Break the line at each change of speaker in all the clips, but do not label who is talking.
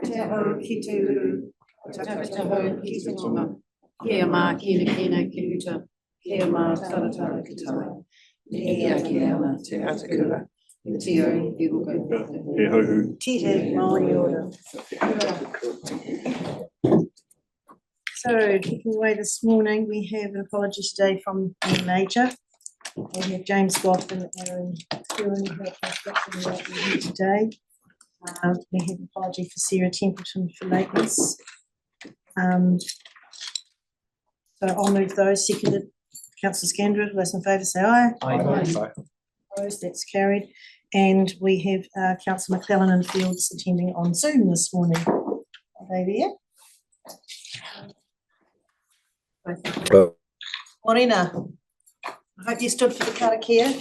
Te hau ki te uru, takataho ki te tonga, kia mā kina ki uta, kia mā taratara ki tawe, ia ki ana te atakura, te o i huko.
He hauhu.
Tite Māori ora. So, kicking away this morning, we have an apology today from the Major. We have James Goff and Aaron Stewart who are constructing here today. We have an apology for Sarah Templeton for lateness. So I'll move those. Seconded, Councillor Scandrett. Those in favour say aye.
Aye.
Opposed, that's carried. And we have Councillor McClellan and Fields attending on Zoom this morning. Are they there? Morena, I hope you stood for the karakia.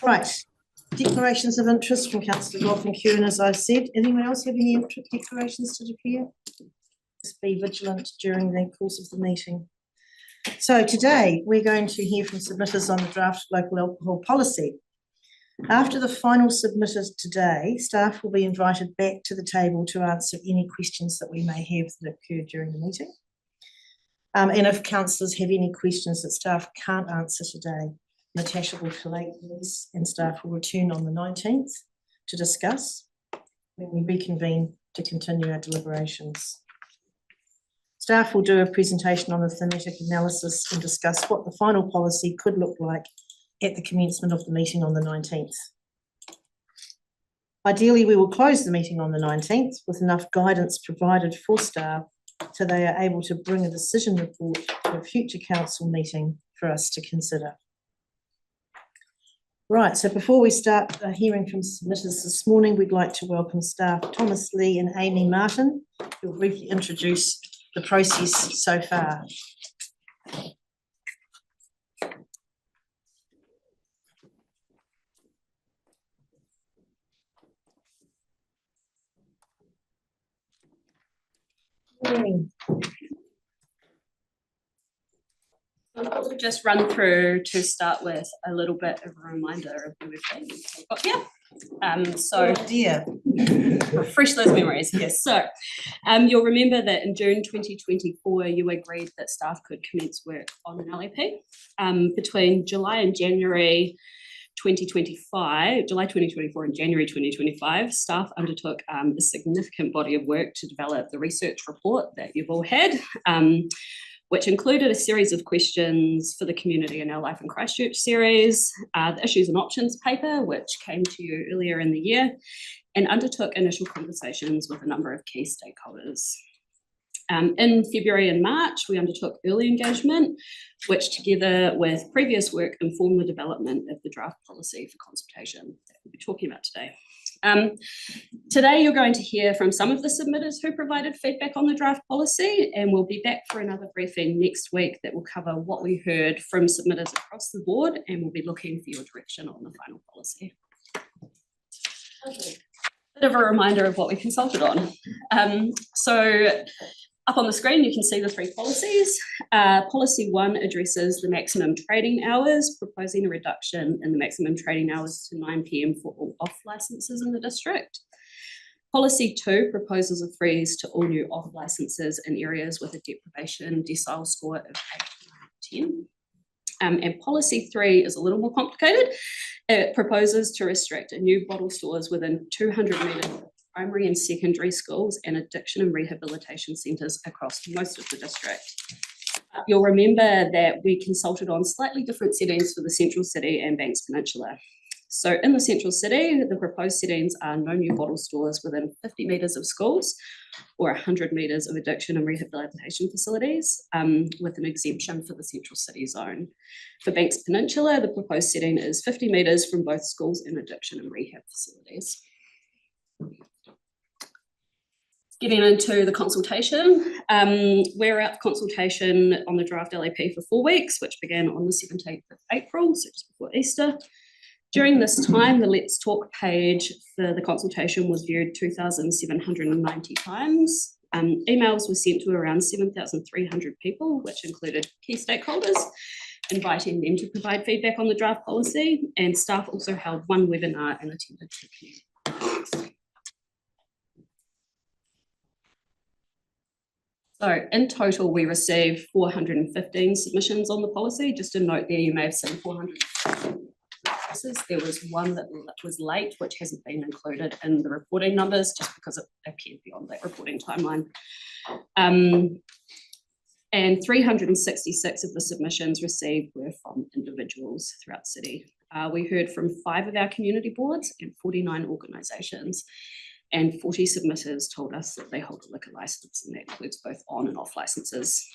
Right, declarations of interest from Councillor Goff and Kieran, as I've said. Anyone else have any declarations to declare? Just be vigilant during the course of the meeting. So today we're going to hear from submitters on the draft local alcohol policy. After the final submitted today, staff will be invited back to the table to answer any questions that we may have that occurred during the meeting. And if councillors have any questions that staff can't answer today, Natasha will collate these and staff will return on the 19th to discuss when we reconvene to continue our deliberations. Staff will do a presentation on the thematic analysis and discuss what the final policy could look like at the commencement of the meeting on the 19th. Ideally, we will close the meeting on the 19th with enough guidance provided for staff so they are able to bring a decision report to a future council meeting for us to consider. Right, so before we start hearing from submitters this morning, we'd like to welcome staff Thomas Lee and Amy Martin, who will briefly introduce the process so far.
I'll just run through to start with a little bit of a reminder of who we've got here. Refresh those memories. Yes. So you'll remember that in June 2024, you agreed that staff could commence work on an LAP. Between July and January 2025, July 2024 and January 2025, staff undertook a significant body of work to develop the research report that you've all had, which included a series of questions for the Community in Our Life in Christchurch series, the Issues and Options paper, which came to you earlier in the year, and undertook initial conversations with a number of key stakeholders. In February and March, we undertook early engagement, which together with previous work informed the development of the draft policy for consultation that we'll be talking about today. Today, you're going to hear from some of the submitters who provided feedback on the draft policy, and we'll be back for another briefing next week that will cover what we heard from submitters across the board, and we'll be looking for your direction on the final policy. Okay. Bit of a reminder of what we consulted on. So up on the screen, you can see the three policies. Policy 1 addresses the maximum trading hours, proposing a reduction in the maximum trading hours to 9 p.m. for all off licences in the district. Policy 2 proposes a freeze to all new off licences in areas with a deprivation decile score of 8 to 10. And policy 3 is a little more complicated. It proposes to restrict new bottle stores within 200 metres of primary and secondary schools and addiction and rehabilitation centres across most of the district. You'll remember that we consulted on slightly different settings for the Central City and Banks Peninsula. So in the Central City, the proposed settings are no new bottle stores within 50 metres of schools or 100 metres of addiction and rehabilitation facilities, with an exemption for the Central City zone. For Banks Peninsula, the proposed setting is 50 metres from both schools and addiction and rehab facilities. Getting into the consultation, we're out for consultation on the draft LAP for 4 weeks, which began on the 17th of April, so just before Easter. During this time, the Let's Talk page for the consultation was viewed 2,790 times. Emails were sent to around 7,300 people, which included key stakeholders, inviting them to provide feedback on the draft policy, and staff also held one webinar and attended 2 community. So in total, we received 415 submissions on the policy. Just a note there, you may have seen 400. There was one that was late, which hasn't been included in the reporting numbers just because it appeared beyond that reporting timeline. And 366 of the submissions received were from individuals throughout the city. We heard from 5 of our community boards and 49 organisations, and 40 submitters told us that they hold a liquor licence, and that includes both on and off licences.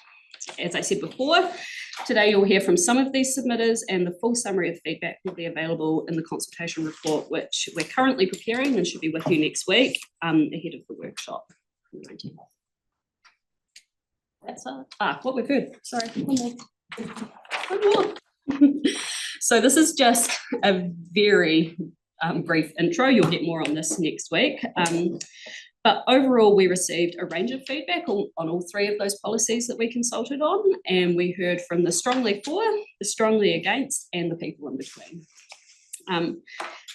As I said before, today you'll hear from some of these submitters, and the full summary of feedback will be available in the consultation report, which we're currently preparing and should be with you next week ahead of the workshop. That's what we've heard. Sorry, one more. So this is just a very brief intro. You'll get more on this next week. But overall, we received a range of feedback on all 3 of those policies that we consulted on, and we heard from the strongly for, the strongly against, and the people in between.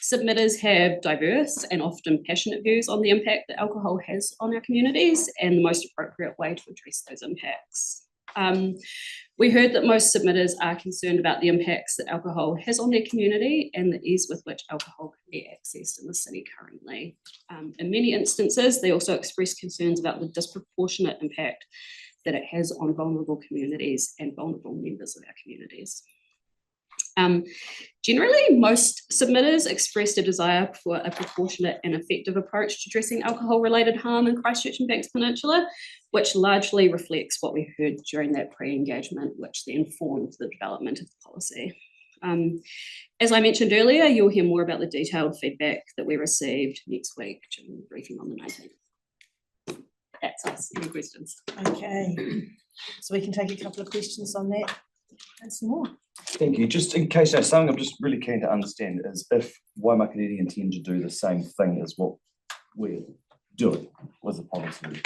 Submitters have diverse and often passionate views on the impact that alcohol has on our communities and the most appropriate way to address those impacts. We heard that most submitters are concerned about the impacts that alcohol has on their community and the ease with which alcohol can be accessed in the city currently. In many instances, they also expressed concerns about the disproportionate impact that it has on vulnerable communities and vulnerable members of our communities. Generally, most submitters expressed a desire for a proportionate and effective approach to addressing alcohol-related harm in Christchurch and Banks Peninsula, which largely reflects what we heard during that pre-engagement, which then formed the development of the policy. As I mentioned earlier, you'll hear more about the detailed feedback that we received next week during the briefing on the 19th. That's us. Any questions?
Okay, so we can take a couple of questions on that and some more.
Thank you. Just in case there's something I'm just really keen to understand is if Waimakariri intend to do the same thing as what we're doing with the policy.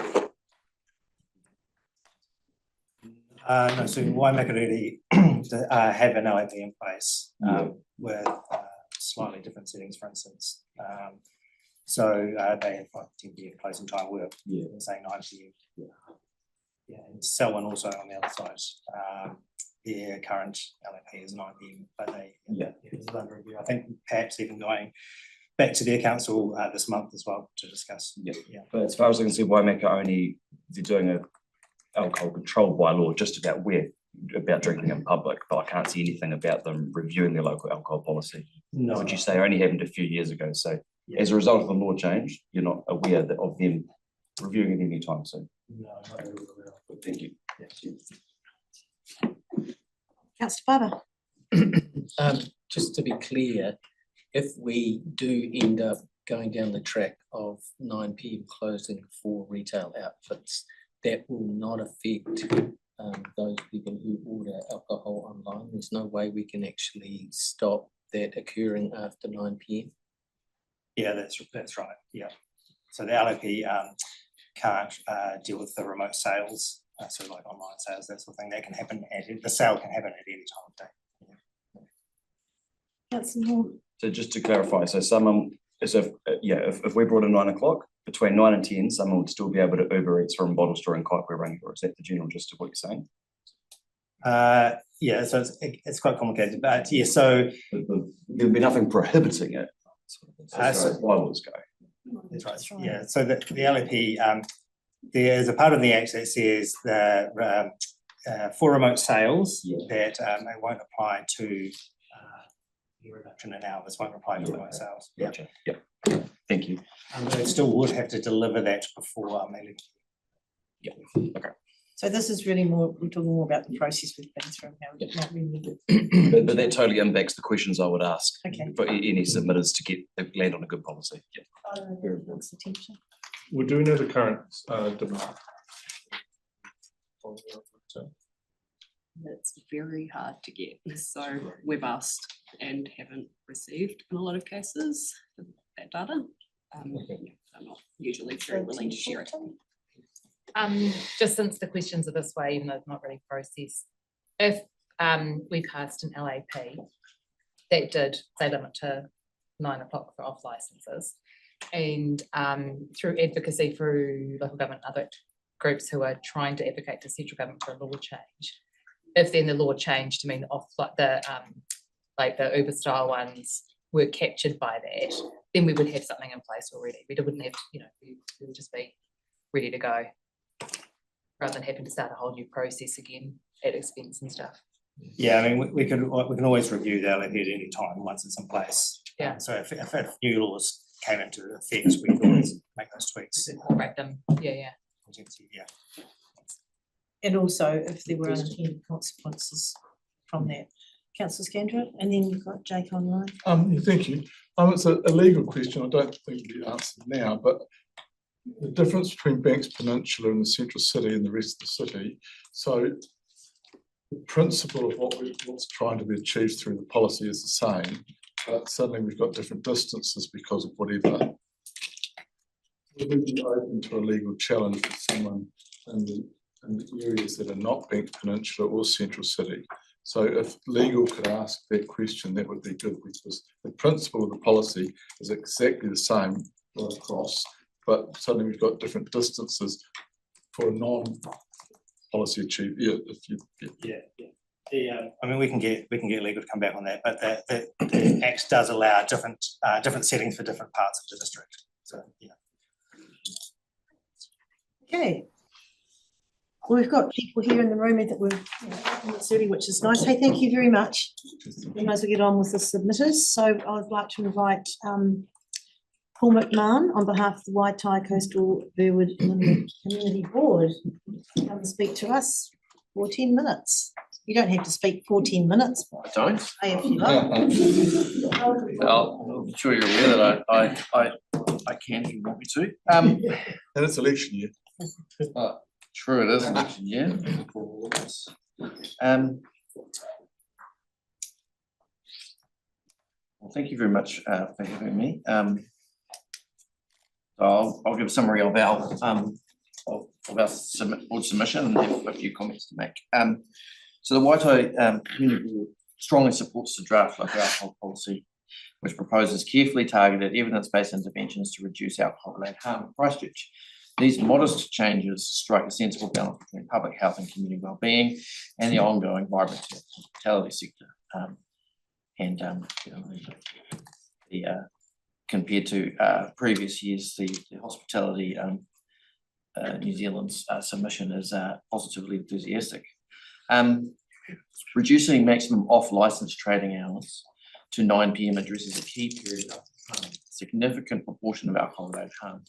No, so Waimakariri have an LAP in place with slightly different settings, for instance. So they have like 10 PM closing time work, say 9 PM. And Selwyn also on the other side. Their current LAP is 9 PM, but they it's under review. I think perhaps even going back to their council this month as well to discuss.
But as far as I can see, Waimaka they're doing a alcohol control bylaw just about drinking in public, but I can't see anything about them reviewing their local alcohol policy.
No,
would you say only happened a few years ago? So as a result of the law change, you're not aware of them reviewing it anytime soon?
No, not really aware.
Thank you.
Councillor Barber.
Just to be clear, if we do end up going down the track of 9 PM closing for retail outfits, that will not affect those people who order alcohol online. There's no way we can actually stop that occurring after 9 PM.
Yeah, that's right. Yeah. So the LAP can't deal with the remote sales, so like online sales, that sort of thing. That can happen the sale can happen at any time of day.
That's more.
So just to clarify, so someone, if we brought in 9 o'clock, between 9 and 10, someone would still be able to Uber Eats from Bottle Store in Kaikoura Rangiora. Is that the general gist of what you're saying?
Yeah, so it's quite complicated, but yeah, so
there'd be nothing prohibiting it. So bylaws go.
That's right. Yeah, so the LAP, there is a part of the Act that says that for remote sales, that it won't apply to the reduction in hours, won't apply to remote sales.
Gotcha. Yep. Thank you.
They still would have to deliver that before mailing.
Yeah. Okay.
So this is really more, we're talking more about the process we've been through, not really.
But that totally impacts the questions I would ask for any submitters to land on a good policy.
What's the temperature?
We do know the current demand.
It's very hard to get, so we've asked and haven't received in a lot of cases that data. I'm not usually very willing to share it.
Just since the questions are this way, even though it's not really processed, if we passed an LAP that did say limit to 9 o'clock for off licenses, and through advocacy through local government, other groups who are trying to advocate to central government for a law change. If then the law changed to mean like the Uber style ones were captured by that, then we would have something in place already. We wouldn't have, we would just be ready to go, rather than having to start a whole new process again at expense and stuff.
Yeah, I mean, we can always review the LAP at any time once it's in place.
Yeah.
So if new laws came into effect, we could always make those tweaks.
Incorporate them. Yeah.
Yeah.
And also if there were unintended consequences from that. Councillor Scandra, and then you've got Jake online.
Yeah, thank you. It's a legal question. I don't think it'll be answered now, but the difference between Banks Peninsula and the central city and the rest of the city. So the principle of what's trying to be achieved through the policy is the same, but suddenly we've got different distances because of whatever. Would we be open to a legal challenge for someone in the areas that are not Banks Peninsula or central city? So if legal could ask that question, that would be good, because the principle of the policy is exactly the same right across, but suddenly we've got different distances for a non-policy achieve.
I mean, we can get legal to come back on that, but the Act does allow different settings for different parts of the district. So yeah.
Okay. Well, we've got people here in the room that were it's early, which is nice. Hey, thank you very much. We might as well get on with the submitters. So I'd like to invite Paul McMahon on behalf of the Waitai Coastal Burwood Community Board to come and speak to us for 10 minutes. You don't have to speak for 10 minutes.
I don't.
Say if you like.
Well, I'm sure you're aware that I can if you want me to.
And it's election year.
True, it is election year. Well, thank you very much for having me. So I'll give a summary of our board submission and have a few comments to make. So the Waitai Community Board strongly supports the draft local alcohol policy, which proposes carefully targeted evidence-based interventions to reduce alcohol-related harm in Christchurch. These modest changes strike a sensible balance between public health and community well-being and the ongoing vibrancy of the hospitality sector. Compared to previous years, the hospitality New Zealand's submission is positively enthusiastic. Reducing maximum off-licence trading hours to 9 PM addresses a key period of harm. A significant proportion of alcohol-related harm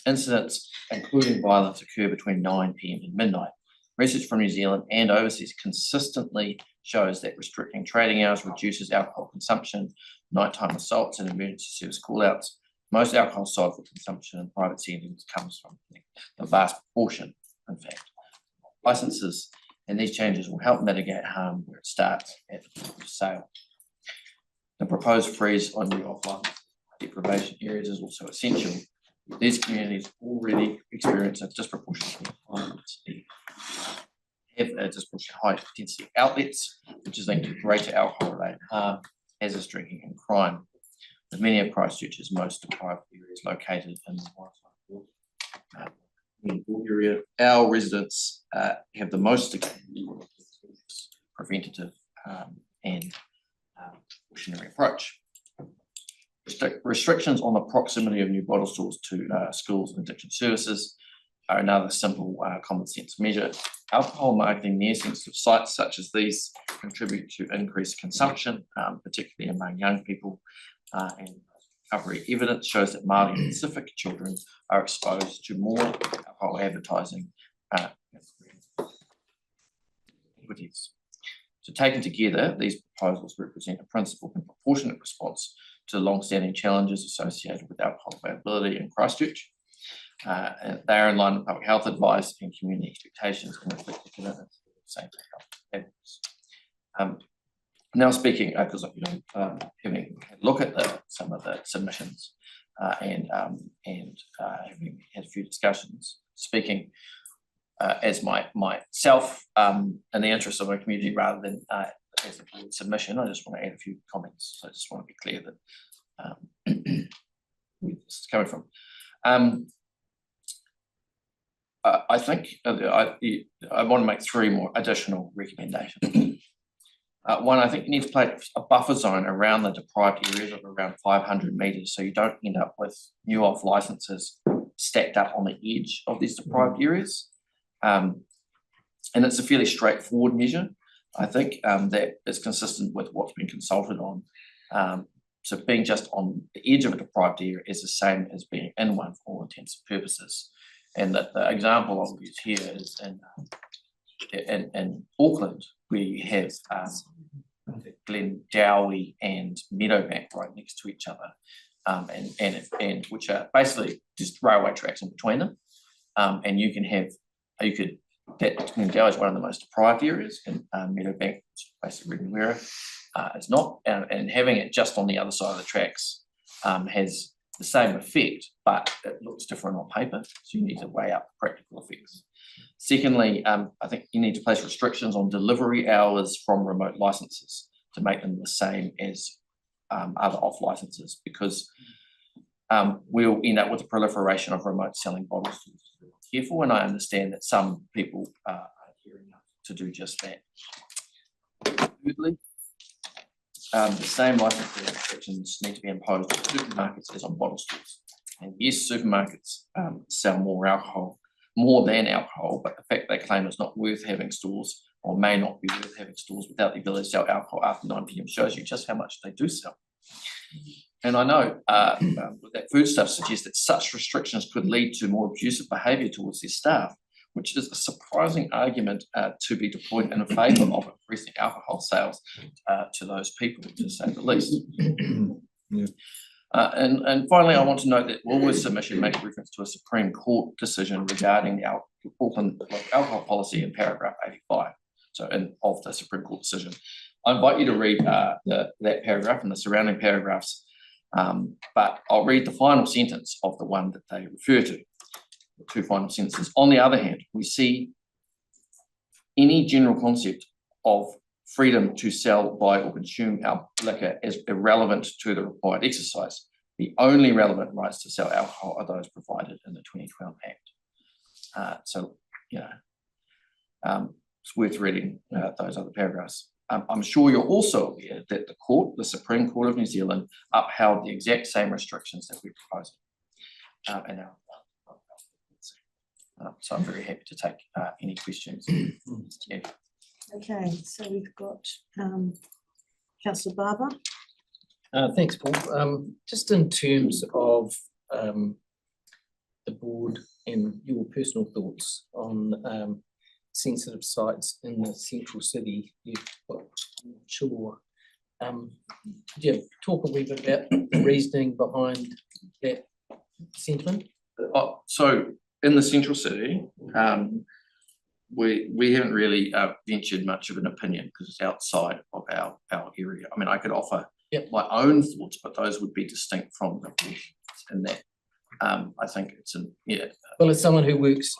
incidents, including violence, occur between 9 PM and midnight. Research from New Zealand and overseas consistently shows that restricting trading hours reduces alcohol consumption, nighttime assaults, and emergency service call-outs. Most alcohol sold for consumption in private settings comes from the vast proportion, in fact, licenses, and these changes will help mitigate harm where it starts at the point of sale. The proposed freeze on new offline deprivation areas is also essential. These communities already experience a disproportionate high intensity outlets, which is linked to greater alcohol-related harm, hazardous drinking and crime. With many of Christchurch's most deprived areas located in the Waitai area, our residents have the most preventative and cautionary approach. Restrictions on the proximity of new bottle stores to schools and addiction services are another simple common sense measure. Alcohol marketing near sensitive sites such as these contribute to increased consumption, particularly among young people, and recovery evidence shows that Māori and Pacific children are exposed to more alcohol advertising activities. So taken together, these proposals represent a principled and proportionate response to the long-standing challenges associated with alcohol availability in Christchurch. And they are in line with public health advice and community expectations and reflect the commitment to safe health habits. Now speaking, because having had a look at some of the submissions and having had a few discussions, speaking as myself in the interest of my community rather than as a board submission, I just want to add a few comments. So I just want to be clear that where this is coming from. I think I want to make three more additional recommendations. One, I think you need to place a buffer zone around the deprived areas of around 500 metres, so you don't end up with new off licences stacked up on the edge of these deprived areas. And it's a fairly straightforward measure. I think that is consistent with what's been consulted on. So being just on the edge of a deprived area is the same as being in one for all intents and purposes. And the example I'll use here is in Auckland, where you have Glendowie and Meadowbank right next to each other, and which are basically just railway tracks in between them. And Glendowie is one of the most deprived areas, and Meadowbank, which is basically Remuera, it's not, and having it just on the other side of the tracks has the same effect, but it looks different on paper, so you need to weigh up practical effects. Secondly, I think you need to place restrictions on delivery hours from remote licenses to make them the same as other off licenses, because we'll end up with a proliferation of remote selling bottles. Careful, and I understand that some people are gearing up to do just that. Thirdly, the same licensing restrictions need to be imposed on supermarkets as on bottle stores. And yes, supermarkets sell more than alcohol, but the fact they claim it's not worth having stores, or may not be worth having stores without the ability to sell alcohol after 9 p.m. shows you just how much they do sell. And I know that Foodstuff suggests that such restrictions could lead to more abusive behaviour towards their staff, which is a surprising argument to be deployed in favour of increasing alcohol sales to those people, to say the least.
Yeah.
And finally, I want to note that Woolworth's submission makes reference to a Supreme Court decision regarding the Auckland alcohol policy in paragraph 85, of the Supreme Court decision. I invite you to read that paragraph and the surrounding paragraphs, but I'll read the final sentence of the one that they refer to. The two final sentences. On the other hand, we see any general concept of freedom to sell, buy or consume our liquor as irrelevant to the required exercise. The only relevant rights to sell alcohol are those provided in the 2012 Act. It's worth reading those other paragraphs. I'm sure you're also aware that the Supreme Court of New Zealand upheld the exact same restrictions that we're proposing. So I'm very happy to take any questions. Yeah.
Okay, so we've got councillor Barber.
Thanks, Paul. Just in terms of the board and your personal thoughts on sensitive sites in the central city, sure. Yeah, talk a wee bit about the reasoning behind that sentiment.
So in the central city, we haven't really ventured much of an opinion because it's outside of our area. I mean, I could offer my own thoughts, but those would be distinct from the board. And that I think it's
Well, as someone who works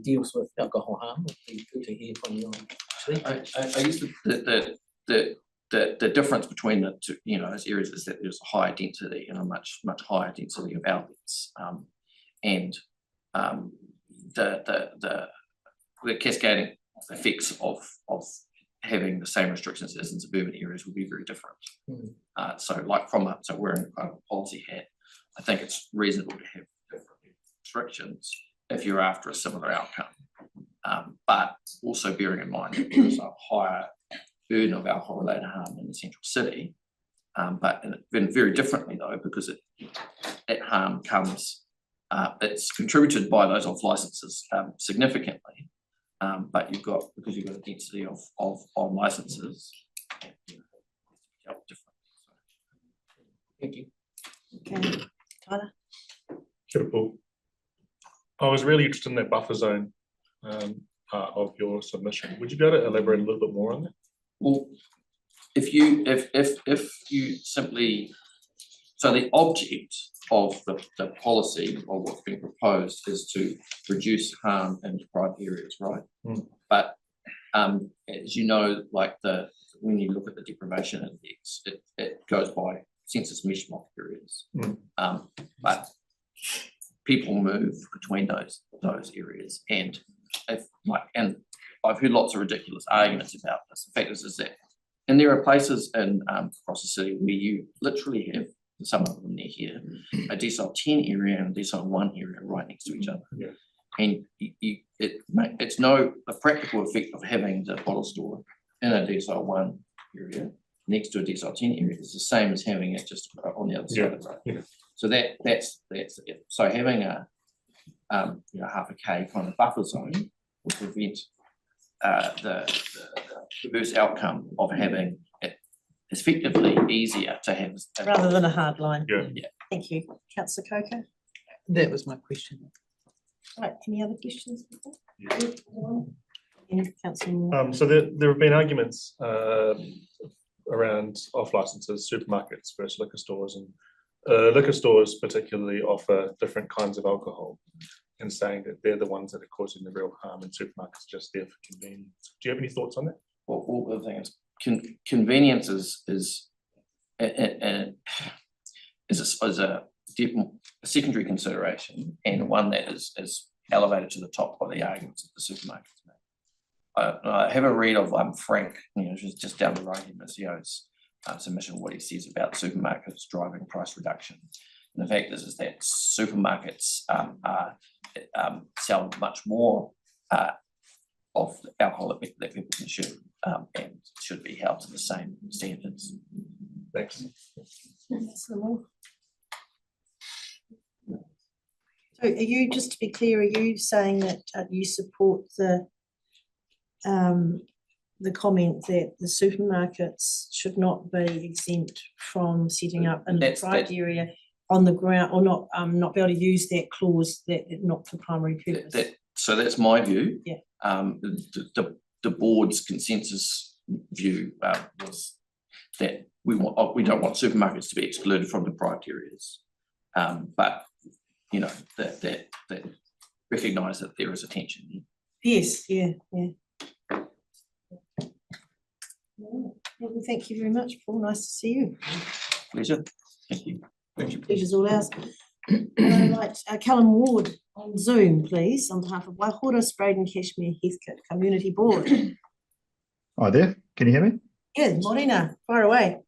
deals with alcohol harm, it'd be good to hear from you.
I guess the difference between the two, those areas is that there's a higher density and a much higher density of outlets, and the cascading effects of having the same restrictions as in suburban areas would be very different. So wearing a policy hat, I think it's reasonable to have different restrictions if you're after a similar outcome, but also bearing in mind that there's a higher burden of alcohol-related harm in the central city, but very differently though, because that harm comes, it's contributed by those off licenses significantly, but because you've got a density of on licenses.
Thank you.
Okay, Tyler.
Kia ora, Paul. I was really interested in that buffer zone part of your submission. Would you be able to elaborate a little bit more on that?
Well, if you simply, so the object of the policy or what's being proposed is to reduce harm in deprived areas, right? But as you know, when you look at the deprivation index, it goes by census mesh mock areas. But people move between those areas, and I've heard lots of ridiculous arguments about this. The fact is that, and there are places in across the city where you literally have, some of them near here, a decile 10 area and a decile 1 area right next to each other.
Yeah.
And it's a practical effect of having the bottle store in a decile 1 area next to a decile 10 area. It's the same as having it just on the other side of the road.
Yeah.
So that's it. So having a half a K kind of buffer zone will prevent the reverse outcome of having it effectively easier to have.
Rather than a hard line.
Yeah.
Thank you. Councillor Coker.
That was my question.
Right, any other questions? Councillor Moore.
So there have been arguments around off licenses, supermarkets versus liquor stores, and liquor stores particularly offer different kinds of alcohol, and saying that they're the ones that are causing the real harm, and supermarkets are just there for convenience. Do you have any thoughts on that?
Well, the thing is, convenience is a secondary consideration, and one that is elevated to the top of the arguments of the supermarkets. I have a read of Frank, just down the road in Missio's submission, what he says about supermarkets driving price reduction. And the fact is that supermarkets sell much more of alcohol that people consume, and should be held to the same standards.
Thanks.
So are you, just to be clear, are you saying that you support the comment that the supermarkets should not be exempt from setting up in the private area on the ground, or not be able to use that clause, that not for primary purpose?
So that's my view.
Yeah.
The board's consensus view was that we don't want supermarkets to be excluded from the private areas, but that recognise that there is a tension.
Yes, yeah. Well, thank you very much, Paul. Nice to see you.
Pleasure. Thank you.
Pleasure's all ours. Right, Callum Ward on Zoom, please, on behalf of Waihora, Braden, Cashmere, Heathcote Community Board.
Hi there, can you hear me?
Yeah, Morena, far away.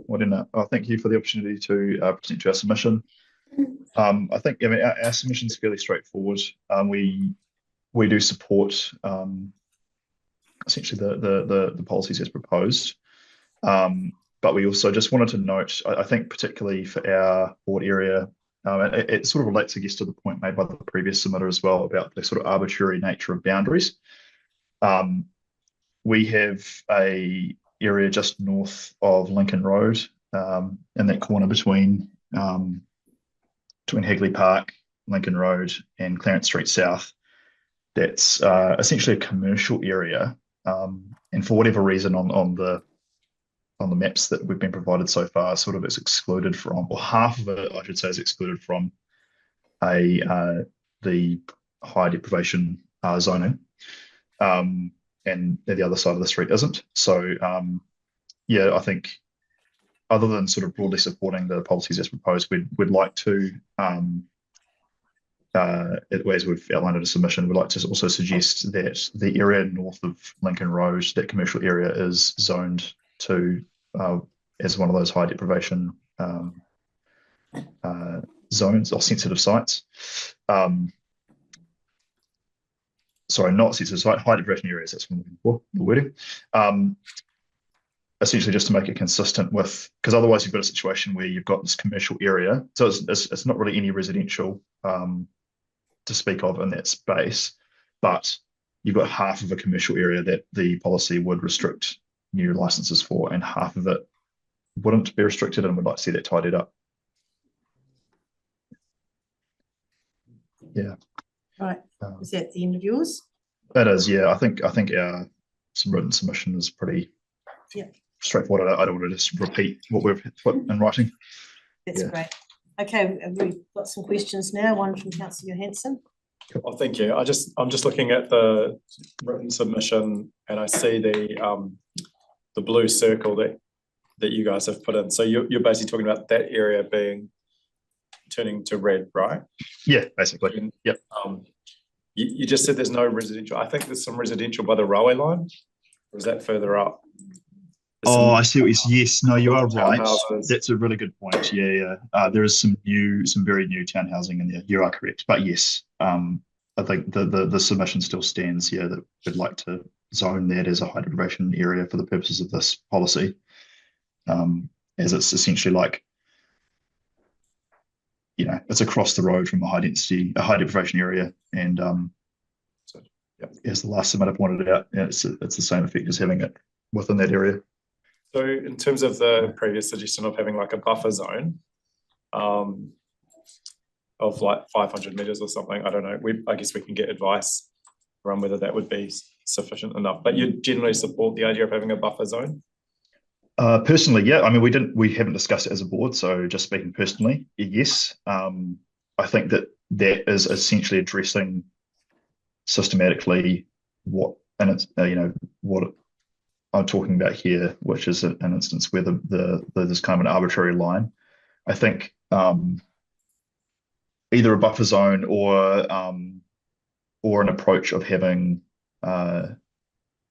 Morena, thank you for the opportunity to present to our submission. I think our submission is fairly straightforward. We do support essentially the policies as proposed, but we also just wanted to note, I think particularly for our board area, it sort of relates, I guess, to the point made by the previous submitter as well about the sort of arbitrary nature of boundaries. We have a area just north of Lincoln Road, in that corner between Hagley Park, Lincoln Road, and Clarence Street South. That's essentially a commercial area, and for whatever reason on the maps that we've been provided so far, sort of it's excluded from, or half of it, I should say, is excluded from the high deprivation zoning, and the other side of the street isn't. So yeah, I think other than sort of broadly supporting the policies as proposed, we'd like to, as we've outlined in a submission, we'd like to also suggest that the area north of Lincoln Road, that commercial area, is zoned to as one of those high deprivation zones or sensitive sites. Sorry, not sensitive site, high deprivation areas, that's what I'm looking for, the wording. Essentially just to make it consistent with, because otherwise you've got a situation where you've got this commercial area, so it's not really any residential to speak of in that space, but you've got half of a commercial area that the policy would restrict new licenses for, and half of it wouldn't be restricted, and we'd like to see that tidied up. Yeah.
Right, is that the end of yours?
That is, yeah. I think our written submission is pretty straightforward. I don't want to just repeat what we've put in writing.
That's great. Okay, we've got some questions now. One from Councillor Johansson.
Well, thank you. I'm just looking at the written submission, and I see the blue circle that you guys have put in. So you're basically talking about that area being turning to red, right?
Yeah, basically.
And,
Yep.
You just said there's no residential. I think there's some residential by the railway line. Or is that further up? There's
Oh,
some
I see what you're, yes, no, you are right.
townhouses.
That's a really good point. Yeah, yeah. There is some very new town housing in there. You are correct. But yes, I think the submission still stands, yeah, that we'd like to zone that as a high deprivation area for the purposes of this policy. As it's essentially like, you know, it's across the road from a high deprivation area. And as the last submitter pointed out, yeah, it's the same effect as having it within that area.
So in terms of the previous suggestion of having like a buffer zone, of like 500 meters or something, I don't know, I guess we can get advice around whether that would be sufficient enough, but you generally support the idea of having a buffer zone?
Personally, yeah. I mean, we haven't discussed it as a board, so just speaking personally, yes. I think that is essentially addressing systematically what, and it's what I'm talking about here, which is an instance where there's kind of an arbitrary line. I think either a buffer zone or an approach of having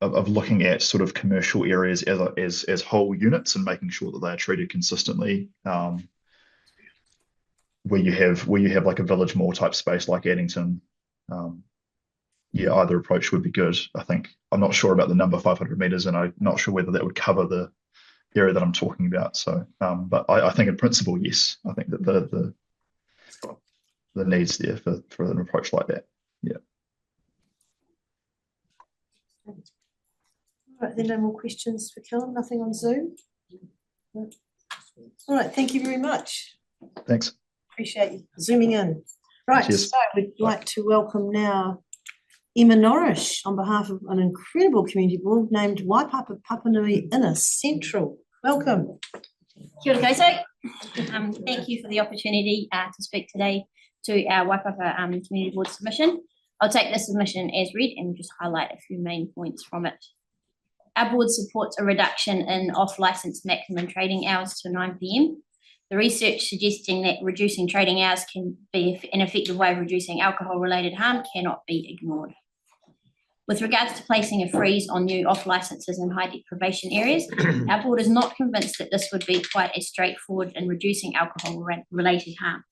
of looking at sort of commercial areas as whole units and making sure that they are treated consistently. Where you have like a village mall type space like Addington, yeah, either approach would be good. I think I'm not sure about the number 500 meters, and I'm not sure whether that would cover the area that I'm talking about. So, but I think in principle, yes, I think that the needs there for an approach like that. Yeah.
All right, then no more questions for Callum. Nothing on Zoom. No. All right, thank you very much.
Thanks.
Appreciate you zooming in. Right,
Cheers.
so we'd like to welcome now Emma Norrish on behalf of an incredible community board named Waipapa Papanui Innes Central. Welcome.
Kia ora koutou. Thank you for the opportunity to speak today to our Waipapa Community Board submission. I'll take this submission as read and just highlight a few main points from it. Our board supports a reduction in off-licence maximum trading hours to 9 p.m. The research suggesting that reducing trading hours can be an effective way of reducing alcohol-related harm cannot be ignored. With regards to placing a freeze on new off-licences in high deprivation areas, our board is not convinced that this would be quite as straightforward in reducing alcohol-related harm.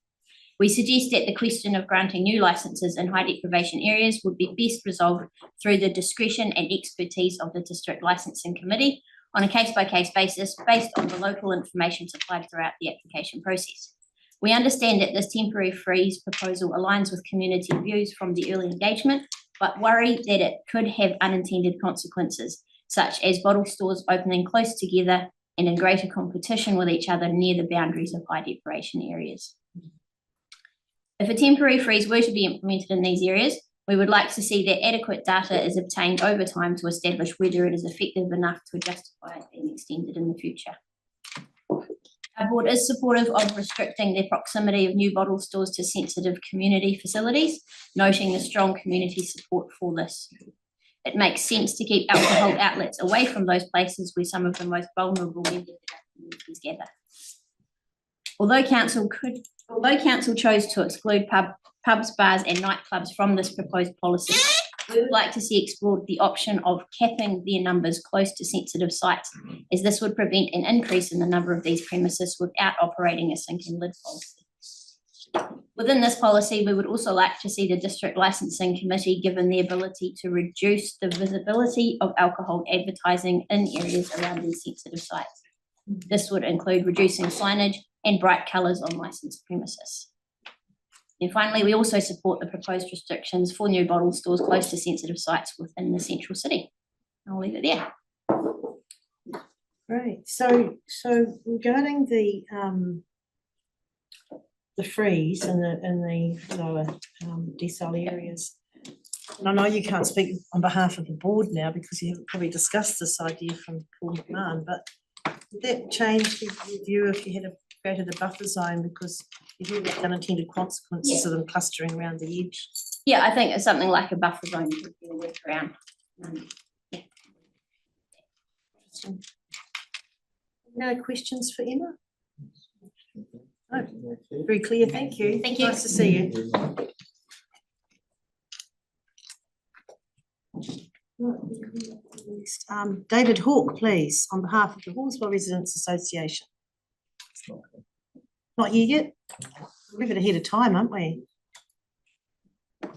We suggest that the question of granting new licences in high deprivation areas would be best resolved through the discretion and expertise of the District Licensing Committee on a case-by-case basis based on the local information supplied throughout the application process. We understand that this temporary freeze proposal aligns with community views from the early engagement, but worry that it could have unintended consequences, such as bottle stores opening close together and in greater competition with each other near the boundaries of high deprivation areas. If a temporary freeze were to be implemented in these areas, we would like to see that adequate data is obtained over time to establish whether it is effective enough to justify it being extended in the future. Our board is supportive of restricting the proximity of new bottle stores to sensitive community facilities, noting the strong community support for this. It makes sense to keep alcohol outlets away from those places where some of the most vulnerable members of our communities gather. Although council chose to exclude pubs, bars and nightclubs from this proposed policy, we would like to see explored the option of capping their numbers close to sensitive sites, as this would prevent an increase in the number of these premises without operating a sink and lid policy. Within this policy, we would also like to see the District Licensing Committee given the ability to reduce the visibility of alcohol advertising in areas around these sensitive sites. This would include reducing signage and bright colours on licensed premises. And finally, we also support the proposed restrictions for new bottle stores close to sensitive sites within the central city. I'll leave it there.
Great. So regarding the freeze in the lower decile areas, and I know you can't speak on behalf of the board now because you haven't probably discussed this idea from Paul McMahon, but would that change your view if you had created a buffer zone because you have the unintended consequences of them clustering around the edge?
Yeah, I think it's something like a buffer zone would be a workaround. Yeah.
Interesting. No questions for Emma? Oh, very clear, thank you.
Thank you.
Nice to see you. David Hawke, please, on behalf of the Horswell Residents Association. Not here yet? We're a bit ahead of time, aren't we? Do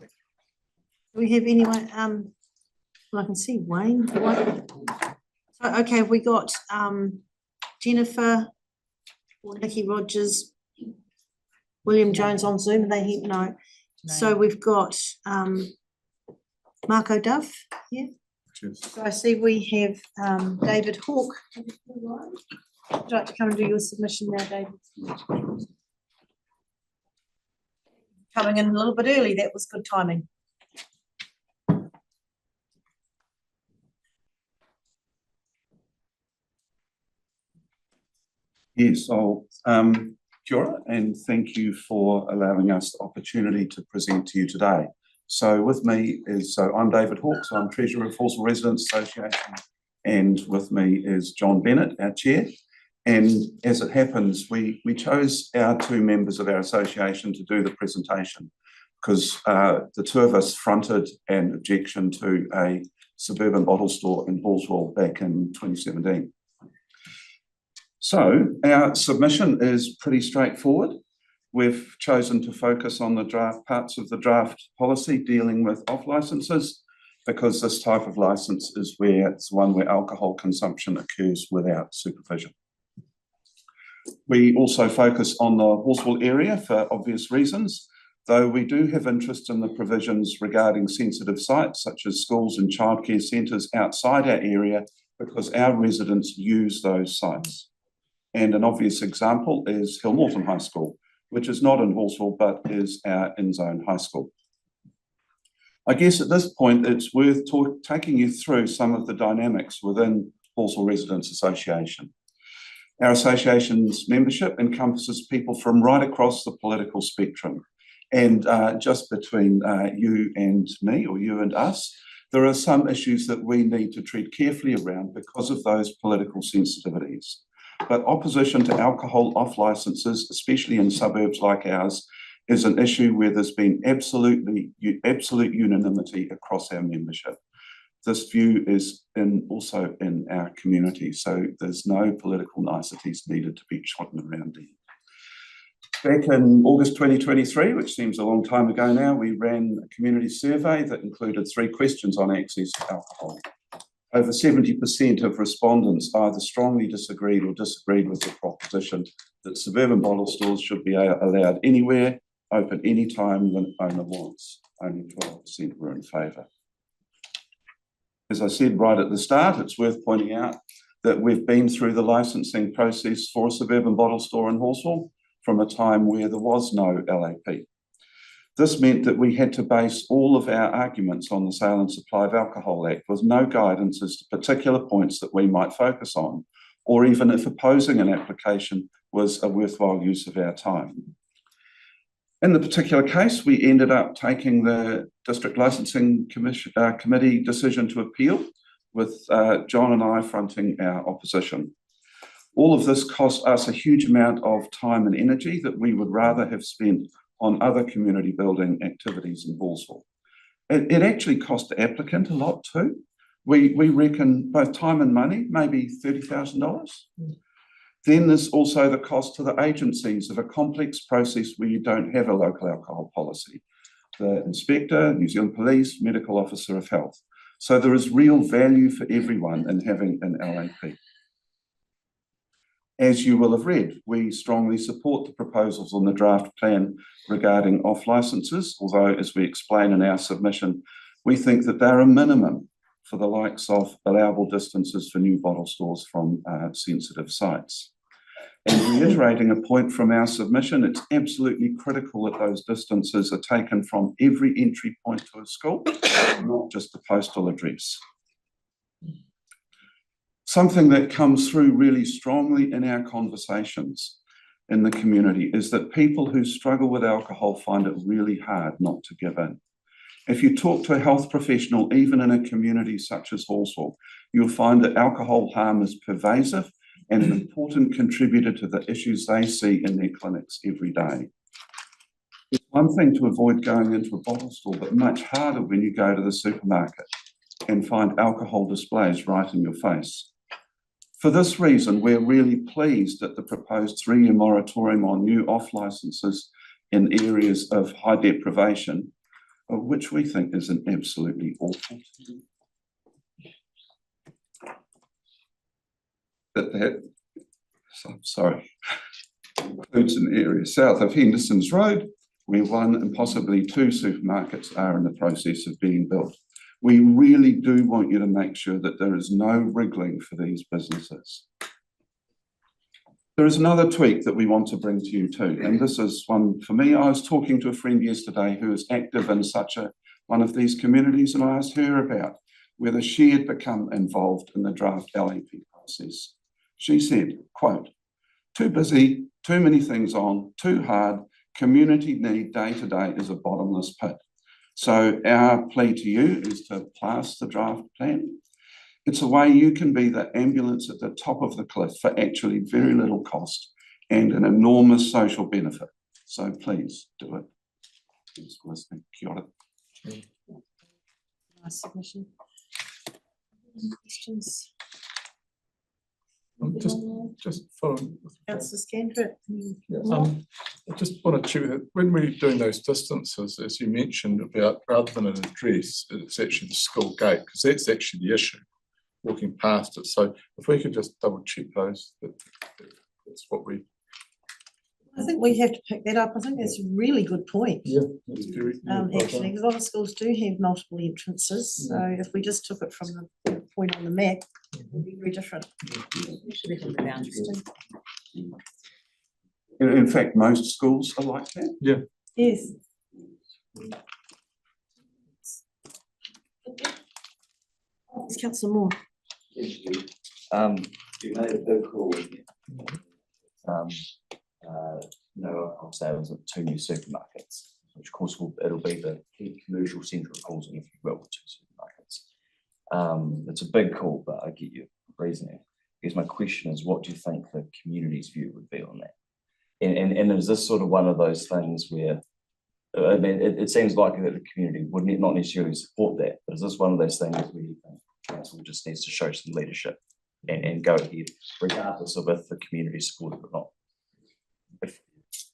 we have anyone, well, I can see Wayne. So, okay, we got Jennifer, Nikki Rogers, William Jones on Zoom, are they here? No. So we've got Marco Duff here. So I see we have David Hawke. Would you like to come and do your submission now, David? Coming in a little bit early, that was good timing.
Yes, kia ora, and thank you for allowing us the opportunity to present to you today. So with me is, I'm David Hawke, so I'm Treasurer of Horswell Residents Association, and with me is John Bennett, our Chair. And as it happens, we chose our two members of our association to do the presentation because the two of us fronted an objection to a suburban bottle store in Horswell back in 2017. So our submission is pretty straightforward. We've chosen to focus on the draft parts of the draft policy dealing with off licences because this type of licence is where it's one where alcohol consumption occurs without supervision. We also focus on the Horswell area for obvious reasons, though we do have interest in the provisions regarding sensitive sites such as schools and childcare centres outside our area because our residents use those sites. And an obvious example is Hillmorton High School, which is not in Horswell, but is our in-zone high school. I guess at this point, it's worth taking you through some of the dynamics within Horswell Residents Association. Our association's membership encompasses people from right across the political spectrum. And just between you and me, or you and us, there are some issues that we need to treat carefully around because of those political sensitivities. But opposition to alcohol off licences, especially in suburbs like ours, is an issue where there's been absolute unanimity across our membership. This view is also in our community, so there's no political niceties needed to be shotting around here. Back in August 2023, which seems a long time ago now, we ran a community survey that included 3 questions on access to alcohol. Over 70% of respondents either strongly disagreed or disagreed with the proposition that suburban bottle stores should be allowed anywhere, open any time the owner wants. Only 12% were in favour. As I said right at the start, it's worth pointing out that we've been through the licensing process for a suburban bottle store in Horswell from a time where there was no LAP. This meant that we had to base all of our arguments on the Sale and Supply of Alcohol Act with no guidance as to particular points that we might focus on, or even if opposing an application was a worthwhile use of our time. In the particular case, we ended up taking the District Licensing Committee decision to appeal, with John and I fronting our opposition. All of this cost us a huge amount of time and energy that we would rather have spent on other community building activities in Horswell. It actually cost the applicant a lot too. We reckon both time and money, maybe $30,000. Then there's also the cost to the agencies of a complex process where you don't have a local alcohol policy. The inspector, New Zealand Police, medical officer of health. So there is real value for everyone in having an LAP. As you will have read, we strongly support the proposals on the draft plan regarding off licences, although as we explain in our submission, we think that they're a minimum for the likes of allowable distances for new bottle stores from sensitive sites. And reiterating a point from our submission, it's absolutely critical that those distances are taken from every entry point to a school, not just the postal address. Something that comes through really strongly in our conversations in the community is that people who struggle with alcohol find it really hard not to give in. If you talk to a health professional, even in a community such as Horswell, you'll find that alcohol harm is pervasive and an important contributor to the issues they see in their clinics every day. It's one thing to avoid going into a bottle store, but much harder when you go to the supermarket and find alcohol displays right in your face. For this reason, we're really pleased at the proposed 3-year moratorium on new off licences in areas of high deprivation, which we think is an absolutely awful. Sorry, includes an area south of Henderson's Road, where 1 and possibly 2 supermarkets are in the process of being built. We really do want you to make sure that there is no wriggling for these businesses. There is another tweak that we want to bring to you too, and this is one for me. I was talking to a friend yesterday who is active in one of these communities, and I asked her about whether she had become involved in the draft LAP process. She said, quote, "Too busy, too many things on, too hard, community need day to day is a bottomless pit." So our plea to you is to pass the draft plan. It's a way you can be the ambulance at the top of the cliff for actually very little cost and an enormous social benefit. So please do it. Thanks for listening. Kia ora.
Nice submission. Any questions?
Just following.
Councillor Scandrett.
I just want to check that when we're doing those distances, as you mentioned about, rather than an address, it's actually the school gate, because that's actually the issue, walking past it. So if we could just double check those, that's what we.
I think we have to pick that up. I think that's a really good point.
Yeah, that's very.
Actually, because a lot of schools do have multiple entrances, so if we just took it from the point on the map, it would be very different.
In fact, most schools are like that.
Yeah.
Yes. It's Councillor Moore.
You made a big call. No, I'll say it was 2 new supermarkets, which of course it'll be the key commercial centre of Causing, if you will, 2 supermarkets. It's a big call, but I get your reasoning. I guess my question is, what do you think the community's view would be on that? And is this sort of one of those things where, I mean, it seems likely that the community would not necessarily support that, but is this one of those things where you think council just needs to show some leadership and go ahead, regardless of if the community supports it or not?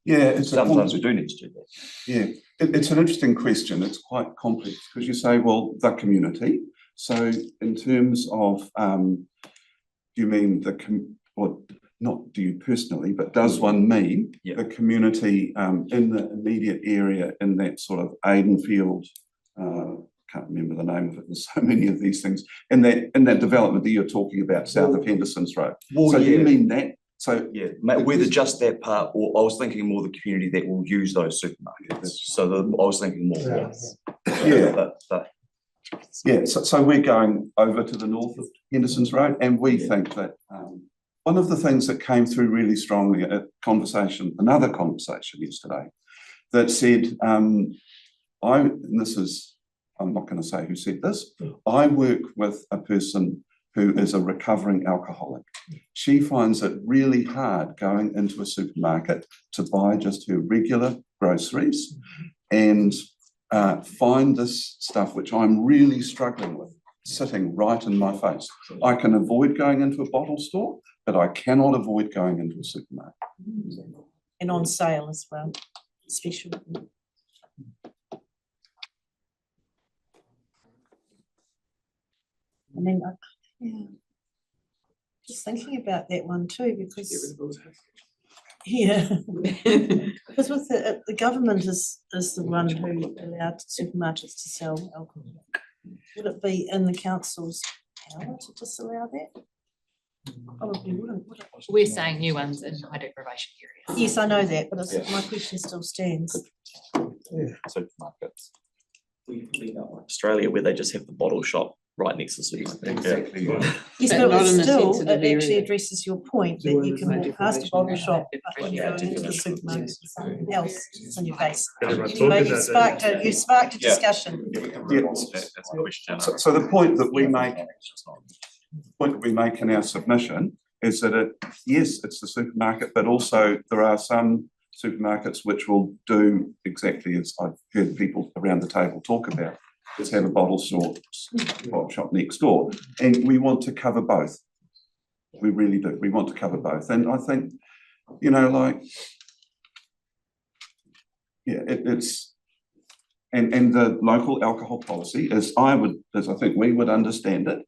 Yeah,
sometimes we do need to do that.
Yeah, it's an interesting question. It's quite complex because you say, well, the community. So in terms of, do you mean or not do you personally, but does one mean the community in the immediate area in that sort of Aidenfield, can't remember the name of it, there's so many of these things, in that development that you're talking about, south of Henderson's Road. So you mean that? So
yeah, whether just that part, or I was thinking more the community that will use those supermarkets. So I was thinking more.
Yeah. So we're going over to the north of Henderson's Road, and we think that one of the things that came through really strongly at another conversation yesterday, that said, I'm not going to say who said this. I work with a person who is a recovering alcoholic. She finds it really hard going into a supermarket to buy just her regular groceries and find this stuff which I'm really struggling with, sitting right in my face. I can avoid going into a bottle store, but I cannot avoid going into a supermarket.
And on sale as well, special. And then, yeah, just thinking about that one too, because because with the government is the one who allowed supermarkets to sell alcohol. Would it be in the council's power to disallow that? Probably wouldn't, would it?
We're saying new ones in high deprivation areas.
Yes, I know that, but my question still stands.
Supermarkets.
We know Australia, where they just have the bottle shop right next to the supermarket.
Exactly.
Yes, but still, it actually addresses your point that you can walk past a bottle shop, but when you go into the supermarket, there's something else is in your face. Anyway, you sparked a discussion.
So the point that we make in our submission is that yes, it's the supermarket, but also there are some supermarkets which will do exactly as I've heard people around the table talk about, is have a bottle shop next door. And we want to cover both. We really do. We want to cover both. And I think, you know, like, yeah, it's, and the local alcohol policy, as I think we would understand it,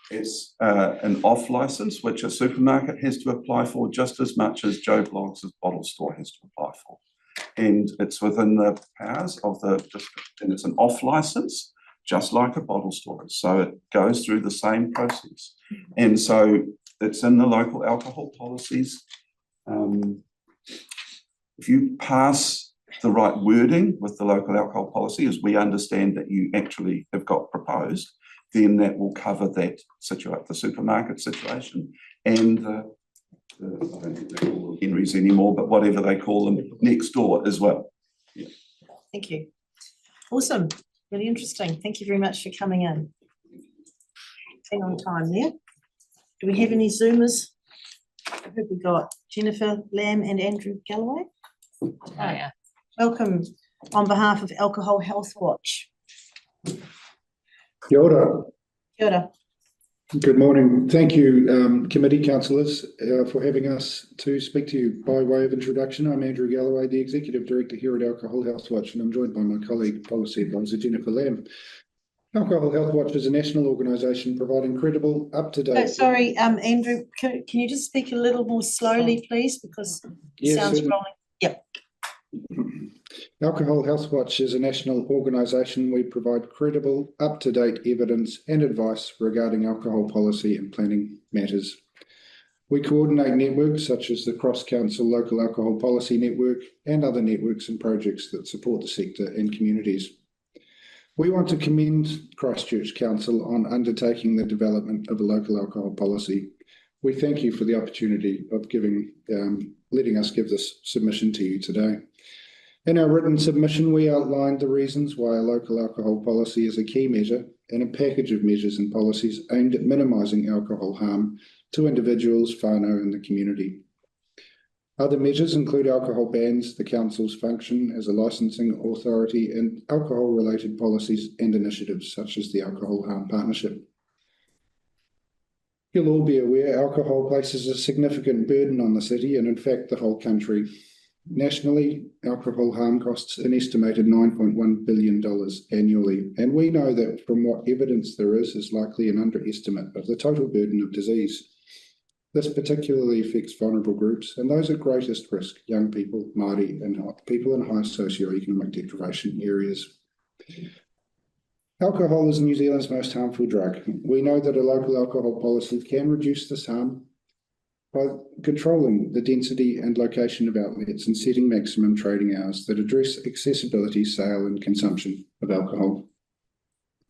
it's an off license, which a supermarket has to apply for just as much as Joe Blogg's bottle store has to apply for. And it's within the powers of the district, and it's an off license, just like a bottle store. So it goes through the same process. And so it's in the local alcohol policies. If you pass the right wording with the local alcohol policy, as we understand that you actually have got proposed, then that will cover that situation, the supermarket situation, and I don't think they call them Henry's anymore, but whatever they call them next door as well. Yeah.
Thank you. Awesome. Really interesting. Thank you very much for coming in. Hang on time there. Do we have any Zoomers? Who have we got? Jennifer Lamb and Andrew Galloway.
Yeah.
Welcome on behalf of Alcohol Health Watch.
Kia ora.
Kia ora.
Good morning. Thank you, committee councillors, for having us to speak to you. By way of introduction, I'm Andrew Galloway, the Executive Director here at Alcohol Health Watch, and I'm joined by my colleague, Policy Advisor Jennifer Lamb. Alcohol Health Watch is a national organisation providing credible, up-to-date...
Oh, sorry, Andrew, can you just speak a little more slowly, please, because it sounds rolling. Yep.
Alcohol Health Watch is a national organisation. We provide credible, up-to-date evidence and advice regarding alcohol policy and planning matters. We coordinate networks such as the Cross-Council Local Alcohol Policy Network and other networks and projects that support the sector and communities. We want to commend Christchurch Council on undertaking the development of a local alcohol policy. We thank you for the opportunity of letting us give this submission to you today. In our written submission, we outlined the reasons why a local alcohol policy is a key measure in a package of measures and policies aimed at minimising alcohol harm to individuals, whānau and the community. Other measures include alcohol bans, the council's function as a licensing authority, and alcohol-related policies and initiatives such as the Alcohol Harm Partnership. You'll all be aware alcohol places a significant burden on the city and in fact the whole country. Nationally, alcohol harm costs an estimated $9.1 billion annually, and we know that from what evidence there is likely an underestimate of the total burden of disease. This particularly affects vulnerable groups and those at greatest risk, young people, Māori, and people in high socioeconomic deprivation areas. Alcohol is New Zealand's most harmful drug. We know that a local alcohol policy can reduce this harm by controlling the density and location of outlets and setting maximum trading hours that address accessibility, sale and consumption of alcohol.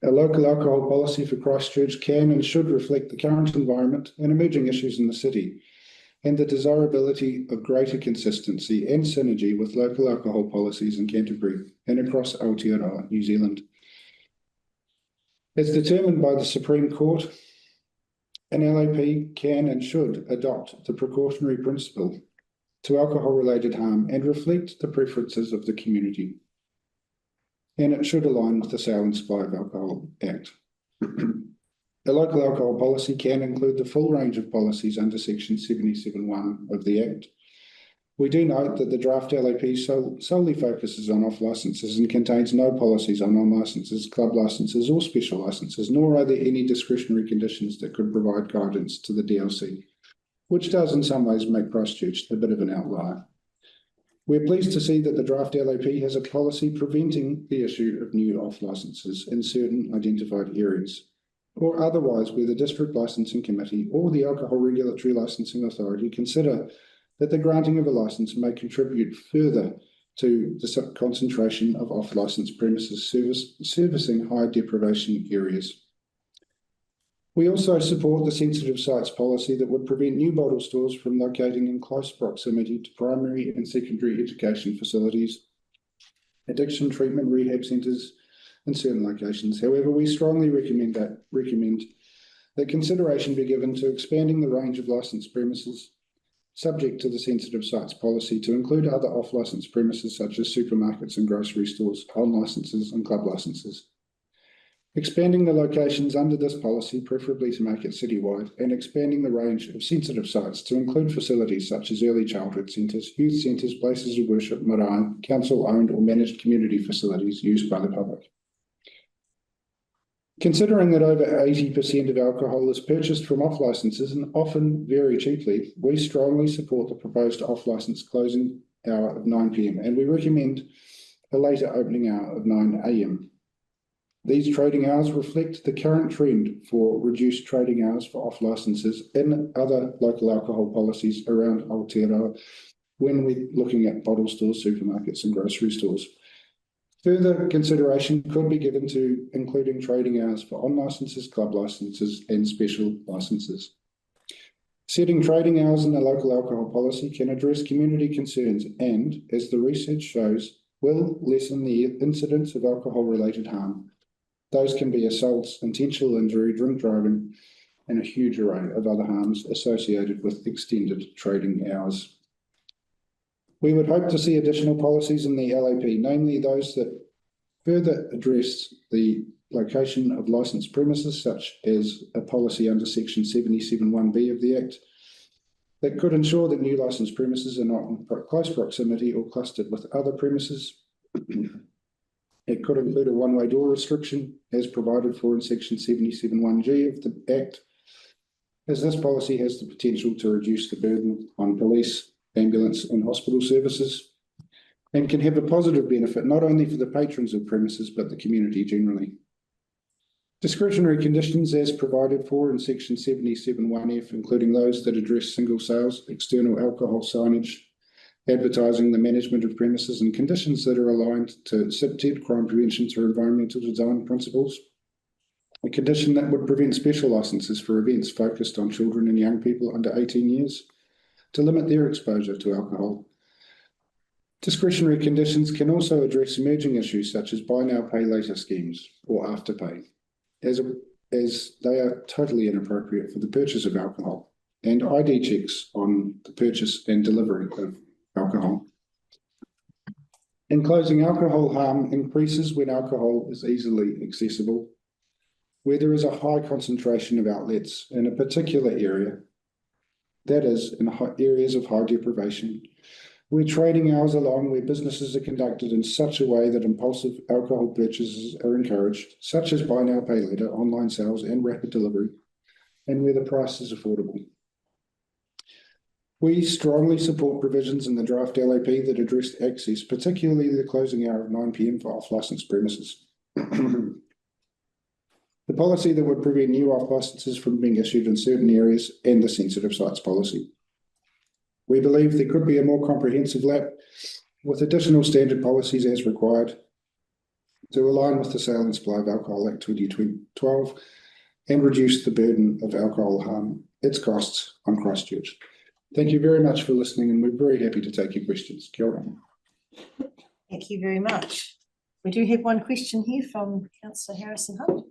A local alcohol policy for Christchurch can and should reflect the current environment and emerging issues in the city, and the desirability of greater consistency and synergy with local alcohol policies in Canterbury and across Aotearoa, New Zealand. As determined by the Supreme Court, an LAP can and should adopt the precautionary principle to alcohol-related harm and reflect the preferences of the community. And it should align with the Sale and Supply of Alcohol Act. The local alcohol policy can include the full range of policies under Section 77(1) of the Act. We do note that the draft LAP solely focuses on off-licences and contains no policies on on-licences, club licences or special licences, nor are there any discretionary conditions that could provide guidance to the DLC, which does in some ways make Christchurch a bit of an outlier. We're pleased to see that the draft LAP has a policy preventing the issue of new off-licences in certain identified areas, or otherwise where the District Licensing Committee or the Alcohol Regulatory Licensing Authority consider that the granting of a licence may contribute further to the concentration of off-licence premises servicing high deprivation areas. We also support the sensitive sites policy that would prevent new bottle stores from locating in close proximity to primary and secondary education facilities, addiction treatment rehab centres, in certain locations. However, we strongly recommend that consideration be given to expanding the range of licensed premises subject to the sensitive sites policy to include other off-licensed premises such as supermarkets and grocery stores, on licenses and club licenses. Expanding the locations under this policy, preferably to make it citywide, and expanding the range of sensitive sites to include facilities such as early childhood centres, youth centres, places of worship, marae, council-owned or managed community facilities used by the public. Considering that over 80% of alcohol is purchased from off-licences and often very cheaply, we strongly support the proposed off-licence closing hour of 9 p.m. and we recommend a later opening hour of 9 a.m. These trading hours reflect the current trend for reduced trading hours for off-licences and other local alcohol policies around Aotearoa when we're looking at bottle stores, supermarkets and grocery stores. Further consideration could be given to including trading hours for on-licences, club licences and special licences. Setting trading hours in the local alcohol policy can address community concerns and, as the research shows, will lessen the incidence of alcohol-related harm. Those can be assaults, intentional injury, drink driving, and a huge array of other harms associated with extended trading hours. We would hope to see additional policies in the LAP, namely those that further address the location of licensed premises, such as a policy under section 77(1)(b) of the Act, that could ensure that new licensed premises are not in close proximity or clustered with other premises. It could include a one-way door restriction as provided for in section 77(1)(g) of the Act, as this policy has the potential to reduce the burden on police, ambulance and hospital services, and can have a positive benefit not only for the patrons of premises but the community generally. Discretionary conditions as provided for in section 77(1)(f), including those that address single sales, external alcohol signage, advertising, the management of premises, and conditions that are aligned to CIPTED, crime prevention through environmental design principles. A condition that would prevent special licenses for events focused on children and young people under 18 years to limit their exposure to alcohol. Discretionary conditions can also address emerging issues such as buy now, pay later schemes or afterpay, as they are totally inappropriate for the purchase of alcohol, and ID checks on the purchase and delivery of alcohol. In closing, alcohol harm increases when alcohol is easily accessible, where there is a high concentration of outlets in a particular area, that is, in areas of high deprivation, where trading hours are long, where businesses are conducted in such a way that impulsive alcohol purchases are encouraged, such as buy now, pay later, online sales and rapid delivery, and where the price is affordable. We strongly support provisions in the draft LAP that address access, particularly the closing hour of 9 p.m. for off-licensed premises. The policy that would prevent new off-licenses from being issued in certain areas, and the sensitive sites policy. We believe there could be a more comprehensive LAP with additional standard policies as required to align with the Sale and Supply of Alcohol Act 2012 and reduce the burden of alcohol harm, its costs on Christchurch. Thank you very much for listening, and we're very happy to take your questions. Kia ora.
Thank you very much. We do have one question here from Councillor Harrison Hunt.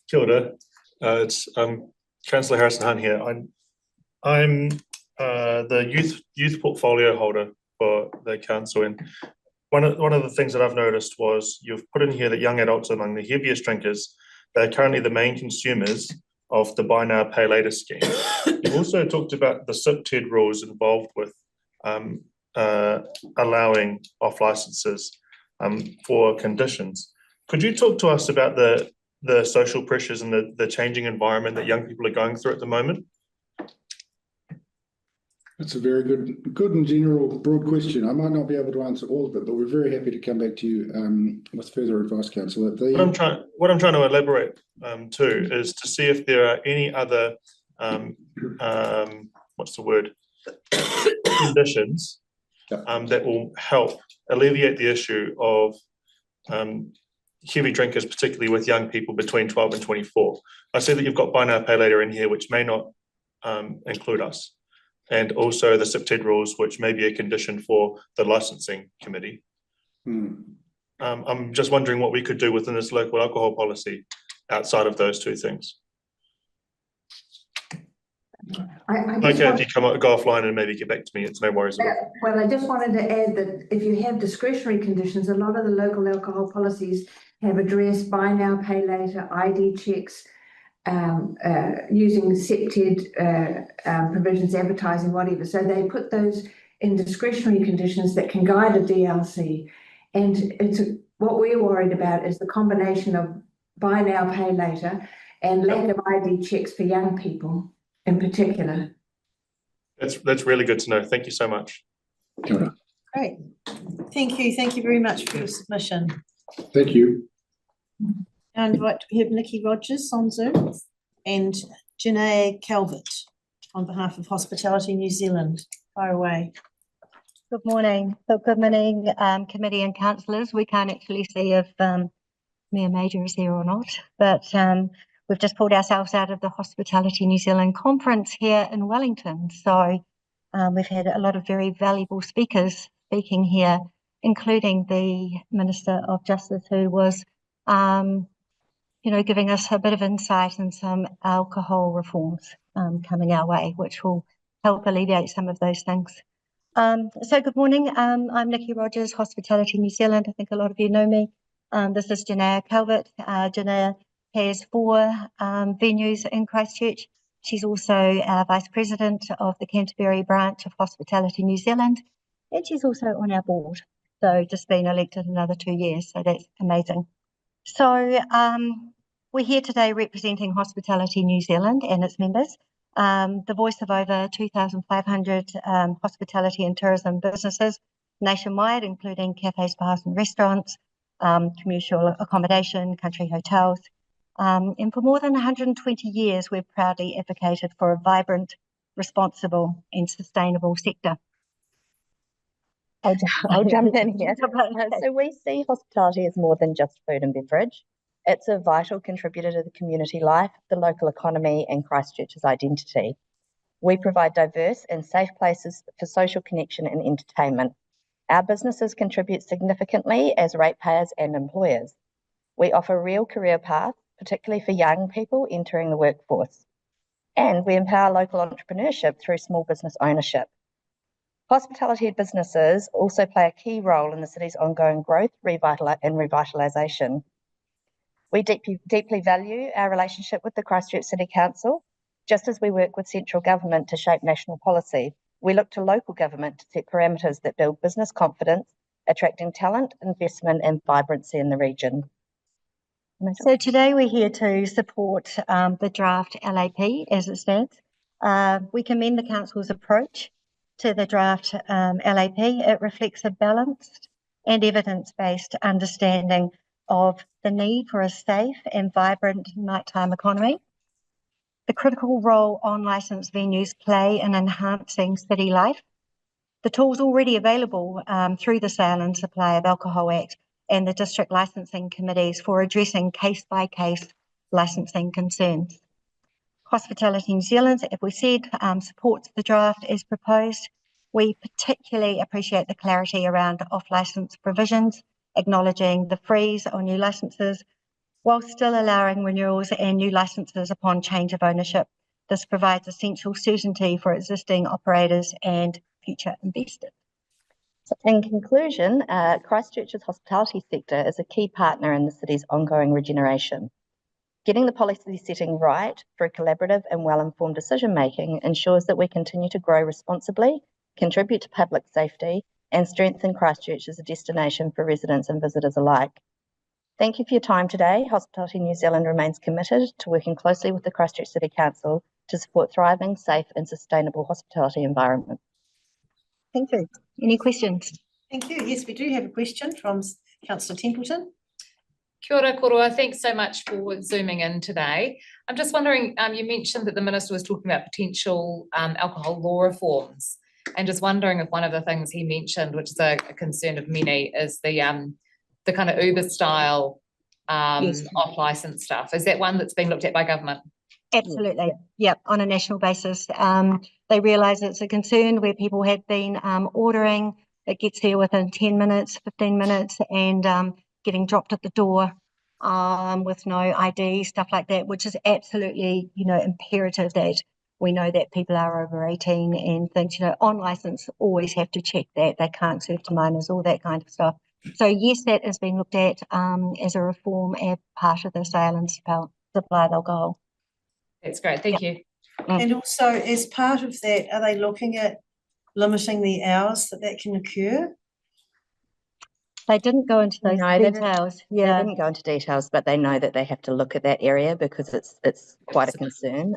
Kia ora. It's Councillor Harrison Hunt here. I'm the youth portfolio holder for the council, and one of the things that I've noticed was you've put in here that young adults are among the heaviest drinkers. They're currently the main consumers of the buy now, pay later scheme. You've also talked about the CIPTED rules involved with allowing off licenses for conditions. Could you talk to us about the social pressures and the changing environment that young people are going through at the moment?
That's a very good and general broad question. I might not be able to answer all of it, but we're very happy to come back to you with further advice, Councillor.
What I'm trying to elaborate to is to see if there are any other conditions that will help alleviate the issue of heavy drinkers, particularly with young people between 12 and 24. I see that you've got buy now, pay later in here, which may not include us, and also the CIPTED rules, which may be a condition for the licensing committee. I'm just wondering what we could do within this local alcohol policy outside of those two things. Okay, if you go offline and maybe get back to me, it's no worries at all.
Well, I just wanted to add that if you have discretionary conditions, a lot of the local alcohol policies have addressed buy now, pay later, ID checks, using accepted provisions, advertising, whatever. So they put those in discretionary conditions that can guide a DLC. And what we're worried about is the combination of buy now, pay later and lack of ID checks for young people in particular.
That's really good to know. Thank you so much.
Great. Thank you very much for your submission.
Thank you.
And what, we have Nikki Rogers on Zoom and Janae Calvert on behalf of Hospitality New Zealand. Fire away.
Good morning. So good morning, committee and councillors. We can't actually see if Mayor Major is here or not, but we've just pulled ourselves out of the Hospitality New Zealand conference here in Wellington. So we've had a lot of very valuable speakers speaking here, including the Minister of Justice, who was, giving us a bit of insight in some alcohol reforms coming our way, which will help alleviate some of those things. So good morning. I'm Nikki Rogers, Hospitality New Zealand. I think a lot of you know me. This is Janae Calvert. Janae has 4 venues in Christchurch. She's also our Vice President of the Canterbury branch of Hospitality New Zealand, and she's also on our board. So just been elected another 2 years, so that's amazing. So we're here today representing Hospitality New Zealand and its members, the voice of over 2,500 hospitality and tourism businesses nationwide, including cafes, bars and restaurants, commercial accommodation, country hotels. And for more than 120 years, we've proudly advocated for a vibrant, responsible and sustainable sector.
I'll jump in here. So we see hospitality as more than just food and beverage. It's a vital contributor to the community life, the local economy and Christchurch's identity. We provide diverse and safe places for social connection and entertainment. Our businesses contribute significantly as ratepayers and employers. We offer real career paths, particularly for young people entering the workforce. And we empower local entrepreneurship through small business ownership. Hospitality businesses also play a key role in the city's ongoing growth and revitalisation. We deeply value our relationship with the Christchurch City Council. Just as we work with central government to shape national policy, we look to local government to set parameters that build business confidence, attracting talent, investment and vibrancy in the region.
So today we're here to support the draft LAP as it stands. We commend the Council's approach to the draft LAP. It reflects a balanced and evidence-based understanding of the need for a safe and vibrant nighttime economy, the critical role on-licensed venues play in enhancing city life, the tools already available through the Sale and Supply of Alcohol Act and the district licensing committees for addressing case-by-case licensing concerns. Hospitality New Zealand, as we said, supports the draft as proposed. We particularly appreciate the clarity around off-licence provisions, acknowledging the freeze on new licences, while still allowing renewals and new licences upon change of ownership. This provides essential certainty for existing operators and future investors.
So in conclusion, Christchurch's hospitality sector is a key partner in the city's ongoing regeneration. Getting the policy setting right through collaborative and well-informed decision-making ensures that we continue to grow responsibly, contribute to public safety, and strengthen Christchurch as a destination for residents and visitors alike. Thank you for your time today. Hospitality New Zealand remains committed to working closely with the Christchurch City Council to support thriving, safe and sustainable hospitality environment.
Thank you. Any questions?
Thank you. Yes, we do have a question from Councillor Templeton.
Kia ora koroa. Thanks so much for zooming in today. I'm just wondering, you mentioned that the Minister was talking about potential alcohol law reforms, and just wondering if one of the things he mentioned, which is a concern of many, is the kind of Uber style
Yes.
off-licence stuff. Is that one that's been looked at by government?
Absolutely. Yeah, on a national basis. They realise it's a concern where people have been ordering, it gets here within 10 minutes, 15 minutes, and getting dropped at the door with no ID, stuff like that, which is absolutely, imperative that we know that people are over 18 and things, on license always have to check that they can't serve to minors, all that kind of stuff. So yes, that is being looked at as a reform as part of the sale and supply of alcohol.
That's great, thank you.
And also, as part of that, are they looking at limiting the hours that can occur?
They didn't go into those details.
They didn't go into details, but they know that they have to look at that area because it's quite a concern.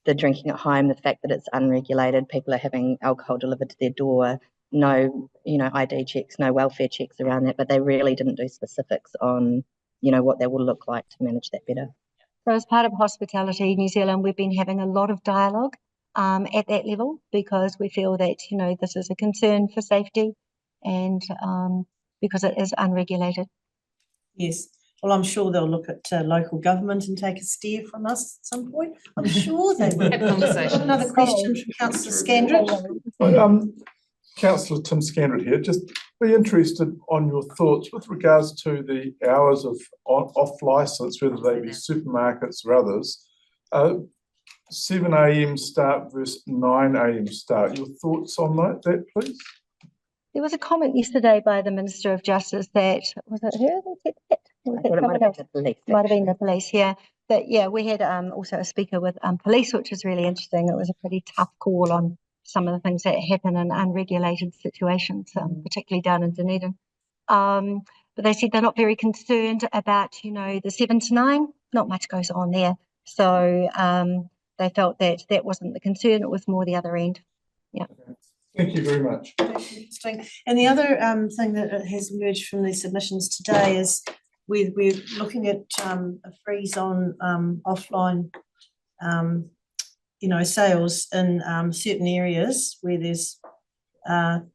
The drinking at home, the fact that it's unregulated, people are having alcohol delivered to their door, no, ID checks, no welfare checks around that, but they really didn't do specifics on, what that will look like to manage that better.
So as part of Hospitality New Zealand, we've been having a lot of dialogue at that level because we feel that, this is a concern for safety and because it is unregulated.
Yes. Well, I'm sure they'll look at local government and take a steer from us at some point. I'm sure they will.
Have conversation.
Another question from Councillor Scandrett.
Councillor Tim Scandrett here, just be interested on your thoughts with regards to the hours of off licence, whether they be supermarkets or others. 7 AM start versus 9 AM start. Your thoughts on that, please?
There was a comment yesterday by the Minister of Justice that, was it her that said that?
It might have been the police.
Might have been the police, yeah. But yeah, we had also a speaker with police, which was really interesting. It was a pretty tough call on some of the things that happen in unregulated situations, particularly down in Dunedin. But they said they're not very concerned about, the 7 to 9, not much goes on there. So they felt that that wasn't the concern, it was more the other end. Yeah.
Thank you very much.
Interesting. And the other thing that has emerged from these submissions today is we're looking at a freeze on offline sales in certain areas where there's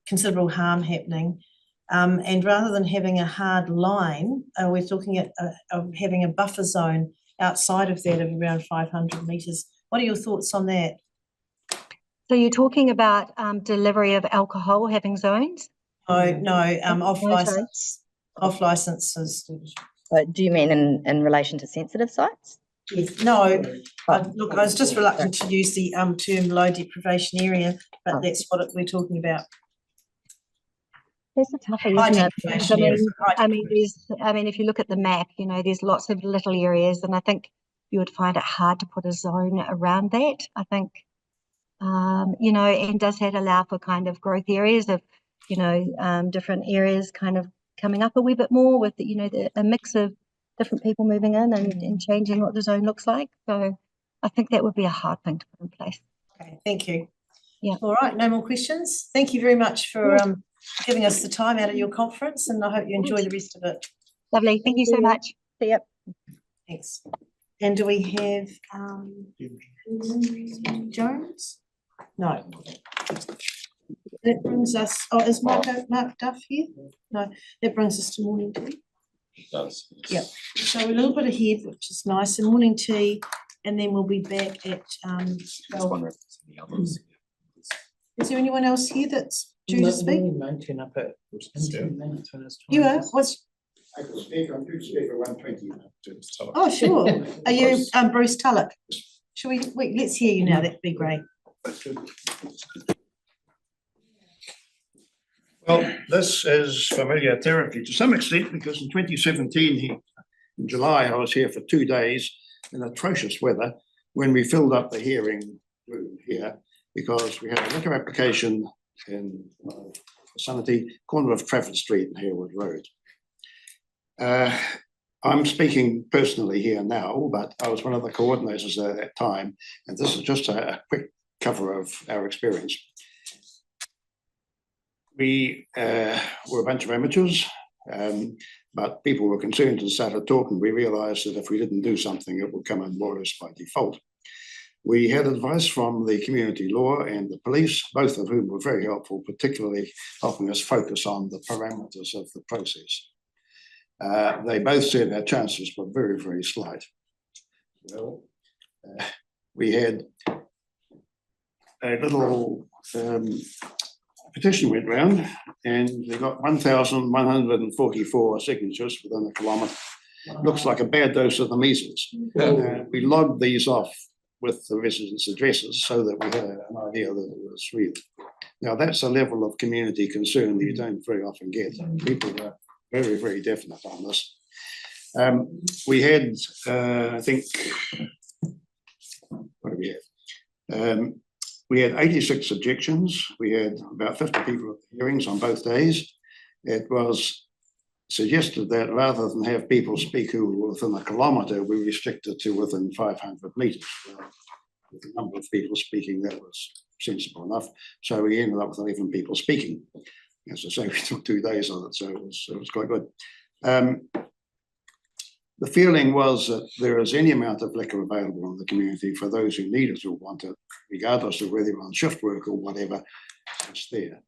considerable harm happening. And rather than having a hard line, we're looking at having a buffer zone outside of that of around 500 metres. What are your thoughts on that?
So you're talking about delivery of alcohol having zones?
No, off license, off licenses.
Do you mean in relation to sensitive sites?
Yes. No, look, I was just reluctant to use the term low deprivation area, but that's what we're talking about.
That's a toughie, isn't it? I mean, if you look at the map, there's lots of little areas, and I think you would find it hard to put a zone around that. I think, and does that allow for kind of growth areas of, different areas kind of coming up a wee bit more with, a mix of different people moving in and changing what the zone looks like. So I think that would be a hard thing to put in place.
Okay, thank you.
Yeah.
All right, no more questions. Thank you very much for giving us the time out of your conference, and I hope you enjoy the rest of it.
Lovely, thank you so much. See ya.
Thanks. And do we have Jones? No. That brings us, is Mark Duff here? No, that brings us to morning tea.
It does.
Yep. So we're a little bit ahead, which is nice. And morning tea, and then we'll be back at 12. Is there anyone else here that's due to speak?
Up at 10 minutes when it's
You are? What's?
I could speak, I'm due to speak at 1:20.
Oh, sure. Are you Bruce Tulloch? Shall we wait? Let's hear you now. That'd be great.
Well, this is familiar territory to some extent because in 2017, in July, I was here for 2 days in atrocious weather when we filled up the hearing room here because we had a liquor application in vicinity, corner of Trafford Street and Harewood Road. I'm speaking personally here now, but I was one of the coordinators at that time, and this is just a quick cover of our experience. We were a bunch of amateurs, but people were concerned and started talking. We realised that if we didn't do something, it would come on more or less by default. We had advice from the community law and the police, both of whom were very helpful, particularly helping us focus on the parameters of the process. They both said our chances were very, very slight. Well, we had a little petition went round and they got 1,144 signatures within a kilometre. Looks like a bad dose of the measles. We logged these off with the residents' addresses so that we had an idea that it was real. Now, that's a level of community concern that you don't very often get. People are very, very definite on this. We had, I think, what do we have? We had 86 objections. We had about 50 people at the hearings on both days. It was suggested that rather than have people speak who were within a kilometre, we restricted to within 500 metres. With the number of people speaking, that was sensible enough. So we ended up with 11 people speaking. As I say, we took 2 days on it, so it was quite good. The feeling was that there is any amount of liquor available in the community for those who need it or want it, regardless of whether you're on shift work or whatever, it's there.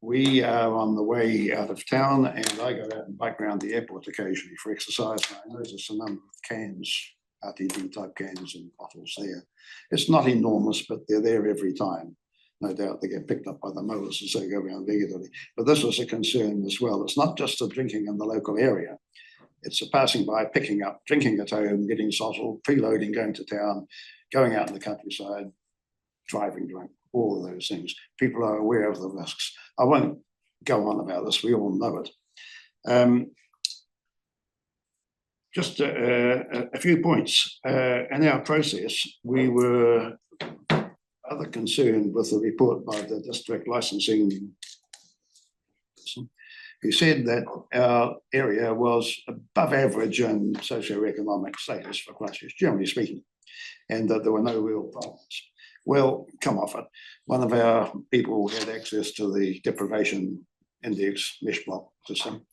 We are on the way out of town, and I go out and bike around the airport occasionally for exercise, and I notice a number of cans, RTD type cans and bottles there. It's not enormous, but they're there every time. No doubt they get picked up by the mowers as they go around regularly. But this was a concern as well. It's not just the drinking in the local area. It's a passing by, picking up, drinking at home, getting sozzled, preloading, going to town, going out in the countryside, driving drunk, all of those things. People are aware of the risks. I won't go on about this, we all know it. Just a few points. In our process, we were rather concerned with the report by the district licensing person, who said that our area was above average in socioeconomic status for Christchurch, generally speaking, and that there were no real problems. Well, come off it. One of our people had access to the deprivation index mesh block system.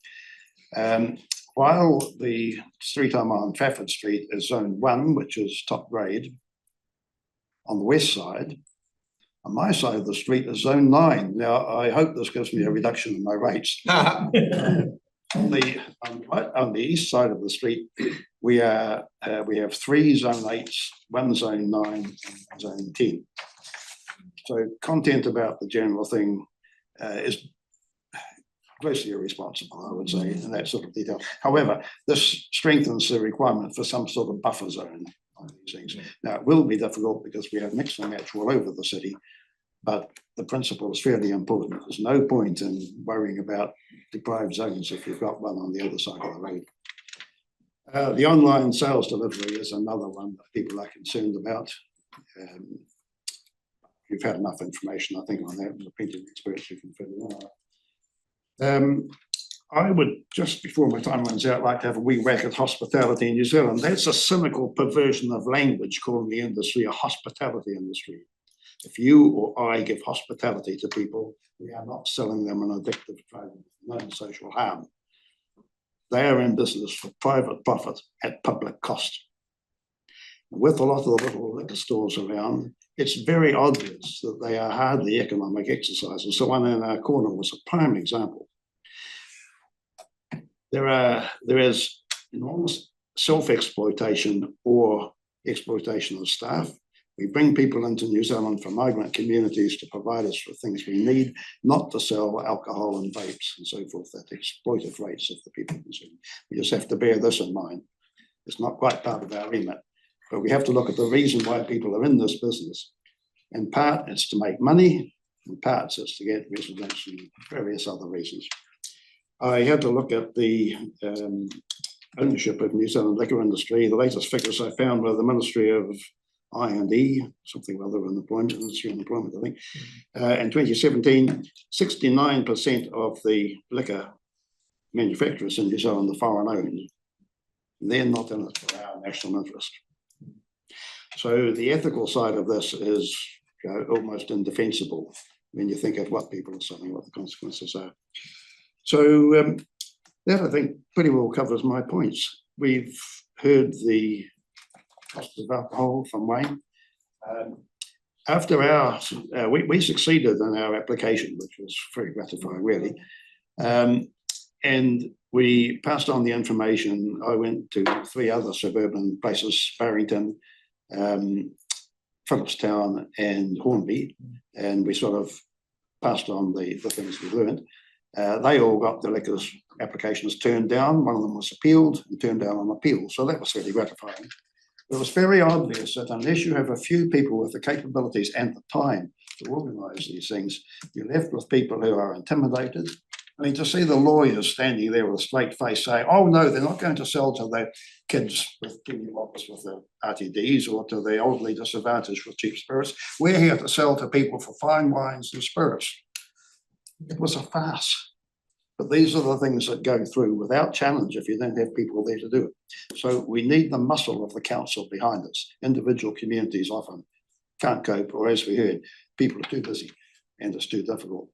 While the street I'm on, Trafford Street, is zone 1, which is top grade, on the west side, on my side of the street is zone 9. Now, I hope this gives me a reduction in my rates. On the east side of the street, we have 3 zone 8s, 1 zone 9, and 1 zone 10. So content about the general thing is grossly irresponsible, I would say, in that sort of detail. However, this strengthens the requirement for some sort of buffer zone on these things. Now, it will be difficult because we have mix and match all over the city, but the principle is fairly important. There's no point in worrying about deprived zones if you've got one on the other side of the road. The online sales delivery is another one that people are concerned about. You've had enough information, I think, on that. There's plenty of experts who can fill it out. I would, just before my time runs out, like to have a wee whack at hospitality in New Zealand. That's a cynical perversion of language, calling the industry a hospitality industry. If you or I give hospitality to people, we are not selling them an addictive drug, no social harm. They are in business for private profit at public cost. With a lot of the little liquor stores around, it's very obvious that they are hardly economic exercises. So one in our corner was a prime example. There is enormous self-exploitation or exploitation of staff. We bring people into New Zealand from migrant communities to provide us with things we need, not to sell alcohol and vapes and so forth at exploitive rates of the people consuming. We just have to bear this in mind. It's not quite part of our remit, but we have to look at the reason why people are in this business. In part, it's to make money. In parts, it's to get residents and various other reasons. I had to look at the ownership of New Zealand liquor industry. The latest figures I found were the Ministry of I&E, something or other, employment, industry and employment, I think. In 2017, 69% of the liquor manufacturers in New Zealand are foreign owned. They're not in it for our national interest. So the ethical side of this is almost indefensible when you think of what people are selling, what the consequences are. So that, I think, pretty well covers my points. We've heard the cost of alcohol from Wayne. After our, we succeeded in our application, which was very gratifying, really. And we passed on the information. I went to 3 other suburban places, Barrington, Phillipstown and Hornby, and we sort of passed on the things we learned. They all got the liquor applications turned down. One of them was appealed and turned down on appeal. So that was really gratifying. It was very obvious that unless you have a few people with the capabilities and the time to organise these things, you're left with people who are intimidated. I mean, to see the lawyers standing there with a straight face saying, oh no, they're not going to sell to the kids with penny lockers with the RTDs or to the elderly disadvantaged with cheap spirits. We're here to sell to people for fine wines and spirits. It was a farce. But these are the things that go through without challenge if you don't have people there to do it. So we need the muscle of the council behind us. Individual communities often can't cope, or as we heard, people are too busy and it's too difficult.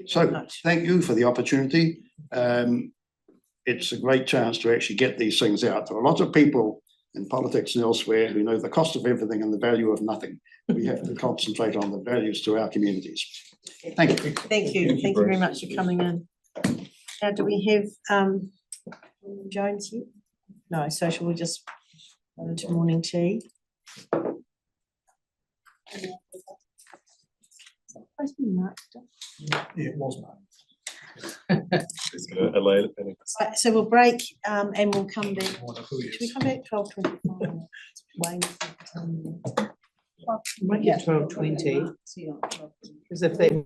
So thank you for the opportunity. It's a great chance to actually get these things out. There are lots of people in politics and elsewhere who know the cost of everything and the value of nothing. We have to concentrate on the values to our communities. Thank you.
Thank you. Thank you very much for coming in. Now, do we have Jones here? No, so shall we just go into morning tea?
Yeah, it was
Right, so we'll break and we'll come back. Should we come back 12:25?
Might get 12:20. Because if they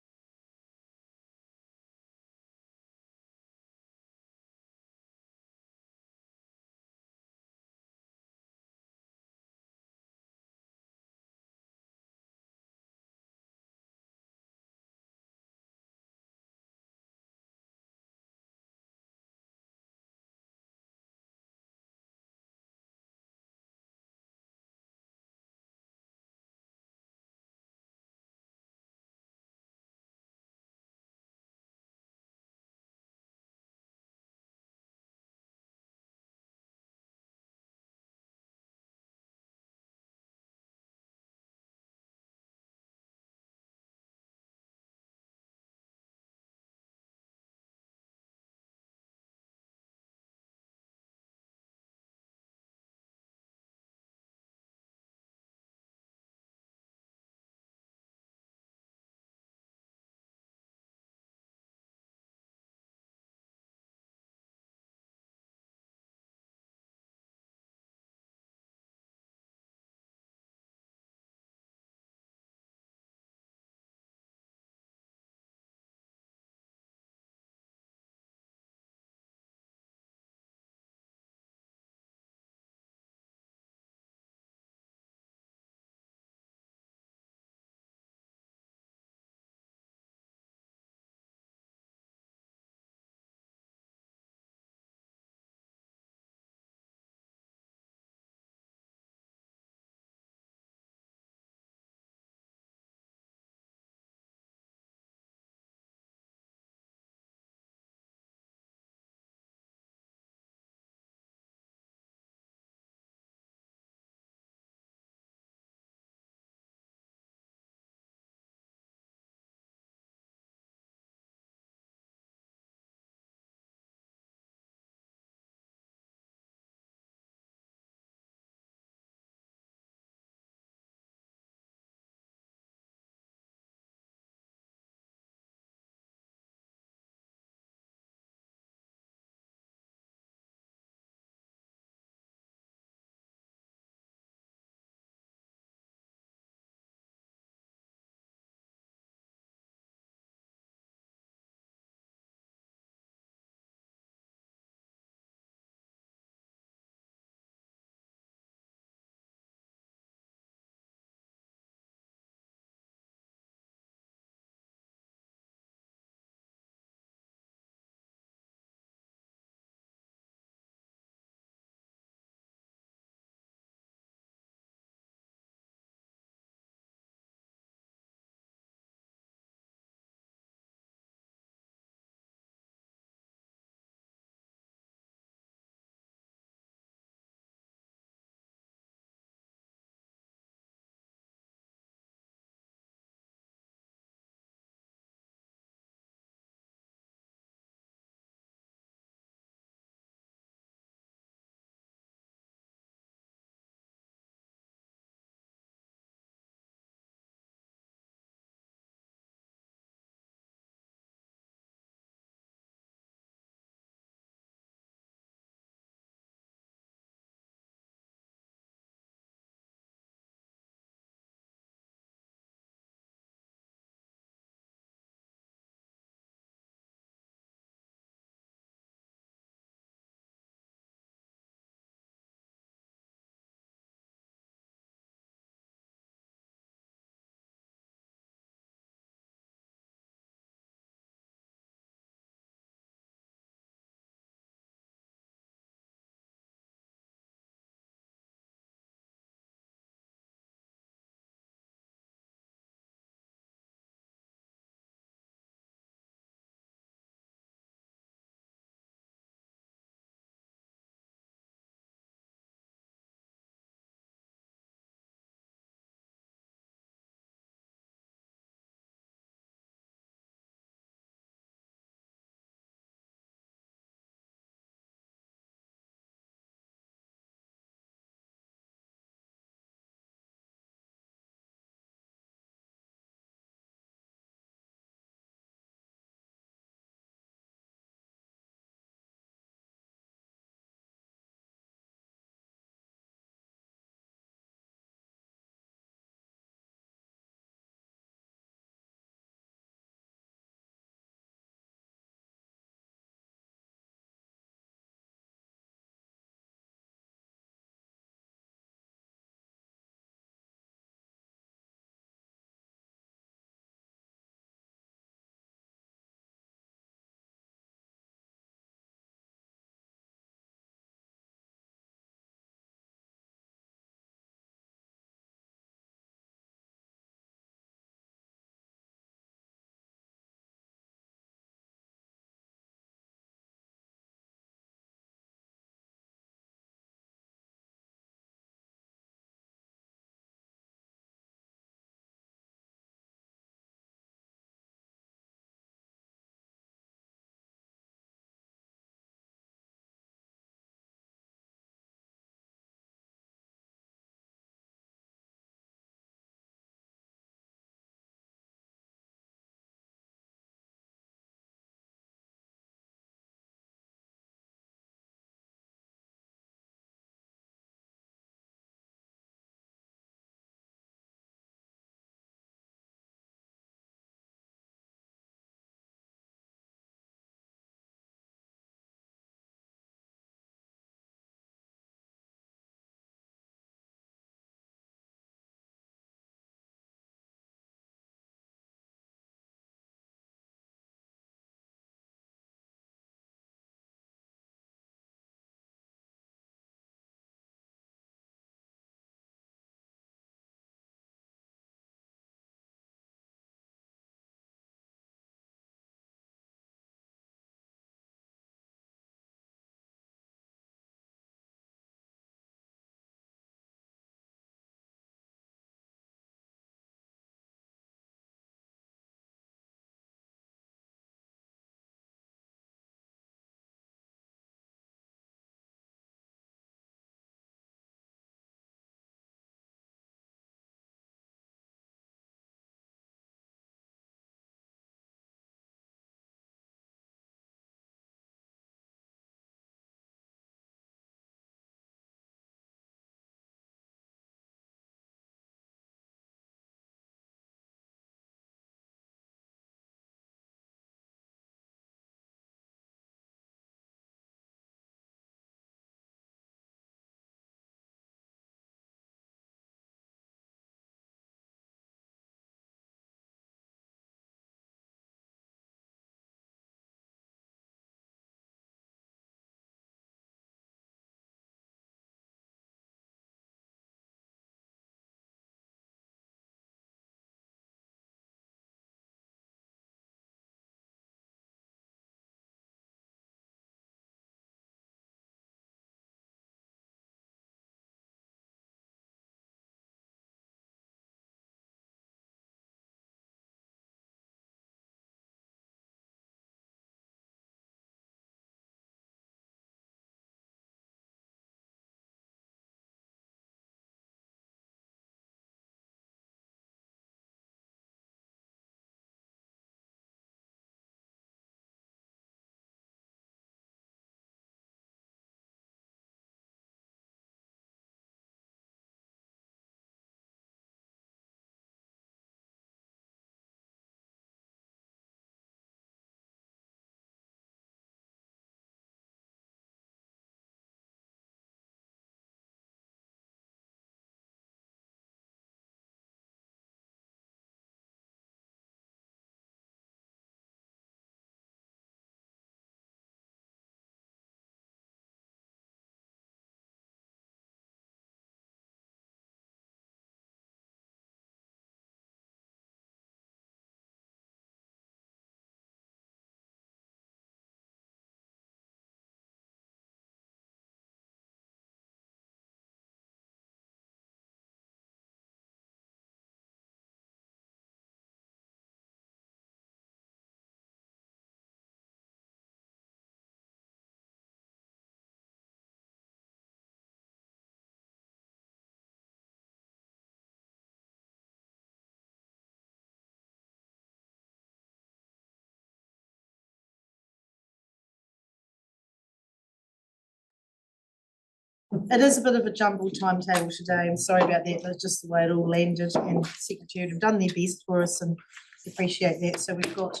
It is a bit of a jumbled timetable today. I'm sorry about that. That's just the way it all landed, and the Secretary have done their best for us and appreciate that. So we've got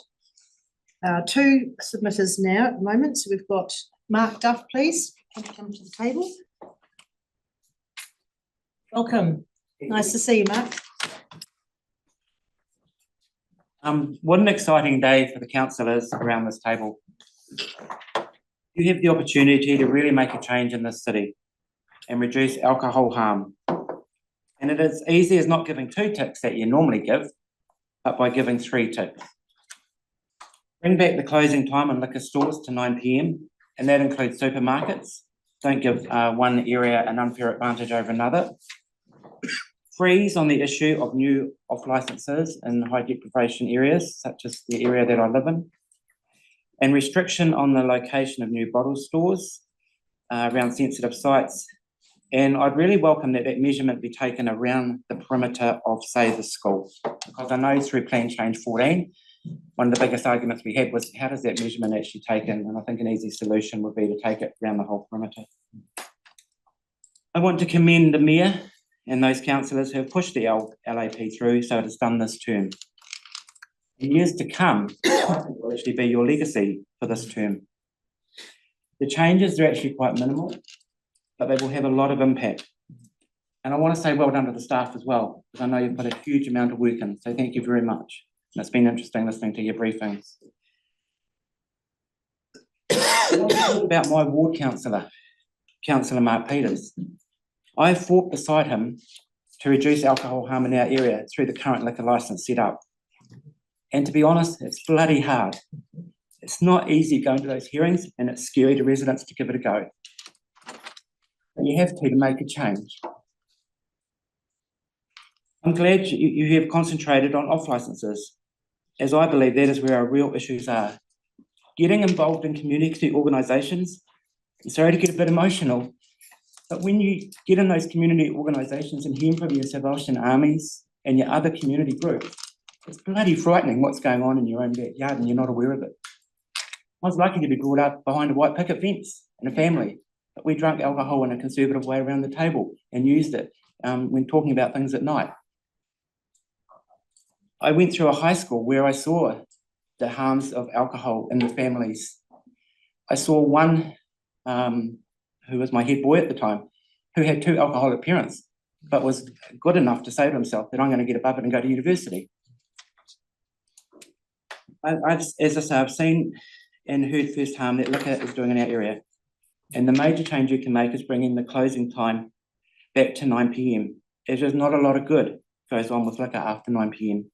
two submitters now at the moment. So we've got Mark Duff, please. Can you come to the table? Welcome. Nice to see you, Mark.
What an exciting day for the councillors around this table. You have the opportunity to really make a change in this city and reduce alcohol harm. And it is easy as not giving 2 ticks that you normally give, but by giving 3 ticks. Bring back the closing time on liquor stores to 9 p.m, and that includes supermarkets. Don't give one area an unfair advantage over another. Freeze on the issue of new off-licences in high deprivation areas, such as the area that I live in. And restriction on the location of new bottle stores around sensitive sites. And I'd really welcome that measurement be taken around the perimeter of, say, the school. Because I know through Plan Change 14, one of the biggest arguments we had was how does that measurement actually taken? And I think an easy solution would be to take it around the whole perimeter. I want to commend the Mayor and those councillors who have pushed the LAP through so it has done this term. In years to come, will actually be your legacy for this term. The changes are actually quite minimal, but they will have a lot of impact. And I want to say well done to the staff as well, because I know you've put a huge amount of work in, so thank you very much. And it's been interesting listening to your briefings. I want to talk about my ward councillor, Councillor Mark Peters. I fought beside him to reduce alcohol harm in our area through the current liquor licence set up. And to be honest, it's bloody hard. It's not easy going to those hearings, and it's scary to residents to give it a go. But you have to make a change. I'm glad you have concentrated on off-licences, as I believe that is where our real issues are. Getting involved in community organisations, I'm sorry to get a bit emotional, but when you get in those community organisations and hear from your Salvation Armies and your other community groups, it's bloody frightening what's going on in your own backyard and you're not aware of it. I was lucky to be brought up behind a white picket fence in a family, but we drank alcohol in a conservative way around the table and used it when talking about things at night. I went through a high school where I saw the harms of alcohol in the families. I saw one who was my head boy at the time, who had 2 alcoholic parents, but was good enough to say to himself that I'm going to get above it and go to university. As I say, I've seen and heard firsthand that liquor is doing in our area. And the major change you can make is bringing the closing time back to 9 p.m. There's not a lot of good goes on with liquor after 9 p.m.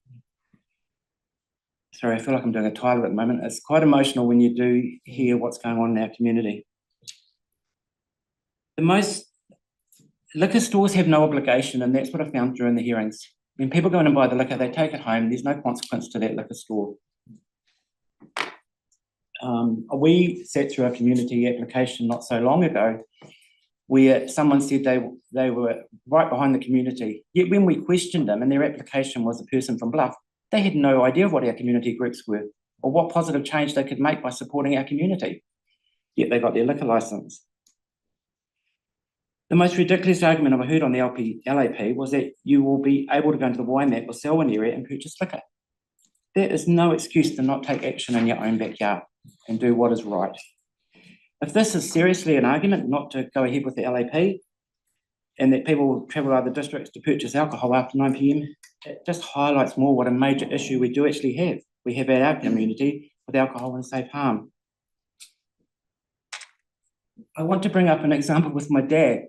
Sorry, I feel like I'm doing a title at the moment. It's quite emotional when you do hear what's going on in our community. Liquor stores have no obligation, and that's what I found during the hearings. When people go in and buy the liquor, they take it home. There's no consequence to that liquor store. We sat through a community application not so long ago where someone said they were right behind the community. Yet when we questioned them and their application was a person from Bluff, they had no idea what our community groups were or what positive change they could make by supporting our community. Yet they got their liquor licence. The most ridiculous argument I've heard on the LAP was that you will be able to go into the Waimate or Selwyn area and purchase liquor. That is no excuse to not take action in your own backyard and do what is right. If this is seriously an argument not to go ahead with the LAP and that people will travel to other districts to purchase alcohol after 9 p.m, it just highlights more what a major issue we do actually have. We have at our community with alcohol and safe harm. I want to bring up an example with my dad,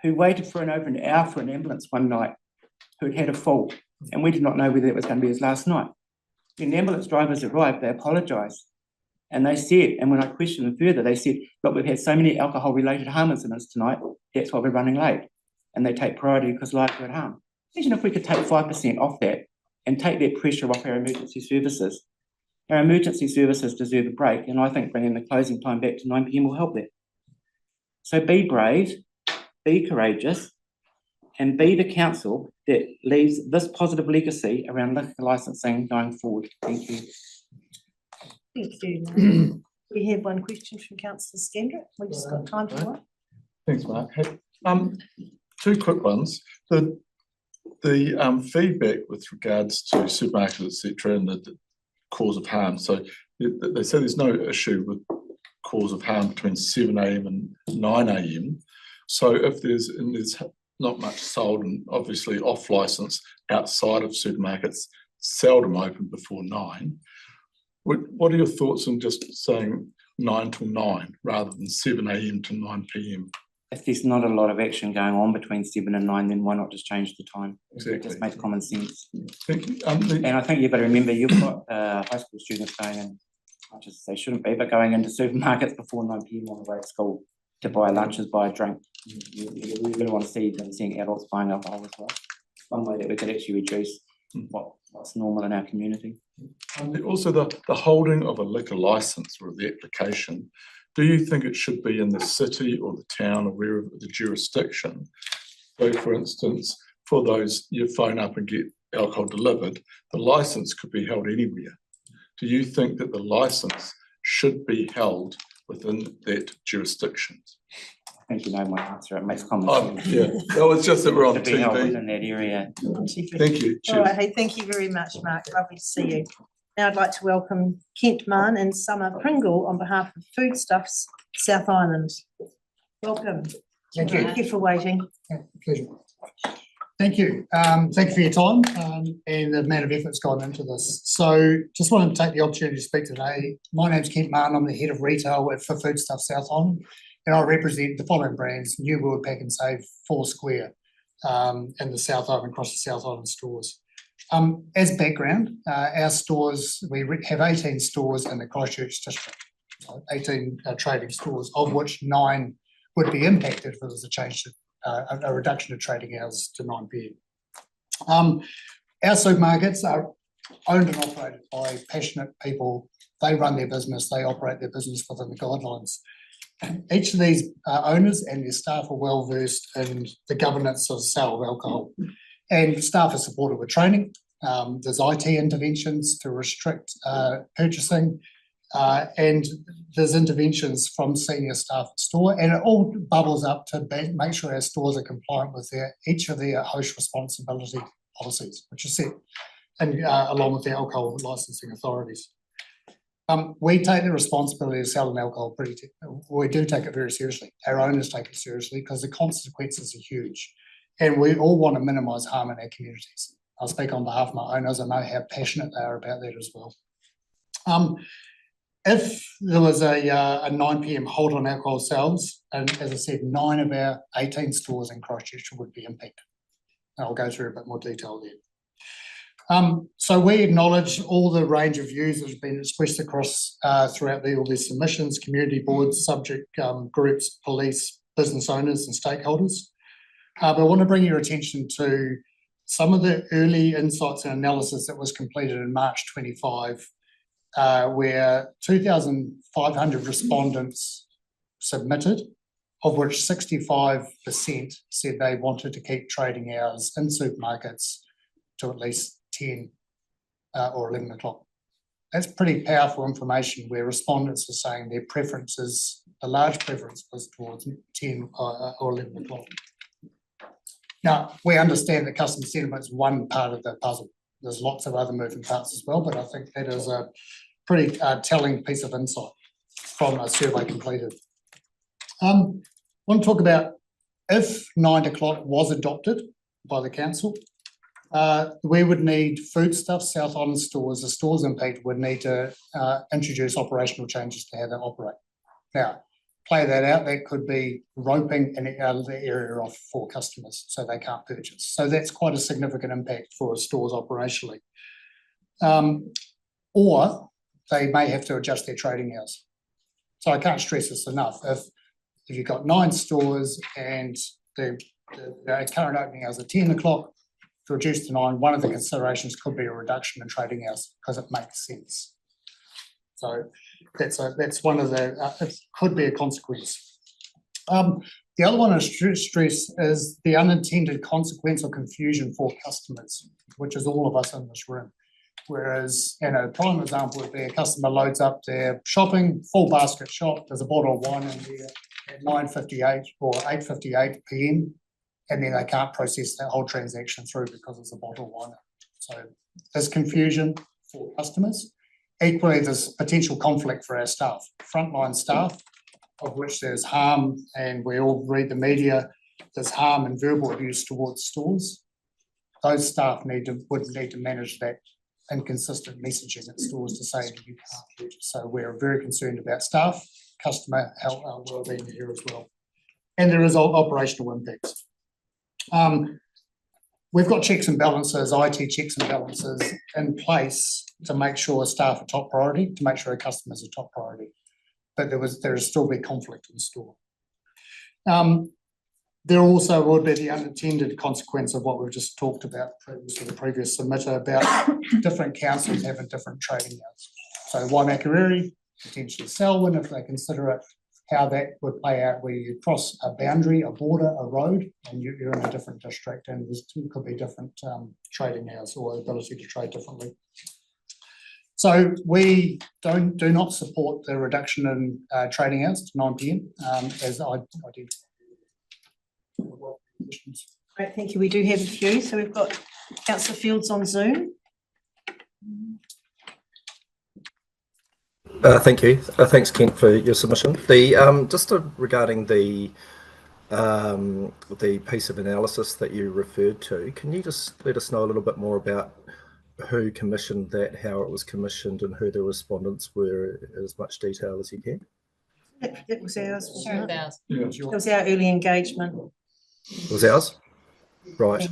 who waited for an open hour for an ambulance one night, who had had a fall, and we did not know whether it was going to be his last night. When the ambulance drivers arrived, they apologised. And they said, and when I questioned them further, they said, look, we've had so many alcohol-related harm incidents tonight, that's why we're running late. And they take priority because lives are at harm. Imagine if we could take 5% off that and take that pressure off our emergency services. Our emergency services deserve a break, and I think bringing the closing time back to 9 p.m will help that. So be brave, be courageous, and be the council that leaves this positive legacy around liquor licensing going forward. Thank you.
Thank you. We have one question from Councillor Scandrett. We've just got time for one.
Thanks, Mark. Hey, two quick ones. The feedback with regards to supermarkets, etc., and the cause of harm. So they say there's no issue with cause of harm between 7 a.m. and 9 a.m. So if there's not much sold and obviously off license outside of supermarkets, seldom open before 9. What are your thoughts on just saying 9 till 9 rather than 7 a.m. to 9 p.m?
If there's not a lot of action going on between 7 and 9, then why not just change the time?
Exactly.
It just makes common sense.
Thank you.
And I think you've got to remember, you've got high school students going in, not just they shouldn't be, but going into supermarkets before 9 p.m. on the way to school to buy lunches, buy a drink. You really want to see them seeing adults buying alcohol as well. One way that we could actually reduce what's normal in our community.
Also, the holding of a liquor license or the application, do you think it should be in the city or the town or wherever the jurisdiction? So, for instance, for those you phone up and get alcohol delivered, the license could be held anywhere. Do you think that the license should be held within that jurisdiction?
I think you know my answer. It makes common sense.
Yeah, that was just that we're on
To be held
TV.
within that area.
Thank you.
All right, hey, thank you very much, Mark. Lovely to see you. Now I'd like to welcome Kent Mann and Summer Pringle on behalf of Foodstuffs South Island. Welcome.
Thank you.
Thank you for waiting.
Pleasure. Thank you. Thank you for your time and the amount of effort that's gone into this. So just wanted to take the opportunity to speak today. My name's Kent Mann. I'm the head of retail for Foodstuffs South Island, and I represent the following brands: New World, Pack and Save, Foursquare, and the South Island, across the South Island stores. As background, our stores, we have 18 stores in the Christchurch district, 18 trading stores, of which 9 would be impacted if there was a change to a reduction of trading hours to 9 p.m. Our supermarkets are owned and operated by passionate people. They run their business, they operate their business within the guidelines. Each of these owners and their staff are well versed in the governance of the sale of alcohol, and staff are supported with training. There's IT interventions to restrict purchasing, and there's interventions from senior staff at store, and it all bubbles up to make sure our stores are compliant with each of their host responsibility policies, which is set and along with the alcohol licensing authorities. We take the responsibility of selling alcohol we do take it very seriously. Our owners take it seriously because the consequences are huge, and we all want to minimise harm in our communities. I'll speak on behalf of my owners. I know how passionate they are about that as well. If there was a 9 p.m. hold on alcohol sales, and as I said, 9 of our 18 stores in Christchurch would be impacted. And I'll go through a bit more detail there. So we acknowledge all the range of views that have been expressed across throughout all these submissions: community boards, subject groups, police, business owners and stakeholders. But I want to bring your attention to some of the early insights and analysis that was completed in March 25, where 2,500 respondents submitted, of which 65% said they wanted to keep trading hours in supermarkets to at least 10 or 11 o'clock. That's pretty powerful information where respondents are saying their preferences, the large preference was towards 10 or 11 o'clock. Now, we understand that customer sentiment is one part of the puzzle. There's lots of other moving parts as well, but I think that is a pretty telling piece of insight from a survey completed. I want to talk about if 9 o'clock was adopted by the council, we would need Foodstuffs South Island stores, the stores impacted would need to introduce operational changes to how they operate. Now, play that out, that could be roping the area off for customers so they can't purchase. So that's quite a significant impact for stores operationally. Or they may have to adjust their trading hours. So I can't stress this enough. If you've got 9 stores and the current opening hours are 10 o'clock, to reduce to 9, one of the considerations could be a reduction in trading hours because it makes sense. So that's one of the, it could be a consequence. The other one I stress is the unintended consequence or confusion for customers, which is all of us in this room. Whereas, a prime example would be a customer loads up their shopping, full basket shop, there's a bottle of wine in there, at 9:58 or 8:58 PM, and then they can't process that whole transaction through because it's a bottle liner. So there's confusion for customers. Equally, there's potential conflict for our staff, frontline staff, of which there's harm, and we all read the media, there's harm and verbal abuse towards stores. Those staff would need to manage that inconsistent messaging at stores to say that you can't purchase. So we're very concerned about staff, customer health, wellbeing here as well. And there is operational impacts. We've got checks and balances, IT checks and balances in place to make sure staff are top priority, to make sure our customers are top priority. But there is still be conflict in store. There also would be the unintended consequence of what we've just talked about previously, the previous submitter, about different councils having different trading hours. So Waimakariri, potentially Selwyn, if they consider it, how that would play out where you cross a boundary, a border, a road, and you're in a different district, and there could be different trading hours or ability to trade differently. So we do not support the reduction in trading hours to 9 PM as I did.
Great, thank you. We do have a few. So we've got Councillor Fields on Zoom.
Thank you. Thanks, Kent, for your submission. Just regarding the piece of analysis that you referred to, can you just let us know a little bit more about who commissioned that, how it was commissioned, and who the respondents were in as much detail as you can?
That was ours, wasn't it?
Yeah.
That was our early engagement.
It was ours? Right.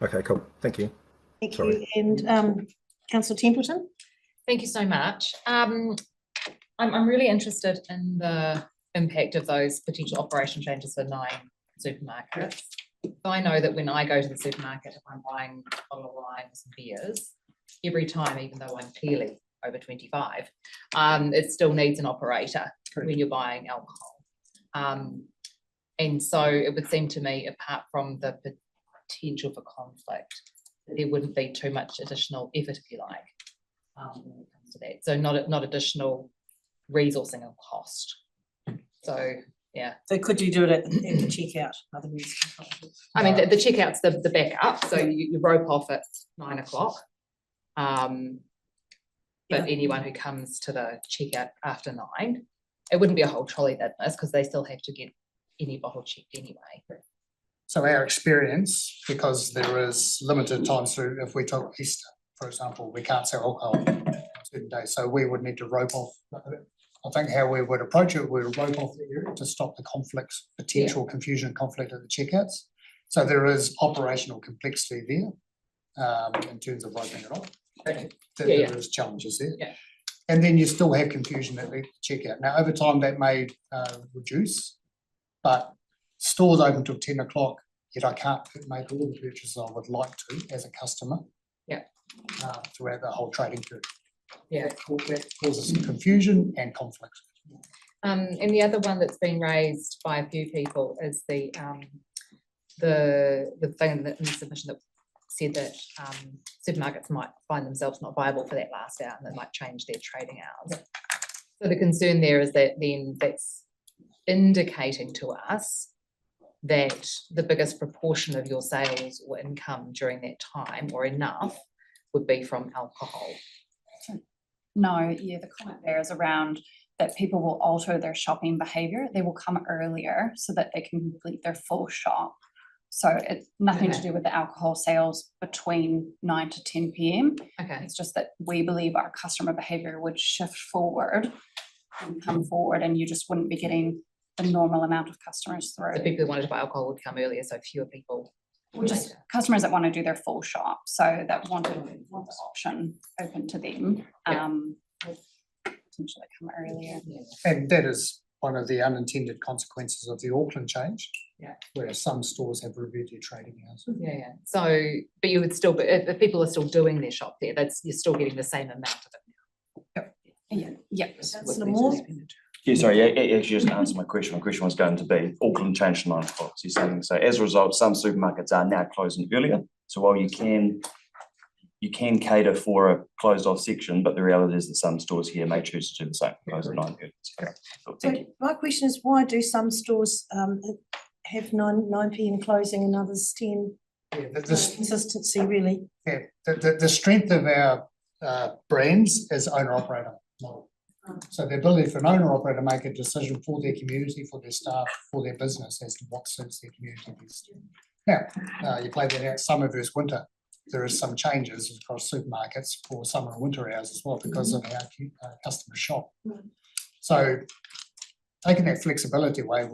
Okay, cool. Thank you.
Thank
Sorry.
you. And Councillor Templeton?
Thank you so much. I'm really interested in the impact of those potential operation changes for 9 supermarkets. So I know that when I go to the supermarket, if I'm buying a bottle of wine or some beers, every time, even though I'm clearly over 25, it still needs an operator when you're buying alcohol. And so it would seem to me, apart from the potential for conflict, there wouldn't be too much additional effort, if you like, when it comes to that. So not additional resourcing or cost. So yeah.
So could you do it at the checkout?
I mean, the checkout's the backup. So you rope off at 9 o'clock. But anyone who comes to the checkout after 9, it wouldn't be a whole trolley that miss because they still have to get any bottle checked anyway.
So our experience, because there is limited time through, if we took Easter, for example, we can't sell alcohol on certain days, so we would need to rope off. I think how we would approach it, we would rope off the area to stop the conflicts, potential confusion and conflict at the checkouts. So there is operational complexity there in terms of roping it off. There is challenges there.
Yeah.
And then you still have confusion at the checkout. Now, over time, that may reduce, but stores open till 10 o'clock, yet I can't make all the purchases I would like to as a customer throughout the whole trading period.
Yeah.
That causes some confusion and conflict.
And the other one that's been raised by a few people is the thing in the submission that said that supermarkets might find themselves not viable for that last hour and they might change their trading hours. So the concern there is that then that's indicating to us that the biggest proportion of your sales or income during that time, or enough, would be from alcohol.
No, yeah, the comment there is around that people will alter their shopping behaviour. They will come earlier so that they can complete their full shop. So it's nothing to do with the alcohol sales between 9 to 10 PM.
Okay.
It's just that we believe our customer behaviour would shift forward and come forward, and you just wouldn't be getting the normal amount of customers through.
The people who wanted to buy alcohol would come earlier, so fewer people.
Well, just customers that want to do their full shop, so that want the option open to them, would potentially come earlier.
And that is one of the unintended consequences of the Auckland change, where some stores have reviewed their trading hours.
Yeah. So, but you would still, but if people are still doing their shop there, you're still getting the same amount of it now.
Yeah.
Councillor Moore?
Yeah, sorry, you actually just answered my question. My question was going to be Auckland changed to 9 o'clock. So you're saying, so as a result, some supermarkets are now closing earlier. So while you you can cater for a closed off section, but the reality is that some stores here may choose to do the same, close at 9 p.m. Thank
So
you.
my question is, why do some stores have 9 p.m. closing and others 10?
Yeah,
Consistency, really.
Yeah, the strength of our brands is owner operator model. So the ability for an owner operator to make a decision for their community, for their staff, for their business as to what suits their community best. Now, you play that out summer versus winter. There is some changes across supermarkets for summer and winter hours as well because of how customers shop. So taking that flexibility away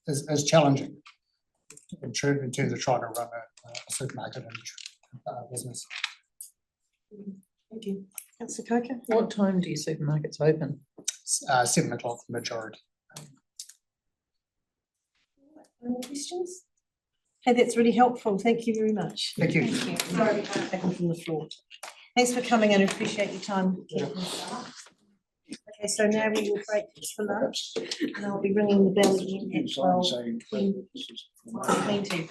is challenging in terms of trying to run a supermarket and business.
Thank you. Councillor Coker?
What time do your supermarkets open?
7 o'clock the majority.
Any more questions? Okay, that's really helpful. Thank you very much.
Thank you.
Sorry, we can't take them from the floor. Thanks for coming in. Appreciate your time. Okay, so now we will break for lunch, and I'll be ringing the bell again at 12:20.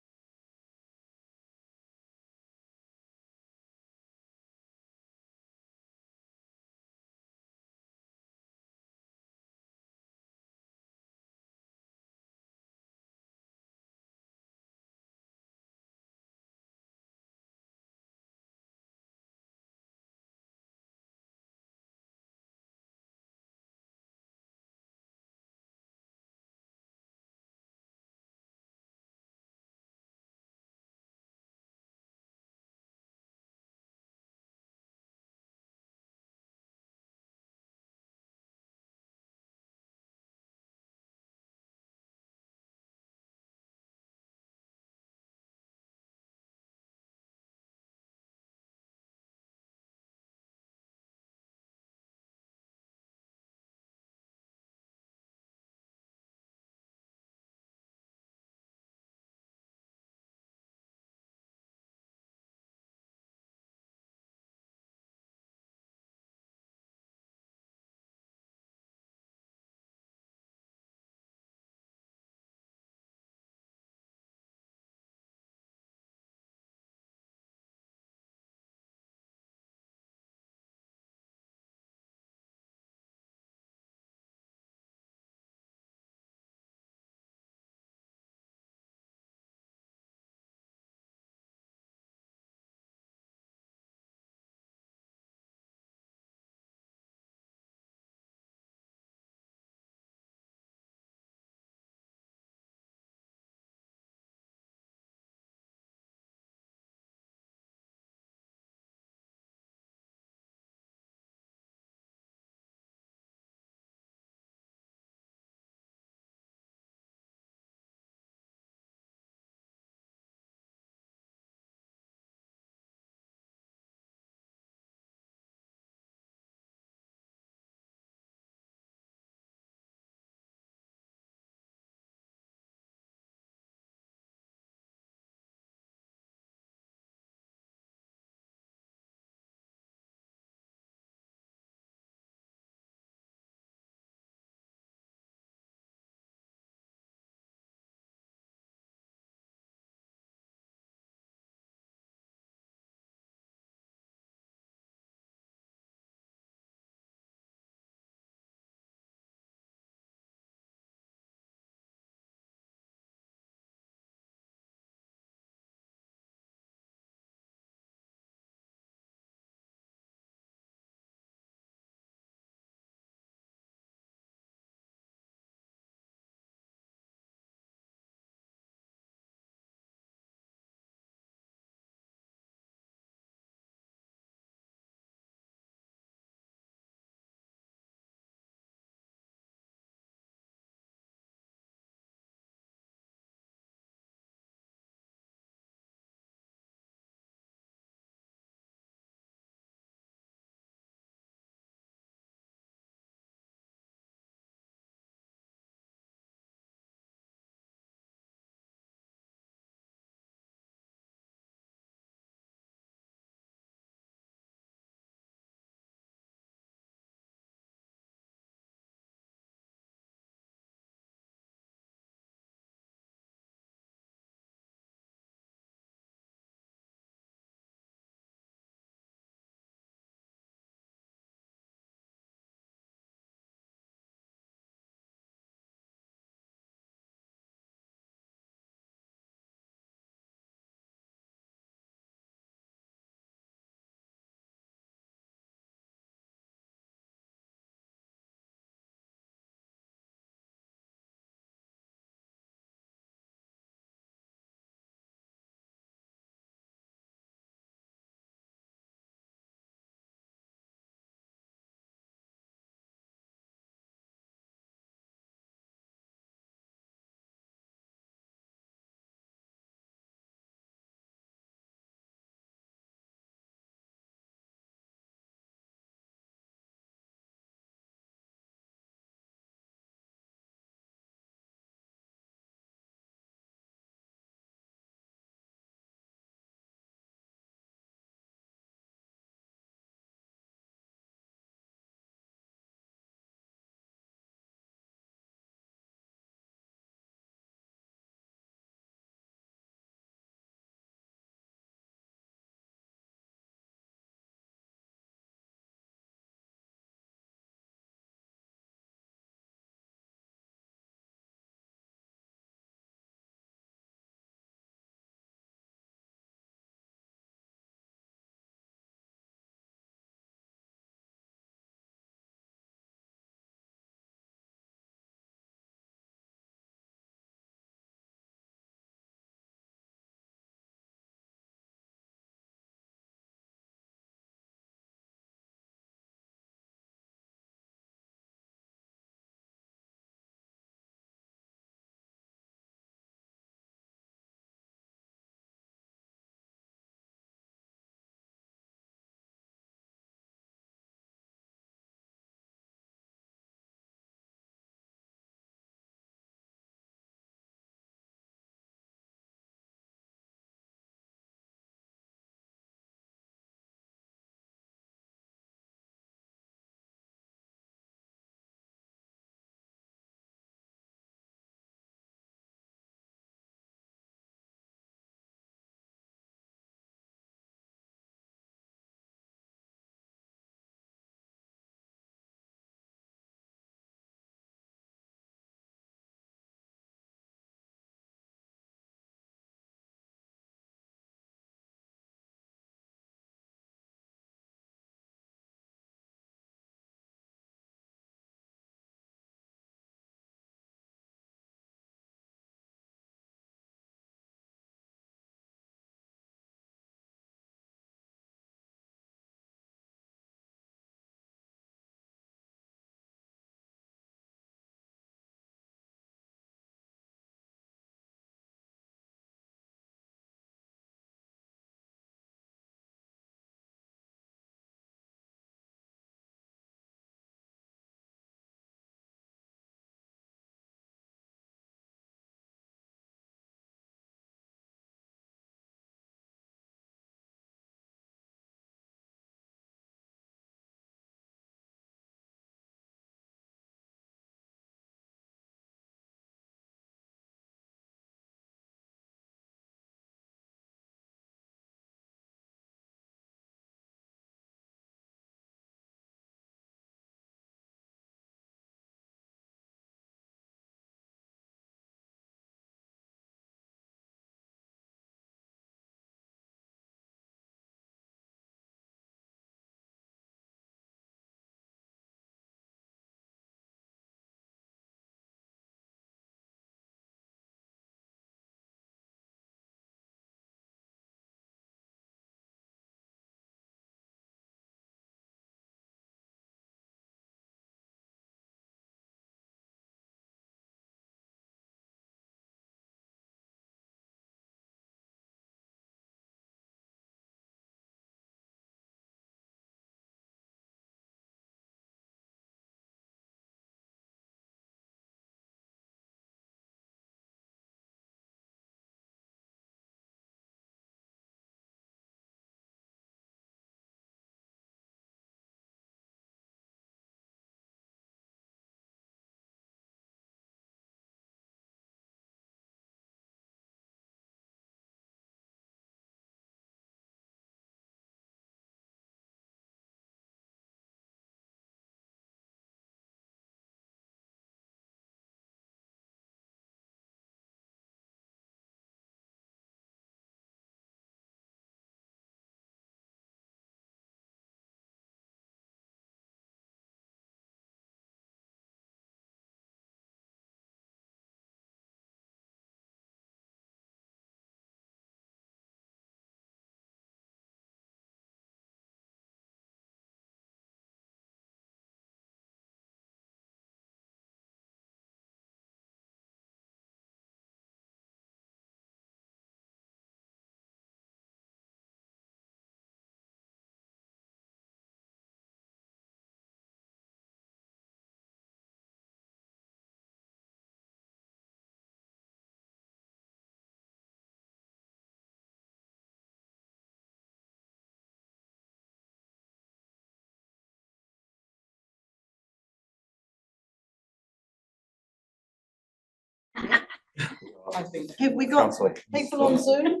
Have we got people on Zoom?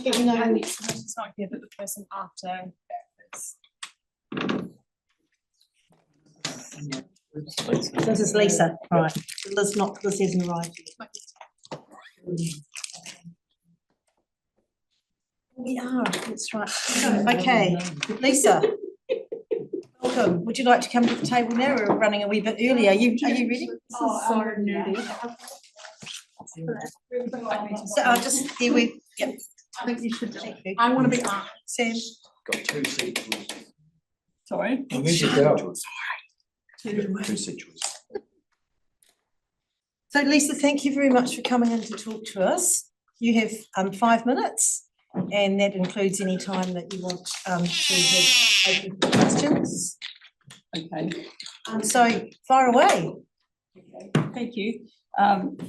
You know,
It's not here, but the person after.
this is Lisa, right? Liz hasn't arrived yet. We are, that's right. So, okay, Lisa. Welcome. Would you like to come to the table now? We're running a wee bit early. Are you ready?
Oh, so nerdy.
So I'll just here we. Yep.
I think you should. I want to be on.
Sam.
Got 2 seats.
Sorry.
Two seats. Two seats.
So Lisa, thank you very much for coming in to talk to us. You have 5 minutes, and that includes any time that you want to have open for questions.
Okay.
So far away.
Okay. Thank you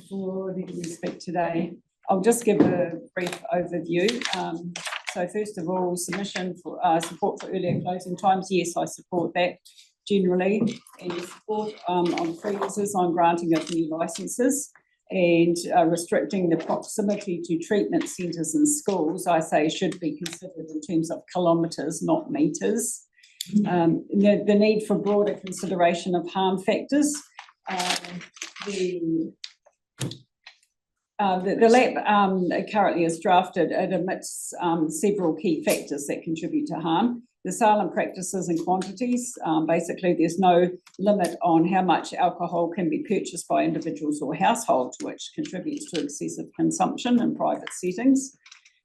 for letting me speak today. I'll just give a brief overview. So first of all, submission for support for earlier closing times. Yes, I support that generally, and support on freezes on granting of new licences and restricting the proximity to treatment centres and schools. I say should be considered in terms of kilometres, not metres. The need for broader consideration of harm factors. The LAP currently is drafted. It omits several key factors that contribute to harm. The silent practices and quantities. Basically, there's no limit on how much alcohol can be purchased by individuals or households, which contributes to excessive consumption in private settings,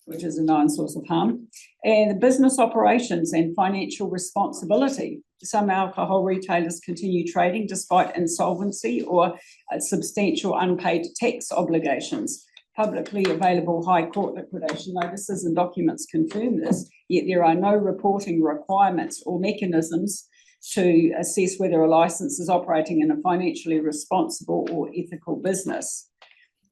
which is a known source of harm. And the business operations and financial responsibility. Some alcohol retailers continue trading despite insolvency or substantial unpaid tax obligations. Publicly available High Court liquidation notices and documents confirm this, yet there are no reporting requirements or mechanisms to assess whether a licence is operating in a financially responsible or ethical business.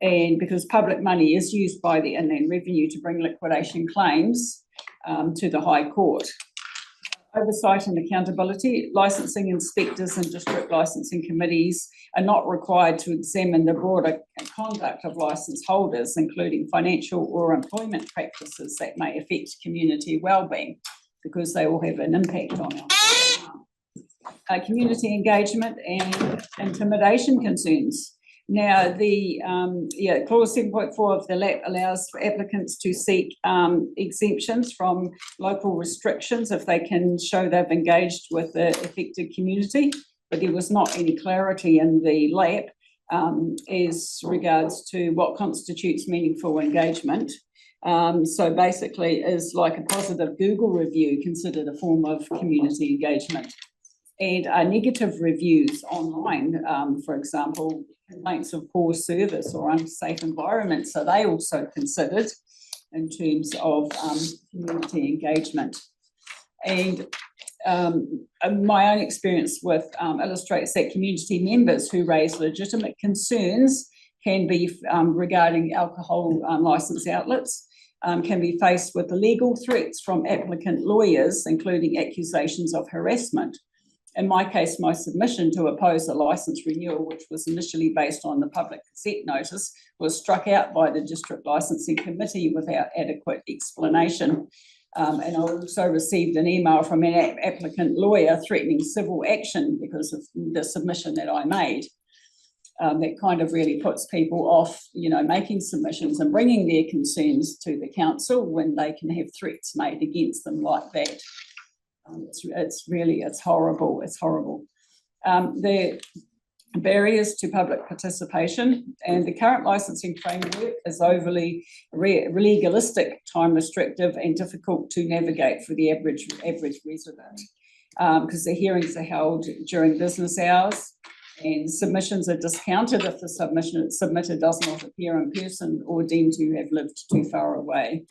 And because public money is used by the Inland Revenue to bring liquidation claims to the High Court. Oversight and accountability. Licensing inspectors and district licensing committees are not required to examine the broader conduct of licence holders, including financial or employment practices that may affect community wellbeing, because they will have an impact on our community engagement and intimidation concerns. Now, the clause 7.4 of the LAP allows for applicants to seek exemptions from local restrictions if they can show they've engaged with the affected community, but there was not any clarity in the LAP as regards to what constitutes meaningful engagement. So basically, is like a positive Google review considered a form of community engagement? And negative reviews online, for example, complaints of poor service or unsafe environments, so they also considered in terms of community engagement. And my own experience with illustrates that community members who raise legitimate concerns can be regarding alcohol licence outlets, can be faced with legal threats from applicant lawyers, including accusations of harassment. In my case, my submission to oppose a licence renewal, which was initially based on the public gazette notice, was struck out by the District Licensing Committee without adequate explanation. And I also received an email from an applicant lawyer threatening civil action because of the submission that I made. That kind of really puts people off, making submissions and bringing their concerns to the council when they can have threats made against them like that. It's horrible. It's horrible. The barriers to public participation and the current licensing framework is overly legalistic, time restrictive, and difficult to navigate for the average resident because the hearings are held during business hours and submissions are discounted if the submitter does not appear in person or deemed to have lived too far away.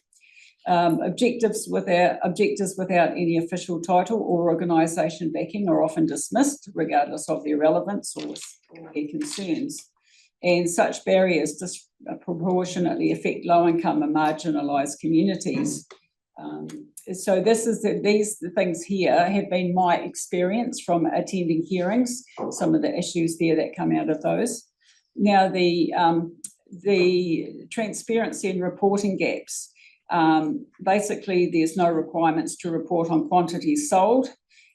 Objectives without any official title or organisation backing are often dismissed, regardless of their relevance or their concerns. And such barriers disproportionately affect low-income and marginalised communities. So these things here have been my experience from attending hearings, some of the issues there that come out of those.
Now, the transparency and reporting gaps. Basically, there's no requirements to report on quantities sold,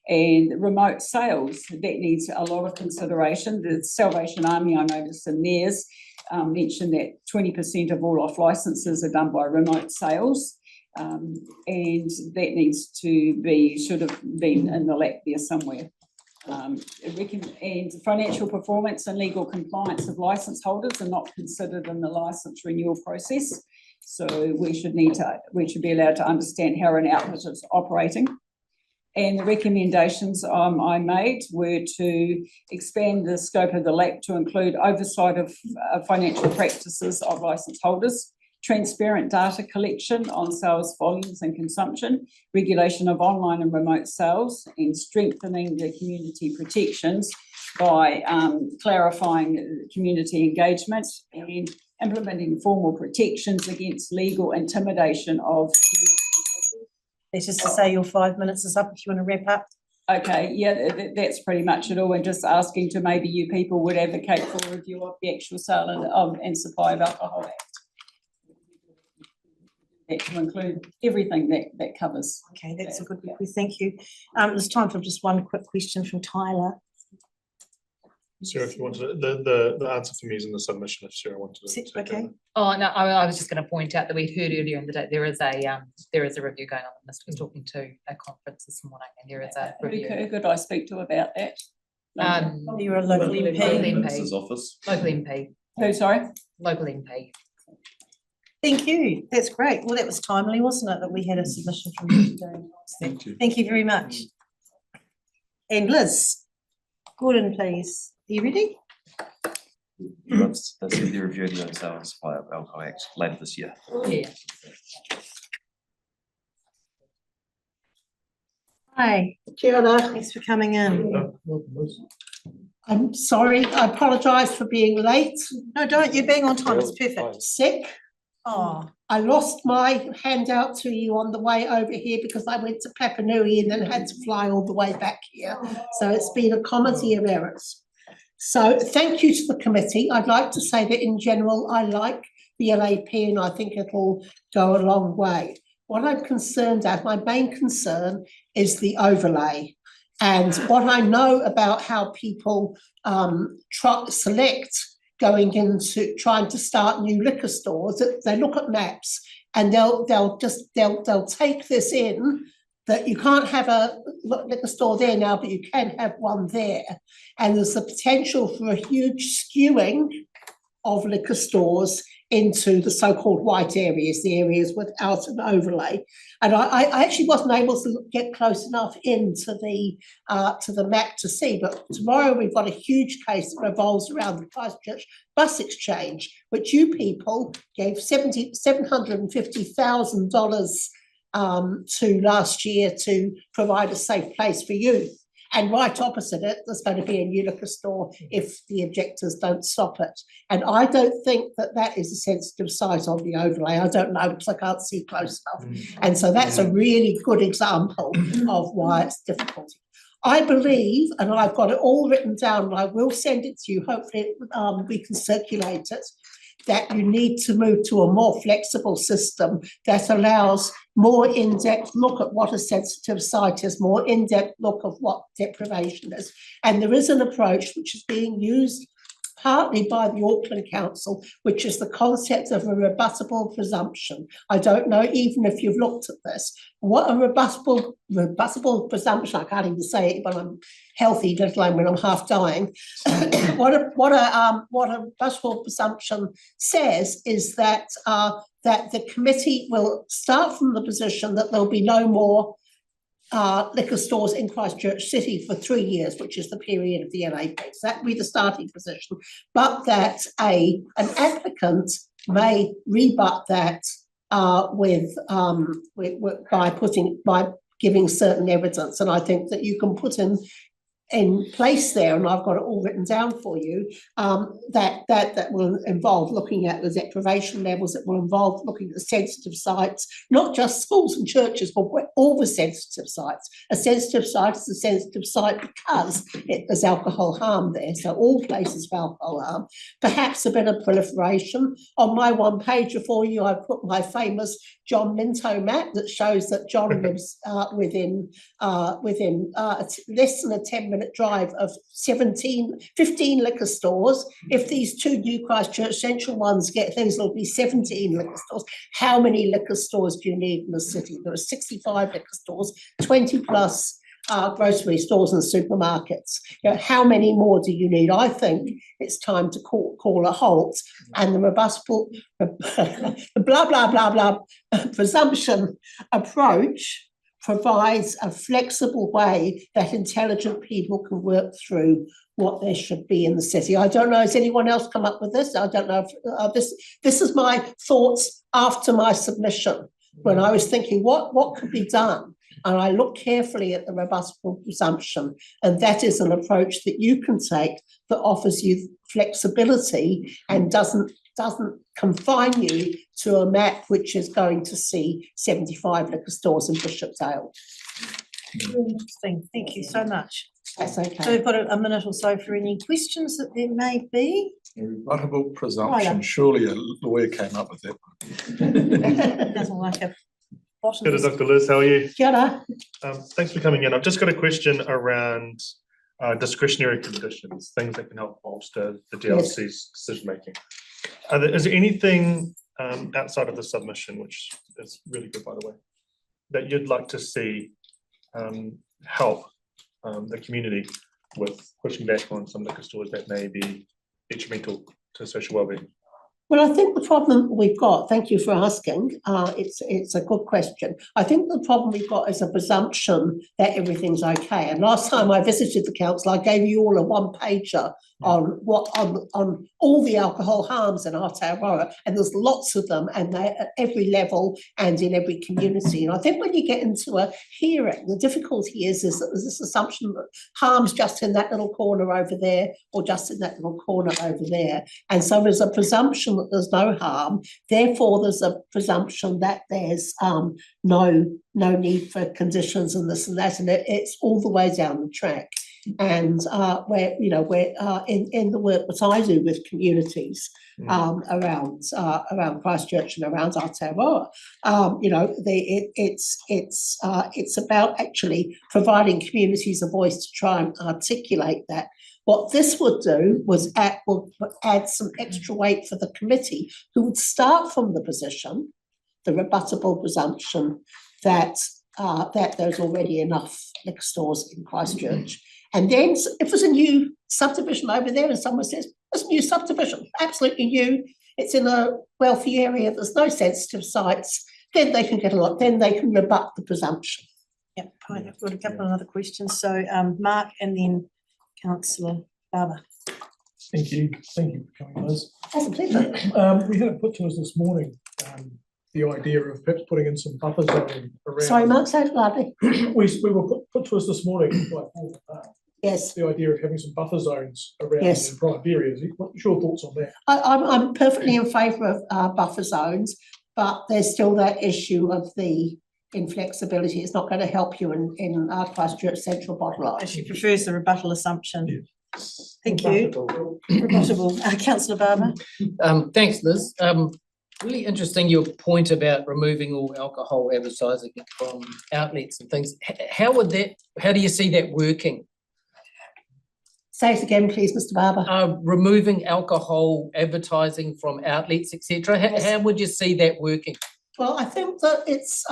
and remote sales, that needs a lot of consideration. The Salvation Army, I noticed in theirs, mentioned that 20% of all off licenses are done by remote sales. And that needs to be, should have been in the lap there somewhere. And financial performance and legal compliance of licence holders are not considered in the licence renewal process. So we should be allowed to understand how an outlet is operating. And the recommendations I made were to expand the scope of the LAC to include oversight of financial practices of licence holders, transparent data collection on sales volumes and consumption, regulation of online and remote sales, and strengthening the community protections by clarifying community engagement and implementing formal protections against legal intimidation of.
Let's just to say your 5 minutes is up if you want to wrap up.
Okay, yeah, that's pretty much it all, and just asking to maybe you people would advocate for a review of the actual sale and supply of Alcohol Act. That to include everything that covers.
Okay, that's a good request. Thank you. There's time for just one quick question from Tyler.
Sarah, if you wanted the answer for me is in the submission. If Sarah wanted to take
okay.
over.
Oh no, I was just going to point out that we'd heard earlier in the day there is a review going on. I was talking to a conference this morning, and there is a review.
Who could I speak to about that?
You're a local MP.
Local MP.
Who, sorry?
Local MP.
Thank you. That's great. Well, that was timely, wasn't it, that we had a submission from you today?
Thank you.
Thank you very much. And Liz, Gordon, please. Are you ready?
That's the review of the sale and supply of Alcohol Act later this year.
Yeah.
Hi.
Kia ora.
Thanks for coming in.
I'm sorry, I apologise for being late.
No, don't. You're being on time. It's perfect.
Sick.
Oh.
I lost my handout to you on the way over here because I went to Papanui and then had to fly all the way back here. So it's been a comedy of errors. So thank you to the committee. I'd like to say that in general, I like the LAP and I think it'll go a long way. What I'm concerned at, my main concern is the overlay. And what I know about how people select going into trying to start new liquor stores, they look at maps and they'll take this in, that you can't have a liquor store there now, but you can have one there. And there's the potential for a huge skewing of liquor stores into the so-called white areas, the areas without an overlay. And I actually wasn't able to get close enough into to the map to see, but tomorrow we've got a huge case that revolves around the Christchurch bus exchange, which you people gave $750,000 to last year to provide a safe place for youth. And right opposite it, there's going to be a new liquor store if the objectors don't stop it. And I don't think that that is a sensitive site on the overlay. I don't know because I can't see close enough. And so that's a really good example of why it's difficult. I believe, and I've got it all written down, and I will send it to you, hopefully we can circulate it, that you need to move to a more flexible system that allows more in-depth look at what a sensitive site is, more in-depth look of what deprivation is. And there is an approach which is being used partly by the Auckland Council, which is the concept of a rebuttable presumption. I don't know even if you've looked at this. What a rebuttable presumption, I can't even say it when I'm healthy, let alone when I'm half dying. What a rebuttable presumption says is that that the committee will start from the position that there'll be no more liquor stores in Christchurch City for 3 years, which is the period of the LAP. So that would be the starting position, but that an applicant may rebut that by giving certain evidence. And I think that you can put in in place there, and I've got it all written down for you, that will involve looking at the deprivation levels, it will involve looking at the sensitive sites, not just schools and churches, but all the sensitive sites. A sensitive site is a sensitive site because there's alcohol harm there, so all places of alcohol harm. Perhaps a bit of proliferation. On my one pager for you, I put my famous John Minto map that shows that John lives within less than a 10-minute drive of 15 liquor stores. If these two new Christchurch Central ones get things, there'll be 17 liquor stores. How many liquor stores do you need in the city? There are 65 liquor stores, 20 plus grocery stores and supermarkets. You know, how many more do you need? I think it's time to call a halt, and the robust blah blah blah blah presumption approach provides a flexible way that intelligent people can work through what there should be in the city. I don't know, has anyone else come up with this? I don't know if this is my thoughts after my submission, when I was thinking what could be done. And I look carefully at the robust presumption, and that is an approach that you can take that offers you flexibility and doesn't confine you to a map which is going to see 75 liquor stores in Bishopsdale.
Really interesting. Thank you so much.
That's okay.
So we've got a minute or so for any questions that there may be.
A rebuttable presumption, surely a lawyer came up with
It doesn't like a bottom.
Good, Dr. Liz, how are you?
Kia
Thanks for coming in. I've just got a question around discretionary conditions, things that can help bolster the DLC's decision making. Is there anything outside of the submission, which is really good, by the way, that you'd like to see help the community with pushing back on some liquor stores that may be detrimental to social wellbeing?
Well, I think the problem we've got, thank you for asking, it's a good question. I think the problem we've got is a presumption that everything's okay. And last time I visited the council, I gave you all a one-pager on all the alcohol harms in Aotearoa, and there's lots of them, and they're at every level and in every community. And I think when you get into a hearing, the difficulty is that there's this assumption that harm's just in that little corner over there, or just in that little corner over there. And so there's a presumption that there's no harm, therefore there's a presumption that there's no need for conditions and this and that, and it's all the way down the track. And where in the work that I do with communities around Christchurch and around Aotearoa, it's about actually providing communities a voice to try and articulate that. What this would do was add some extra weight for the committee, who would start from the position, the rebuttable presumption that there's already enough liquor stores in Christchurch. And then if there's a new subdivision over there and someone says, there's a new subdivision, absolutely new, it's in a wealthy area, there's no sensitive sites, then they can then they can rebut the presumption.
Yep, fine. I've got a couple of other questions. So Mark and then Councillor Barber.
Thank you for coming, Liz.
That's a pleasure.
We had it put to us this morning, the idea of perhaps putting in some buffer zone around.
Sorry, Mark, say it loudly.
We were put to us this morning by
yes,
the idea of having some buffer zones around in private areas. What's your thoughts on that?
I'm perfectly in favour of buffer zones, but there's still that issue of the inflexibility. It's not going to help you in Christchurch Central bottom line.
She prefers the rebuttal assumption. Yeah. Thank you. Rebuttable. Councillor Barber.
Thanks, Liz. Really interesting your point about removing all alcohol advertising from outlets and things. How do you see that working?
Say it again, please, Mr. Barber.
Removing alcohol advertising from outlets, etc. How would you see that working?
Well, I think that it's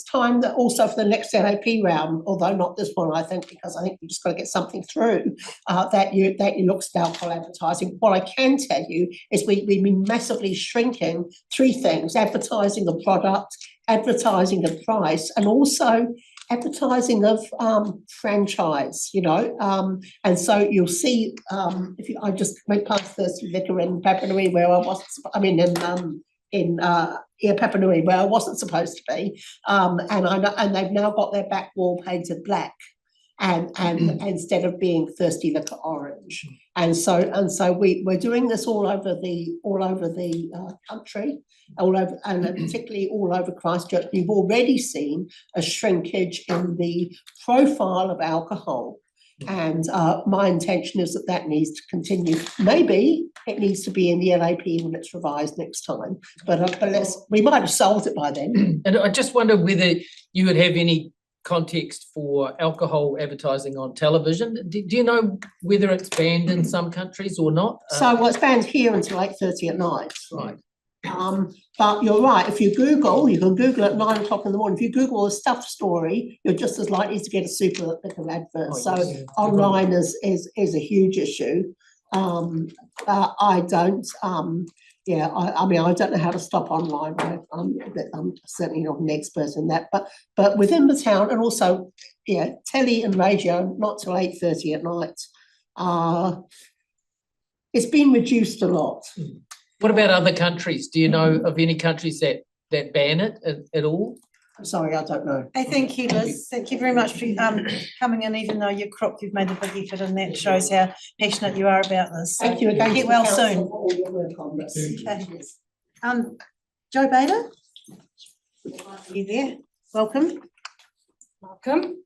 time that also for the next LAP round, although not this one, I think, because I think you just got to get something through that you looks at alcohol advertising. What I can tell you is we've been massively shrinking three things: advertising of product, advertising of price, and also advertising of franchise, and so you'll see I just went past Thirsty Liquor in Papanui where I wasn't, Papanui where I wasn't supposed to be, and they've now got their back wall painted black, and instead of being thirsty liquor orange. And so we're doing this all over the country, all over, and particularly all over Christchurch. We've already seen a shrinkage in the profile of alcohol. And my intention is that needs to continue. Maybe it needs to be in the LAP when it's revised next time, but we might have solved it by then.
And I just wonder whether you would have any context for alcohol advertising on television. Do you know whether it's banned in some countries or not?
So it's banned here until 8:30 at night.
Right.
But you're right, if you can Google at 9 o'clock in the morning. If you Google a stuff story, you're just as likely to get a super little advert. So online is a huge issue. I don't know how to stop online. I'm certainly not an expert in that, but within the town, and also, telly and radio, not till 8:30 at night. It's been reduced a lot.
What about other countries? Do you know of any countries that ban it at all?
I'm sorry, I don't know.
Hey, thank you, Liz. Thank you very much for coming in, even though you're crook, you've made a big effort, and that shows how passionate you are about this. So
Thank you again.
get well soon.
For all your work on this.
Okay. Joe Bader, you there? Welcome.
Welcome.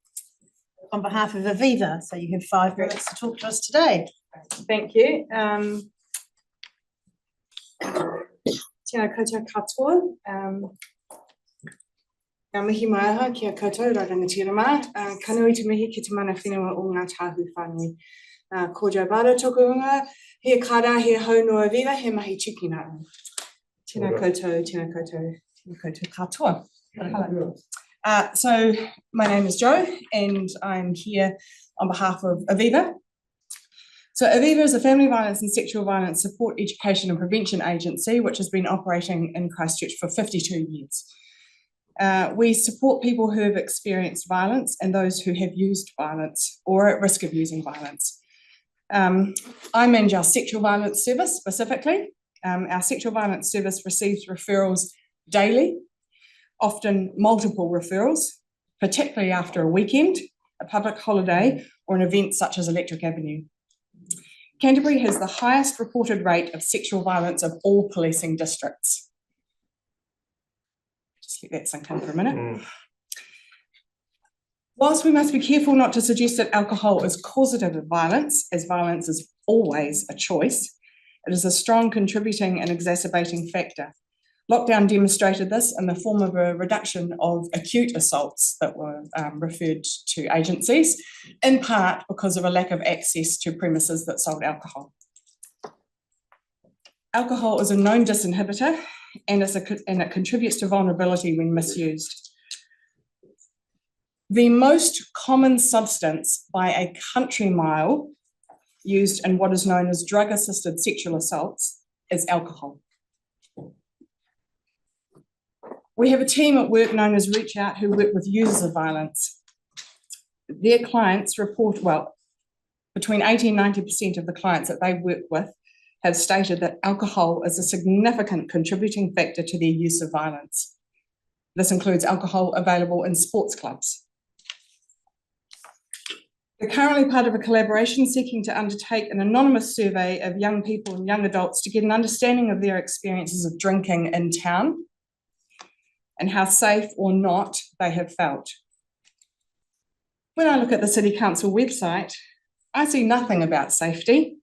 On behalf of Aviva, so you have 5 minutes to talk to us today.
Thank you. Tēnā koutou katoa. Ngā mihi mai aha ki a koutou rā rangatira mā. Kanui te mihi ki te mana whenua o ngā tāhu whānui. Ko Joe Bader tōku unga, he kāra, he hau no Aviva, he mahi chiki nā. Tēnā koutou, tēnā koutou, tēnā koutou katoa. So my name is Joe and I'm here on behalf of Aviva. So Aviva is a family violence and sexual violence support, education and prevention agency which has been operating in Christchurch for 52 years. We support people who have experienced violence and those who have used violence or are at risk of using violence. I manage our sexual violence service specifically. Our sexual violence service receives referrals daily, often multiple referrals, particularly after a weekend, a public holiday or an event such as Electric Avenue. Canterbury has the highest reported rate of sexual violence of all policing districts. Just let that sink in for a minute. Whilst we must be careful not to suggest that alcohol is causative of violence, as violence is always a choice, it is a strong contributing and exacerbating factor. Lockdown demonstrated this in the form of a reduction of acute assaults that were referred to agencies, in part because of a lack of access to premises that sold alcohol. Alcohol is a known disinhibitor and it contributes to vulnerability when misused. The most common substance by a country mile used in what is known as drug-assisted sexual assaults is alcohol. We have a team at work known as Reach Out who work with users of violence. Their clients report, well, between 80 and 90% of the clients that they work with have stated that alcohol is a significant contributing factor to their use of violence. This includes alcohol available in sports clubs. We're currently part of a collaboration seeking to undertake an anonymous survey of young people and young adults to get an understanding of their experiences of drinking in town and how safe or not they have felt. When I look at the City Council website, I see nothing about safety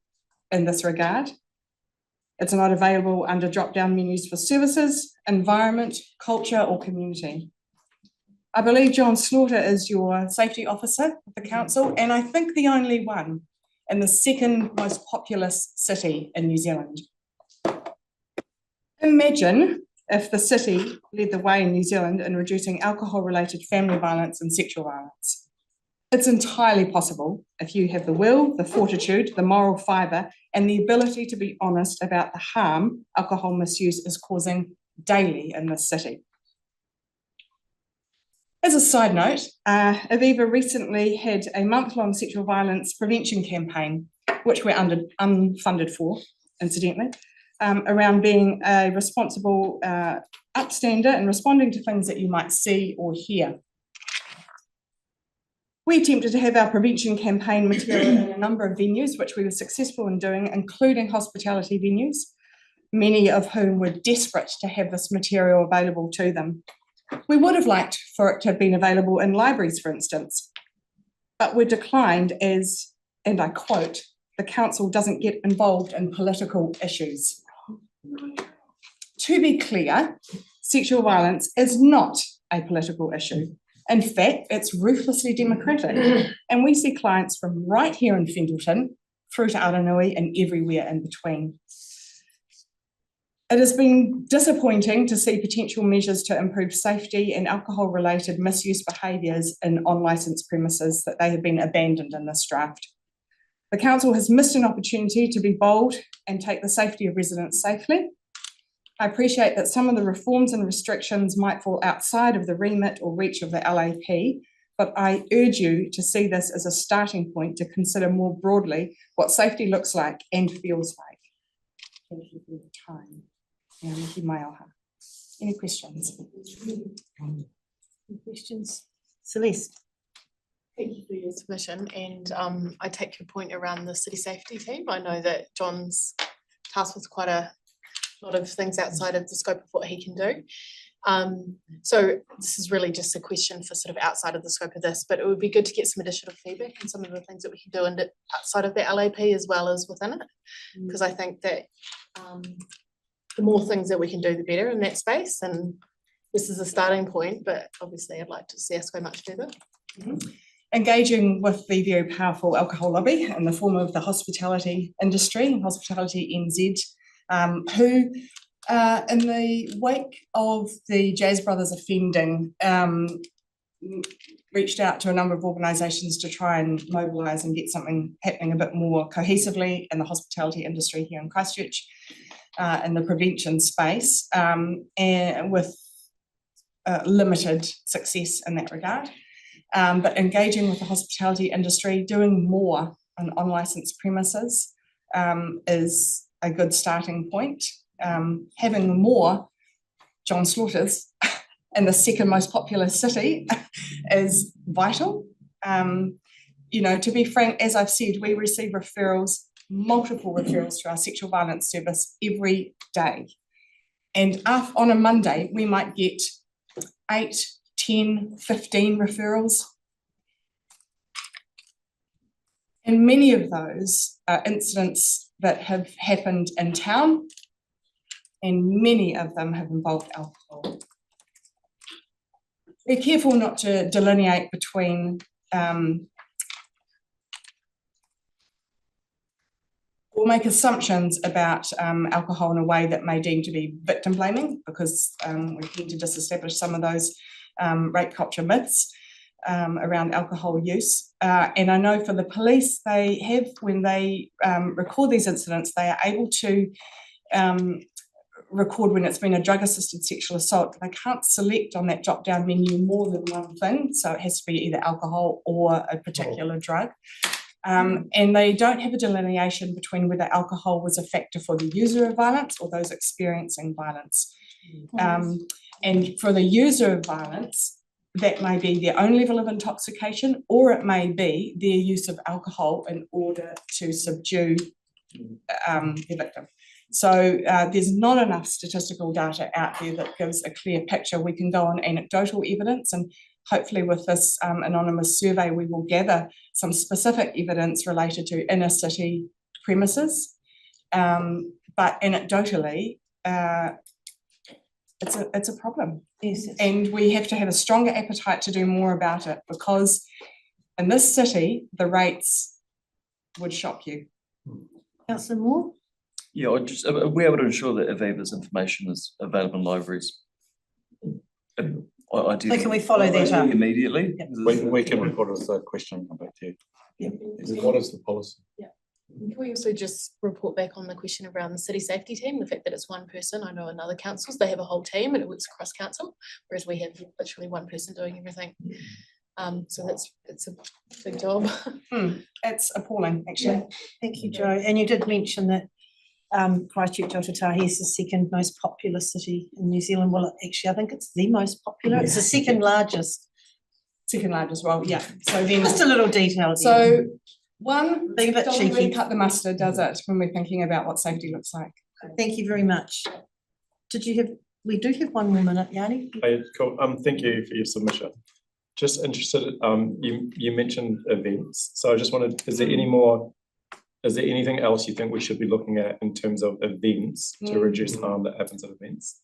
in this regard. It's not available under drop-down menus for services, environment, culture, or community. I believe John Slaughter is your safety officer of the council, and I think the only one in the second most populous city in New Zealand. Imagine if the city led the way in New Zealand in reducing alcohol-related family violence and sexual violence. It's entirely possible if you have the will, the fortitude, the moral fibre, and the ability to be honest about the harm alcohol misuse is causing daily in this city. As a side note, Aviva recently had a month-long sexual violence prevention campaign, which we're unfunded for, incidentally, around being a responsible upstander and responding to things that you might see or hear. We attempted to have our prevention campaign material in a number of venues, which we were successful in doing, including hospitality venues, many of whom were desperate to have this material available to them. We would have liked for it to have been available in libraries, for instance, but were declined as, and I quote, "the council doesn't get involved in political issues." To be clear, sexual violence is not a political issue. In fact, it's ruthlessly democratic, and we see clients from right here in Fendleton through to Aranui and everywhere in between. It has been disappointing to see potential measures to improve safety and alcohol-related misuse behaviours in unlicensed premises that they have been abandoned in this draft. The council has missed an opportunity to be bold and take the safety of residents safely. I appreciate that some of the reforms and restrictions might fall outside of the remit or reach of the LAP, but I urge you to see this as a starting point to consider more broadly what safety looks like and feels like. Thank you for your time. Any questions?
Any questions? Celeste?
Thank you for your submission, and I take your point around the city safety team. I know that John's tasked with quite a lot of things outside of the scope of what he can do. So this is really just a question for sort of outside of the scope of this, but it would be good to get some additional feedback on some of the things that we can do outside of the LAP as well as within it, because I think that the more things that we can do, the better in that space. And this is a starting point, but obviously I'd like to see us go much further.
Engaging with the very powerful alcohol lobby in the form of the hospitality industry, Hospitality NZ, who in the wake of the Jazz Brothers offending, reached out to a number of organisations to try and mobilise and get something happening a bit more cohesively in the hospitality industry here in Christchurch, in the prevention space, and with limited success in that regard. But engaging with the hospitality industry, doing more on unlicensed premises is a good starting point. Having more John Slaughters in the second most populous city is vital. You know, to be frank, as I've said, we receive referrals, multiple referrals to our sexual violence service every day. And on a Monday, we might get 8, 10, 15 referrals. And many of those are incidents that have happened in town, and many of them have involved alcohol. Be careful not to delineate between or make assumptions about alcohol in a way that may deem to be victim blaming, because we need to disestablish some of those rape culture myths around alcohol use. And I know for the police, they have, when they record these incidents, they are able to record when it's been a drug-assisted sexual assault. They can't select on that drop-down menu more than one thing, so it has to be either alcohol or a particular drug. And they don't have a delineation between whether alcohol was a factor for the user of violence or those experiencing violence. And for the user of violence, that may be their own level of intoxication, or it may be their use of alcohol in order to subdue the victim. So there's not enough statistical data out there that gives a clear picture. We can go on anecdotal evidence, and hopefully with this anonymous survey, we will gather some specific evidence related to inner city premises. But anecdotally, it's a problem. Yes, and we have to have a stronger appetite to do more about it, because in this city, the rates would shock you.
Councillor Moore?
Yeah, are we able to ensure that Aviva's information is available in libraries?
So can we follow that up?
Immediately?
Yep.
We can record it as a question and come back to you.
Yep.
What is the policy?
Yeah. Can we also just report back on the question around the city safety team, the fact that it's one person? I know in other councils, they have a whole team and it works across council, whereas we have literally one person doing everything. So it's a big job.
It's appalling, actually.
Yeah. Thank you, Jo. And you did mention that Christchurch Otatahi is the second most populous city in New Zealand. Well, actually, I think it's the most popular. It's the second largest
second largest role, yeah, so then.
Just a little detail.
So one,
Being a bit
doesn't really
cheeky.
cut the mustard, does it, when we're thinking about what safety looks like?
Thank you very much. We do have one more minute, Yanni.
Hey, cool. Thank you for your submission. Just interested, you mentioned events. So I just wanted, is there anything else you think we should be looking at in terms of events to reduce harm that happens at events?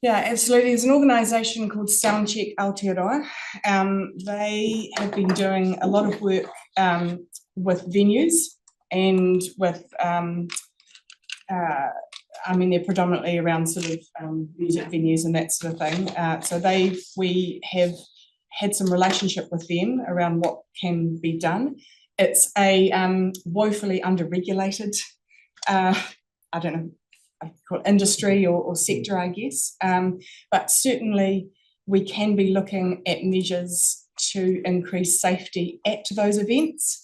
Yeah, absolutely. There's an organisation called Soundcheck Aotearoa. They have been doing a lot of work with venues and with I mean, they're predominantly around sort of music venues and that sort of thing. So we have had some relationship with them around what can be done. It's a woefully under-regulated, I don't know, I call it industry or sector, I guess. But certainly we can be looking at measures to increase safety at those events.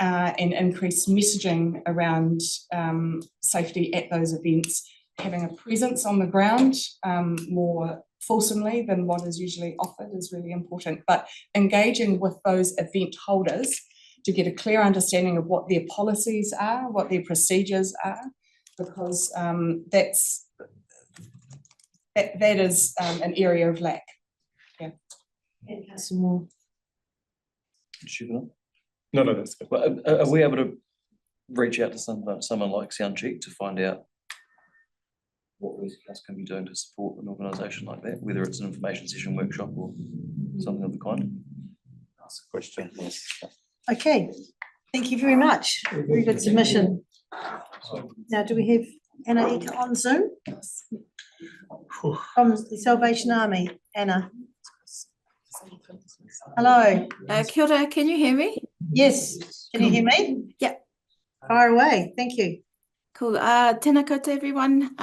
And increase messaging around safety at those events, having a presence on the ground more fulsomely than what is usually offered is really important. But engaging with those event holders to get a clear understanding of what their policies are, what their procedures are, because that is an area of lack. Yeah.
Some more.
No, that's good. But are we able to reach out to someone like Soundcheck to find out what we can be doing to support an organisation like that, whether it's an information session, workshop, or something of the kind? Ask a question. Yes.
Okay, thank you very much. Very good submission. Now, do we have Anna Ika on Zoom? From the Salvation Army, Anna. Hello.
Kia ora, can you hear me?
Yes. Can you hear me?
Yep.
Fire away. Thank you.
Cool. Tēnā koutou, everyone.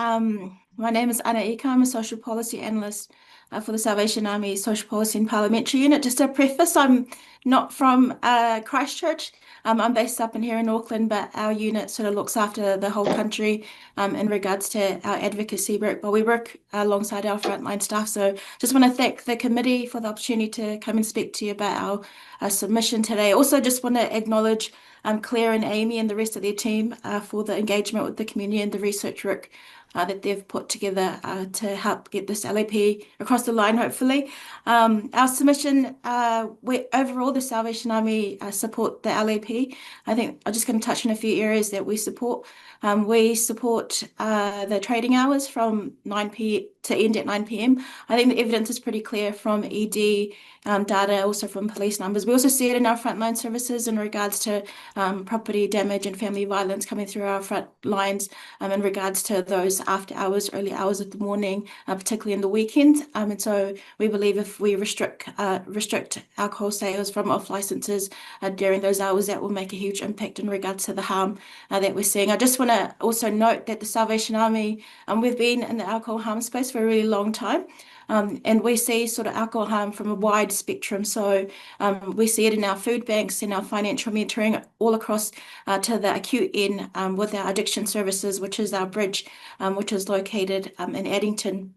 My name is Anna Ika. I'm a social policy analyst for the Salvation Army Social Policy and Parliamentary Unit. Just a preface, I'm not from Christchurch. I'm based up in here in Auckland, but our unit sort of looks after the whole country in regards to our advocacy work. But we work alongside our frontline staff. So just want to thank the committee for the opportunity to come and speak to you about our submission today. Also just want to acknowledge Claire and Amy and the rest of their team for the engagement with the community and the research work that they've put together to help get this LAP across the line, hopefully. Our submission, overall, the Salvation Army support the LAP. I think I'm just going to touch on a few areas that we support. We support the trading hours from 9 p.m. to end at 9 p.m. I think the evidence is pretty clear from ED data, also from police numbers. We also see it in our frontline services in regards to property damage and family violence coming through our front lines in regards to those after hours, early hours of the morning, particularly in the weekend. And so we believe if we restrict alcohol sales from off licenses during those hours, that will make a huge impact in regards to the harm that we're seeing. I just want to also note that the Salvation Army, we've been in the alcohol harm space for a really long time. And we see sort of alcohol harm from a wide spectrum. So we see it in our food banks, in our financial mentoring, all across to the acute end with our addiction services, which is our bridge, which is located in Addington.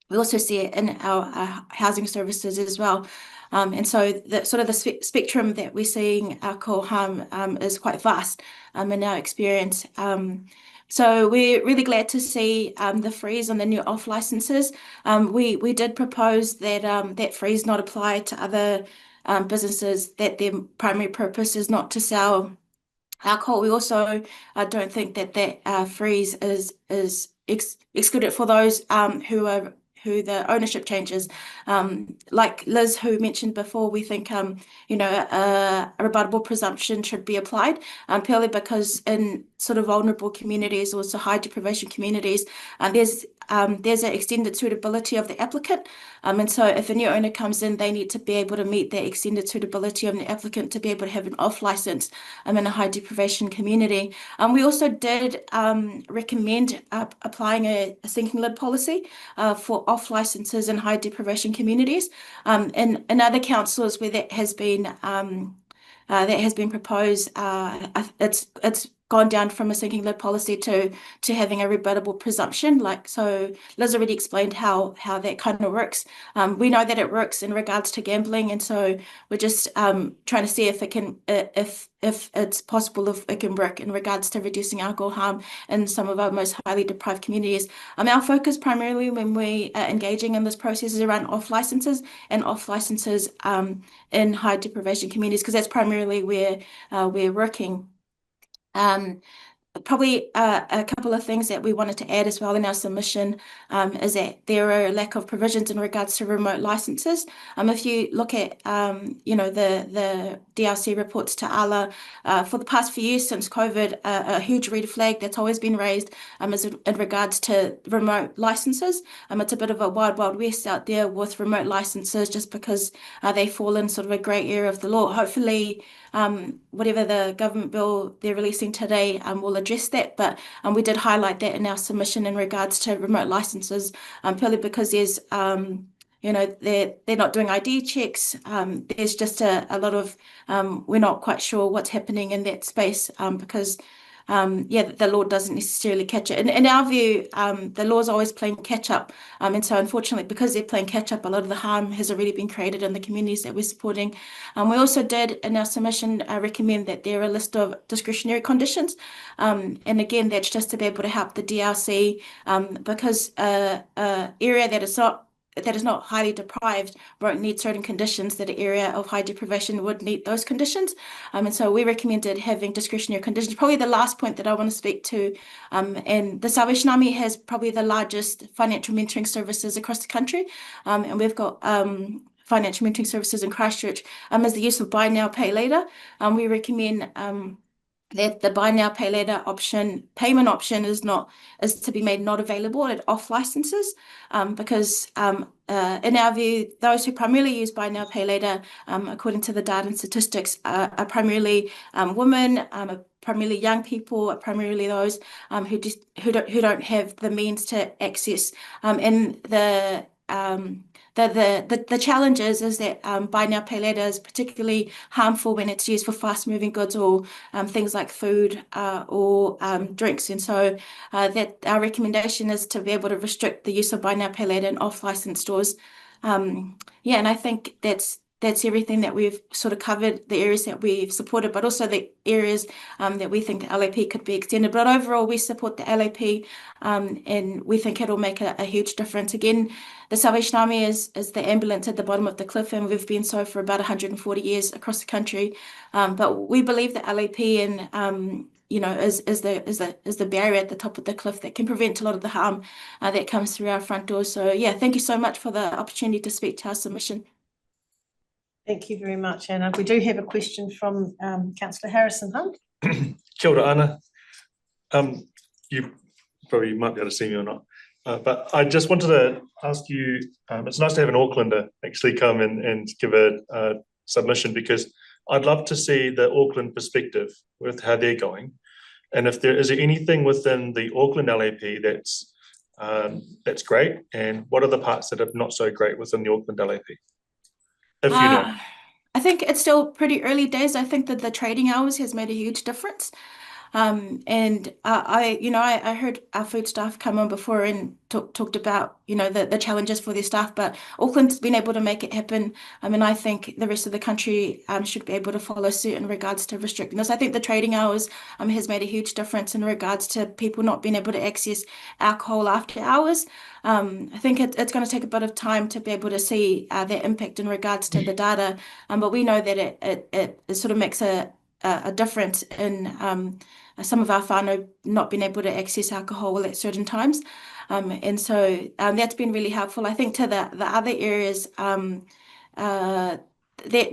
We also see it in our housing services as well. And so the sort of the spectrum that we're seeing alcohol harm is quite vast in our experience. So we're really glad to see the freeze on the new off licenses. We did propose that that freeze not apply to other businesses that their primary purpose is not to sell alcohol. We also don't think that that freeze is excluded for those who the ownership changes. Like Liz, who mentioned before, we think, a rebuttable presumption should be applied purely because in sort of vulnerable communities, also high deprivation communities, there's an extended suitability of the applicant. And so if a new owner comes in, they need to be able to meet the extended suitability of the applicant to be able to have an off license in a high deprivation community. We also did recommend applying a sinking lid policy for off licenses in high deprivation communities. In other councils where that has been proposed, it's gone down from a sinking lid policy to having a rebuttable presumption. Like, so Liz already explained how that kind of works. We know that it works in regards to gambling, and so we're just trying to see if it can, if it's possible, if it can work in regards to reducing alcohol harm in some of our most highly deprived communities. Our focus primarily when we are engaging in this process is around off licenses and off licenses in high deprivation communities, because that's primarily where we're working. Probably a couple of things that we wanted to add as well in our submission is that there are a lack of provisions in regards to remote licenses. If you look at the DRC reports to ALA for the past few years since COVID, a huge red flag that's always been raised is in regards to remote licenses. It's a bit of a wild west out there with remote licenses, just because they fall in sort of a grey area of the law. Hopefully whatever the government bill they're releasing today will address that, but we did highlight that in our submission in regards to remote licenses, purely because there's they're not doing ID checks. There's just a lot of we're not quite sure what's happening in that space, because the law doesn't necessarily catch it. In our view, the law is always playing catch up. And so unfortunately, because they're playing catch up, a lot of the harm has already been created in the communities that we're supporting. We also did in our submission recommend that there are a list of discretionary conditions. And again, that's just to be able to help the DRC, because area that is not highly deprived won't need certain conditions that an area of high deprivation would need those conditions. And so we recommended having discretionary conditions. Probably the last point that I want to speak to, and the Salvation Army has probably the largest financial mentoring services across the country. And we've got financial mentoring services in Christchurch, as the use of buy now, pay later. We recommend that the buy now, pay later payment option is to be made not available at off licenses, because in our view, those who primarily use buy now, pay later, according to the data and statistics, are primarily women, primarily young people, are primarily those who don't have the means to access. And the challenge is that buy now, pay later is particularly harmful when it's used for fast moving goods or things like food or drinks. And so that our recommendation is to be able to restrict the use of buy now, pay later in off license stores. And I think that's everything that we've sort of covered, the areas that we've supported, but also the areas that we think the LAP could be extended. But overall, we support the LAP, and we think it'll make a huge difference. Again, the Salvation Army is the ambulance at the bottom of the cliff, and we've been so for about 140 years across the country. But we believe that LAP and is the barrier at the top of the cliff that can prevent a lot of the harm that comes through our front door. So thank you so much for the opportunity to speak to our submission.
Thank you very much, Anna. We do have a question from Councillor Harrison Hunt.
Kia ora, Anna. You probably might be able to see me or not, but I just wanted to ask you, it's nice to have an Aucklander actually come and give a submission, because I'd love to see the Auckland perspective with how they're going. And if there is anything within the Auckland LAP that's great, and what are the parts that are not so great within the Auckland LAP? If you know.
I think it's still pretty early days. I think that the trading hours has made a huge difference. And I heard our food staff come on before and talked about, the challenges for their staff, but Auckland's been able to make it happen. And I think the rest of the country should be able to follow suit in regards to restricting this. I think the trading hours has made a huge difference in regards to people not being able to access alcohol after hours. I think it's going to take a bit of time to be able to see that impact in regards to the data. But we know that it sort of makes a difference in some of our whānau not being able to access alcohol at certain times. And so that's been really helpful. I think to the other areas, there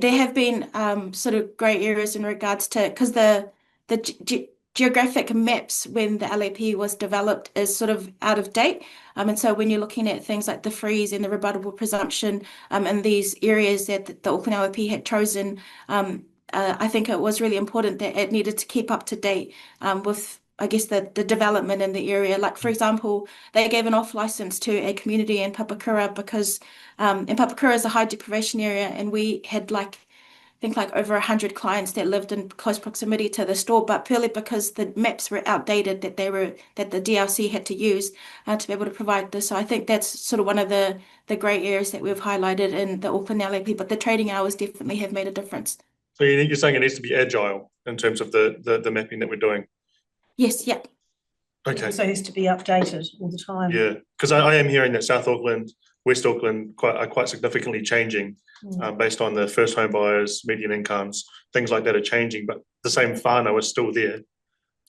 have been sort of grey areas in regards to, because the geographic maps when the LAP was developed is sort of out of date. And so when you're looking at things like the freeze and the rebuttable presumption in these areas that the Auckland LAP had chosen, I think it was really important that it needed to keep up to date with, I guess, the development in the area. Like, for example, they gave an off license to a community in Papakura because in Papakura is a high deprivation area, and we had think like over 100 clients that lived in close proximity to the store, but purely because the maps were outdated that the DRC had to use to be able to provide this. So I think that's sort of one of the grey areas that we've highlighted in the Auckland LAP, but the trading hours definitely have made a difference.
So you're saying it needs to be agile in terms of the mapping that we're doing?
Yes, yeah.
Okay.
So it has to be updated all the time.
Yeah, because I am hearing that South Auckland, West Auckland are quite significantly changing based on the first home buyers, median incomes, things like that are changing, but the same whānau is still there.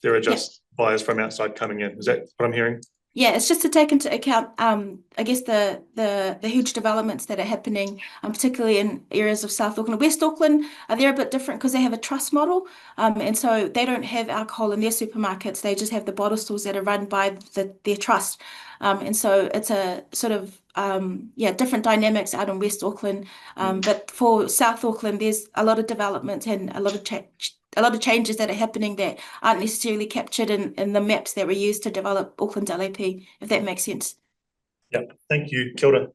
There are just buyers from outside coming in. Is that what I'm hearing?
Yeah, it's just to take into account, I guess the huge developments that are happening, particularly in areas of South Auckland. West Auckland, they're a bit different because they have a trust model, and so they don't have alcohol in their supermarkets. They just have the bottle stores that are run by their trust, and so it's a sort of different dynamics out in West Auckland. But for South Auckland, there's a lot of development and a lot of changes that are happening that aren't necessarily captured in the maps that were used to develop Auckland's LAP, if that makes sense.
Yep, thank you. Kia ora.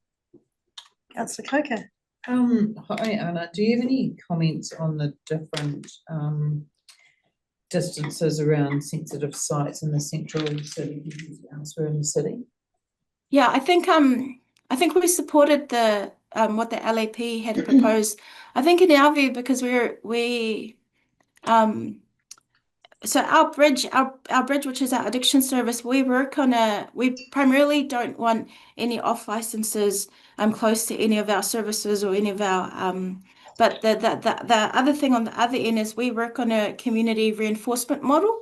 Councillor Coker.
Hi Anna, do you have any comments on the different distances around sensitive sites in the central city versus elsewhere in the city?
Yeah, I think we supported the what the LAP had proposed. I think in our view, because so our bridge, which is our addiction service, we primarily don't want any off licenses close to any of our services or any of our but the other thing on the other end is we work on a community reinforcement model.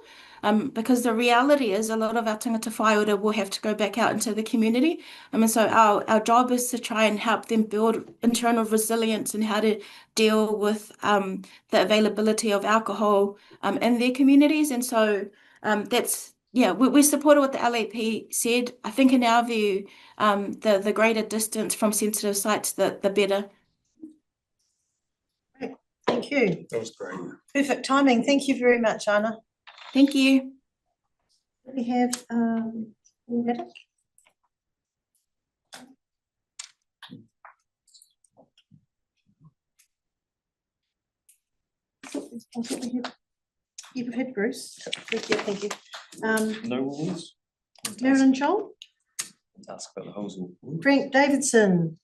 Because the reality is a lot of our tangata whaiora will have to go back out into the community. And so our job is to try and help them build internal resilience and how to deal with the availability of alcohol in their communities. And so we supported what the LAP said. I think in our view, the greater distance from sensitive sites, the better.
Great. Thank you.
That was great.
Perfect timing. Thank you very much, Anna.
Thank you.
We have Medic. You've had Bruce. Thank you.
No rules?
Marilyn Joel.
Ask about the holes in.
Frank Davidson.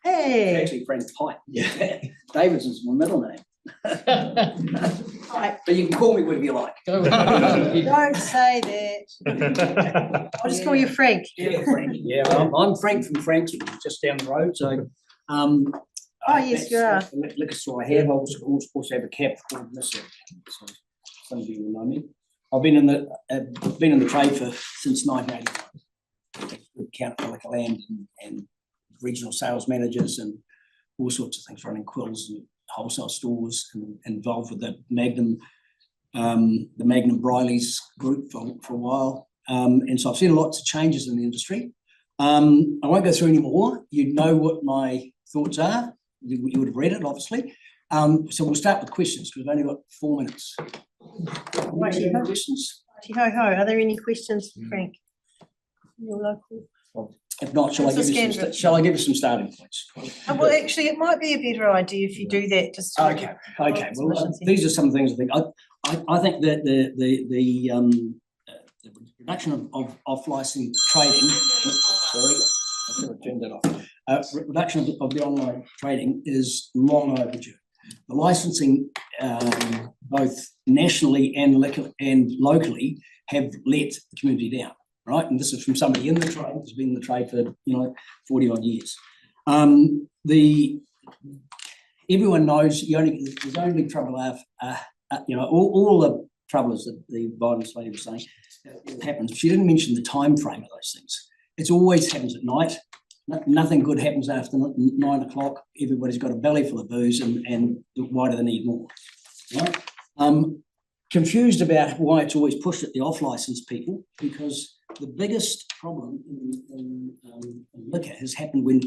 Hey.
Actually, Frank Pike. Yeah. Davidson's my middle name.
Right.
But you can call me whatever you like.
Don't say that. I'll just call you Frank.
Yeah, Frank. Yeah, I'm Frank from Frank's, just down the road. So,
yes, you are.
The liquor store I have. I also have a cab called Missy. So some of you will know me. I've been in the trade since 1981. Account for liquor land and regional sales managers and all sorts of things, running quills and wholesale stores, and involved with the Magnum Briley's group for a while. And so I've seen lots of changes in the industry. I won't go through any more. You know what my thoughts are. You would have read it, obviously. So we'll start with questions because we've only got 4 minutes.
Righty ho.
Questions?
Righty ho. Are there any questions for Frank? Your local.
If not, shall I give you some starting points?
Well, actually, it might be a better idea if you do that. Just
Okay. Well, these are some things I think. I think that the reduction of off-license trading. Sorry, I should have turned that off. Reduction of the online trading is long overdue. The licensing, both nationally and locally, have let the community down. Right, and this is from somebody in the trade who's been in the trade for 40 odd years. Everyone knows there's only trouble all the trouble is that the violence lady was saying it happens. She didn't mention the time frame of those things. It always happens at night. Nothing good happens after 9 o'clock. Everybody's got a belly full of booze, and why do they need more? Right? Confused about why it's always pushed at the off-license people, because the biggest problem in liquor has happened when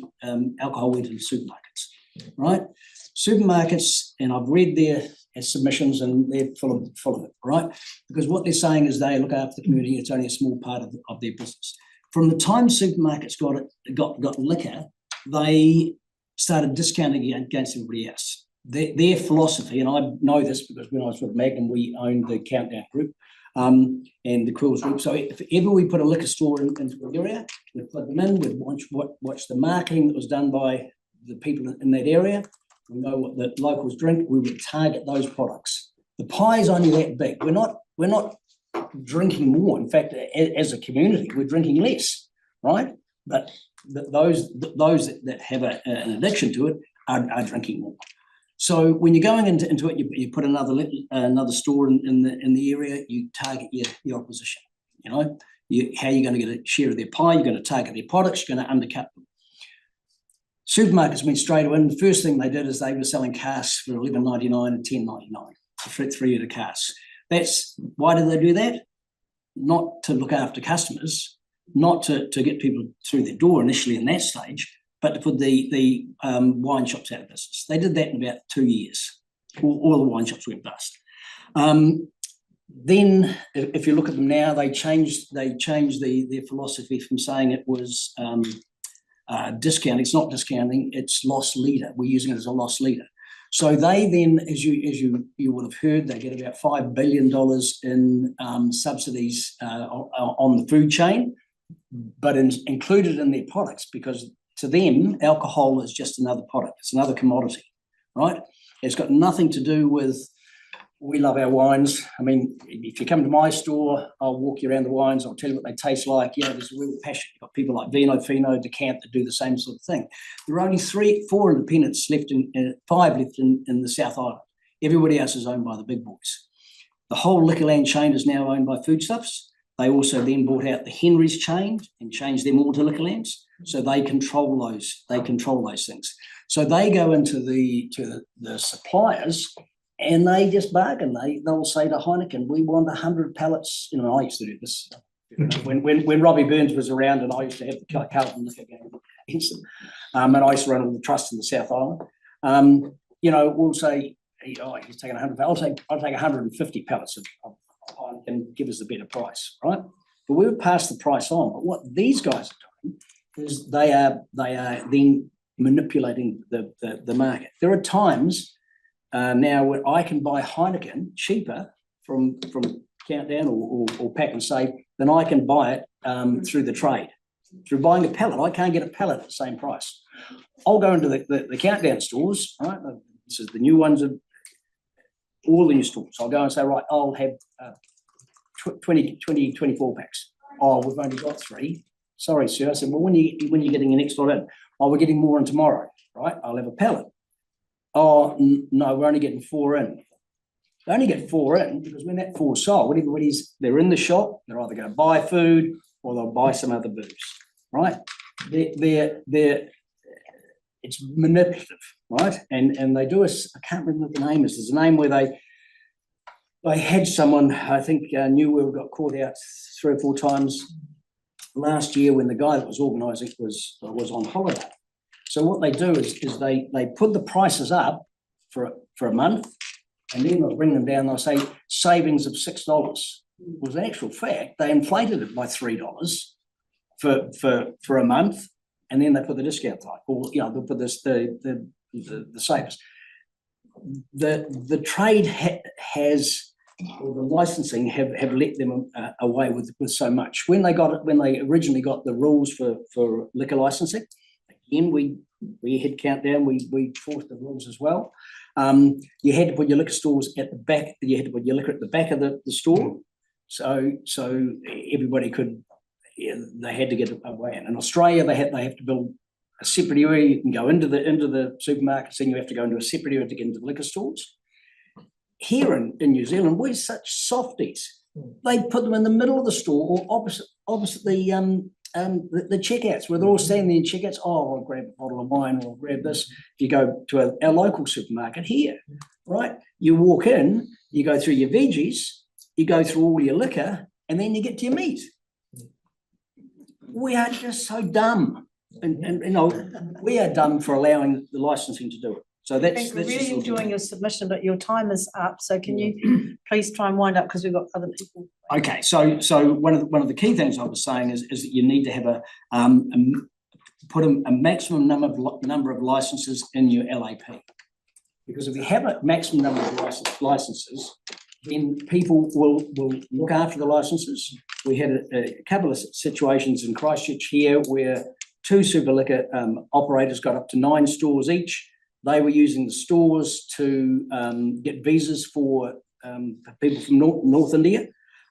alcohol went into supermarkets, right? Supermarkets, and I've read their submissions and they're full of it, right? Because what they're saying is they look after the community, it's only a small part of their business. From the time supermarkets got liquor, they started discounting against everybody else. their philosophy, and I know this because when I was with Magnum, we owned the Countdown Group and the Quills Group. So if ever we put a liquor store into an area, we'd put them in, we'd watch the marketing that was done by the people in that area. We know what the locals drink. We would target those products. The pie is only that big. We're not drinking more. In fact, as a community, we're drinking less, right? But those that have an addiction to it are drinking more. So when you're going into it, you put another store in the area. You target your opposition. You know, how you're going to get a share of their pie. You're going to target their products. You're going to undercut them. Supermarkets went straight in. The first thing they did is they were selling casks for $11.99 and $10.99 for 3-litre casks. Why did they do that? Not to look after customers, not to get people through their door initially in that stage, but to put the wine shops out of business. They did that in about 2 years. All the wine shops went bust. Then, if you look at them now, they changed their philosophy from saying it was discounting. It's not discounting. It's loss leader. We're using it as a loss leader. So they then, as you would have heard, they get about $5 billion in subsidies on the food chain, but included in their products, because to them, alcohol is just another product. It's another commodity, right? It's got nothing to do with, we love our wines. I mean, if you come to my store, I'll walk you around the wines. I'll tell you what they taste like. You know, there's a real passion. You've got people like Vino, Fino, Decant that do the same sort of thing. There are only 4 independents left, 5 left in the South Island. Everybody else is owned by the big boys. The whole Liquorland chain is now owned by Foodstuffs. They also then bought out the Henry's chain and changed them all to Liquorlands. So they control those. They control those things. So they go into the suppliers. And they just bargain. They'll say to Heineken, we want 100 pallets. You know, I used to do this when Robbie Burns was around, and I used to have the Carlton liquor game against them. And I used to run all the trusts in the South Island. You know, we'll say, oh, he's taking 100. I'll take 150 pallets of Heineken, give us the better price, right? But we would pass the price on. But what these guys are doing is they are then manipulating the market. There are times. Now, where I can buy Heineken cheaper from Countdown or Pack and Save than I can buy it through the trade. Through buying a pallet, I can't get a pallet at the same price. I'll go into the Countdown stores, right? This is the new ones of all the new stores. I'll go and say, right, I'll have 24 packs. Oh, we've only got 3. Sorry, sir. I said, well, when are you getting your next lot in? Oh, we're getting more in tomorrow, right? I'll have a pallet. Oh, no, we're only getting 4 in. They only get 4 in because when that 4 is sold, they're in the shop, they're either going to buy food or they'll buy some other booze, right? It's manipulative, right? And they do I can't remember what the name is. There's a name where they had someone, I think New World got caught out 3 or 4 times last year when the guy that was organising was on holiday. So what they do is they put the prices up for a month, and then they'll bring them down. They'll say savings of $6. Well, in actual fact, they inflated it by $3 for a month, and then they put the discount type, or you know, they'll put the savers. The trade has, or the licensing have let them away with so much. When they originally got the rules for liquor licensing. Again, we had Countdown, we forced the rules as well. You had to put your liquor stores at the back, you had to put your liquor at the back of the store. So everybody could, they had to get away in. In Australia, they have to build a separate area. You can go into the supermarkets, and you have to go into a separate area to get into the liquor stores. Here in New Zealand, we're such softies. They put them in the middle of the store or opposite the checkouts, where they're all standing there in checkouts. Oh, I'll grab a bottle of wine, or I'll grab this. If you go to our local supermarket here, right? You walk in, you go through your veggies, you go through all your liquor, and then you get to your meat. We are just so dumb. And you know, we are dumb for allowing the licensing to do it. So that's
We're really enjoying your submission, but your time is up. So can you please try and wind up, because we've got other people.
Okay, so one of the key things I was saying is that you need to have put a maximum number of licenses in your LAP. Because if you have a maximum number of licenses, then people will look after the licenses. We had a couple of situations in Christchurch here where 2 super liquor operators got up to 9 stores each. They were using the stores to get visas for people from North India.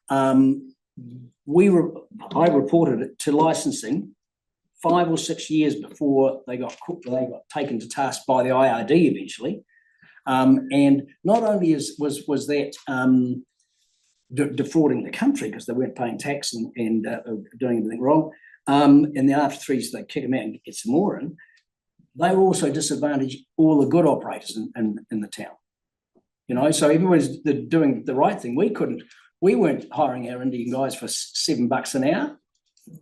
I reported it to licensing 5 or 6 years before they got taken to task by the IRD eventually. And not only was that defrauding the country because they weren't paying tax and doing everything wrong, and then after 3 years they kick them out and get some more in, they were also disadvantaged all the good operators in the town. You know, so everybody's doing the right thing. We weren't hiring our Indian guys for $7 an hour,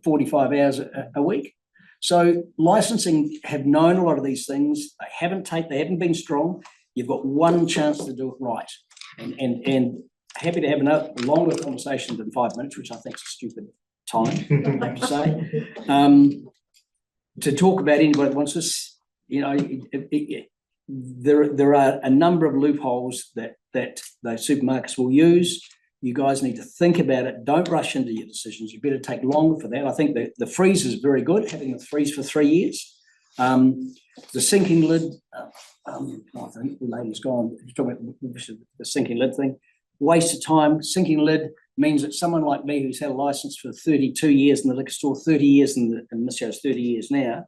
45 hours a week. So licensing have known a lot of these things. They haven't been strong. You've got one chance to do it right. And happy to have a longer conversation than 5 minutes, which I think is a stupid time, I have to say. To talk about anybody that wants this, you know, there are a number of loopholes that the supermarkets will use. You guys need to think about it. Don't rush into your decisions. You better take longer for that. I think the freeze is very good, having the freeze for 3 years. The sinking lid, I think the lady's gone. You're talking about the sinking lid thing. Waste of time. Sinking lid means that someone like me who's had a license for 32 years in the liquor store, 30 years in Miss Jo's 30 years now,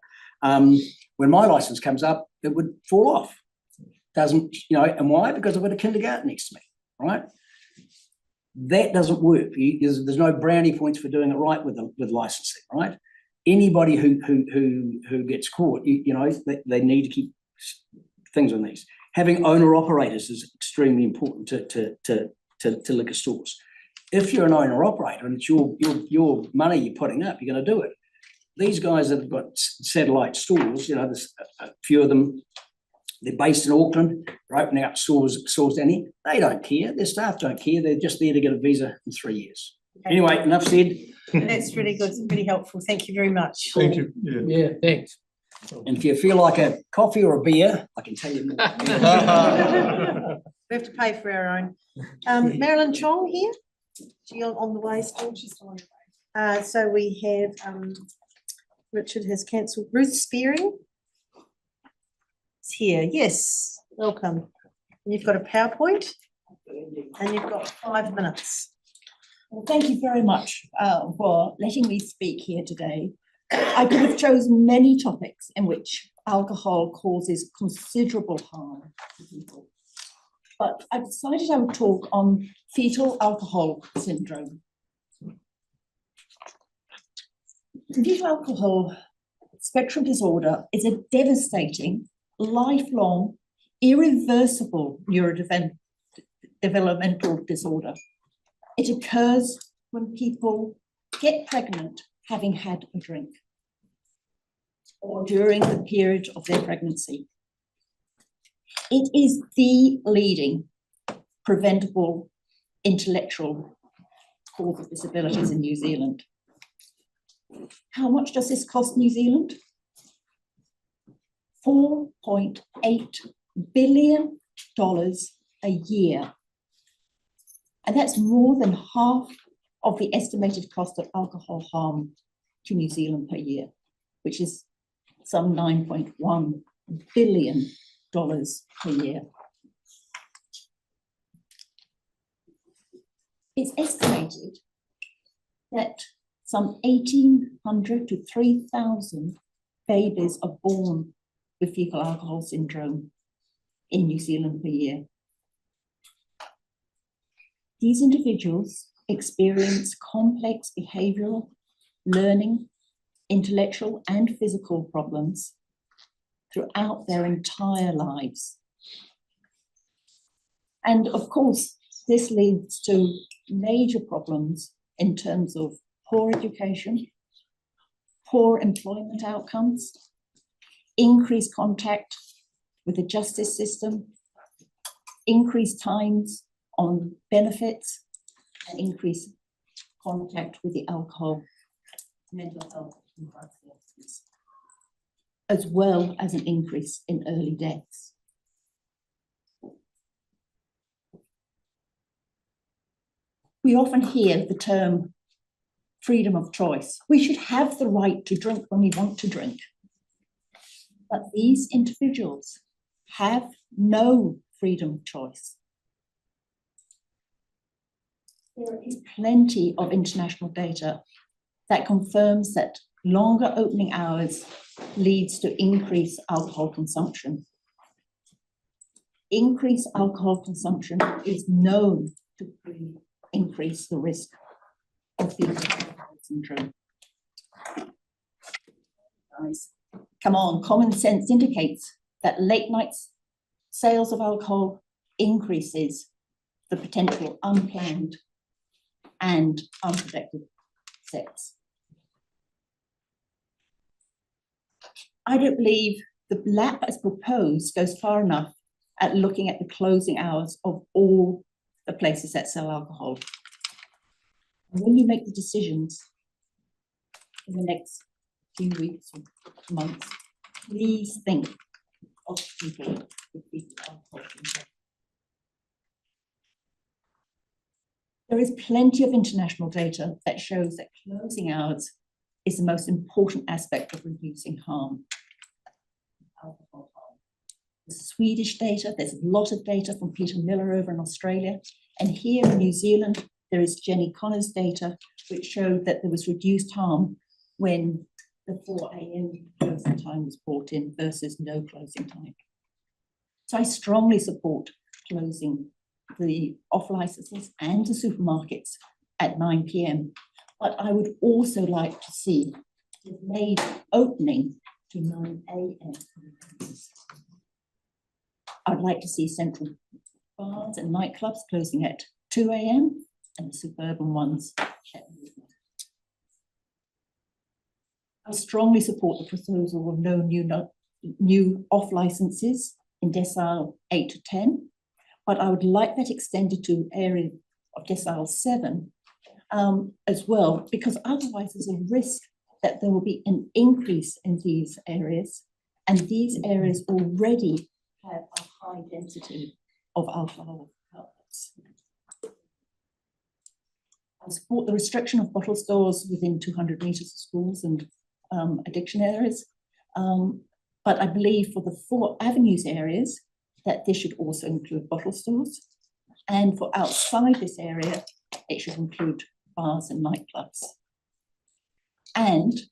when my license comes up, it would fall off. Doesn't, you know, and why? Because I've got a kindergarten next to me, right? That doesn't work. There's no brownie points for doing it right with licensing, right? Anybody who gets caught, you know, they need to keep things on these. Having owner-operators is extremely important to liquor stores. If you're an owner-operator and it's your money you're putting up, you're going to do it. These guys that have got satellite stores, you know, there's a few of them, they're based in Auckland, they're opening up stores down here. They don't care. Their staff don't care. They're just there to get a visa in 3 years. Okay. Anyway, enough said.
That's really good, really helpful. Thank you very much.
Thank you.
Yeah, thanks.
And if you feel like a coffee or a beer, I can tell you more.
We have to pay for our own. Marilyn Chong here. She on the way still. She's on the way. So we have Richard has cancelled. Ruth Spearing is here. Yes, welcome. And you've got a PowerPoint and you've got 5 minutes.
Well, thank you very much for letting me speak here today. I could have chosen many topics in which alcohol causes considerable harm to people, but I decided I would talk on fetal alcohol syndrome. Fetal alcohol spectrum disorder is a devastating, lifelong, irreversible neurodevelopmental disorder. It occurs when people get pregnant having had a drink or during the period of their pregnancy. It is the leading preventable intellectual cause of disabilities in New Zealand. How much does this cost New Zealand? $4.8 billion a year. And that's more than half of the estimated cost of alcohol harm to New Zealand per year, which is some $9.1 billion per year. It's estimated that some 1,800 to 3,000 babies are born with fetal alcohol syndrome in New Zealand per year. These individuals experience complex behavioral, learning, intellectual, and physical problems throughout their entire lives. And of course, this leads to major problems in terms of poor education, poor employment outcomes, increased contact with the justice system, increased times on benefits, and increased contact with the alcohol, mental health, and drug services, as well as an increase in early deaths. We often hear the term freedom of choice. We should have the right to drink when we want to drink. But these individuals have no freedom of choice. There is plenty of international data that confirms that longer opening hours leads to increased alcohol consumption. Increased alcohol consumption is known to increase the risk of fetal alcohol syndrome. Guys, come on, common sense indicates that late night sales of alcohol increases the potential unplanned and unprotected sex. I don't believe the LAP as proposed goes far enough at looking at the closing hours of all the places that sell alcohol. And when you make the decisions in the next few weeks or months, please think of people with fetal alcohol syndrome. There is plenty of international data that shows that closing hours is the most important aspect of reducing harm. Alcohol harm. The Swedish data, there's a lot of data from Peter Miller over in Australia, and here in New Zealand, there is Jenny Connor's data, which showed that there was reduced harm when the 4 a.m. closing time was brought in versus no closing time. So I strongly support closing the off licenses and the supermarkets at 9 p.m. But I would also like to see the late opening to 9 a.m. I'd like to see central bars and nightclubs closing at 2 a.m. and the suburban ones at midnight. I strongly support the proposal of no new off licenses in decile 8 to 10, but I would like that extended to area of decile 7 as well, because otherwise there's a risk that there will be an increase in these areas, and these areas already have a high density of alcohol outlets. I support the restriction of bottle stores within 200 metres of schools and addiction areas, but I believe for the 4 avenues areas that this should also include bottle stores, and for outside this area it should include bars and nightclubs, and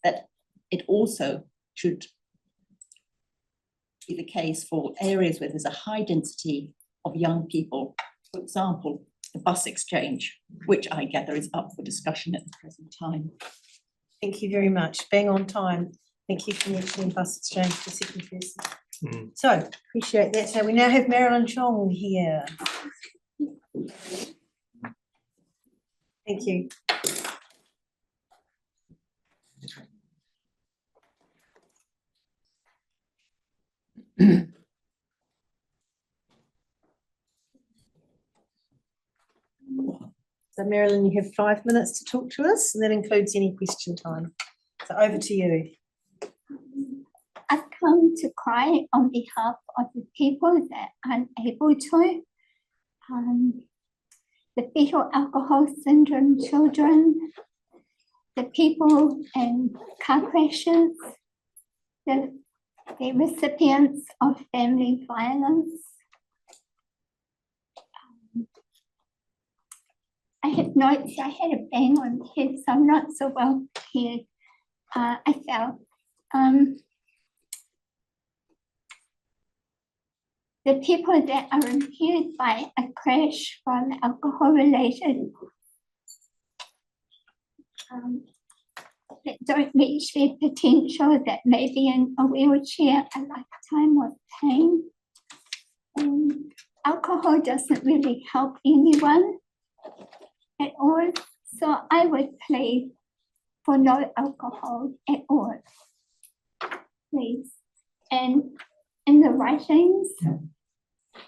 that it also should be the case for areas where there's a high density of young people, for example, the bus exchange, which I gather is up for discussion at the present time.
Thank you very much. Being on time. Thank you for mentioning bus exchange for the second person. So, appreciate that. So we now have Marilyn Chong here. Thank you. So Marilyn, you have 5 minutes to talk to us, and that includes any question time. So over to you.
I've come to cry on behalf of the people that aren't able to. The fetal alcohol syndrome children, the people in car crashes, the recipients of family violence. I have noticed I had a bang on the head, so I'm not so well prepared. I fell. The people that are impaired by a crash from alcohol related, that don't reach their potential, that may be in a wheelchair a lifetime of pain. Alcohol doesn't really help anyone at all, so I would plead for no alcohol at all, please. And in the writings,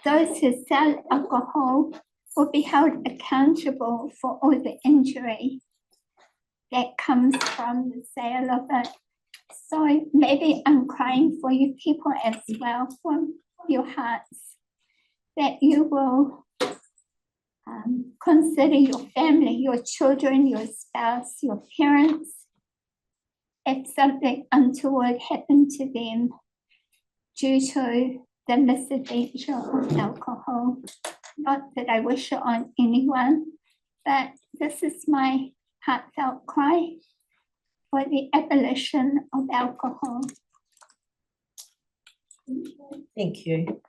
those who sell alcohol will be held accountable for all the injury that comes from the sale of it. So maybe I'm crying for you people as well, from your hearts, that you will consider your family, your children, your spouse, your parents. If something untoward happened to them due to the misadventure of alcohol, not that I wish it on anyone, but this is my heartfelt cry for the abolition of alcohol.
Thank you.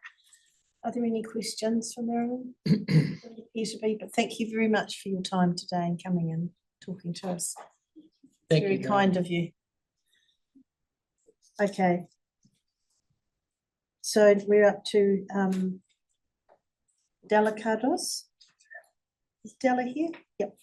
Are there any questions for Marilyn? Appears to be, but thank you very much for your time today and coming and talking to us.
Thank
Very
you,
kind of you. Okay. So we're up to Delicados. Is Della here? Yep.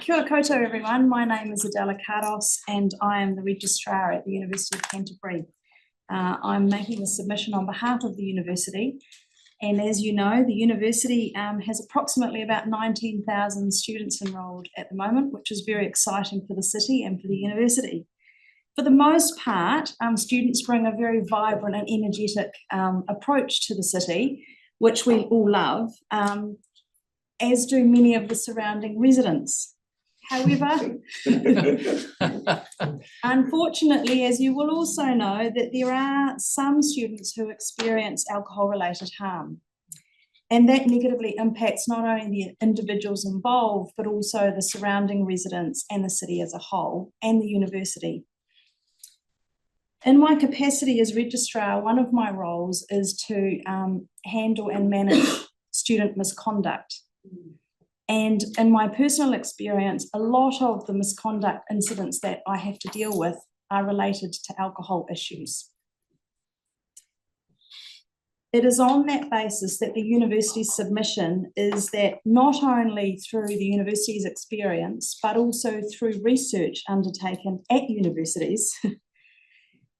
Kia ora koutou everyone, my name is Adela Cardos and I am the Registrar at the University of Canterbury. I'm making a submission on behalf of the university, and as you know, the university has approximately about 19,000 students enrolled at the moment, which is very exciting for the city and for the university. For the most part, students bring a very vibrant and energetic approach to the city, which we all love, as do many of the surrounding residents. However, unfortunately, as you will also know, that there are some students who experience alcohol-related harm, and that negatively impacts not only the individuals involved, but also the surrounding residents and the city as a whole, and the university. In my capacity as registrar, one of my roles is to handle and manage student misconduct. And in my personal experience, a lot of the misconduct incidents that I have to deal with are related to alcohol issues. It is on that basis that the university's submission is that not only through the university's experience, but also through research undertaken at universities,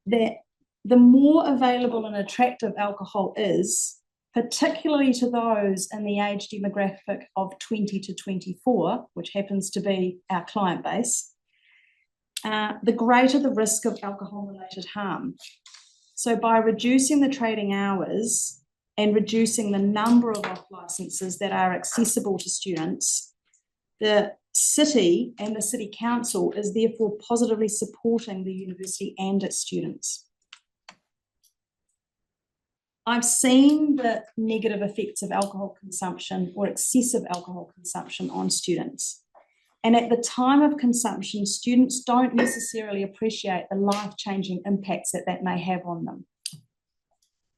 that the more available and attractive alcohol is, particularly to those in the age demographic of 20 to 24, which happens to be our client base, the greater the risk of alcohol-related harm. So by reducing the trading hours and reducing the number of off licenses that are accessible to students, the city and the city council is therefore positively supporting the university and its students. I've seen the negative effects of alcohol consumption or excessive alcohol consumption on students. And at the time of consumption, students don't necessarily appreciate the life-changing impacts that that may have on them.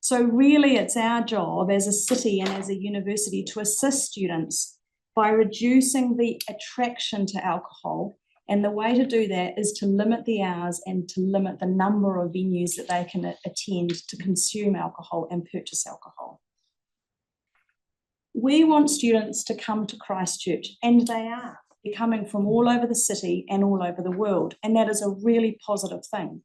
So really it's our job as a city and as a university to assist students by reducing the attraction to alcohol. And the way to do that is to limit the hours and to limit the number of venues that they can attend to consume alcohol and purchase alcohol. We want students to come to Christchurch, and they are. They're coming from all over the city and all over the world, and that is a really positive thing.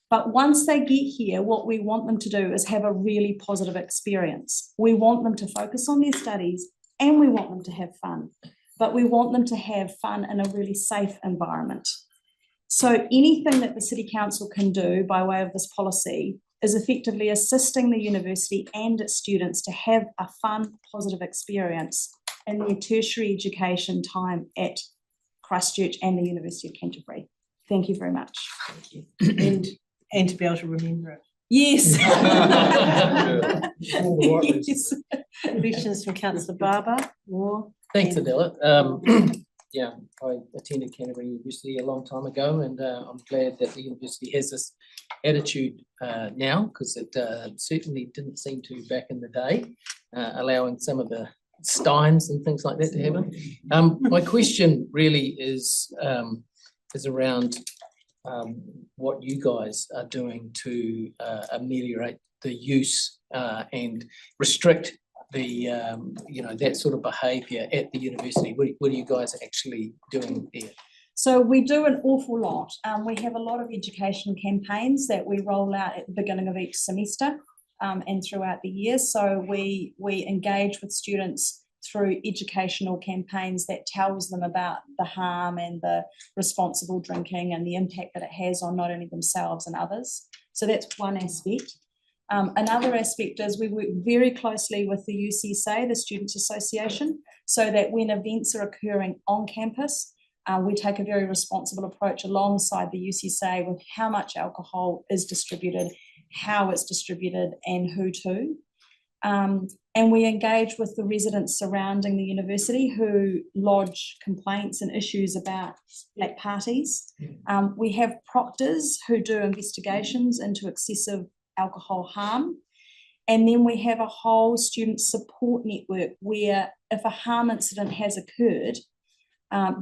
But once they get here, what we want them to do is have a really positive experience. We want them to focus on their studies and we want them to have fun. But we want them to have fun in a really safe environment. So anything that the City Council can do by way of this policy is effectively assisting the university and its students to have a fun, positive experience in their tertiary education time at Christchurch and the University of Canterbury. Thank you very much.
Thank you. And to be able to remember it.
Yes.
Yes. Questions from Councillor Barber or
Thanks, Adela. Yeah, I attended Canterbury University a long time ago, and I'm glad that the university has this attitude now, because it certainly didn't seem to back in the day, allowing some of the steins and things like that to happen. My question really is around what you guys are doing to ameliorate the use and restrict the that sort of behaviour at the university. What are you guys actually doing there?
So we do an awful lot. We have a lot of education campaigns that we roll out at the beginning of each semester and throughout the year. So we engage with students through educational campaigns that tells them about the harm and the responsible drinking and the impact that it has on not only themselves and others. So that's one aspect. Another aspect is we work very closely with the UCSA, the Students Association, so that when events are occurring on campus, we take a very responsible approach alongside the UCSA with how much alcohol is distributed, how it's distributed, and who to. And we engage with the residents surrounding the university who lodge complaints and issues about black parties. We have proctors who do investigations into excessive alcohol harm. And then we have a whole student support network where if a harm incident has occurred,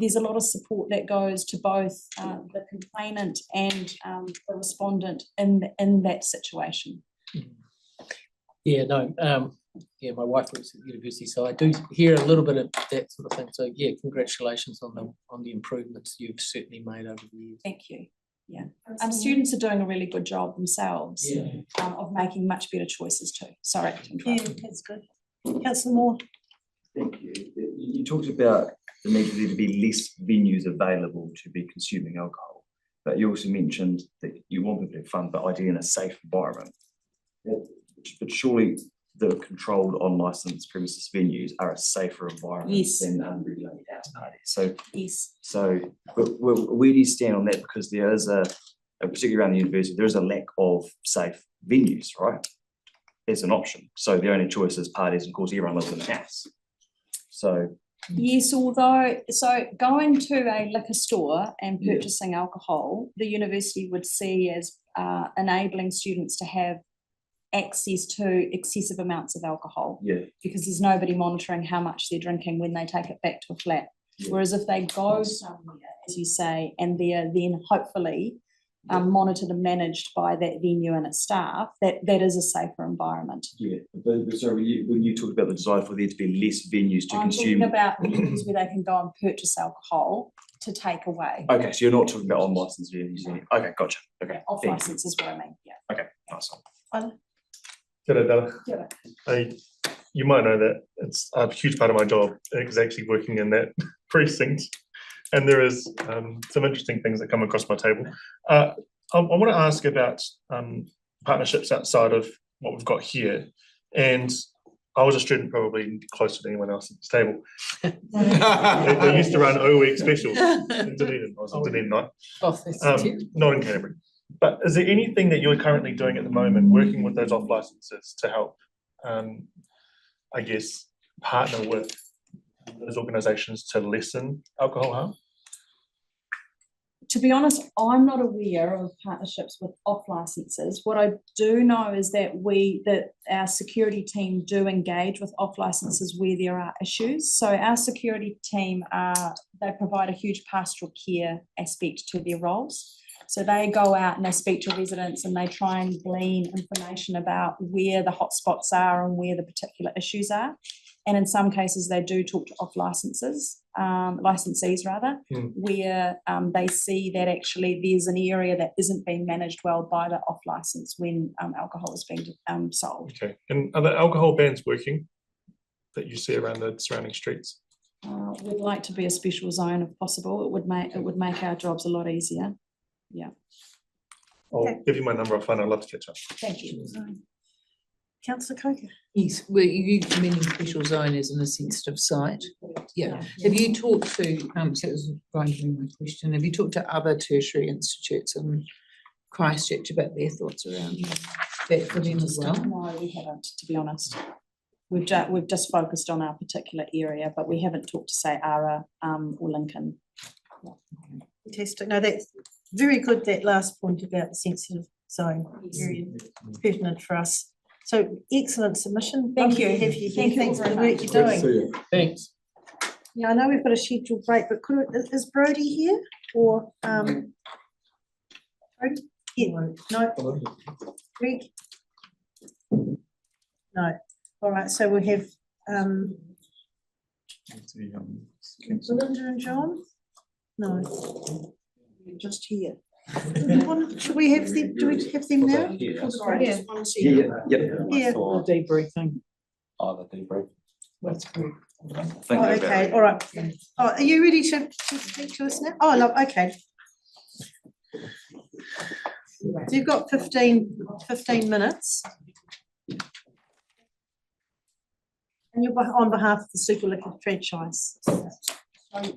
there's a lot of support that goes to both the complainant and the respondent in that situation.
Yeah, no, yeah, my wife works at the university, so I do hear a little bit of that sort of thing. So yeah, congratulations on the improvements you've certainly made over the years.
Thank you. Yeah, students are doing a really good job themselves of making much better choices too. Sorry to interrupt.
Yeah, that's good. Councillor Moore.
Thank you. You talked about the need for there to be less venues available to be consuming alcohol, but you also mentioned that you want people to have fun, but ideally in a safe environment. But surely the controlled unlicensed premises venues are a safer environment than unregulated house parties. So, but where do you stand on that? Because there is particularly around the university, there is a lack of safe venues, right? As an option. So the only choice is parties, and of course everyone lives in the house. So
yes, so going to a liquor store and purchasing alcohol, the university would see as enabling students to have access to excessive amounts of alcohol because there's nobody monitoring how much they're drinking when they take it back to a flat. Whereas if they go somewhere, as you say, and they're then hopefully monitored and managed by that venue and its staff, that is a safer environment.
Yeah, but sorry, when you talked about the desire for there to be less venues to consume.
I'm talking about venues where they can go and purchase alcohol to take away.
Okay, so you're not talking about unlicensed venues. Okay, gotcha. Okay,
off license is what I mean. Yeah.
Okay, nice one.
G'day, Bella. Hey, you might know that it's a huge part of my job is actually working in that precinct, and there is some interesting things that come across my table. I want to ask about partnerships outside of what we've got here, and I was a student probably closer to anyone else at this table. they used to run O-Week specials in Dunedin. I was in Dunedin night, not in Canterbury. But is there anything that you're currently doing at the moment, working with those off licenses to help, I guess, partner with those organisations to lessen alcohol harm?
To be honest, I'm not aware of partnerships with off licenses. What I do know is that our security team do engage with off licenses where there are issues. So our security team they provide a huge pastoral care aspect to their roles. So they go out and they speak to residents and they try and glean information about where the hotspots are and where the particular issues are. And in some cases, they do talk to off licensees where they see that actually there's an area that isn't being managed well by the off license when alcohol is being sold.
Okay, and are the alcohol bans working that you see around the surrounding streets?
We'd like to be a special zone if possible. It would make our jobs a lot easier. Yeah.
I'll give you my number. I'd love to catch up.
Thank you.
Councillor Coker.
Yes, well, you meaning special zone as in a sensitive site. Yeah. Have you talked to, so that was going to be my question, have you talked to other tertiary institutes in Christchurch about their thoughts around that for them as well?
No, we haven't, to be honest. We've just focused on our particular area, but we haven't talked to, say, Ara or Lincoln.
Fantastic. No, that's very good, that last point about the sensitive zone. Very pertinent for us. So excellent submission.
Thank you.
Have you
Thank you
Thanks for the
very
work
much.
you're doing.
Thanks.
Yeah, I know we've got a scheduled break, but is Brodie here or Brodie? Yeah. No. Greg? No. All right. So we'll have Belinda and John. No, just here. Should we have them? Do we have them now?
Yeah.
Yeah.
Yeah.
Debriefing.
Oh, the debrief.
That's good.
Oh, okay, all right. Oh, are you ready to speak to us now? Oh, love, okay. So you've got 15 minutes. And you're on behalf of the Super Liquor franchise.
So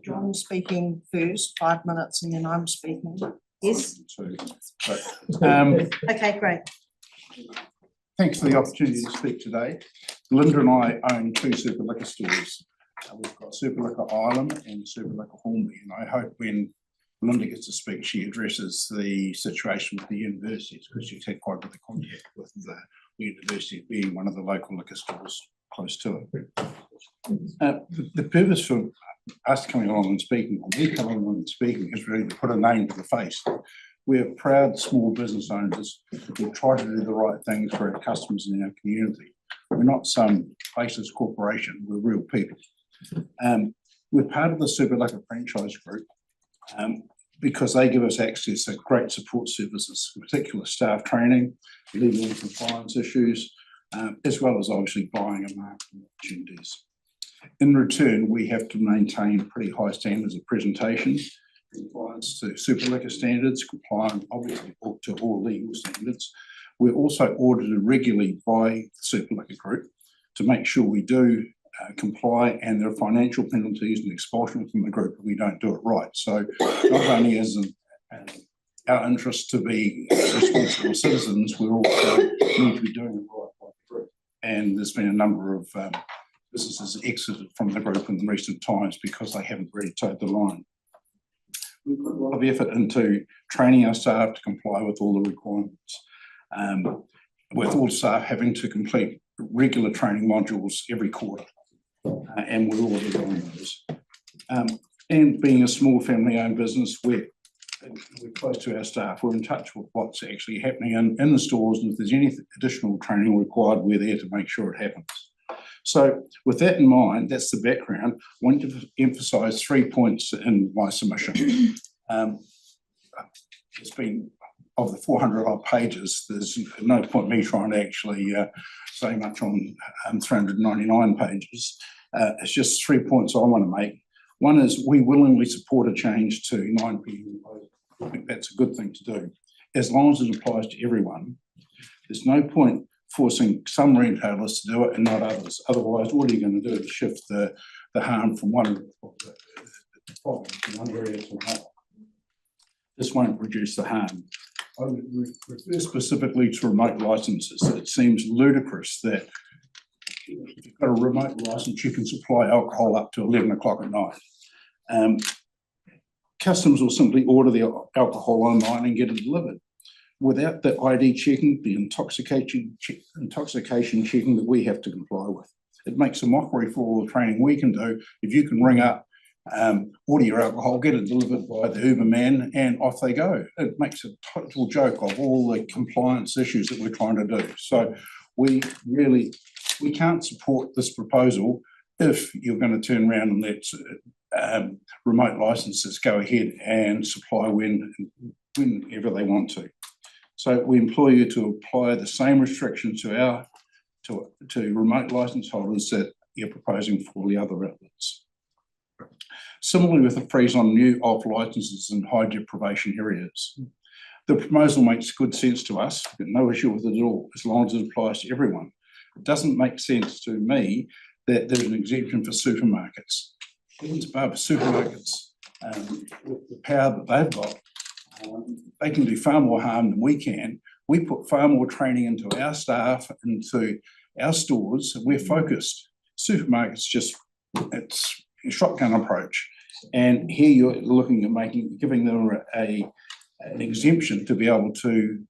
John speaking first, 5 minutes, and then I'm speaking. Yes? Okay, great.
Thanks for the opportunity to speak today. Linda and I own 2 super liquor stores. We've got Super Liquor Island and Super Liquor Hornby, and I hope when Linda gets to speak, she addresses the situation with the universities, because she's had quite a bit of contact with the university being one of the local liquor stores close to it. The purpose for us coming along and speaking, or me coming along and speaking, is really to put a name to the face. We're proud small business owners who try to do the right things for our customers in our community. We're not some faceless corporation, we're real people. We're part of the Super Liquor franchise group because they give us access to great support services, in particular staff training, legal and compliance issues, as well as obviously buying and marketing opportunities. In return, we have to maintain pretty high standards of presentation, compliance to super liquor standards, compliant obviously to all legal standards. We're also audited regularly by the Super Liquor Group to make sure we do comply, and there are financial penalties and expulsion from the group if we don't do it right. So not only is our interest to be responsible citizens, we also need to be doing it right by the group. And there's been a number of businesses exited from the group in recent times because they haven't really towed the line. We put a lot of effort into training our staff to comply with all the requirements, with all staff having to complete regular training modules every quarter, and we're all on those. And being a small family-owned business, we're close to our staff. We're in touch with what's actually happening in the stores, and if there's any additional training required, we're there to make sure it happens. So with that in mind, that's the background. I want to emphasise 3 points in my submission. It's been, of the 400 odd pages, there's no point me trying to actually say much on 399 pages. It's just 3 points I want to make. One is we willingly support a change to 9 p.m. I think that's a good thing to do, as long as it applies to everyone. There's no point forcing some retailers to do it and not others. Otherwise, what are you going to do? Shift the harm from one problem from one area to another. This won't reduce the harm. I would refer specifically to remote licenses. It seems ludicrous that if you've got a remote license, you can supply alcohol up to 11 o'clock at night. Customers will simply order the alcohol online and get it delivered without the ID checking, the intoxication checking that we have to comply with. It makes a mockery for all the training we can do. If you can ring up, order your alcohol, get it delivered by the Uber man, and off they go. It makes a total joke of all the compliance issues that we're trying to do. So we can't support this proposal if you're going to turn around and let remote licenses go ahead and supply whenever they want to. So we implore you to apply the same restrictions to remote license holders that you're proposing for the other outlets. Similarly, with the freeze on new off licenses in high deprivation areas, the proposal makes good sense to us. We've got no issue with it at all, as long as it applies to everyone. It doesn't make sense to me that there's an exemption for supermarkets. It's above supermarkets, with the power that they've got, they can do far more harm than we can. We put far more training into our staff, into our stores. We're focused. Supermarkets it's a shotgun approach. And here you're looking at giving them an exemption to be able to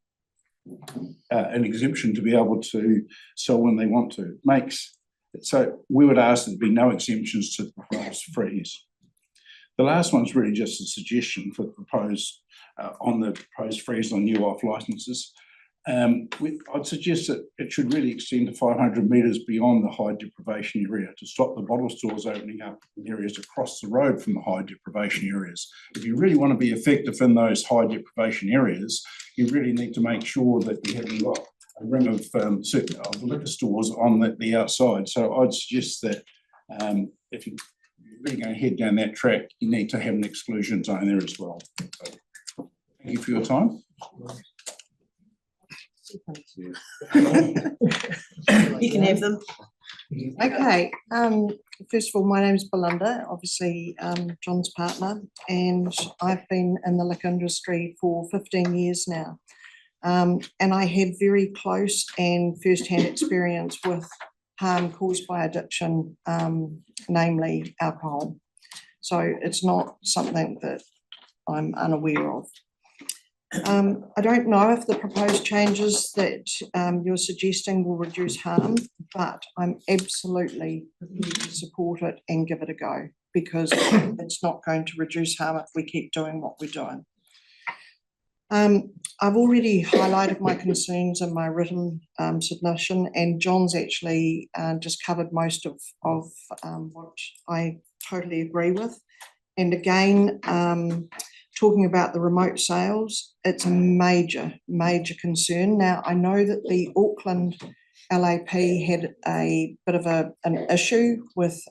sell when they want to. So we would ask that there be no exemptions to the proposed freeze. The last one's really just a suggestion for the proposed freeze on new off licenses. I'd suggest that it should really extend to 500 metres beyond the high deprivation area to stop the bottle stores opening up in areas across the road from the high deprivation areas. If you really want to be effective in those high deprivation areas, you really need to make sure that you haven't got a ring of liquor stores on the outside. So I'd suggest that if you're really going to head down that track, you need to have an exclusion zone there as well. So, thank you for your time.
You can have them. Okay, first of all, my name is Belinda, obviously John's partner, and I've been in the liquor industry for 15 years now. And I have very close and first-hand experience with harm caused by addiction, namely alcohol. So it's not something that I'm unaware of. I don't know if the proposed changes that you're suggesting will reduce harm, but I'm absolutely support it and give it a go, because it's not going to reduce harm if we keep doing what we're doing. I've already highlighted my concerns in my written submission, and John's actually just covered most of what I totally agree with. And again, talking about the remote sales, it's a major concern. Now, I know that the Auckland LAP had a bit of an issue with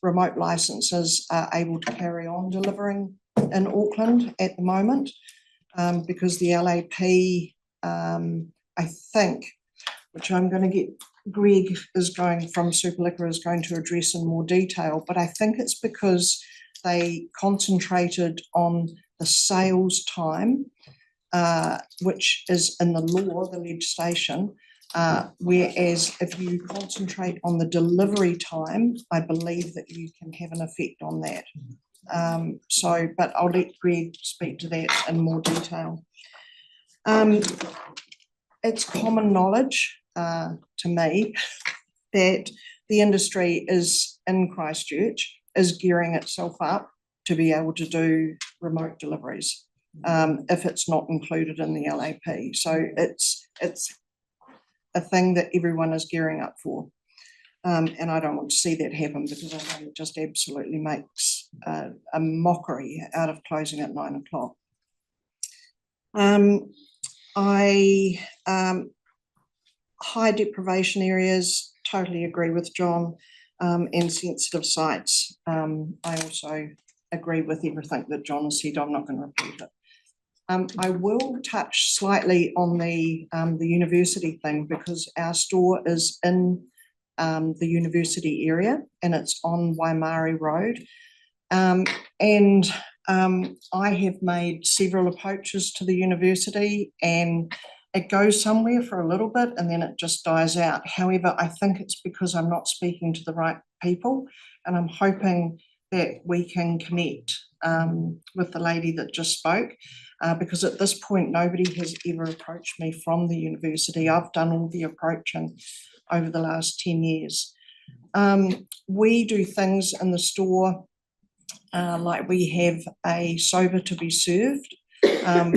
remote licenses are able to carry on delivering in Auckland at the moment, because the LAP, I think, which I'm going to get Greg from Super Liquor is going to address in more detail, but I think it's because they concentrated on the sales time, which is in the law, the legislation, whereas if you concentrate on the delivery time, I believe that you can have an effect on that. But I'll let Greg speak to that in more detail. It's common knowledge to me that the industry is in Christchurch is gearing itself up to be able to do remote deliveries if it's not included in the LAP. So it's a thing that everyone is gearing up for. And I don't want to see that happen, because I think it just absolutely makes a mockery out of closing at 9 o'clock. High deprivation areas, totally agree with John, and sensitive sites. I also agree with everything that John said. I'm not going to repeat it. I will touch slightly on the university thing, because our store is in the university area and it's on Waimari Road. I have made several approaches to the university, and it goes somewhere for a little bit and then it just dies out. However, I think it's because I'm not speaking to the right people, and I'm hoping that we can connect with the lady that just spoke, because at this point, nobody has ever approached me from the university. I've done all the approaching over the last 10 years. We do things in the store, like we have a sober to be served,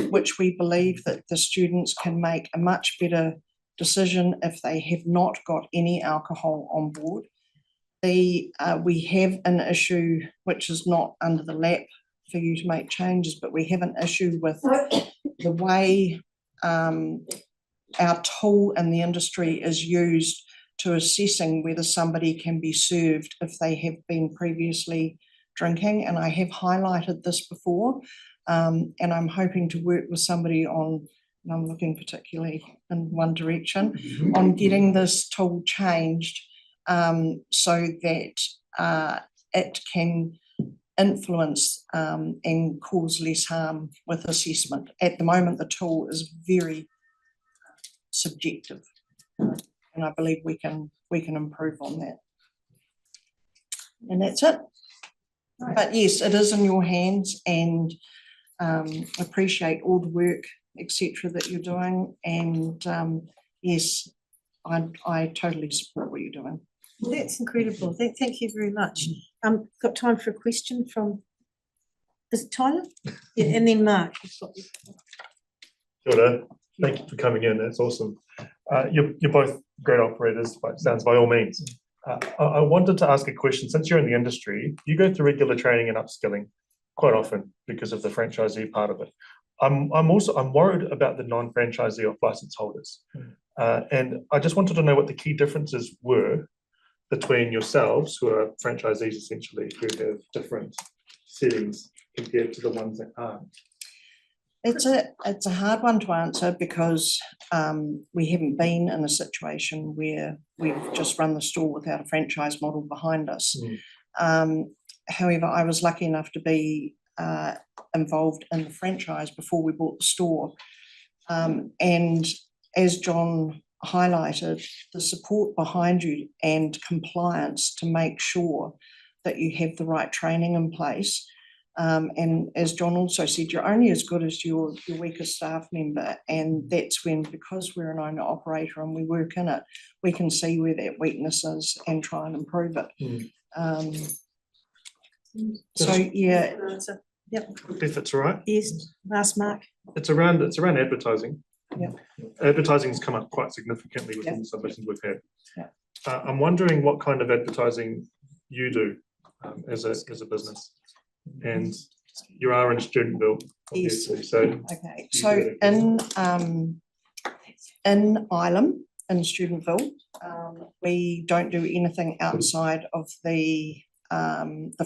which we believe that the students can make a much better decision if they have not got any alcohol on board. We have an issue which is not under the lap for you to make changes, but we have an issue with the way our tool in the industry is used to assessing whether somebody can be served if they have been previously drinking. And I have highlighted this before, and I'm hoping to work with somebody on, and I'm looking particularly in one direction, on getting this tool changed so that it can influence and cause less harm with assessment. At the moment, the tool is very subjective, and I believe we can improve on that. And that's it. But yes, it is in your hands, and appreciate all the work, etc., that you're doing. And yes, I totally support what you're doing. That's incredible. Thank you very much. Got time for a question from, is it Tyler? Yeah, and then Mark.
Kia ora. Thank you for coming in. That's awesome. You're both great operators, by sounds, by all means. I wanted to ask a question. Since you're in the industry, you go through regular training and upskilling quite often because of the franchisee part of it. I'm worried about the non-franchisee off license holders. And I just wanted to know what the key differences were between yourselves, who are franchisees essentially, who have different settings, compared to the ones that aren't.
It's a hard one to answer because we haven't been in a situation where we've just run the store without a franchise model behind us. However, I was lucky enough to be involved in the franchise before we bought the store. And as John highlighted, the support behind you and compliance to make sure that you have the right training in place. And as John also said, you're only as good as your weakest staff member. And that's when, because we're an owner operator and we work in it, we can see where that weakness is and try and improve it. So yeah, yep.
If that's all right.
Yes, last Mark.
It's around advertising.
Yeah.
Advertising has come up quite significantly within the submissions we've had.
Yeah.
I'm wondering what kind of advertising you do as a business, and you are in Studentville, obviously.
Yes.
So
Okay. So in Ilam, in Studentville, we don't do anything outside of the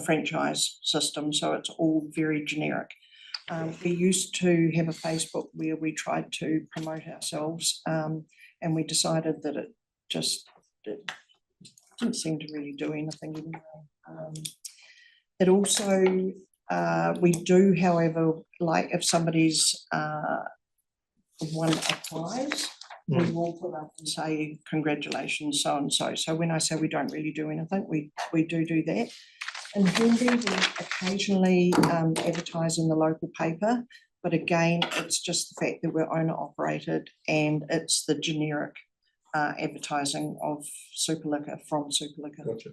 franchise system, so it's all very generic. We used to have a Facebook where we tried to promote ourselves, and we decided that it didn't seem to really do anything anymore. It also, we do, however, like if somebody's one applies, we will put up and say, congratulations, so and so. So when I say we don't really do anything, we do that. In Henry, we occasionally advertise in the local paper, but again, it's just the fact that we're owner operated and it's the generic advertising of super liquor from super liquor.
Gotcha.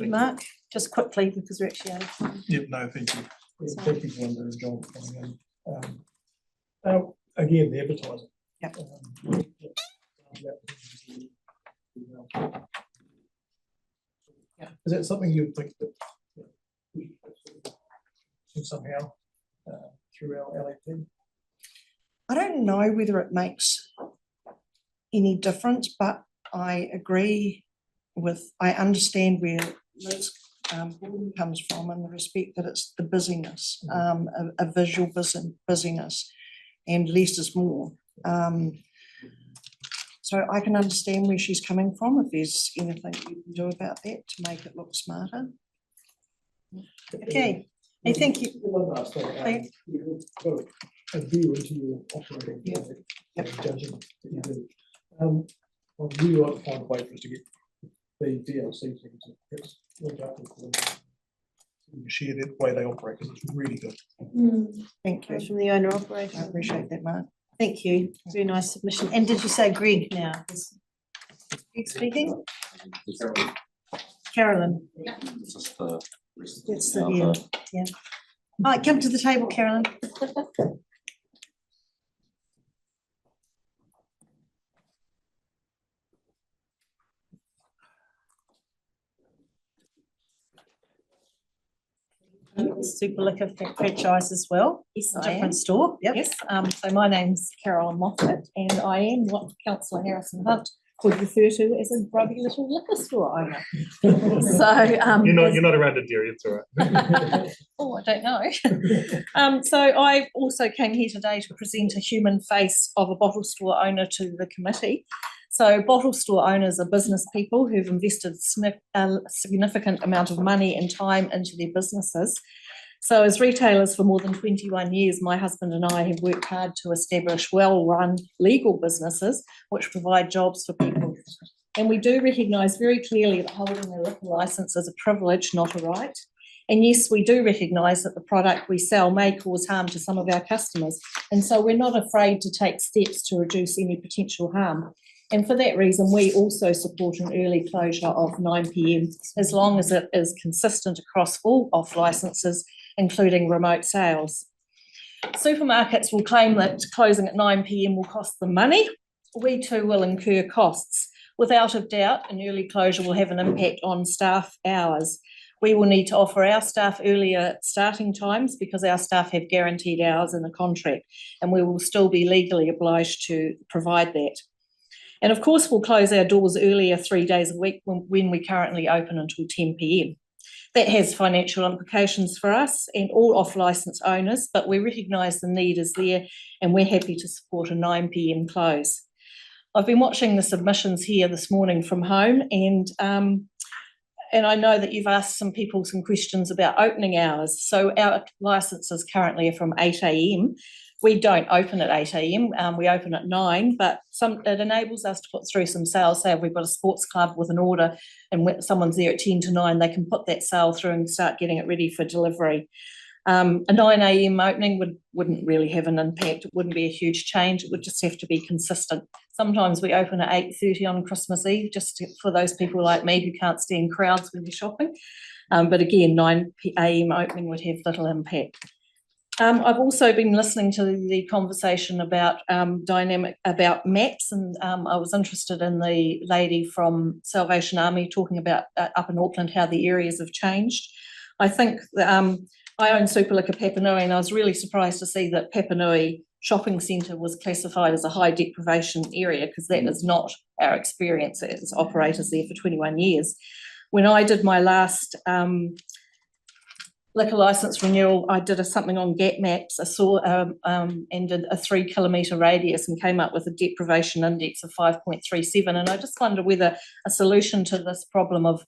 Mark, just quickly because we're actually out of time.
Yep, no, thank you. Thank you, Linda and John, for coming in. Again, the advertising.
Yep.
Is that something you think that we should somehow through our LAP?
I don't know whether it makes any difference, but I agree with, I understand where Liz comes from in the respect that it's the busyness, a visual busyness, and less is more. So I can understand where she's coming from if there's anything you can do about that to make it look smarter. Okay, hey, thank you.
One last thing, you've got a view into your operating and judging that you do. I'd really like to find a way for us to get the DLC team to perhaps link up with share the way they operate, because it's really good.
Thank you. From the owner operator, I appreciate that, Mark. Thank you. Very nice submission. And did you say Greg now? Greg speaking? Carolyn.
Just the rest.
That's the view. Yeah. All right, come to the table, Carolyn. Super liquor franchise as well.
Yes,
A
I am.
different store. Yep.
Yes, so my name's Carolyn Moffat and I am what Councillor Harrison Hunt would refer to as a grubby little liquor store owner. So
you're not around a dairy, it's all right.
oh, I don't know. So I also came here today to present a human face of a bottle store owner to the committee. So bottle store owners are business people who've invested a significant amount of money and time into their businesses. So as retailers for more than 21 years, my husband and I have worked hard to establish well-run legal businesses which provide jobs for people. And we do recognise very clearly that holding a liquor licence is a privilege, not a right. And yes, we do recognise that the product we sell may cause harm to some of our customers. And so we're not afraid to take steps to reduce any potential harm. And for that reason, we also support an early closure of 9 p.m. as long as it is consistent across all off licences, including remote sales. Supermarkets will claim that closing at 9 p.m. will cost them money. We too will incur costs. Without a doubt, an early closure will have an impact on staff hours. We will need to offer our staff earlier starting times because our staff have guaranteed hours in a contract, and we will still be legally obliged to provide that. And of course, we'll close our doors earlier 3 days a week when we currently open until 10 p.m. That has financial implications for us and all off-licence owners, but we recognise the need is there and we're happy to support a 9 p.m. close. I've been watching the submissions here this morning from home, and I know that you've asked some people some questions about opening hours. So our licences currently are from 8 a.m. We don't open at 8 a.m. We open at 9, but it enables us to put through some sales. Say if we've got a sports club with an order and when someone's there at 10 to 9, they can put that sale through and start getting it ready for delivery. A 9 a.m. opening wouldn't really have an impact. It wouldn't be a huge change. It would just have to be consistent. Sometimes we open at 8:30 on Christmas Eve, just for those people like me who can't stand crowds when they're shopping. But again, 9 a.m. opening would have little impact. I've also been listening to the conversation about maps, and I was interested in the lady from Salvation Army talking about up in Auckland how the areas have changed. I think that, I own Superliquor Papanui, and I was really surprised to see that Papanui Shopping Centre was classified as a high deprivation area, because that is not our experience as operators there for 21 years. When I did my last liquor licence renewal, I did something on Gap Maps. I saw and did a 3 kilometre radius and came up with a deprivation index of 5.37. And I just wonder whether a solution to this problem of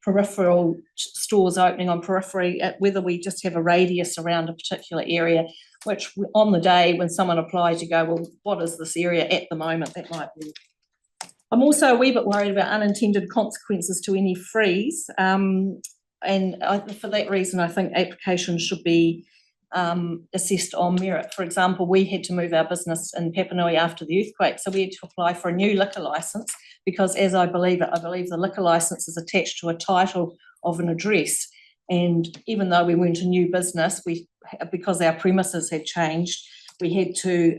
peripheral stores opening on periphery, whether we just have a radius around a particular area, which on the day when someone applies, you go, well, what is this area at the moment? That might be. I'm also a wee bit worried about unintended consequences to any freeze. For that reason, I think applications should be assessed on merit. For example, we had to move our business in Papanui after the earthquake, so we had to apply for a new liquor licence because, as I believe the liquor licence is attached to a title of an address. And even though we weren't a new business, because our premises had changed, we had to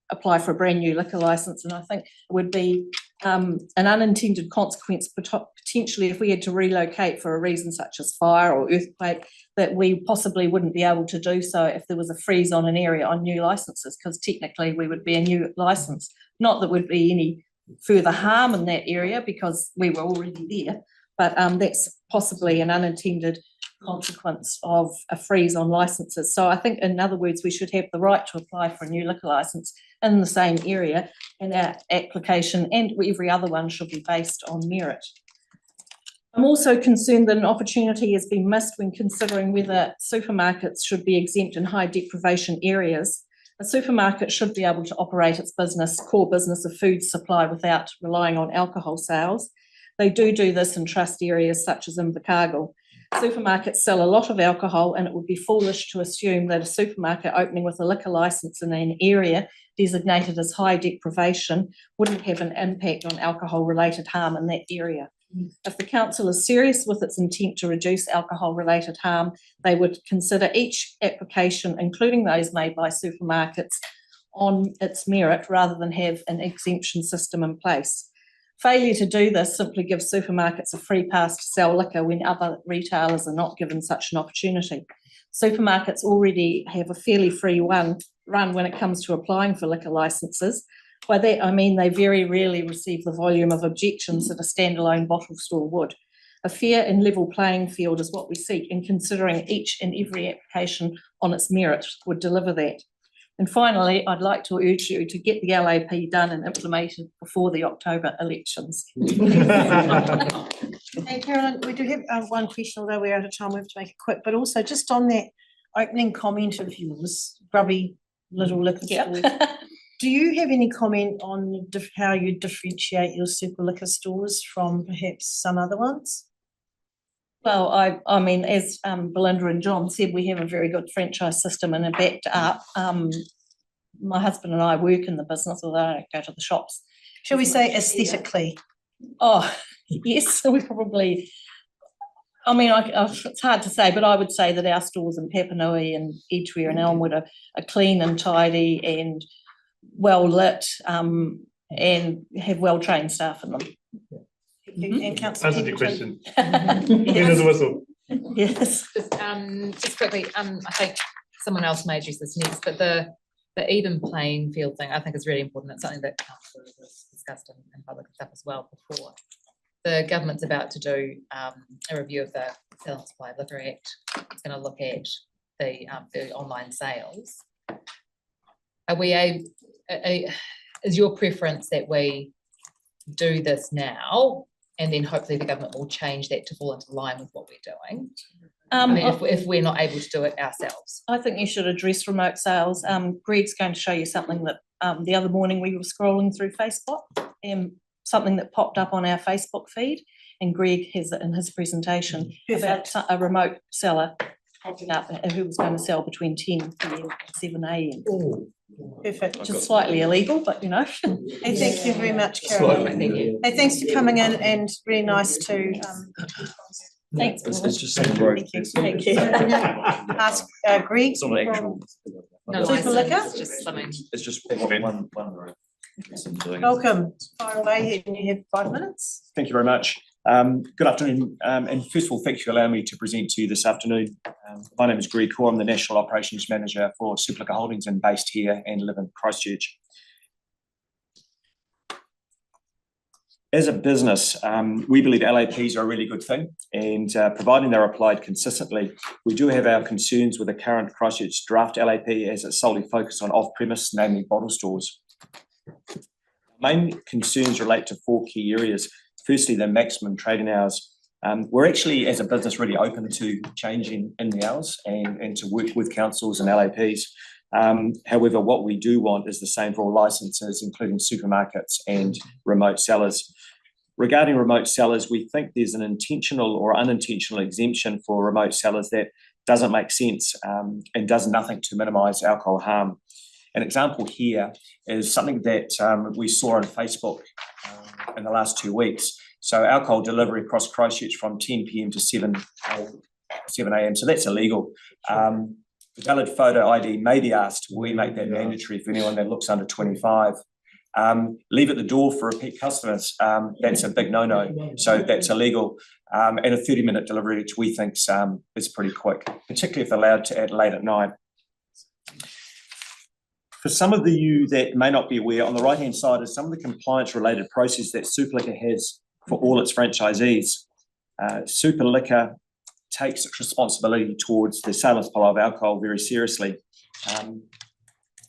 apply for a brand new liquor licence. And I think it would be an unintended consequence potentially if we had to relocate for a reason such as fire or earthquake, that we possibly wouldn't be able to do so if there was a freeze on an area on new licences, because technically we would be a new licence. Not that would be any further harm in that area because we were already there, but that's possibly an unintended consequence of a freeze on licences. So I think, in other words, we should have the right to apply for a new liquor licence in the same area, and our application and every other one should be based on merit. I'm also concerned that an opportunity has been missed when considering whether supermarkets should be exempt in high deprivation areas. A supermarket should be able to operate its core business of food supply without relying on alcohol sales. They do this in trust areas such as Invercargill. Supermarkets sell a lot of alcohol, and it would be foolish to assume that a supermarket opening with a liquor licence in an area designated as high deprivation wouldn't have an impact on alcohol-related harm in that area. If the council is serious with its intent to reduce alcohol-related harm, they would consider each application, including those made by supermarkets, on its merit rather than have an exemption system in place. Failure to do this simply gives supermarkets a free pass to sell liquor when other retailers are not given such an opportunity. Supermarkets already have a fairly free run when it comes to applying for liquor licences. By that I mean they very rarely receive the volume of objections that a standalone bottle store would. A fair and level playing field is what we seek, and considering each and every application on its merit would deliver that. And finally, I'd like to urge you to get the LAP done and implemented before the October elections.
Hey, Carolyn, we do have one question, although we're out of time, we have to make it quick, but also just on that opening comment of yours, grubby little liquor stores. Do you have any comment on how you differentiate your super liquor stores from perhaps some other ones?
Well, I mean, as Belinda and John said, we have a very good franchise system and are backed up. My husband and I work in the business, although I don't go to the shops.
Shall we say aesthetically?
Oh, yes, we probably, I mean, it's hard to say, but I would say that our stores in Papanui and Edgware and Elmwood are clean and tidy and well lit and have well-trained staff in them.
And Councillor
Answered your question.
Yes.
There's a whistle.
Yes.
Just quickly, I think someone else may address this next, but the even playing field thing I think is really important. It's something that council has discussed in public stuff as well before. the government's about to do a review of the Sale and Supply of Liquor Act. It's going to look at the online sales. Are we is your preference that we do this now, and then hopefully the government will change that to fall into line with what we're doing? I mean, if we're not able to do it ourselves.
I think you should address remote sales. Greg's going to show you something that the other morning we were scrolling through Facebook, something that popped up on our Facebook feed, and Greg has it in his presentation about a remote seller popping up who was going to sell between 10 PM and 7 AM. Perfect, which is slightly illegal, but you know. Hey, thank you very much, Carolyn. Hey, thanks for coming in, and really nice to thanks.
It's just some road.
Thank you. Ask Greg.
It's not actual.
No,
Super liquor?
it's just something.
It's just one road.
Welcome. Fire away, and you have 5 minutes.
Thank you very much. Good afternoon, and first of all, thank you for allowing me to present to you this afternoon. My name is Greg Core. I'm the National Operations Manager for Super Liquor Holdings and based here and live in Christchurch. As a business, we believe LAPs are a really good thing, and providing they're applied consistently, we do have our concerns with the current Christchurch draft LAP as it's solely focused on off-premise, namely bottle stores. Main concerns relate to 4 key areas. Firstly, the maximum trading hours. We're actually, as a business, really open to changing in the hours and to work with councils and LAPs. However, what we do want is the same for all licenses, including supermarkets and remote sellers. Regarding remote sellers, we think there's an intentional or unintentional exemption for remote sellers that doesn't make sense and does nothing to minimise alcohol harm. An example here is something that we saw on Facebook in the last 2 weeks. So alcohol delivery across Christchurch from 10 PM to 7 AM. So that's illegal. Valid photo ID may be asked. We make that mandatory for anyone that looks under 25. Leave at the door for repeat customers. That's a big no-no. So that's illegal. And a 30-minute delivery, which we think is pretty quick, particularly if they're allowed to add late at night. For some of you that may not be aware, on the right-hand side is some of the compliance-related process that Super Liquor has for all its franchisees. Super Liquor takes its responsibility towards the sale and supply of alcohol very seriously.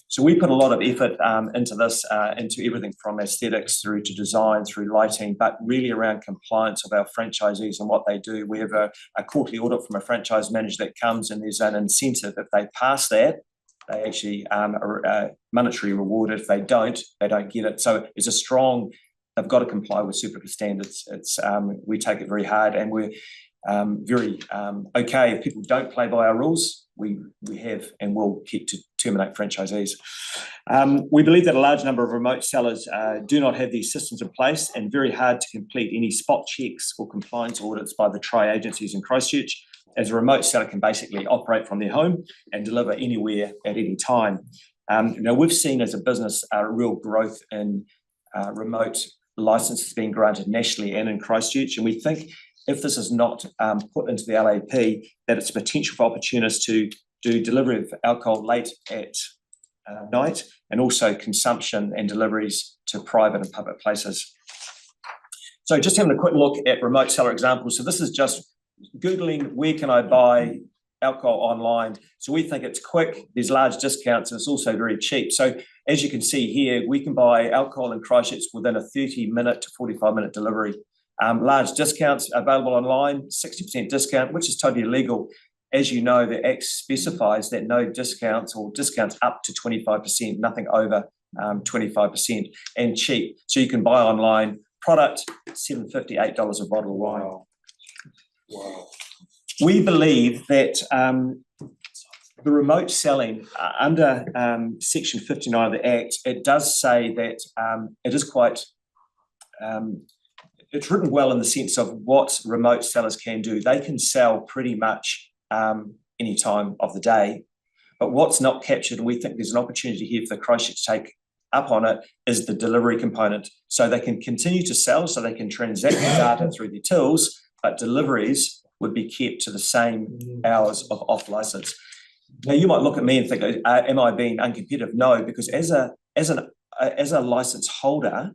So we put a lot of effort into this, into everything from aesthetics through to design, through lighting, but really around compliance of our franchisees and what they do. We have a quarterly audit from a franchise manager that comes, and there's an incentive. If they pass that, they actually are monetary rewarded. If they don't get it. So it's a strong, they've got to comply with Super Liquor standards. It's we take it very hard, and we're very okay if people don't play by our rules. We have and will keep to terminate franchisees. We believe that a large number of remote sellers do not have these systems in place, and very hard to complete any spot checks or compliance audits by the tri-agencies in Christchurch, as a remote seller can basically operate from their home and deliver anywhere at any time. Now, we've seen as a business a real growth in remote licenses being granted nationally and in Christchurch, and we think if this is not put into the LAP, that it's potential for opportunists to do delivery of alcohol late at night, and also consumption and deliveries to private and public places. So just having a quick look at remote seller examples. So this is just Googling, where can I buy alcohol online? So we think it's quick, there's large discounts, and it's also very cheap. So as you can see here, we can buy alcohol in Christchurch within a 30-minute to 45-minute delivery. Large discounts available online, 60% discount, which is totally illegal. As you know, the Act specifies that no discounts or discounts up to 25%, nothing over 25%, and cheap. So you can buy online product, $7.50, $8 a bottle of wine. Wow. We believe that the remote selling under Section 59 of the Act, it does say that it is quite, it's written well in the sense of what remote sellers can do. They can sell pretty much any time of the day, but what's not captured, and we think there's an opportunity here for the Christchurch to take up on it, is the delivery component. So they can continue to sell, so they can transact the data through their tills, but deliveries would be kept to the same hours of off license. Now you might look at me and think, am I being uncompetitive? No, because as a license holder,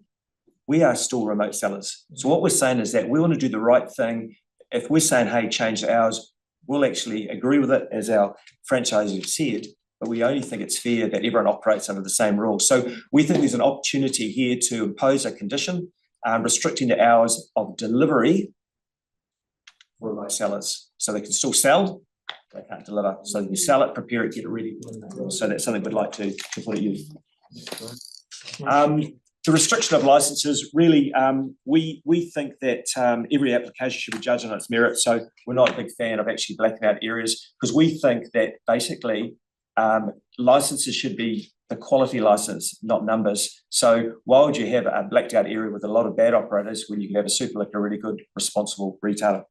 we are still remote sellers. So what we're saying is that we want to do the right thing. If we're saying, hey, change the hours, we'll actually agree with it, as our franchisees have said, but we only think it's fair that everyone operates under the same rules. So we think there's an opportunity here to impose a condition restricting the hours of delivery for remote sellers. So they can still sell, they can't deliver. So you sell it, prepare it, get it ready. So that's something we'd like to put at you. The restriction of licenses, really, we think that every application should be judged on its merit. So we're not a big fan of actually blacking out areas, because we think that basically licenses should be the quality license, not numbers. So why would you have a blacked out area with a lot of bad operators when you can have a super liquor, really good, responsible retailer?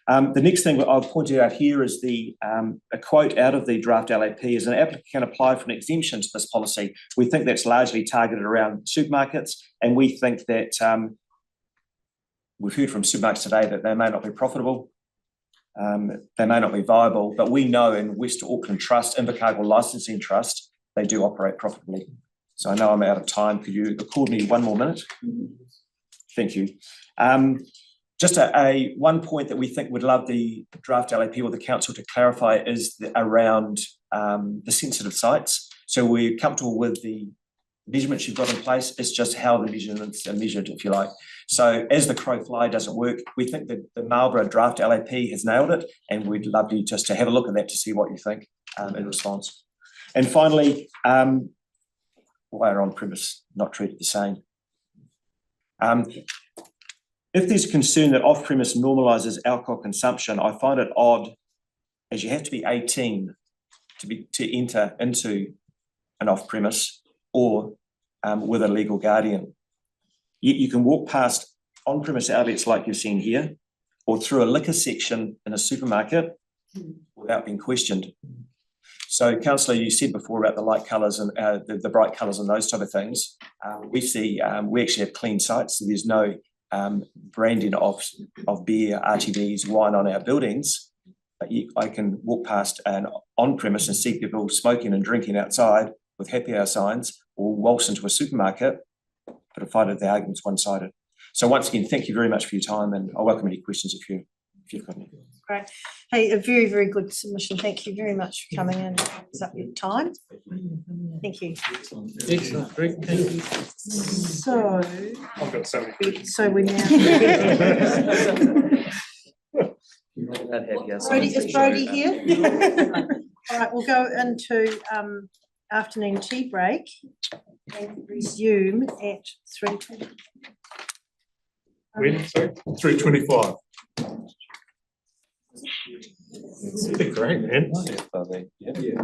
The next thing I've pointed out here is a quote out of the draft LAP is an applicant can apply for an exemption to this policy. We think that's largely targeted around supermarkets, and we think that we've heard from supermarkets today that they may not be profitable, they may not be viable, but we know in West Auckland Trust, Invercargill Licensing Trust, they do operate profitably. So I know I'm out of time. Could you record me 1 more minute? Thank you. Just one point that we think would love the draft LAP or the council to clarify is around the sensitive sites. So we're comfortable with the measurements you've got in place. It's just how the measurements are measured, if you like. So as the crow fly doesn't work, we think that the Marlborough draft LAP has nailed it, and we'd love you just to have a look at that to see what you think in response. And finally, we're on premise, not treated the same. If there's concern that off-premise normalises alcohol consumption, I find it odd, as you have to be 18 to enter into an off-premise or with a legal guardian. You can walk past on-premise outlets like you've seen here, or through a liquor section in a supermarket without being questioned. So, Councillor, you said before about the light colours and the bright colours and those type of things. We actually have clean sites, so there's no branding of beer, RTDs, wine on our buildings, but I can walk past an on-premise and see people smoking and drinking outside with happy hour signs, or waltz into a supermarket, but I find that the argument's one-sided. So once again, thank you very much for your time, and I welcome any questions if you've got any.
Great. Hey, a very, very good submission. Thank you very much for coming in. Is up your time? Thank you.
Excellent, great, thank you.
So,
I've got so many questions.
so we now. Brody, is Brody here? All right, we'll go into afternoon tea break and resume at 3:20.
When, sorry? 3:25. It's great, man.
Yeah.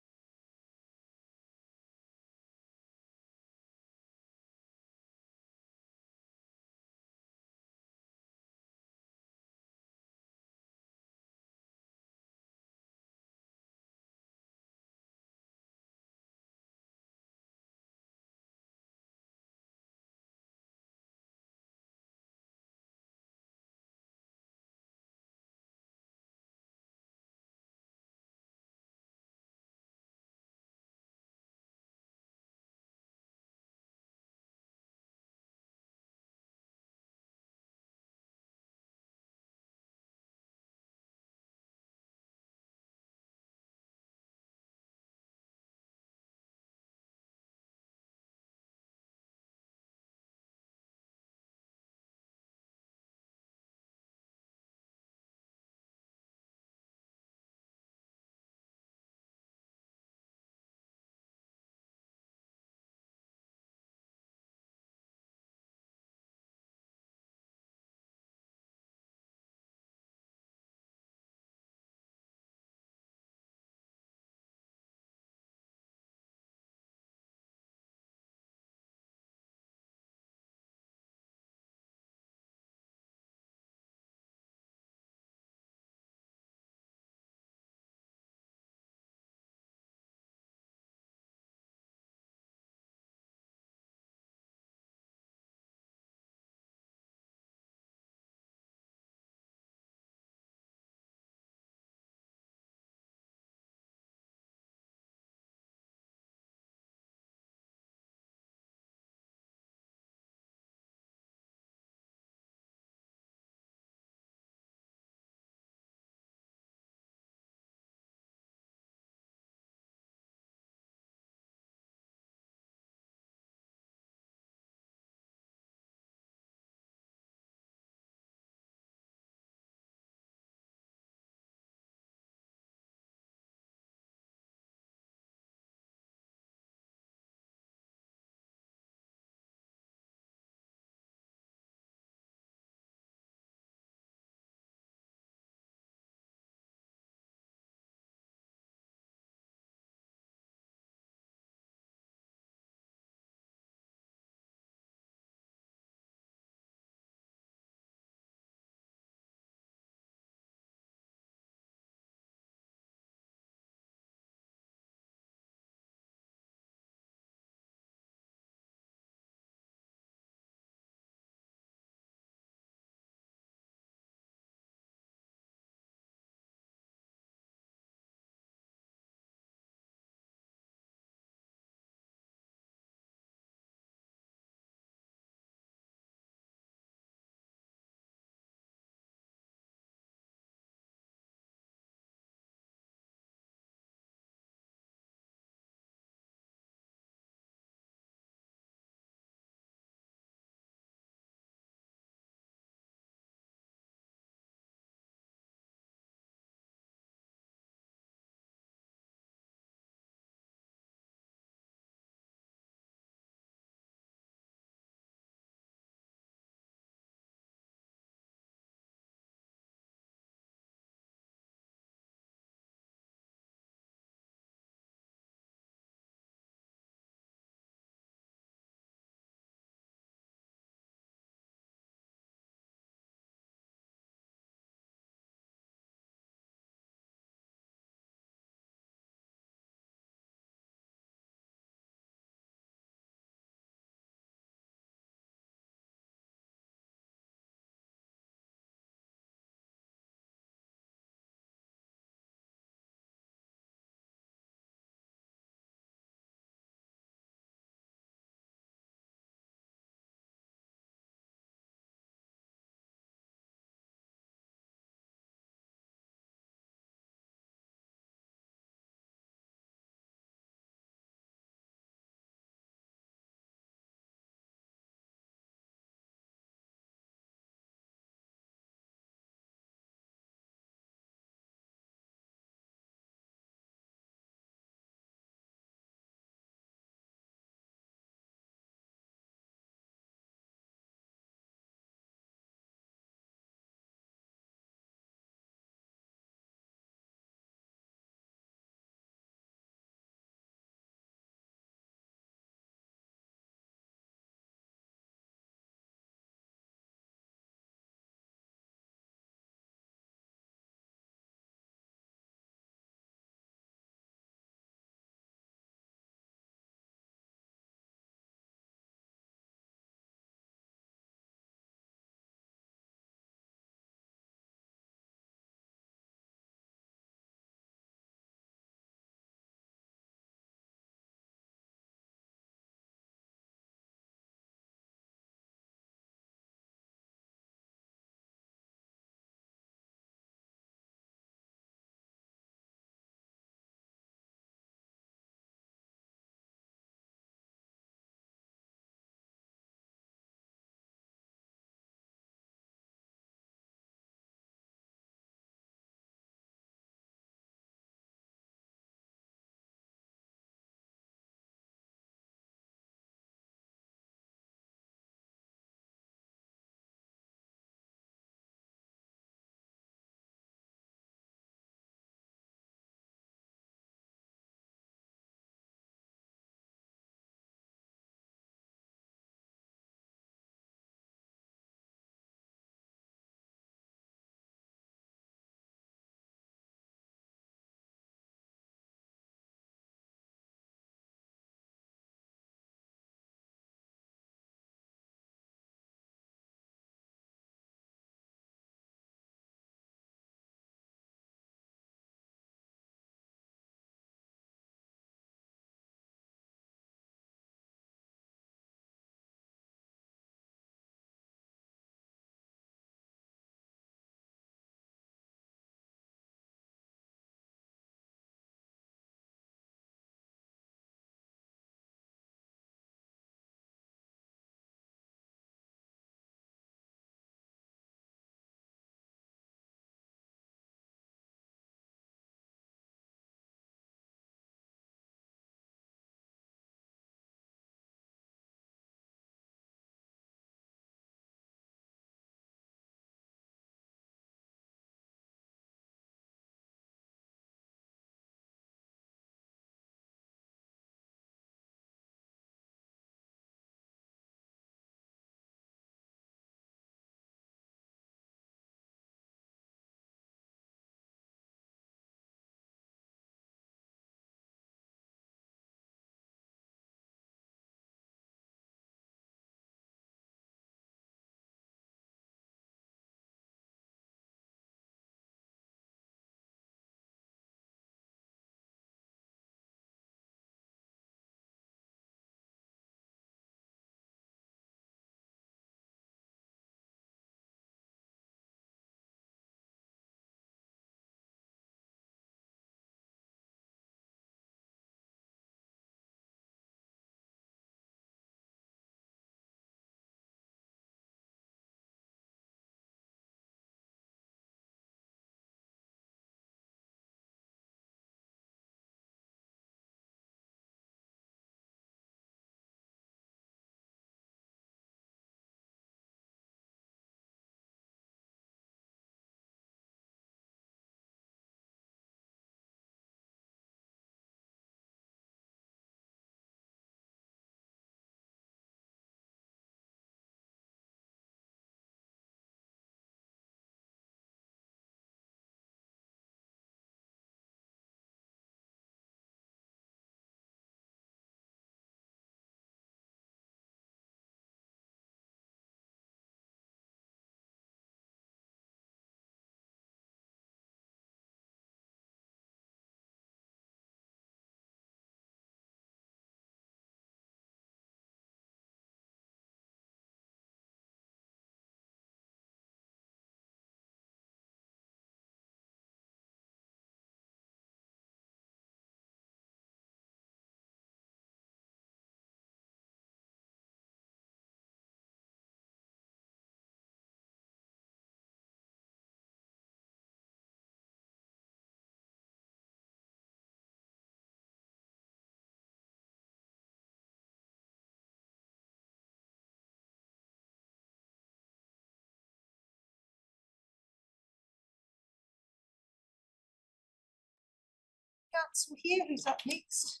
Council here? Who's up next?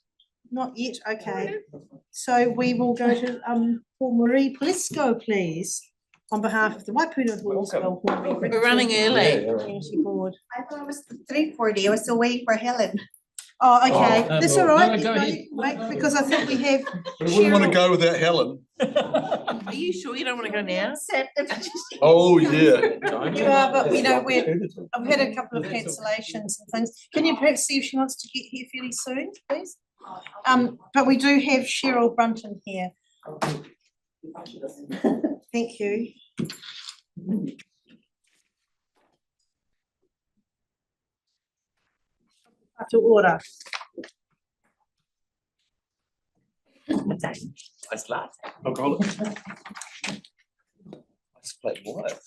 Not yet, okay. So we will go to Paul Marie Plesko, please, on behalf of the Waipuna Hallsville.
We're running early.
Community Board.
I thought it was 3:40. I was still waiting for Helen.
Oh, okay,
Oh,
that's
no.
all right,
No, go
No,
ahead.
wait, because I think we have.
We wouldn't want to
Cheryl.
go without Helen.
Are you sure you don't want to go now?
Oh, yeah.
You are, but we know I've had a couple of cancellations and things. Can you perhaps see if she wants to get here fairly soon, please? But we do have Cheryl Brunton here. Thank you. To order.
Nice laugh. Alcoholic. Let's play what?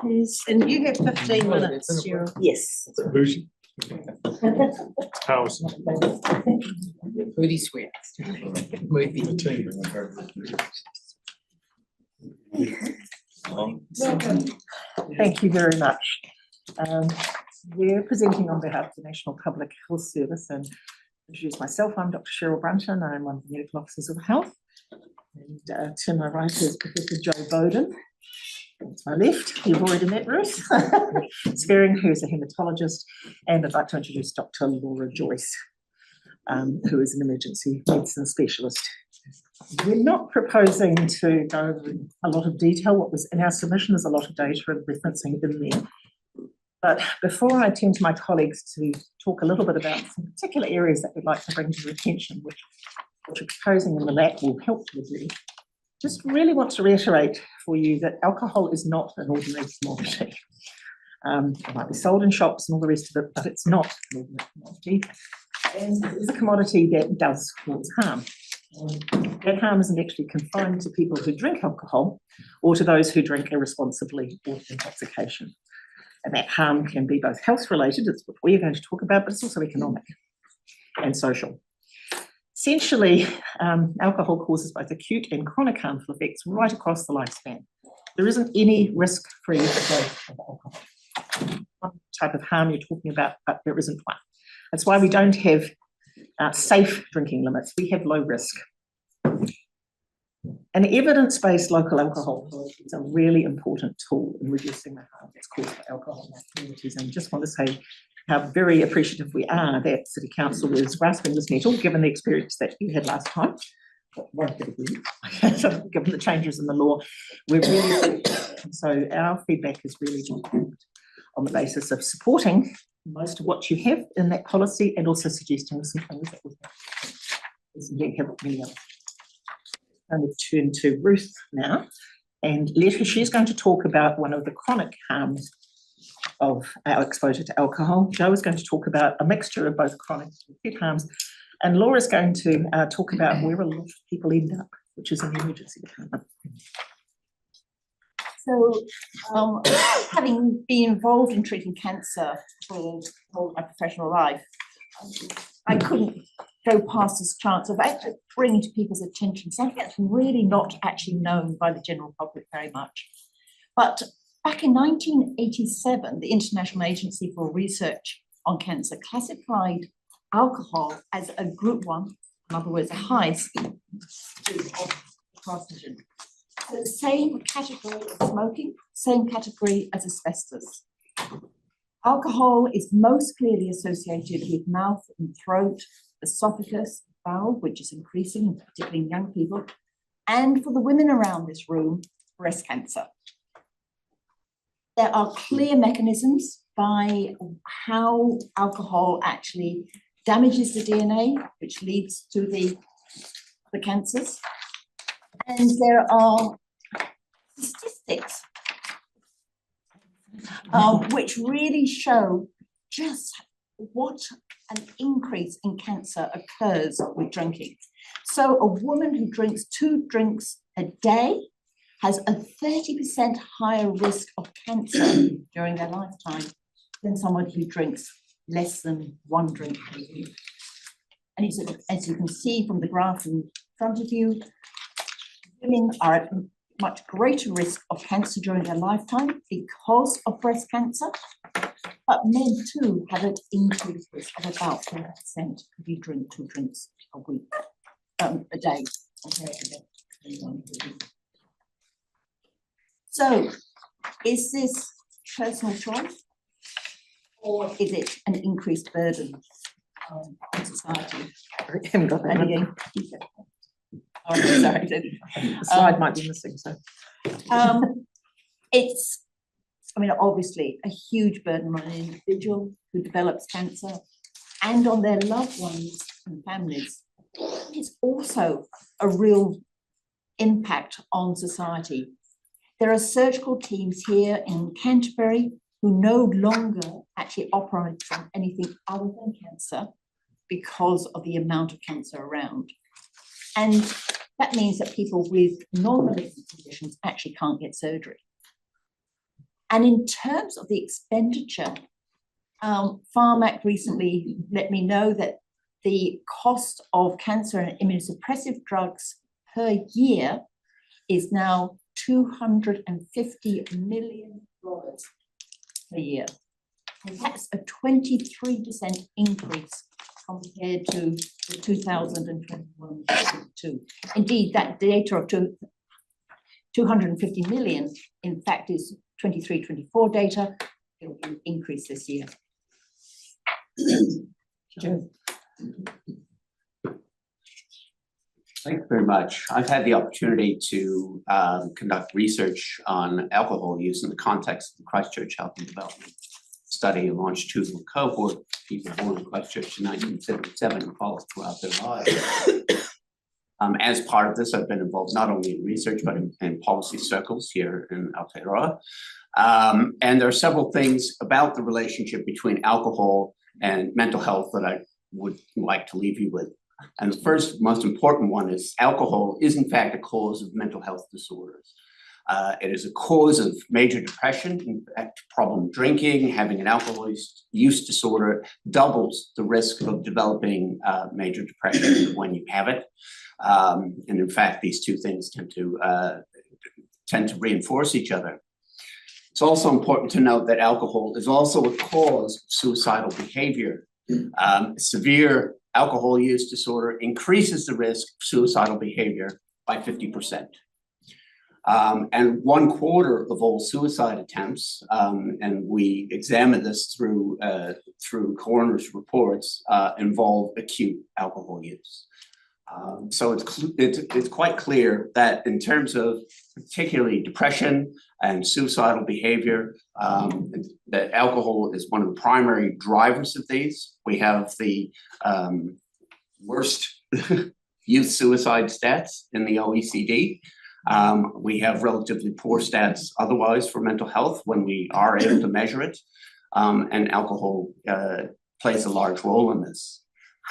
Yes, and you have 15 minutes, Cheryl.
Yes.
House.
Pretty sweet.
Thank you very much. We're presenting on behalf of the National Public Health Service, and introduce myself. I'm Dr. Cheryl Brunton. I'm one of the medical officers of health. And to my right is Professor Joe Bowden. To my left, you've already met Ruth Spearing, who's a hematologist, and I'd like to introduce Dr. Laura Joyce, who is an emergency medicine specialist. We're not proposing to go over a lot of detail. What was in our submission is a lot of data and referencing in there. But before I turn to my colleagues to talk a little bit about some particular areas that we'd like to bring to your attention, which we're proposing in the LAC will help to do, just really want to reiterate for you that alcohol is not an ordinary commodity. It might be sold in shops and all the rest of it, but it's not an ordinary commodity. And it is a commodity that does cause harm. That harm isn't actually confined to people who drink alcohol or to those who drink irresponsibly or to intoxication. And that harm can be both health related, it's what we're going to talk about, but it's also economic and social. Essentially, alcohol causes both acute and chronic harmful effects right across the lifespan. There isn't any risk-free dose of alcohol. One type of harm you're talking about, but there isn't one. That's why we don't have safe drinking limits. We have low risk. An evidence-based local alcohol policy is a really important tool in reducing the harm that's caused by alcohol in our communities. And just want to say how very appreciative we are that City Council is grasping this nettle, given the experience that you had last time. Given the changes in the law, we're really, so our feedback is really on the basis of supporting most of what you have in that policy and also suggesting some things that we have many others. I'm going to turn to Ruth now and she's going to talk about one of the chronic harms of our exposure to alcohol. Joe is going to talk about a mixture of both chronic and acute harms, and Laura's going to talk about where a lot of people end up, which is in the emergency department.
So, having been involved in treating cancer for all my professional life, I couldn't go past this chance of actually bringing to people's attention something that's really not actually known by the general public very much. But back in 1987, the International Agency for Research on Cancer classified alcohol as a group 1, in other words, a high of carcinogen. So the same category as smoking, same category as asbestos. Alcohol is most clearly associated with mouth and throat, esophagus, bowel, which is increasing, particularly in young people, and for the women around this room, breast cancer. There are clear mechanisms by how alcohol actually damages the DNA, which leads to the cancers. And there are statistics which really show just what an increase in cancer occurs with drinking. So a woman who drinks 2 drinks a day has a 30% higher risk of cancer during their lifetime than someone who drinks less than 1 drink per year. And as you can see from the graph in front of you, women are at much greater risk of cancer during their lifetime because of breast cancer. But men too have an increased risk of about 4% if you drink 2 drinks a week, a day. So is this personal choice or is it an increased burden on society?
I haven't got that
And
one.
again, oh, sorry.
The slide might be missing, so.
It's, I mean, obviously a huge burden on an individual who develops cancer and on their loved ones and families. It's also a real impact on society. There are surgical teams here in Canterbury who no longer actually operate on anything other than cancer because of the amount of cancer around. And that means that people with non-malignant conditions actually can't get surgery. And in terms of the expenditure, Pharmac recently let me know that the cost of cancer and immunosuppressive drugs per year is now $250 million per year. And that's a 23% increase compared to the 2021-22. Indeed, that data of 250 million, in fact, is 23-24 data. It will increase this year.
Thank you very much. I've had the opportunity to conduct research on alcohol use in the context of the Christchurch Health and Development Study, a longitudinal cohort of people born in Christchurch in 1977 and followed throughout their lives. As part of this, I've been involved not only in research, but in policy circles here in Aotearoa. And there are several things about the relationship between alcohol and mental health that I would like to leave you with. And the first, most important one is alcohol is in fact a cause of mental health disorders. It is a cause of major depression. In fact, problem drinking, having an alcohol use disorder doubles the risk of developing major depression when you have it. And in fact, these two things tend to reinforce each other. It's also important to note that alcohol is also a cause of suicidal behavior. Severe alcohol use disorder increases the risk of suicidal behavior by 50%. And 1/4 of all suicide attempts, and we examine this through coroner's reports, involve acute alcohol use. So it's quite clear that in terms of particularly depression and suicidal behavior, that alcohol is one of the primary drivers of these. We have the worst youth suicide stats in the OECD. We have relatively poor stats otherwise for mental health when we are able to measure it, and alcohol plays a large role in this.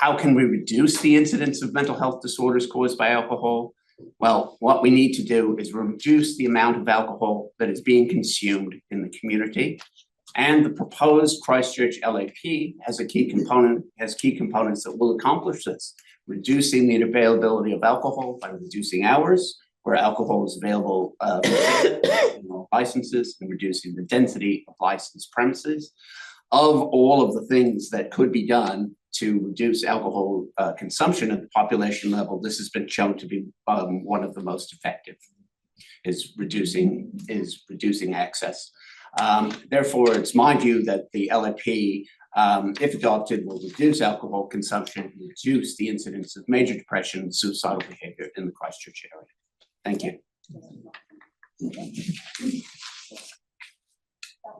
How can we reduce the incidence of mental health disorders caused by alcohol? Well, what we need to do is reduce the amount of alcohol that is being consumed in the community. And the proposed Christchurch LAP has key components that will accomplish this, reducing the availability of alcohol by reducing hours where alcohol is available licenses, and reducing the density of licensed premises. Of all of the things that could be done to reduce alcohol consumption at the population level, this has been shown to be one of the most effective, is reducing access. Therefore, it's my view that the LAP, if adopted, will reduce alcohol consumption, reduce the incidence of major depression and suicidal behavior in the Christchurch area. Thank you.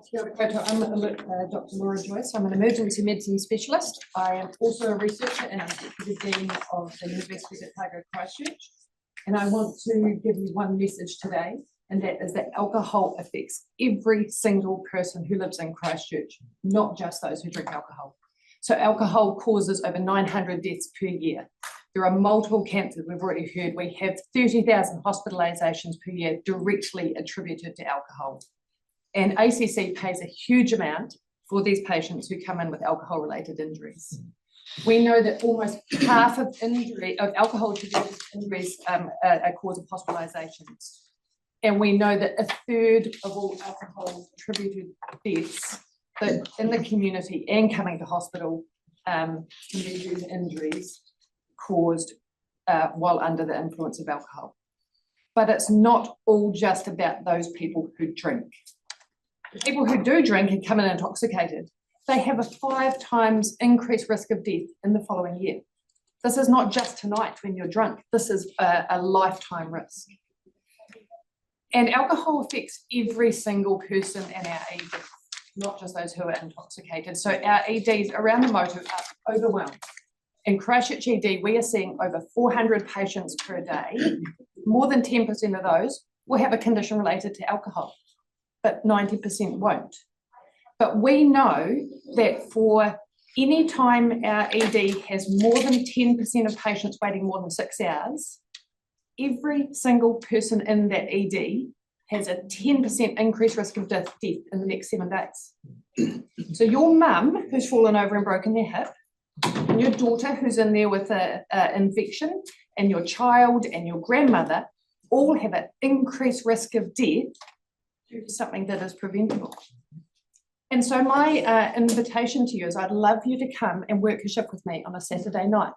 Kia ora koutou. I'm Dr. Laura Joyce. I'm an emergency medicine specialist. I am also a researcher and I'm Deputy Dean of the University of Otago Christchurch. And I want to give you one message today, and that is that alcohol affects every single person who lives in Christchurch, not just those who drink alcohol. So alcohol causes over 900 deaths per year. There are multiple cancers, we've already heard. We have 30,000 hospitalizations per year directly attributed to alcohol. And ACC pays a huge amount for these patients who come in with alcohol-related injuries. We know that almost half of alcohol-attributed injuries are a cause of hospitalizations. And we know that 1/3 of all alcohol-attributed deaths that in the community and coming to hospital can be due to injuries caused while under the influence of alcohol. But it's not all just about those people who drink. The people who do drink and come in intoxicated, they have a 5 times increased risk of death in the following year. This is not just tonight when you're drunk, this is a lifetime risk. And alcohol affects every single person in our ED, not just those who are intoxicated. So our EDs around the motor are overwhelmed. In Christchurch ED, we are seeing over 400 patients per day. More than 10% of those will have a condition related to alcohol, but 90% won't. But we know that for any time our ED has more than 10% of patients waiting more than 6 hours, every single person in that ED has a 10% increased risk of death in the next 7 days. So your mum who's fallen over and broken their hip, and your daughter who's in there with an infection, and your child and your grandmother all have an increased risk of death due to something that is preventable. And so my invitation to you is I'd love you to come and work a shift with me on a Saturday night,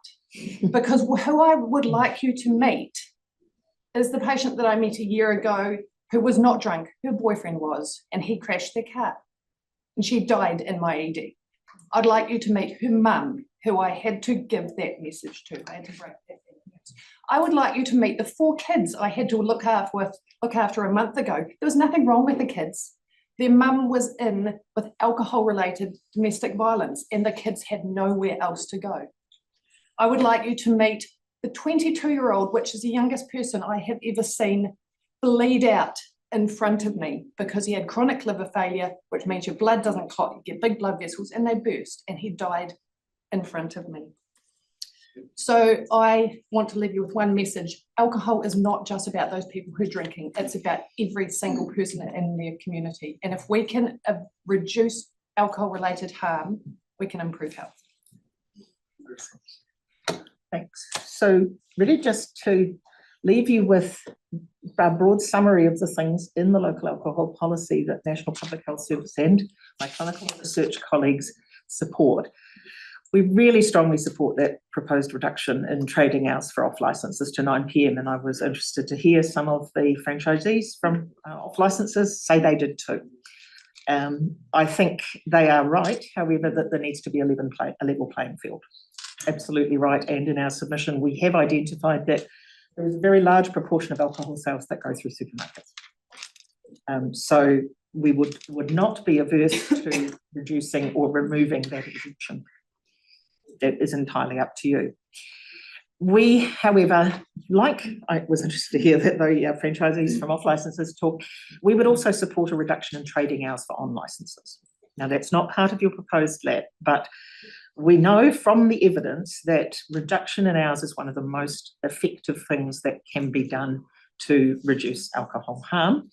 because who I would like you to meet is the patient that I met a year ago who was not drunk, her boyfriend was, and he crashed their car and she died in my ED. I'd like you to meet her mum, who I had to give that message to. I had to break that news. I would like you to meet the 4 kids I had to look after a month ago. There was nothing wrong with the kids. Their mum was in with alcohol-related domestic violence and the kids had nowhere else to go. I would like you to meet the 22-year-old, which is the youngest person I have ever seen bleed out in front of me because he had chronic liver failure, which means your blood doesn't clot, you get big blood vessels and they burst, and he died in front of me. So I want to leave you with one message. Alcohol is not just about those people who are drinking, it's about every single person in their community. And if we can reduce alcohol-related harm, we can improve health.
Thanks. So really just to leave you with a broad summary of the things in the local alcohol policy that National Public Health Service and my clinical research colleagues support. We really strongly support that proposed reduction in trading hours for off licences to 9 p.m. and I was interested to hear some of the franchisees from off licences say they did too. I think they are right, however, that there needs to be a level playing field. Absolutely right, and in our submission we have identified that there is a very large proportion of alcohol sales that go through supermarkets. So we would not be averse to reducing or removing that exemption. That is entirely up to you. We, however, I was interested to hear that the franchisees from off licences talk, we would also support a reduction in trading hours for on licences. Now that's not part of your proposed LAP, but we know from the evidence that reduction in hours is one of the most effective things that can be done to reduce alcohol harm,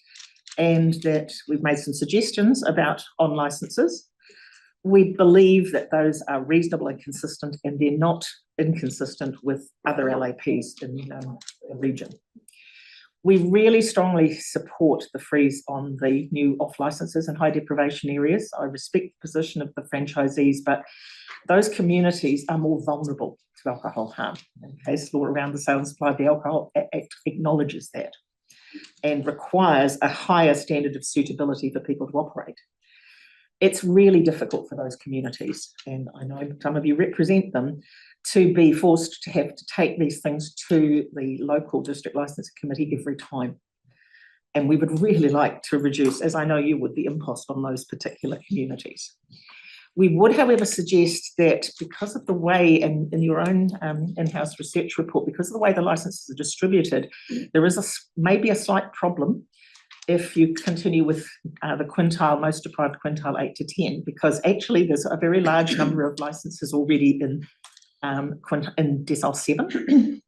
and that we've made some suggestions about on licences. We believe that those are reasonable and consistent, and they're not inconsistent with other LAPs in the region. We really strongly support the freeze on the new off licences in high deprivation areas. I respect the position of the franchisees, but those communities are more vulnerable to alcohol harm. And case law around the Sale and Supply of the Alcohol Act acknowledges that and requires a higher standard of suitability for people to operate. It's really difficult for those communities, and I know some of you represent them, to be forced to have to take these things to the local district licensing committee every time. And we would really like to reduce, as I know you would, the impost on those particular communities. We would, however, suggest that because of the way, in your own in-house research report, because of the way the licenses are distributed, there is maybe a slight problem if you continue with the quintile, most deprived quintile 8 to 10, because actually there's a very large number of licenses already in decile 7.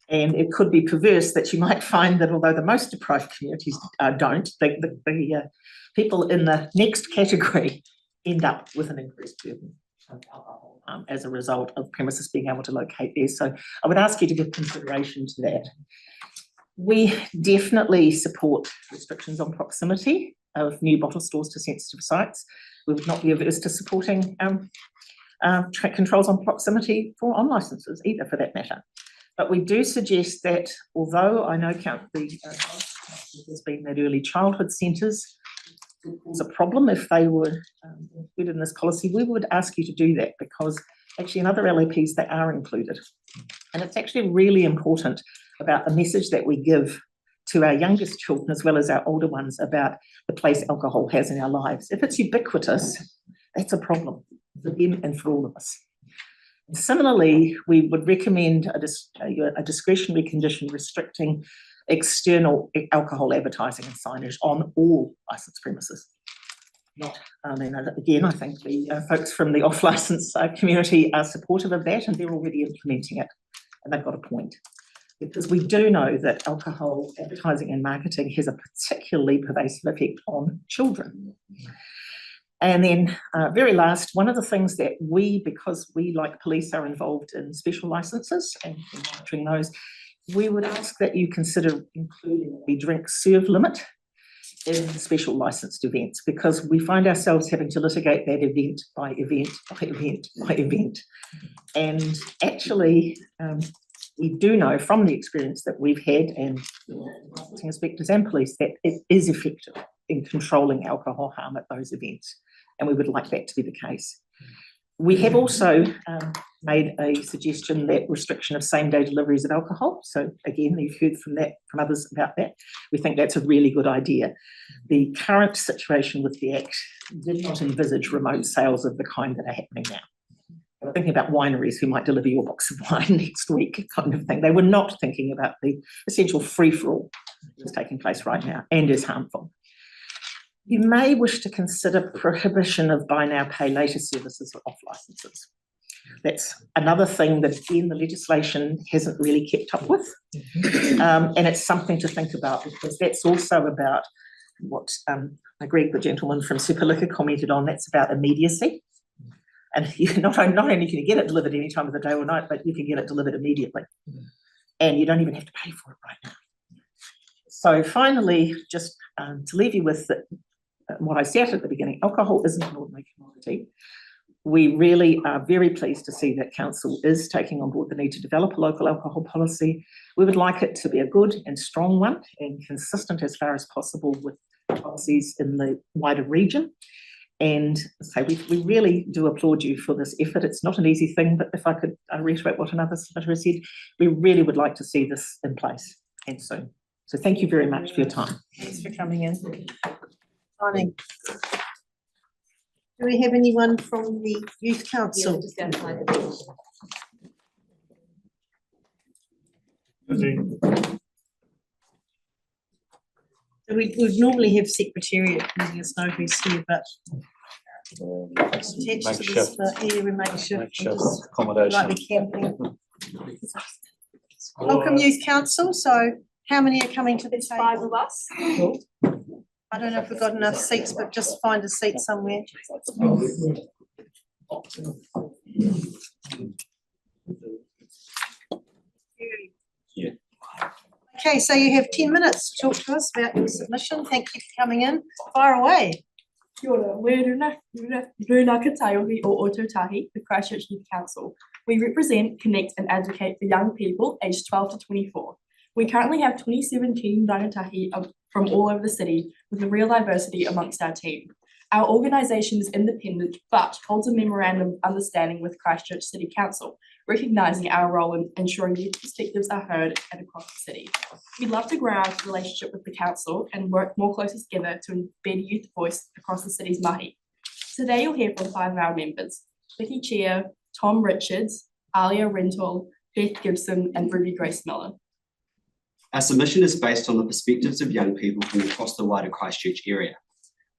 And it could be perverse that you might find that although the most deprived communities don't, the people in the next category end up with an increased burden of alcohol as a result of premises being able to locate there. So I would ask you to give consideration to that. We definitely support restrictions on proximity.
of new bottle stores to sensitive sites. We would not be averse to supporting controls on proximity for on licences either, for that matter. But we do suggest that, although I know there's been that early childhood centres was a problem if they were included in this policy, we would ask you to do that, because actually in other LAPs they are included. And it's actually really important about the message that we give to our youngest children as well as our older ones about the place alcohol has in our lives. If it's ubiquitous, that's a problem for them and for all of us. And similarly, we would recommend a discretionary condition restricting external alcohol advertising and signage on all licensed premises. Again, I think the folks from the off-licence community are supportive of that, and they're already implementing it, and they've got a point. Because we do know that alcohol advertising and marketing has a particularly pervasive effect on children. And then very last, one of the things that because we like police are involved in special licences and monitoring those, we would ask that you consider including a drink serve limit in special licensed events, because we find ourselves having to litigate that event by event by event by event. And actually, we do know from the experience that we've had, and licensing inspectors and police, that it is effective in controlling alcohol harm at those events. And we would like that to be the case. We have also made a suggestion that restriction of same-day deliveries of alcohol. So again, you've heard from others about that. We think that's a really good idea. The current situation with the Act did not envisage remote sales of the kind that are happening now. They were thinking about wineries who might deliver your box of wine next week, kind of thing. They were not thinking about the essential free-for-all that's taking place right now and is harmful. You may wish to consider prohibition of buy now, pay later services off licences. That's another thing that, again, the legislation hasn't really kept up with. And it's something to think about, because that's also about what Greg, the gentleman from Super Liquor, commented on. That's about immediacy. And you not only can you get it delivered any time of the day or night, but you can get it delivered immediately. And you don't even have to pay for it right now. So finally, just to leave you with what I said at the beginning, alcohol isn't an ordinary commodity. We really are very pleased to see that Council is taking on board the need to develop a local alcohol policy. We would like it to be a good and strong one and consistent as far as possible with policies in the wider region. And so we really do applaud you for this effort. It's not an easy thing, but if I could reiterate what another speaker said, we really would like to see this in place and soon. So thank you very much for your time.
Thanks for coming in. Morning. Do we have anyone from the Youth Council?
Just outside the bench.
So we would normally have Secretariat letting us know who's here, but attached to this, we makeshift
Accommodation.
like we camping. Welcome Youth Council. So how many are coming to the table?
5 of us.
I don't know if we've got enough seats, but just find a seat somewhere.
Yeah.
Okay, so you have 10 minutes to talk to us about your submission. Thank you for coming in. Fire away.
Kia ora, we're Runa Kataiohi or Ototahi, the Christchurch Youth Council. We represent, connect and advocate for young people aged 12 to 24. We currently have 27 team rangatahi from all over the city, with a real diversity amongst our team. Our organisation is independent, but holds a memorandum of understanding with Christchurch City Council, recognising our role in ensuring youth perspectives are heard and across the city. We'd love to grow our relationship with the council and work more closely together to embed youth voice across the city's mahi. Today you'll hear from 5 of our members: Vicky Chia, Tom Richards, Alia Rental, Beth Gibson and Ruby Grace Miller.
Our submission is based on the perspectives of young people from across the wider Christchurch area.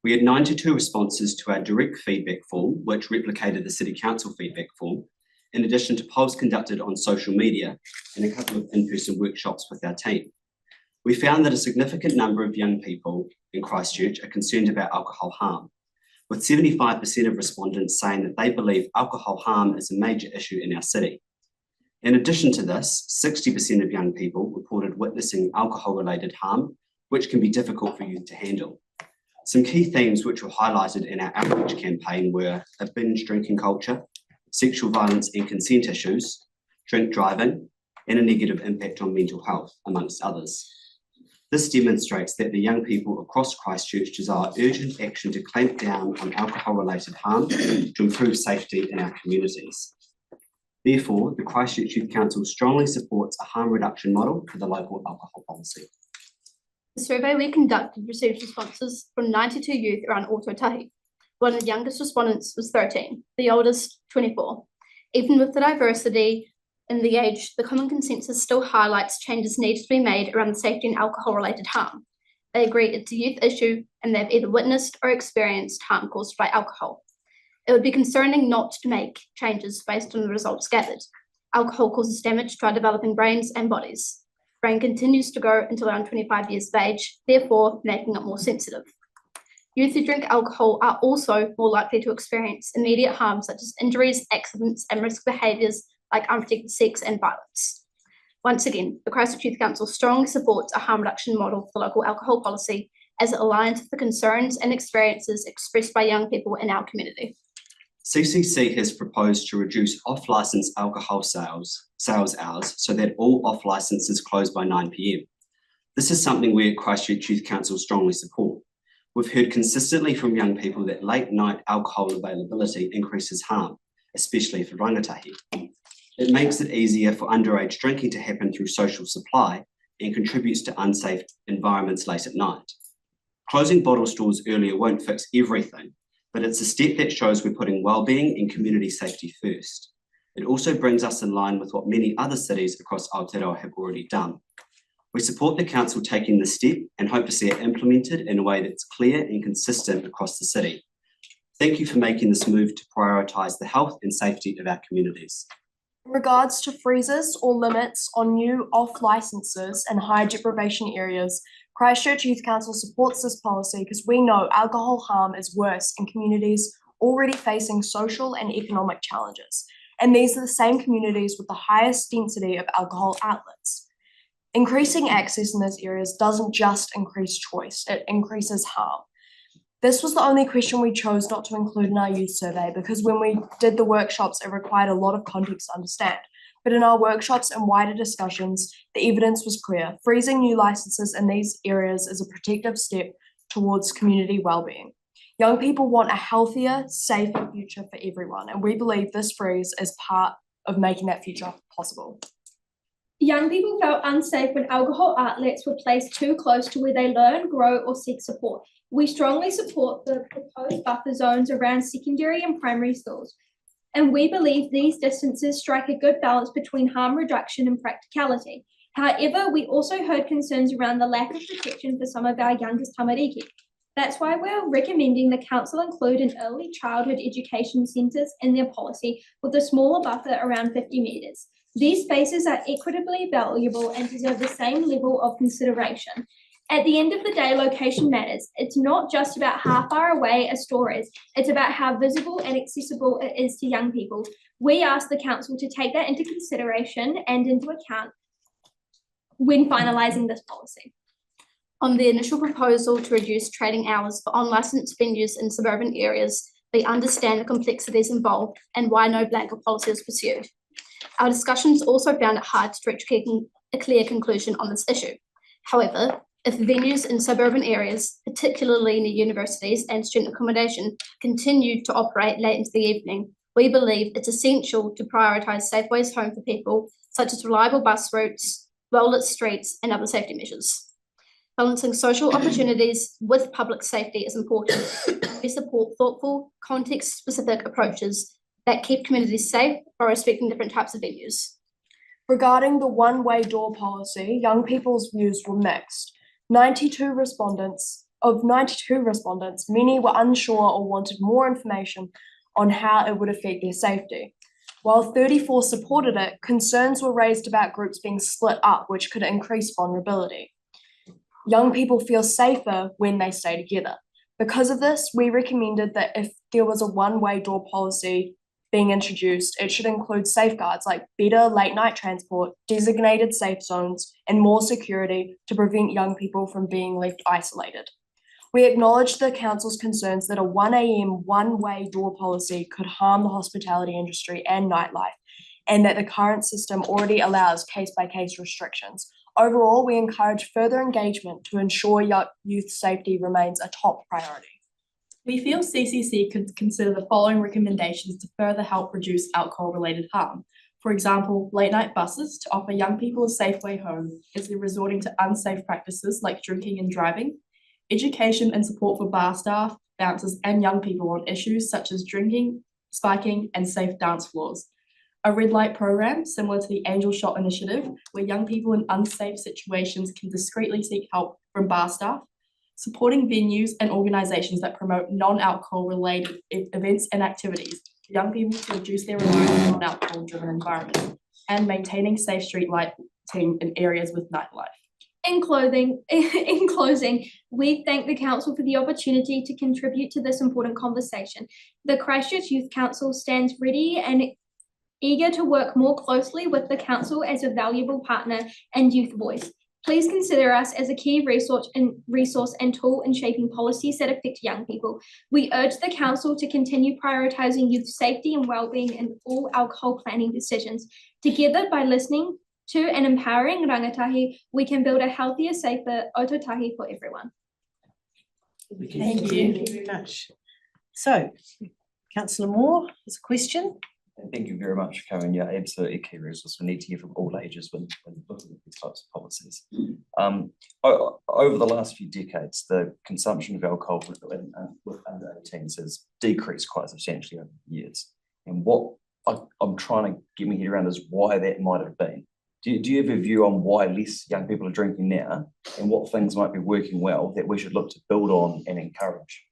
We had 92 responses to our direct feedback form, which replicated the City Council feedback form, in addition to polls conducted on social media and a couple of in-person workshops with our team. We found that a significant number of young people in Christchurch are concerned about alcohol harm, with 75% of respondents saying that they believe alcohol harm is a major issue in our city. In addition to this, 60% of young people reported witnessing alcohol-related harm, which can be difficult for youth to handle. Some key themes which were highlighted in our outreach campaign were a binge drinking culture, sexual violence and consent issues, drink driving, and a negative impact on mental health, amongst others. This demonstrates that the young people across Christchurch desire urgent action to clamp down on alcohol-related harm to improve safety in our communities. Therefore, the Christchurch Youth Council strongly supports a harm reduction model for the local alcohol policy.
The survey we conducted received responses from 92 youth around Ōtautahi. One of the youngest respondents was 13, the oldest 24. Even with the diversity in the age, the common consensus still highlights changes need to be made around the safety and alcohol-related harm. They agree it's a youth issue and they've either witnessed or experienced harm caused by alcohol. It would be concerning not to make changes based on the results gathered. Alcohol causes damage to our developing brains and bodies. Brain continues to grow until around 25 years of age, therefore making it more sensitive. Youth who drink alcohol are also more likely to experience immediate harm such as injuries, accidents, and risk behaviours like unprotected sex and violence. Once again, the Christchurch Youth Council strongly supports a harm reduction model for local alcohol policy as it aligns with the concerns and experiences expressed by young people in our community.
CCC has proposed to reduce off-licence alcohol sales hours so that all off-licences close by 9 p.m. This is something we at Christchurch Youth Council strongly support. We've heard consistently from young people that late night alcohol availability increases harm, especially for rangatahi. It makes it easier for underage drinking to happen through social supply and contributes to unsafe environments late at night. Closing bottle stores earlier won't fix everything, but it's a step that shows we're putting wellbeing and community safety first. It also brings us in line with what many other cities across Aotearoa have already done. We support the council taking this step and hope to see it implemented in a way that's clear and consistent across the city. Thank you for making this move to prioritise the health and safety of our communities.
In regards to freezes or limits on new off licences and high deprivation areas, Christchurch Youth Council supports this policy because we know alcohol harm is worse in communities already facing social and economic challenges. And these are the same communities with the highest density of alcohol outlets. Increasing access in those areas doesn't just increase choice, it increases harm. This was the only question we chose not to include in our youth survey because when we did the workshops, it required a lot of context to understand. But in our workshops and wider discussions, the evidence was clear. Freezing new licenses in these areas is a protective step towards community wellbeing. Young people want a healthier, safer future for everyone, and we believe this freeze is part of making that future possible.
Young people felt unsafe when alcohol outlets were placed too close to where they learn, grow, or seek support. We strongly support the proposed buffer zones around secondary and primary schools, and we believe these distances strike a good balance between harm reduction and practicality. However, we also heard concerns around the lack of protection for some of our youngest tamariki. That's why we're recommending the council include an early childhood education centres in their policy with a smaller buffer around 50 metres. These spaces are equitably valuable and deserve the same level of consideration. At the end of the day, location matters. It's not just about how far away a store is, it's about how visible and accessible it is to young people. We ask the council to take that into consideration and into account when finalising this policy. On the initial proposal to reduce trading hours for unlicensed venues in suburban areas, we understand the complexities involved and why no blanket policy was pursued. Our discussions also found it hard to reach a clear conclusion on this issue. However, if venues in suburban areas, particularly near universities and student accommodation, continue to operate late into the evening, we believe it's essential to prioritise safe ways home for people, such as reliable bus routes, well-lit streets, and other safety measures. Balancing social opportunities with public safety is important. We support thoughtful, context-specific approaches that keep communities safe while respecting different types of venues.
Regarding the one-way door policy, young people's views were mixed. Of 92 respondents, many were unsure or wanted more information on how it would affect their safety. While 34 supported it, concerns were raised about groups being split up, which could increase vulnerability. Young people feel safer when they stay together. Because of this, we recommended that if there was a one-way door policy being introduced, it should include safeguards like better late night transport, designated safe zones, and more security to prevent young people from being left isolated. We acknowledge the council's concerns that a 1 a.m. one-way door policy could harm the hospitality industry and nightlife, and that the current system already allows case-by-case restrictions. Overall, we encourage further engagement to ensure youth safety remains a top priority.
We feel CCC could consider the following recommendations to further help reduce alcohol-related harm. For example, late-night buses to offer young people a safe way home as they're resorting to unsafe practices like drinking and driving. Education and support for bar staff, bouncers, and young people on issues such as drinking, spiking, and safe dance floors. A red light program similar to the Angel Shot initiative, where young people in unsafe situations can discreetly seek help from bar staff. Supporting venues and organisations that promote non-alcohol related events and activities for young people to reduce their reliance on non-alcohol driven environments, and maintaining safe street lighting in areas with nightlife.
In closing, we thank the council for the opportunity to contribute to this important conversation. The Christchurch Youth Council stands ready and eager to work more closely with the council as a valuable partner and youth voice. Please consider us as a key resource and tool in shaping policies that affect young people. We urge the council to continue prioritising youth safety and wellbeing in all alcohol planning decisions. Together, by listening to and empowering rangatahi, we can build a healthier, safer ototahi for everyone.
Thank you very much. So, Councillor Moore, there's a question.
Thank you very much, Karen. Yeah, absolutely key resource. We need to hear from all ages when looking at these types of policies. Over the last few decades, the consumption of alcohol with under 18s has decreased quite substantially over the years. And what I'm trying to get my head around is why that might have been. Do you have a view on why less young people are drinking now, and what things might be working well that we should look to build on and encourage?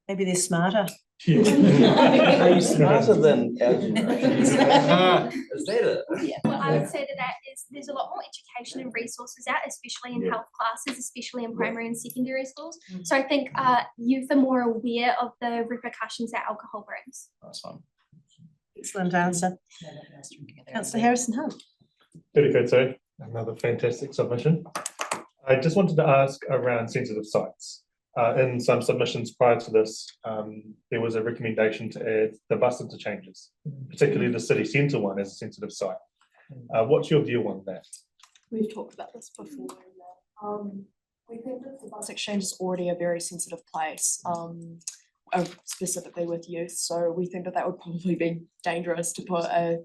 Maybe they're smarter.
Are you smarter than our generation? Is that it?
Yeah. What I would say to that is there's a lot more education and resources out, especially in health classes, especially in primary and secondary schools. So I think youth are more aware of the repercussions that alcohol brings.
That's fine.
Excellent answer. Councillor Harrison-Hunt.
Very good, sir. Another fantastic submission. I just wanted to ask around sensitive sites. In some submissions prior to this, there was a recommendation to add the bus interchanges, particularly the city centre one as a sensitive site. What's your view on that?
We've talked about this before. We think that the bus exchange is already a very sensitive place, specifically with youth. So we think that that would probably be dangerous to put a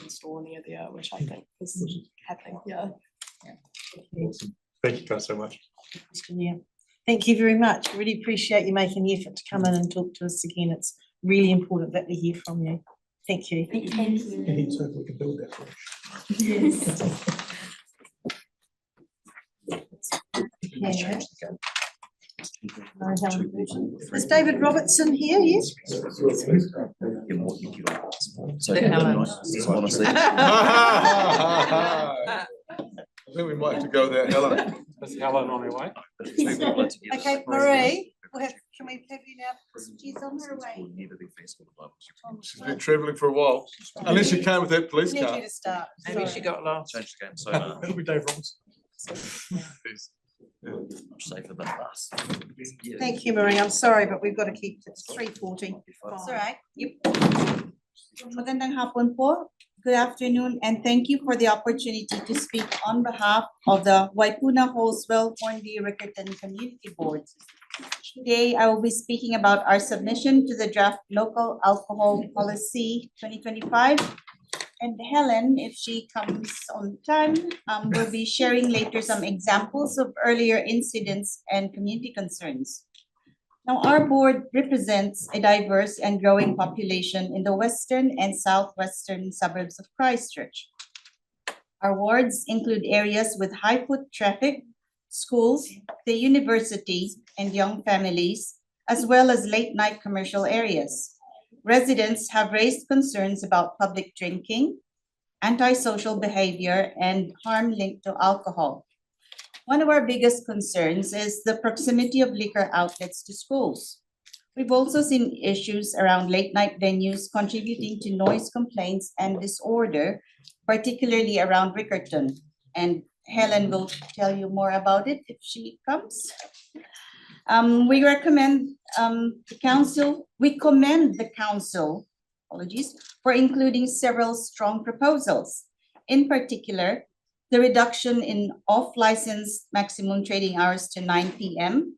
store near there, which I think is happening. Yeah.
Awesome. Thank you guys so much.
Yeah. Thank you very much. Really appreciate you making the effort to come in and talk to us again. It's really important that we hear from you. Thank you.
Thank you.
And so we can build that bridge.
Yes.
Is David Robertson here? Yes.
So
I think we might have to go there, Helen.
Is Helen on her way?
Okay, Marie, can we have you now? She's on her way.
She's been travelling for a while, unless she came with that police
Need
car.
you to start.
Maybe she got lost.
Change the game so much.
It'll be Dave Robinson.
Much safer than us.
Thank you, Marie. I'm sorry, but we've got to keep it 3:40.
That's all right. Yep. Magandang hapon po. Good afternoon, and thank you for the opportunity to speak on behalf of the Waipuna, Holswell, Hornby, Riccarton Community Boards. Today, I will be speaking about our submission to the draft local alcohol policy 2025. And Helen, if she comes on time, will be sharing later some examples of earlier incidents and community concerns. Now, our board represents a diverse and growing population in the western and southwestern suburbs of Christchurch. Our wards include areas with high foot traffic, schools, the university, and young families, as well as late-night commercial areas. Residents have raised concerns about public drinking, antisocial behavior, and harm linked to alcohol. One of our biggest concerns is the proximity of liquor outlets to schools. We've also seen issues around late-night venues contributing to noise complaints and disorder, particularly around Riccarton. And Helen will tell you more about it if she comes. We recommend we commend the council, apologies, for including several strong proposals. In particular, the reduction in off-license maximum trading hours to 9 p.m.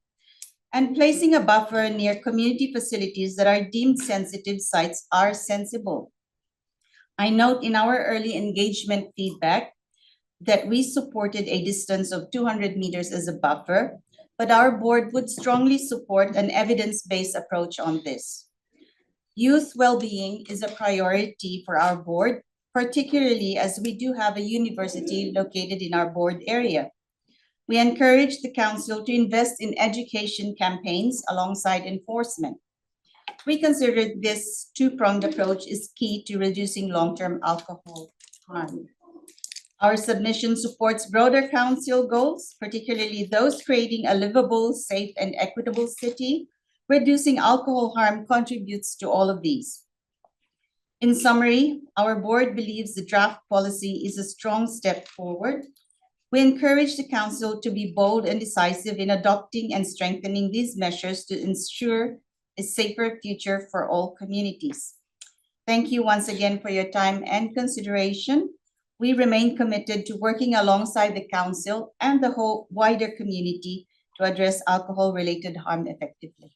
and placing a buffer near community facilities that are deemed sensitive sites are sensible. I note in our early engagement feedback that we supported a distance of 200 meters as a buffer, but our board would strongly support an evidence-based approach on this. Youth well-being is a priority for our board, particularly as we do have a university located in our board area. We encourage the council to invest in education campaigns alongside enforcement. We consider this two-pronged approach is key to reducing long-term alcohol harm. Our submission supports broader council goals, particularly those creating a livable, safe, and equitable city. Reducing alcohol harm contributes to all of these. In summary, our board believes the draft policy is a strong step forward. We encourage the council to be bold and decisive in adopting and strengthening these measures to ensure a safer future for all communities. Thank you once again for your time and consideration. We remain committed to working alongside the council and the whole wider community to address alcohol-related harm effectively.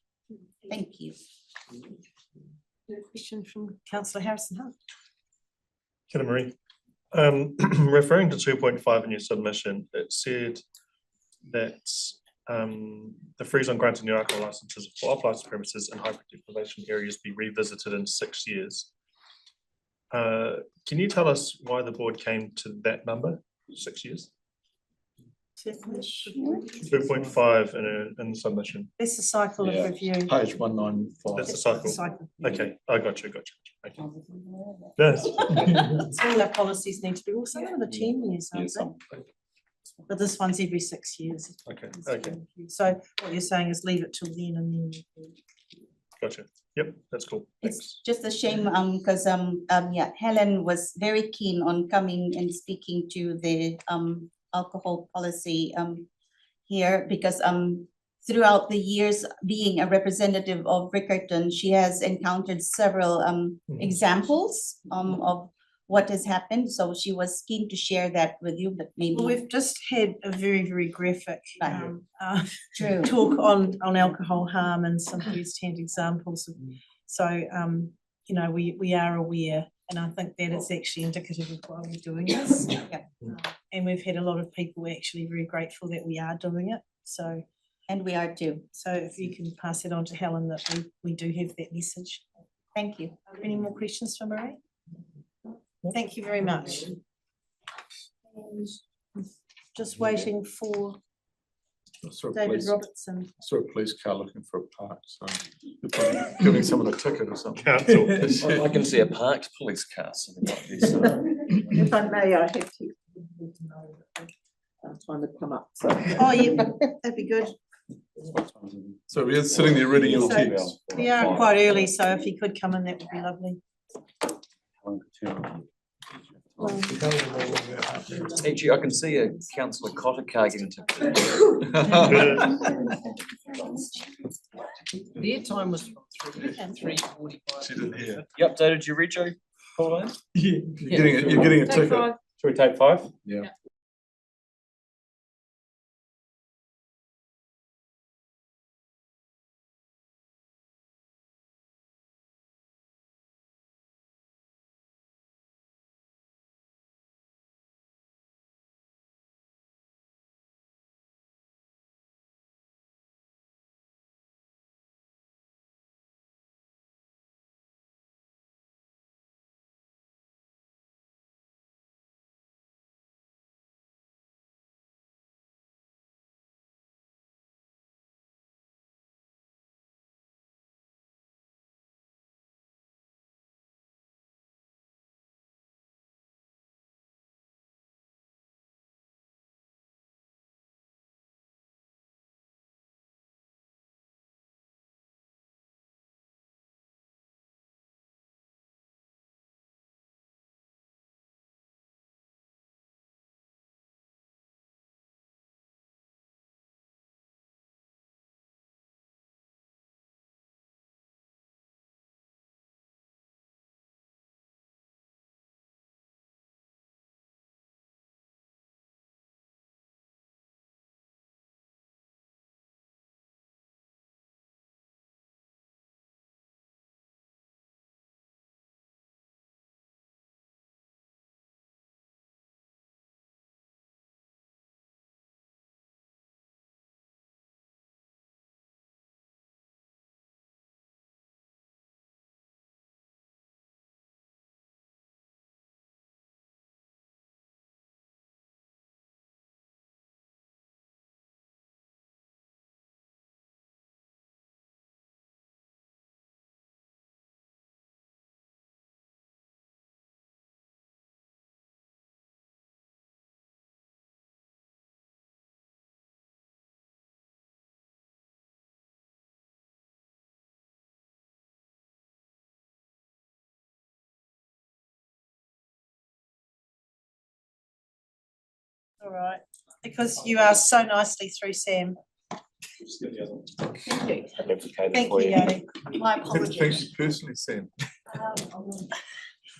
Thank you.
Question from Councillor Harrison Hunt.
Kia ora, Marie. Referring to 2.5 in your submission, it said that the freeze on granting new alcohol licenses for off-licensed premises and high deprivation areas be revisited in 6 years. Can you tell us why the board came to that number, 6 years? 2.5 in the submission.
It's a cycle of review.
Page 195.
That's the cycle.
Cycle.
Okay, I got you. Okay. Yes.
All our policies need to be, well, some of them are 10 years, aren't they? But this one's every 6 years.
Okay, okay.
So what you're saying is leave it till then and then.
Gotcha. Yep, that's cool.
It's just a shame because Helen was very keen on coming and speaking to the alcohol policy here because throughout the years being a representative of Riccarton, she has encountered several examples of what has happened. So she was keen to share that with you, but maybe.
Well, we've just had a very, very graphic
True.
talk on alcohol harm and some first-hand examples. So, you know, we are aware, and I think that it's actually indicative of why we're doing this. And we've had a lot of people actually very grateful that we are doing it. So.
And we are too.
So if you can pass it on to Helen that we do have that message.
Thank you.
Are there any more questions for Marie? Thank you very much. Just waiting for David Robertson.
Saw a police car looking for a park, so you're probably giving someone a ticket or something.
I can see a parked police car. So there might be some-
If I may, I have to. Time to come up, so.
Oh, yeah, that'd be good.
So we're sitting there reading your text.
We are quite early, so if you could come in, that would be lovely.
Actually, I can see a councillor Cotter car getting to.
Their time was from 3:45.
She didn't hear.
You updated your rego, Pauline?
Yeah, you're getting a ticket.
Should we take 5?
Yeah.
all right, because you are so nicely through, Sam.
Thank you.
Thank you, Yoni.
Thank
My
you
apologies.
personally, Sam.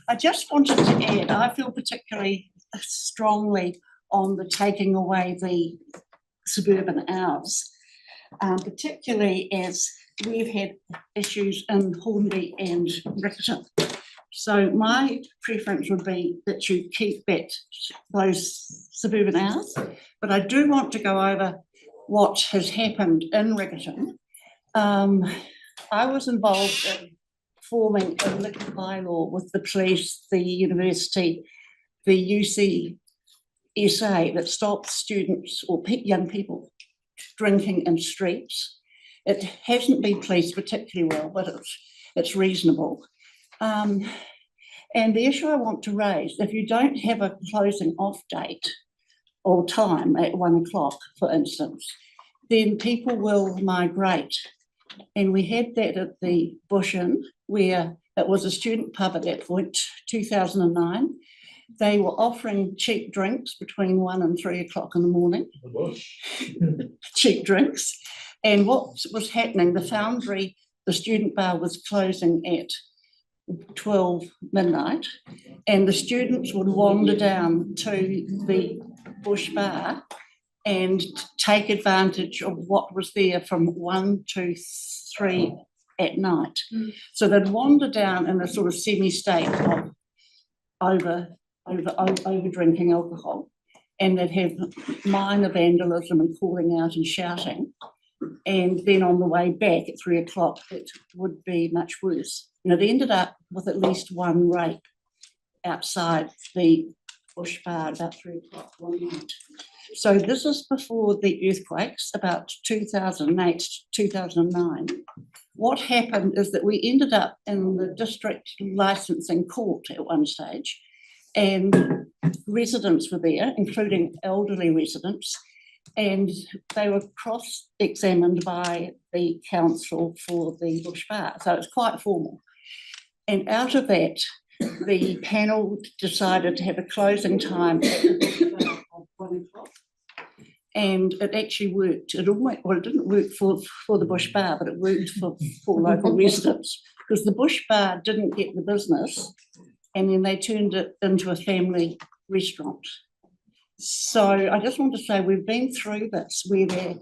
I just wanted to add, I feel particularly strongly on the taking away the suburban hours, particularly as we've had issues in Hornby and Riccarton. So my preference would be that you keep those suburban hours, but I do want to go over what has happened in Riccarton. I was involved in forming a liquor bylaw with the police, the university, the UCSA that stops students or young people drinking in streets. It hasn't been policed particularly well, but it's reasonable. And the issue I want to raise, if you don't have a closing off date or time at 1 o'clock, for instance, then people will migrate. And we had that at the Bush Inn, where it was a student pub at that point, 2009. They were offering cheap drinks between 1 and 3 o'clock in the morning. Cheap drinks. And what was happening, the Foundry, the student bar was closing at 12 midnight, and the students would wander down to the Bush Bar and take advantage of what was there from 1 to 3 at night. So they'd wander down in a sort of semi-state of over drinking alcohol, and they'd have minor vandalism and calling out and shouting. And then on the way back at 3 o'clock, it would be much worse. And it ended up with at least one rape outside the Bush Bar about 3 o'clock one night. So this is before the earthquakes, about 2008, 2009. What happened is that we ended up in the district licensing court at one stage, and residents were there, including elderly residents, and they were cross-examined by the council for the Bush Bar. So it's quite formal. And out of that, the panel decided to have a closing time at the Bush Bar of 1 o'clock. And it actually worked. It didn't work for the Bush Bar, but it worked for local residents, because the Bush Bar didn't get the business, and then they turned it into a family restaurant. So I just want to say we've been through this where the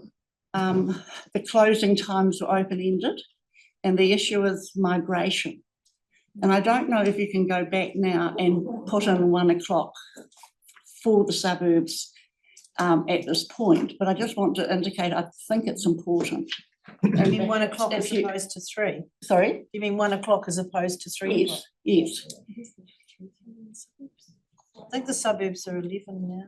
closing times are open-ended, and the issue is migration. And I don't know if you can go back now and put in 1 o'clock for the suburbs at this point, but I just want to indicate I think it's important.
You mean 1 o'clock as opposed to 3?
Sorry?
You mean 1 o'clock as opposed to 3 o'clock?
Yes.
I think the suburbs are 11 now.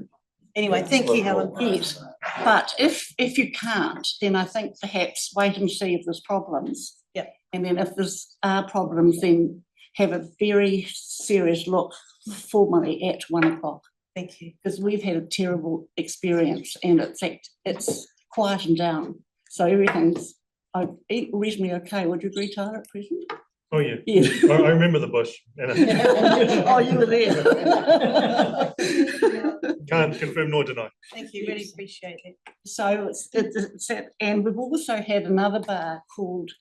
Anyway, thank you, Helen.
Yes, but if you can't, then I think perhaps wait and see if there's problems.
Yeah.
And then if there's problems, then have a very serious look formally at 1 o'clock.
Thank you.
Because we've had a terrible experience, and it's quietened down. So everything's reasonably okay. Would you agree, Tyler, at present?
Oh, yeah.
Yeah.
I remember the bush.
Oh, you were there.
Can't confirm nor deny.
Thank you, really appreciate it.
So it's and we've also had another bar called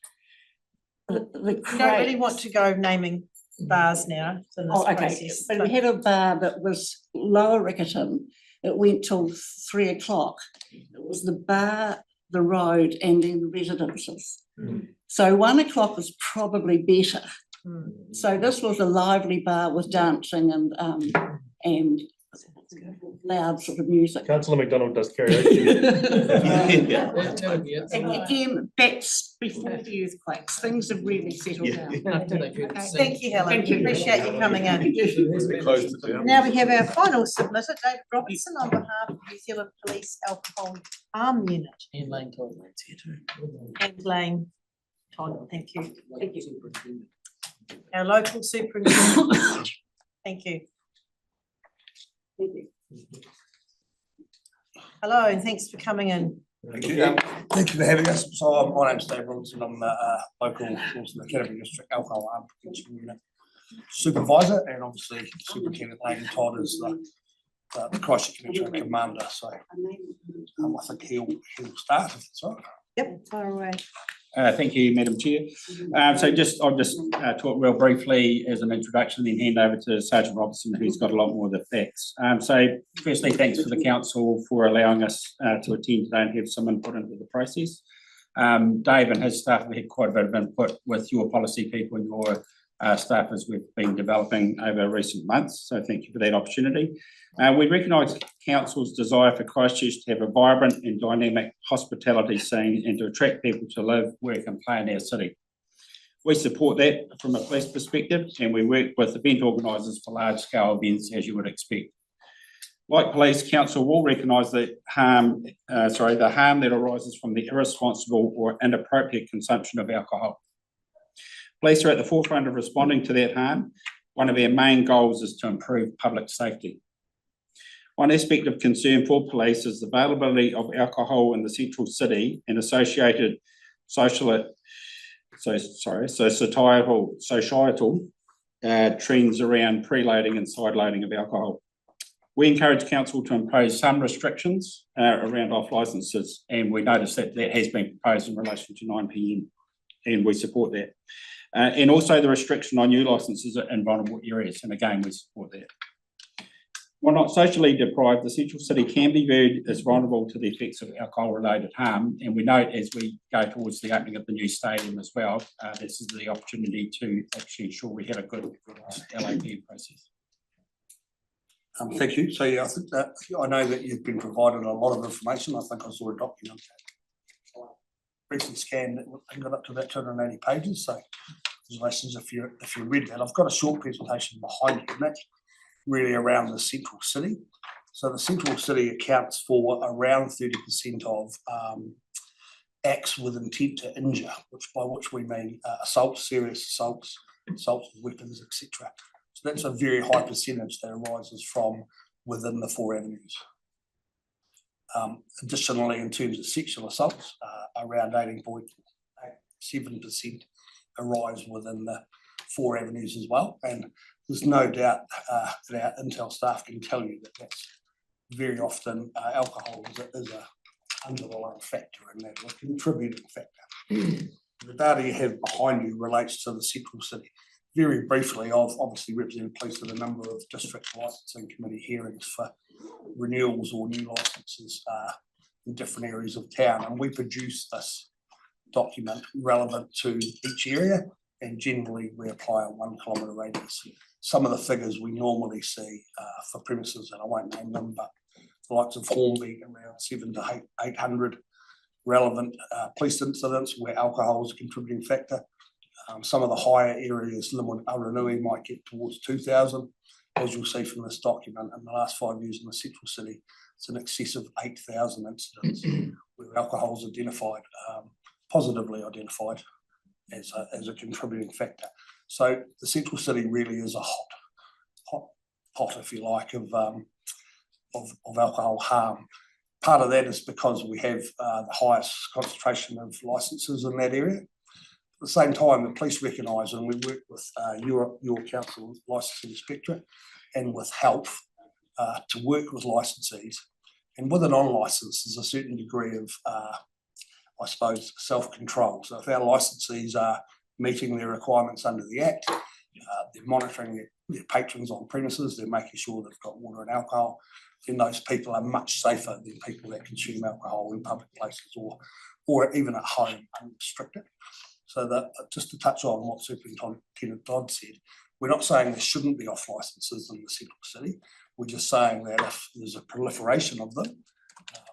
the
We don't really want to go naming bars now in this process.
But we had a bar that was Lower Riccarton. It went till 3 o'clock. It was the bar, the road, and then the residences. So 1 o'clock is probably better. So this was a lively bar with dancing and loud sort of music.
Councillor McDonald does karaoke.
And again, that's before the earthquakes. Things have really settled down.
Thank you, Helen.
Thank you.
Appreciate you coming in.
Closed it down.
Now we have our final submitter, David Robertson, on behalf of New Zealand Police Alcohol Harm Unit.
And Lane Todd's here too.
And Lane Todd, thank you. Thank you. Our local superintendent. Thank you. Hello, and thanks for coming in.
Thank you. Thank you for having us. So my name's Dave Robinson. I'm local Northern Academy District Alcohol Harm Prevention Unit Supervisor, and obviously Superintendent Lane Todd is the the Christchurch Commissioner Commander, so I think he'll start if it's all right.
Yep, far away.
Thank you, Madam Chair. I'll just talk real briefly as an introduction, then hand over to Sergeant Robertson, who's got a lot more of the facts. So firstly, thanks to the council for allowing us to attend today and have some input into the process. Dave and his staff have had quite a bit of input with your policy people and your staff as we've been developing over recent months. So thank you for that opportunity. We recognise Council's desire for Christchurch to have a vibrant and dynamic hospitality scene and to attract people to live, work and play in our city. We support that from a police perspective, and we work with event organisers for large-scale events, as you would expect. Like police, Council will recognise the harm that arises from the irresponsible or inappropriate consumption of alcohol. Police are at the forefront of responding to that harm. One of our main goals is to improve public safety. One aspect of concern for police is the availability of alcohol in the central city and associated societal trends around preloading and sideloading of alcohol. We encourage council to impose some restrictions around off licences, and we notice that that has been proposed in relation to 9 p.m, and we support that. And also the restriction on new licences in vulnerable areas, and again, we support that. While not socially deprived, the central city can be viewed as vulnerable to the effects of alcohol-related harm, and we note as we go towards the opening of the new stadium as well, this is the opportunity to actually ensure we have a good LAP process.
Thank you. So yeah, I think that I know that you've been provided a lot of information. I think I saw a document that recently scanned and got up to about 280 pages. So congratulations if you read that. I've got a short presentation behind you, and that's really around the central city. So the central city accounts for around 30% of acts with intent to injure, by which we mean assaults, serious assaults, assaults with weapons, etc. So that's a very high percentage that arises from within the 4 avenues. Additionally, in terms of sexual assaults, around 18.7% arise within the 4 avenues as well. And there's no doubt that our intel staff can tell you that that's very often alcohol is a underlying factor in that, or a contributing factor. The data you have behind you relates to the central city. Very briefly, I've obviously represented police at a number of district licensing committee hearings for renewals or new licences in different areas of town, and we produce this document relevant to each area, and generally we apply a 1 kilometre radius. Some of the figures we normally see for premises, and I won't name them, but the likes of Hornby, around 700 to 800 relevant police incidents where alcohol is a contributing factor. Some of the higher areas, Limwood, Aranui, might get towards 2,000. As you'll see from this document, in the last 5 years in the central city, it's in excess of 8,000 incidents where alcohol is identified, positively identified as a contributing factor. So the central city really is a hot pot, if you like, of alcohol harm. Part of that is because we have the highest concentration of licences in that area. At the same time, the police recognise, and we work with your council licensing inspectorate and with health to work with licensees. And with a non-licence, there's a certain degree of, I suppose, self-control. So if our licensees are meeting their requirements under the Act, they're monitoring their patrons on premises, they're making sure they've got water and alcohol, then those people are much safer than people that consume alcohol in public places or even at home unrestricted. So that, just to touch on what Superintendent Dodd said, we're not saying there shouldn't be off licences in the central city. We're just saying that if there's a proliferation of them,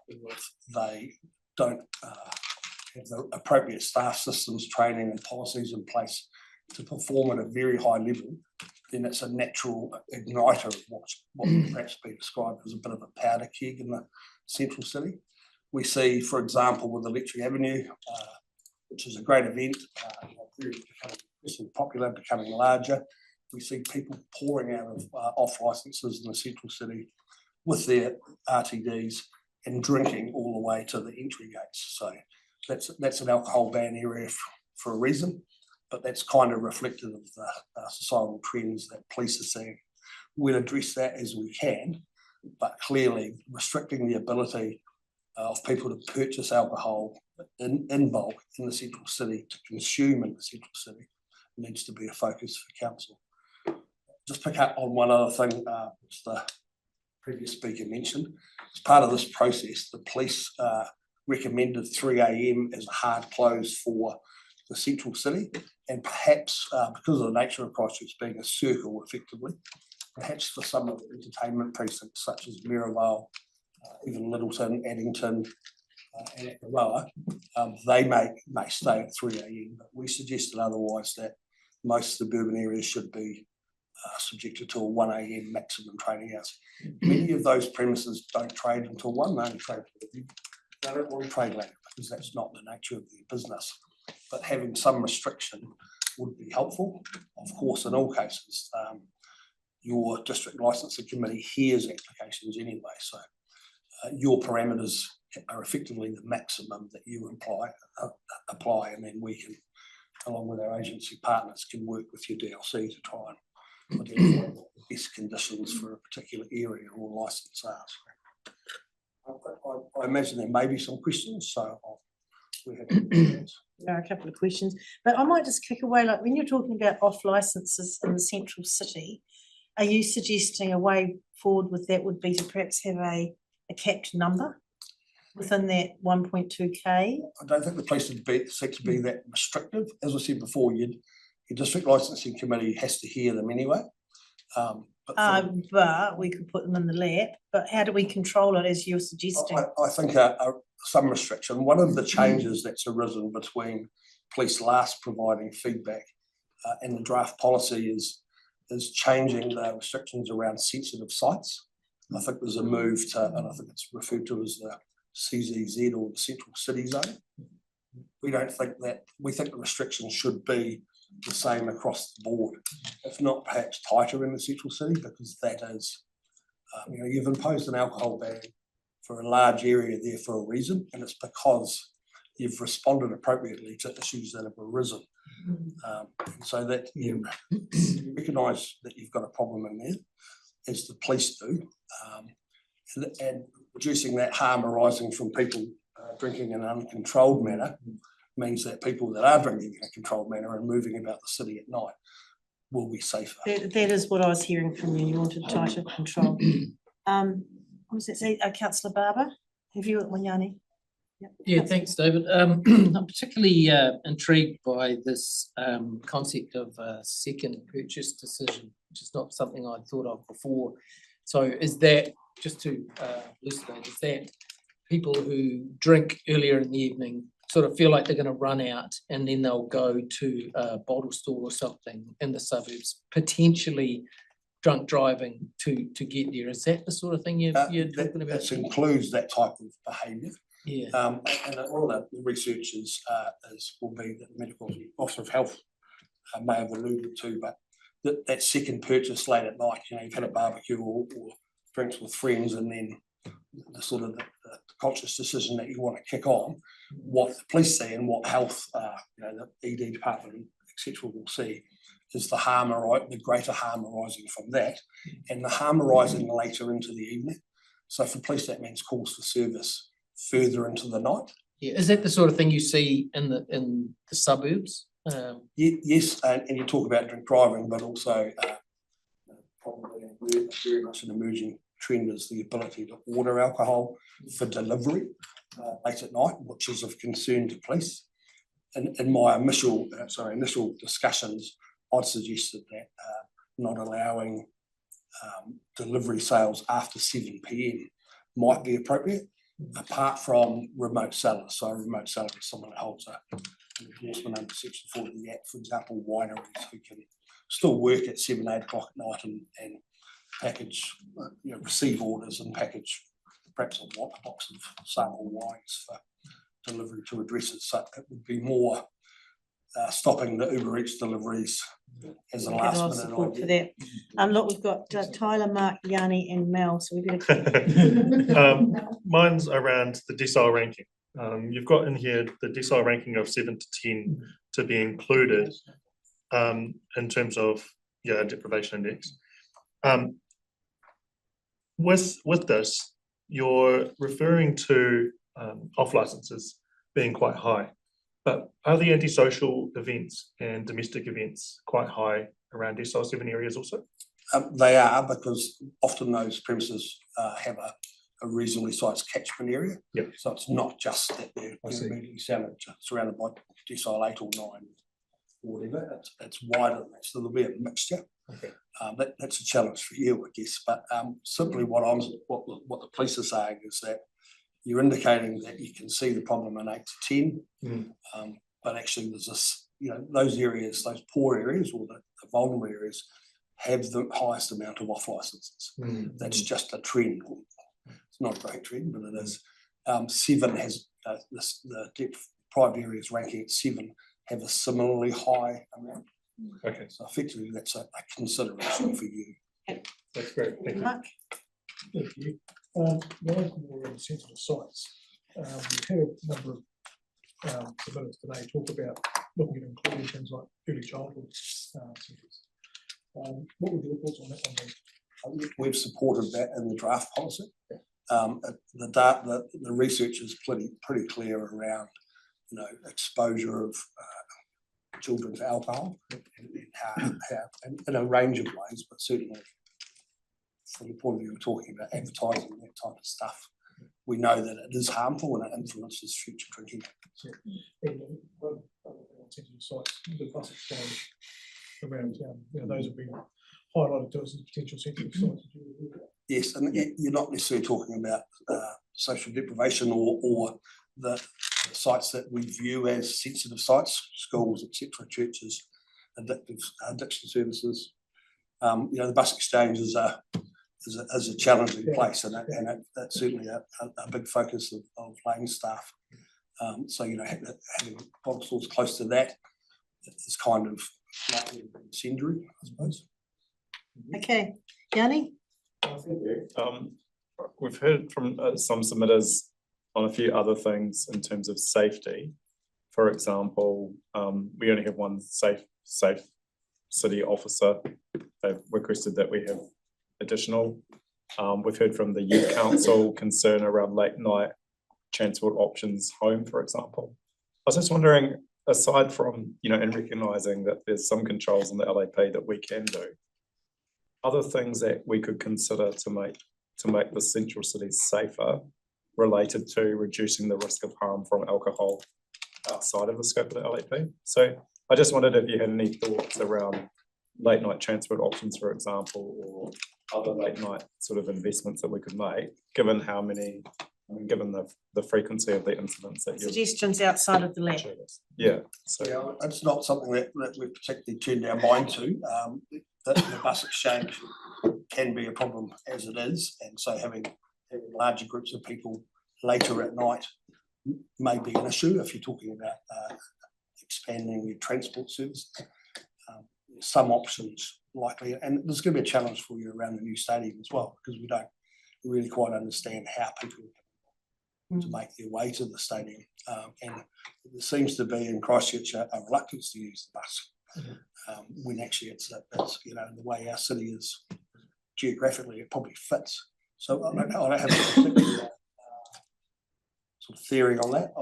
or if they don't have the appropriate staff systems, training and policies in place to perform at a very high level, then it's a natural igniter of what would perhaps be described as a bit of a powder keg in the central city. We see, for example, with Electric Avenue, which is a great event, becoming popular, becoming larger. We see people pouring out of off licences in the central city with their RTDs and drinking all the way to the entry gates. So that's an alcohol ban area for a reason, but that's kind of reflective of the societal trends that police are seeing. We'll address that as we can, but clearly restricting the ability of people to purchase alcohol in bulk in the central city, to consume in the central city, needs to be a focus for council. Just pick up on one other thing, which the previous speaker mentioned. As part of this process, the police recommended 3 AM as a hard close for the central city, and perhaps because of the nature of Christchurch being a circle effectively, perhaps for some of the entertainment precincts such as Maryvale, even Littleton, Addington, and Akaroa, they may stay at 3 AM, but we suggested otherwise, that most suburban areas should be subjected to a 1 AM maximum trading hours. Many of those premises don't trade until 1, they only trade until 2. They don't want to trade later because that's not the nature of their business. But having some restriction would be helpful. Of course, in all cases, your district licensing committee hears applications anyway, so your parameters are effectively the maximum that you apply, and then we can, along with our agency partners, can work with your DLC to try and identify what the best conditions for a particular area or licence are. I imagine there may be some questions, so we have
There are a couple of questions, but I might just kick away, like when you're talking about off licences in the central city, are you suggesting a way forward with that would be to perhaps have a capped number within that 1.2k?
I don't think the place would be seek to be that restrictive. As I said before, your district licensing committee has to hear them anyway.
But we could put them in the lap, but how do we control it as you're suggesting?
I think some restriction. One of the changes that's arisen between police last providing feedback and the draft policy is changing the restrictions around sensitive sites. I think there's a move to, and I think it's referred to as the CZZ or the Central City Zone. We don't think that, we think the restrictions should be the same across the board, if not perhaps tighter in the Central City, because that is, you've imposed an alcohol ban for a large area there for a reason, and it's because you've responded appropriately to issues that have arisen. So that you recognise that you've got a problem in there, as the police do, and reducing that harm arising from people drinking in an uncontrolled manner means that people that are drinking in a controlled manner and moving about the city at night will be safer.
That is what I was hearing from you. You wanted tighter control. What was that say? Councillor Barber, have you at Wanyani?
Yeah, thanks, David. I'm particularly intrigued by this concept of a second purchase decision, which is not something I'd thought of before. So is that, just to elucidate, is that people who drink earlier in the evening sort of feel like they're going to run out and then they'll go to a bottle store or something in the suburbs, potentially drunk driving to get there? Is that the sort of thing you're talking about?
That includes that type of behaviour.
Yeah.
And all the research will be that the medical officer of health may have alluded to, but that second purchase late at night, you've had a barbecue or drinks with friends, and then the sort of the conscious decision that you want to kick on, what the police see and what health, the ED department, etc., will see is the greater harm arising from that, and the harm arising later into the evening. So for police, that means calls for service further into the night.
Yeah, is that the sort of thing you see in the suburbs?
Yes, and you talk about drink driving, but also probably very much an emerging trend is the ability to order alcohol for delivery late at night, which is of concern to police. In my initial discussions, I'd suggested that not allowing delivery sales after 7 PM might be appropriate, apart from remote sellers. So a remote seller is someone that holds an endorsement under Section 4 of the Act, for example, wineries who can still work at 7, 8 o'clock at night and package, receive orders and package perhaps a box of sample wines for delivery to addresses. So it would be more stopping the Uber Eats deliveries as a last minute
support for that. Look, we've got Tyler, Mark, Yanni, and Mel, so we better.
Mine's around the decile ranking. You've got in here the decile ranking of 7 to 10 to be included in terms of deprivation index. with this, you're referring to off licenses being quite high. But are the antisocial events and domestic events quite high around decile 7 areas also?
They are, because often those premises have a reasonably sized catchment area.
Yep.
So it's not just that they're immediately surrounded by decile 8 or 9 or whatever. It's wider than that, so there'll be a mixture.
Okay.
That's a challenge for you, I guess. But simply what the police are saying is that you're indicating that you can see the problem in 8 to 10, but actually there's this, those areas, those poor areas or the vulnerable areas have the highest amount of off licenses. That's just a trend. It's not a great trend, but it is. 7 has the private areas ranking at 7 have a similarly high amount.
Okay.
So effectively, that's a consideration for you.
That's great. Thank you.
Mark?
Thank you. Mine's more around sensitive sites. We had a number of submitters today talk about looking at including things like early childhood centres. What would your thoughts on that one be?
We've supported that in the draft policy. The research is pretty clear around, exposure of children to alcohol and in a range of ways, but certainly from the point of view of talking about advertising and that type of stuff, we know that it is harmful and it influences future drinking.
Sensitive sites, the bus exchange around town, those have been highlighted to us as potential sensitive sites.
Yes, and you're not necessarily talking about social deprivation or the sites that we view as sensitive sites, schools, etc., churches, addiction services. The bus exchange is a challenging place, and that's certainly a big focus of lane staff. So having bottle stores close to that is kind of likely to be incendiary, I suppose.
Okay, Yanni?
Thank you. We've heard from some submitters on a few other things in terms of safety. For example, we only have one safe city officer. They've requested that we have additional. We've heard from the youth council concern around late night transport options home, for example. I was just wondering, aside from, in recognising that there's some controls in the LAP that we can do, other things that we could consider to make the central city safer related to reducing the risk of harm from alcohol outside of the scope of the LAP. So I just wondered if you had any thoughts around late night transport options, for example, or other late night sort of investments that we could make, given the frequency of the incidents that
Suggestions outside of the lab.
Yeah.
So it's not something that we've particularly turned our mind to. The bus exchange can be a problem as it is, and so having larger groups of people later at night may be an issue if you're talking about expanding your transport services. Some options likely, and there's going to be a challenge for you around the new stadium as well, because we don't really quite understand how people to make their way to the stadium, and there seems to be in Christchurch a reluctance to use the bus. When actually it's the way our city is geographically, it probably fits. So I don't have a particular sort of theory on that.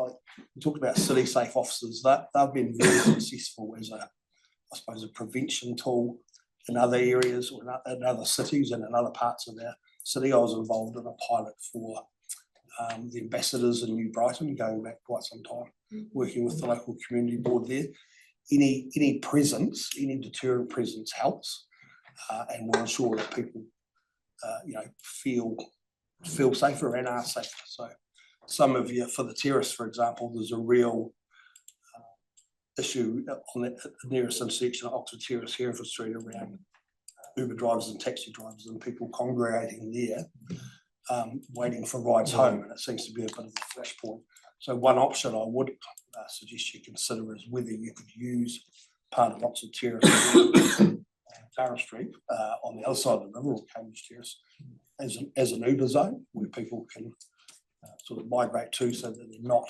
We talked about city safe officers. They've been very successful as a prevention tool in other areas or in other cities and in other parts of our city. I was involved in a pilot for the ambassadors in New Brighton, going back quite some time, working with the local community board there. Any deterrent presence helps, and will ensure that people, feel safer and are safer. So, some of you, for the terrace, for example, there's a real issue on the nearest intersection of Oxford Terrace, Hereford Street, around Uber drivers and taxi drivers and people congregating there, waiting for rides home, and it seems to be a bit of a flashpoint. So one option I would suggest you consider is whether you could use part of Oxford Terrace, Tara Street, on the other side of the river, or Cambridge Terrace, as an Uber zone where people can sort of migrate to, so that they're not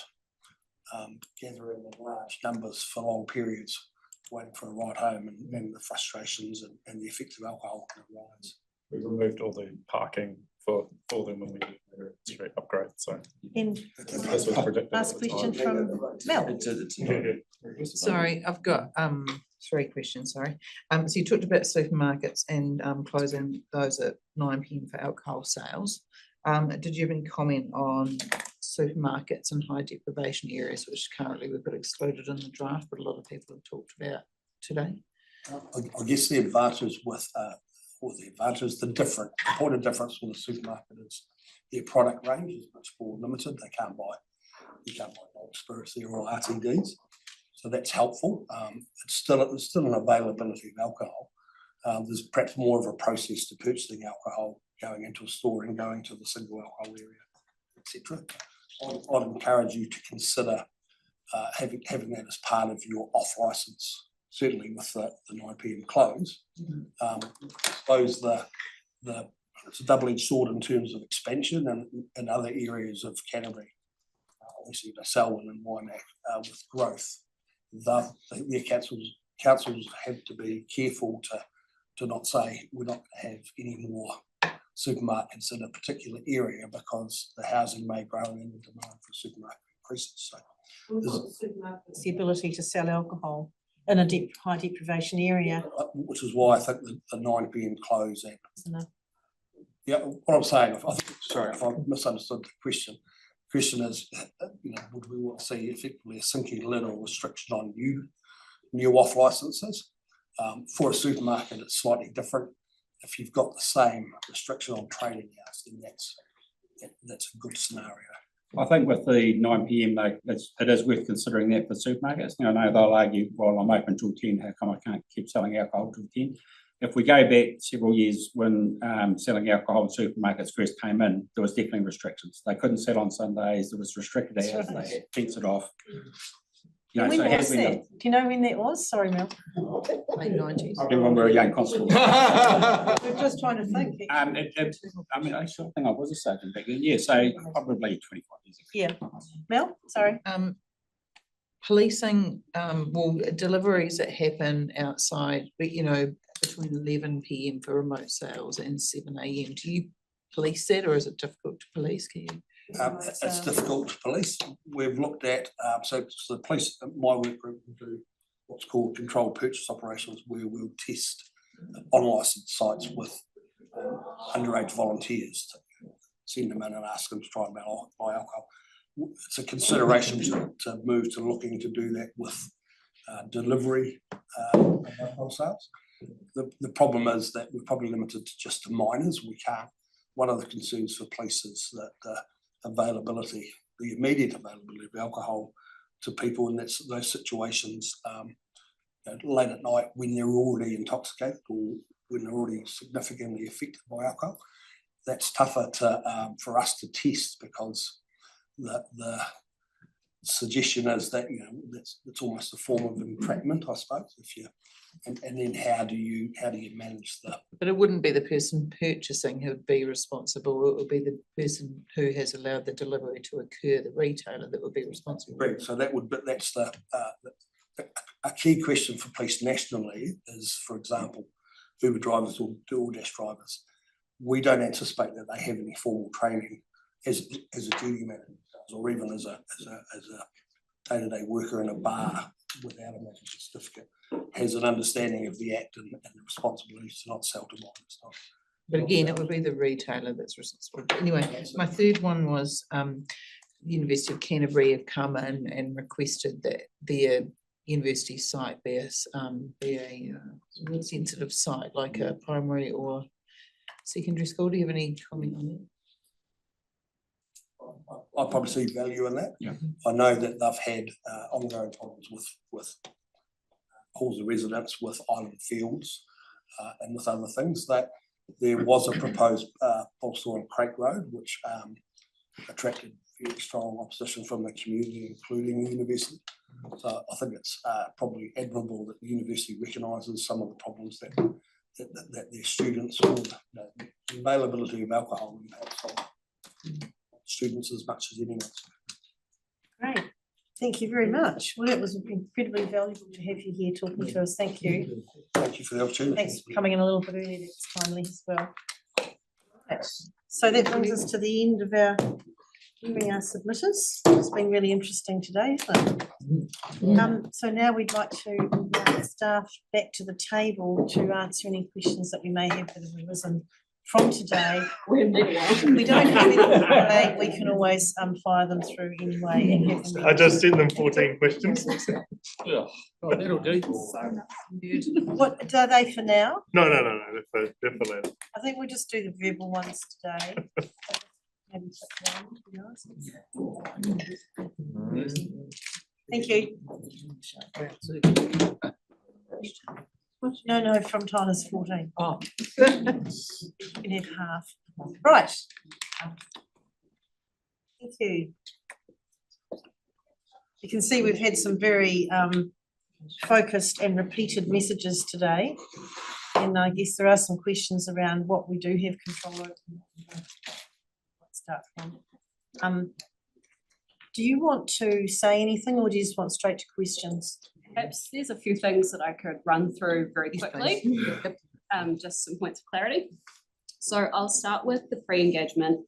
gathering in large numbers for long periods, waiting for a ride home, and the frustrations and the effects of alcohol can arise.
we removed all the parking for them when we did the street upgrade, so.
And
This was predicted at
last
the
question
time.
from Mel.
Sorry, I've got three questions, sorry. So you talked about supermarkets and closing those at 9 PM for alcohol sales. Did you have any comment on supermarkets and high deprivation areas, which currently we've got excluded in the draft, but a lot of people have talked about today?
I guess the advantage with, the point of difference with the supermarket is their product range is much more limited. You can't buy bulk spirits there or RTDs. So that's helpful. It's still an availability of alcohol. There's perhaps more of a process to purchasing alcohol, going into a store and going to the single alcohol area, etc. I'd encourage you to consider having that as part of your off license, certainly with the 9 PM close. I suppose it's a double-edged sword in terms of expansion and in other areas of Canterbury. Obviously, the Selwyn and Waimak with growth. Their councils have to be careful to not say we're not going to have any more supermarkets in a particular area because the housing may grow and the demand for supermarket increases. So
the ability to sell alcohol in a high deprivation area.
Which is why I think the 9 PM close and yeah, what I'm saying, if I misunderstood the question is, would we want to see effectively a sinking lid or restriction on new off licenses? For a supermarket, it's slightly different. If you've got the same restriction on trading hours, then that's a good scenario.
I think with the 9 PM, though, it is worth considering that for supermarkets. Now, I know they'll argue, well, I'm open till 10, how come I can't keep selling alcohol till 10? If we go back several years when selling alcohol in supermarkets first came in, there was definitely restrictions. They couldn't sell on Sundays, there was restricted hours, they had to fence it off.
When was that? Do you know when that was? Sorry, Mel.
Late 90s.
Probably when we were a young constable.
We're just trying to think.
I mean, I sure think I was a sergeant back then. Yeah, so probably 25 years ago.
Yeah. Mel, sorry.
Policing, deliveries that happen outside, but between 11 PM for remote sales and 7 AM. Do you police that, or is it difficult to police? Can you?
It's difficult to police. We've looked at, so the police, my work group will do what's called controlled purchase operations, where we'll test unlicensed sites with underage volunteers to send them in and ask them to try and buy alcohol. It's a consideration to move to looking to do that with delivery of alcohol sales. The problem is that we're probably limited to just to minors. We can't. One of the concerns for police is that the immediate availability of alcohol to people in those situations late at night when they're already intoxicated or when they're already significantly affected by alcohol. That's tougher for us to test because the suggestion is that it's almost a form of entrapment, I suppose. And then how do you manage that?
But it wouldn't be the person purchasing who would be responsible. It would be the person who has allowed the delivery to occur, the retailer, that would be responsible.
Right. So that's a key question for police nationally is, for example, Uber drivers or DoorDash drivers. We don't anticipate that they have any formal training as a duty manager or even as a day-to-day worker in a bar without a manager certificate, has an understanding of the act and the responsibility to not sell to minors.
But again, it would be the retailer that's responsible. But anyway, my third one was the University of Canterbury have come in and requested that their university site be a sensitive site, like a primary or secondary school. Do you have any comment on that?
I probably see value in that.
Yeah.
I know that they've had ongoing problems with halls of residence, with island fields, and with other things. That there was a proposed bulk store on Craig Road, which attracted very strong opposition from the community, including the university. So I think it's probably admirable that the university recognises some of the problems that their students or the availability of alcohol impacts on students as much as anyone.
Great. Thank you very much. Well, it was incredibly valuable to have you here talking to us. Thank you.
Thank you for the opportunity.
Thanks for coming in a little bit early. That's timely as well. So that brings us to the end of our hearing our submitters. It's been really interesting today, isn't it? So now we'd like to invite staff back to the table to answer any questions that we may have that have arisen from today. We don't have any today, we can always fire them through anyway. And have them
I just sent them 14 questions.
Oh, that'll do.
What are they for now?
No, they're for later.
I think we'll just do the verbal ones today. Maybe pick one, to be honest. Thank you. No, from Tyler's 14.
Oh.
You can have half. Right. Thank you. You can see we've had some very focused and repeated messages today. And I guess there are some questions around what we do have control over. Let's start from. Do you want to say anything or do you just want straight to questions?
Perhaps there's a few things that I could run through very quickly, just some points of clarity. So I'll start with the pre-engagement,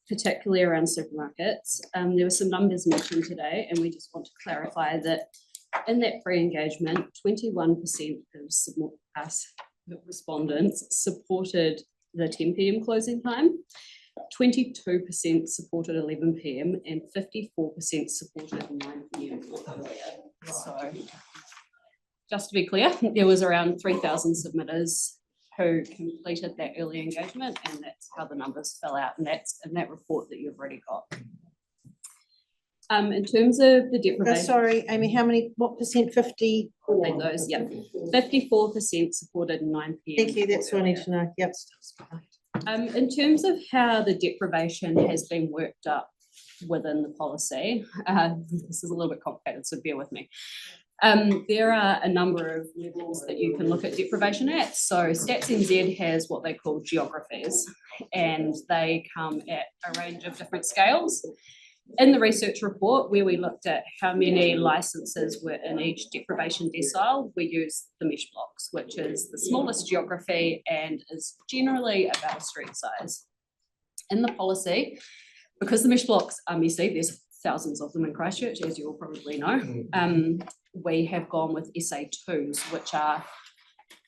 particularly around supermarkets. There were some numbers mentioned today, and we just want to clarify that in that pre-engagement, 21% of respondents supported the 10 p.m. closing time, 22% supported 11 p.m. and 54% supported 9 p.m. or earlier. So just to be clear, there was around 3,000 submitters who completed that early engagement, and that's how the numbers fell out, and that's in that report that you've already got. In terms of the deprivation.
Sorry, Amy, what percent? 50?
Those, yeah. 54% supported 9 p.m.
Thank you, that's what I need to know. Yep.
In terms of how the deprivation has been worked up within the policy, this is a little bit complicated, so bear with me. There are a number of levels that you can look at deprivation at. So Stats NZ has what they call geographies, and they come at a range of different scales. In the research report, where we looked at how many licenses were in each deprivation decile, we used the mesh blocks, which is the smallest geography and is generally about a street size. In the policy, because the mesh blocks are messy, there's thousands of them in Christchurch, as you all probably know, we have gone with SA2s, which are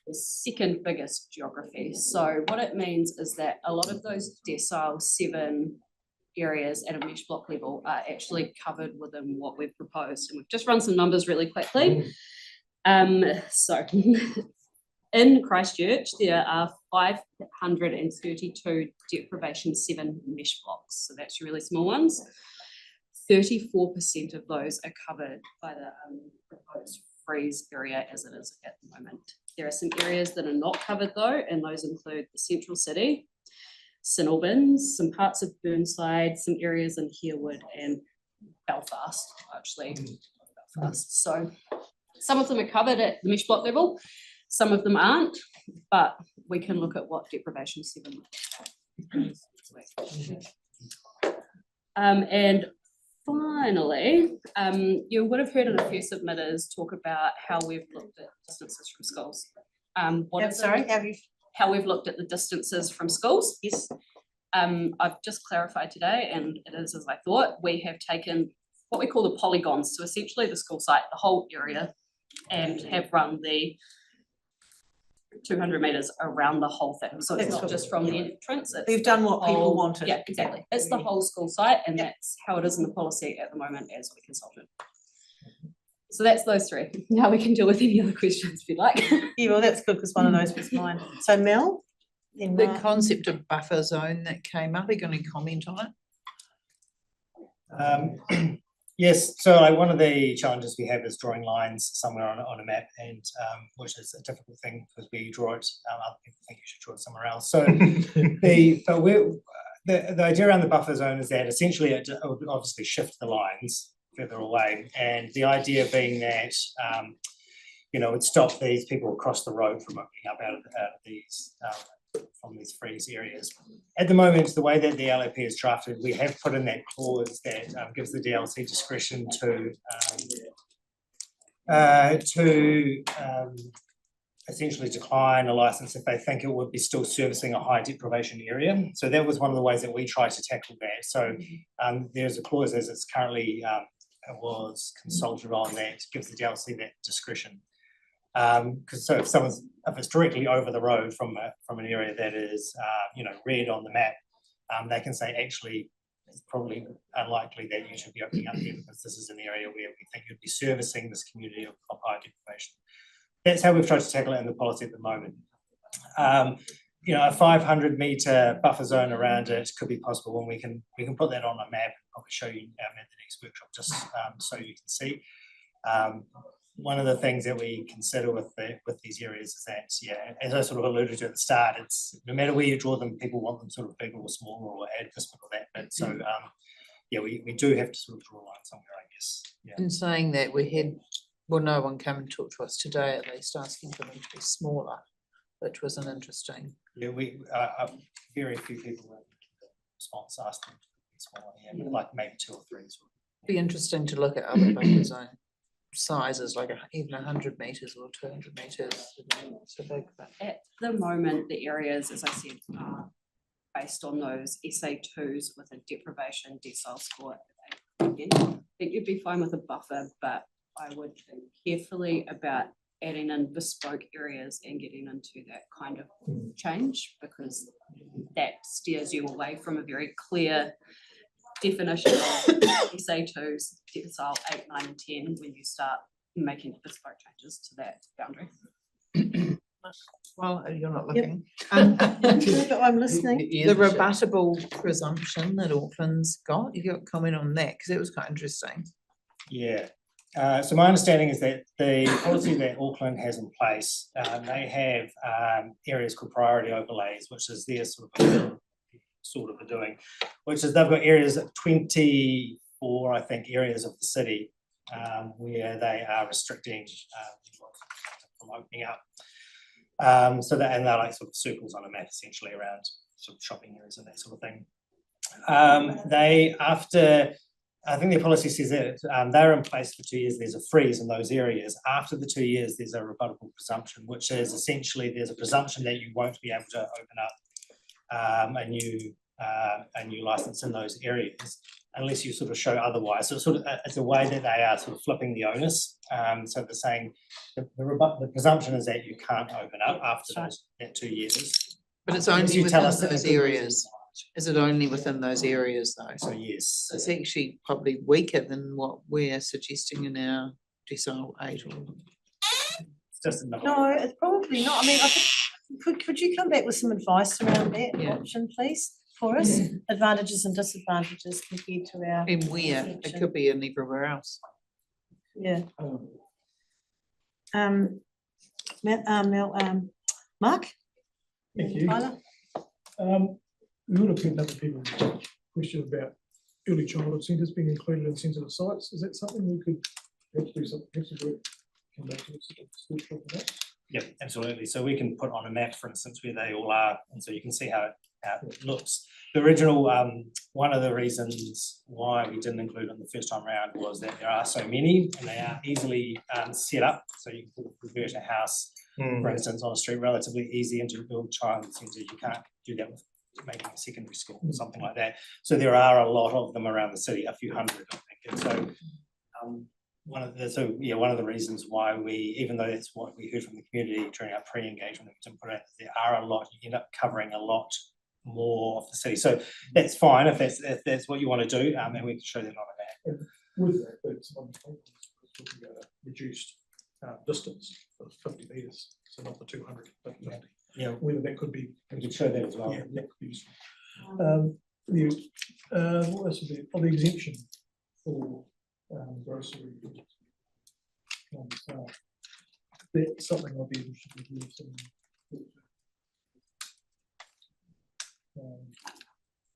the second biggest geography. So what it means is that a lot of those decile 7 areas at a mesh block level are actually covered within what we've proposed. And we've just run some numbers really quickly. So in Christchurch, there are 532 deprivation 7 mesh blocks. So that's really small ones. 34% of those are covered by the proposed freeze area as it is at the moment. There are some areas that are not covered though, and those include the central city, St Albans, some parts of Burnside, some areas in Harewood and Belfast, actually. Belfast. So some of them are covered at the mesh block level, some of them aren't, but we can look at what deprivation 7 looks like. And finally, you would have heard in a few submitters talk about how we've looked at distances from schools. How we've looked at the distances from schools. Yes. I've just clarified today, and it is as I thought. We have taken what we call the polygons, so essentially the school site, the whole area, and have run the 200 metres around the whole thing. So it's not just from the entrance.
We've done what people wanted.
Yeah, exactly. It's the whole school site, and that's how it is in the policy at the moment as we consulted. So that's those 3. Now we can deal with any other questions if you like.
Yeah, well, that's good because one of those was mine. So Mel?
The concept of buffer zone that came up, are you going to comment on it?
Yes, so like one of the challenges we have is drawing lines somewhere on a map, and which is a difficult thing because we draw it, other people think you should draw it somewhere else. So the idea around the buffer zone is that essentially it would obviously shift the lines further away, and the idea being that it stop these people across the road from opening up out of these from these freeze areas. At the moment, the way that the LAP is drafted, we have put in that clause that gives the DLC discretion to essentially decline a license if they think it would be still servicing a high deprivation area. So that was one of the ways that we tried to tackle that. So there's a clause as it's currently was consulted on that gives the DLC that discretion. Because so if it's directly over the road from an area that is red on the map, they can say actually it's probably unlikely that you should be opening up here because this is an area where we think you'd be servicing this community of high deprivation. That's how we've tried to tackle it in the policy at the moment. A 500 metre buffer zone around it could be possible, and we can put that on a map. I'll show you at the next workshop just so you can see. One of the things that we consider with these areas is that, as I sort of alluded to at the start, it's no matter where you draw them, people want them sort of bigger or smaller or add this bit or that bit. So we do have to sort of draw a line somewhere, I guess.
In saying that, we had, well, no one came and talked to us today, at least asking for them to be smaller, which was an interesting.
Yeah, we very few people in response asked them to be smaller, but like maybe 2 or 3.
Be interesting to look at other buffer zone sizes, like even 100 metres or 200 metres. So big, but
at the moment, the areas, as I said, are based on those SA2s with a deprivation decile score. I think you'd be fine with a buffer, but I would think carefully about adding in bespoke areas and getting into that kind of change, because that steers you away from a very clear definition of SA2s, decile 8, 9, and 10 when you start making bespoke changes to that boundary.
Well, you're not looking.
But I'm listening.
The rebuttable presumption that Auckland's got, you got a comment on that, because it was quite interesting.
Yeah. So my understanding is that the policy that Auckland has in place, they have areas called priority overlays, which is their sort of doing, which is they've got areas of 24, I think, areas of the city where they are restricting from opening up. So that, and they're like sort of circles on a map essentially around sort of shopping areas and that sort of thing. I think their policy says that they're in place for 2 years. There's a freeze in those areas. After the 2 years, there's a rebuttable presumption, which is essentially there's a presumption that you won't be able to open up a new license in those areas unless you sort of show otherwise. So it's a way that they are sort of flipping the onus. So they're saying the presumption is that you can't open up after that 2 years.
But it's only within those areas. Is it only within those areas though?
So yes.
It's actually probably weaker than what we're suggesting in our decile 8.
It's just another.
No, it's probably not. I mean, I think, could you come back with some advice around that option, please, for us? Advantages and disadvantages compared to our.
And where? It could be in everywhere else.
Yeah. Mark?
Thank you.
Tyler?
We would have had other people question about early childhood centres being included in sensitive sites. Is that something we could perhaps do some work? Come back to that?
Yeah, absolutely. So we can put on a map, for instance, where they all are, and so you can see how it looks. The original, one of the reasons why we didn't include them the first time around was that there are so many and they are easily set up. So you can convert a house, for instance, on a street relatively easy into a build child centre. You can't do that with making a secondary school or something like that. So there are a lot of them around the city, a few hundred, I think. And so one of the reasons why we, even though that's what we heard from the community during our pre-engagement, there are a lot, you end up covering a lot more of the city. So that's fine if that's what you want to do, and we can show that on a map.
With that, that's talking about a reduced distance of 50 metres, so not the 200, but 50.
Yeah,
whether that could be.
We could show that as well.
Yeah, that could be useful. What else would be on the exemption for grocery? That's something I'll be interested to hear some.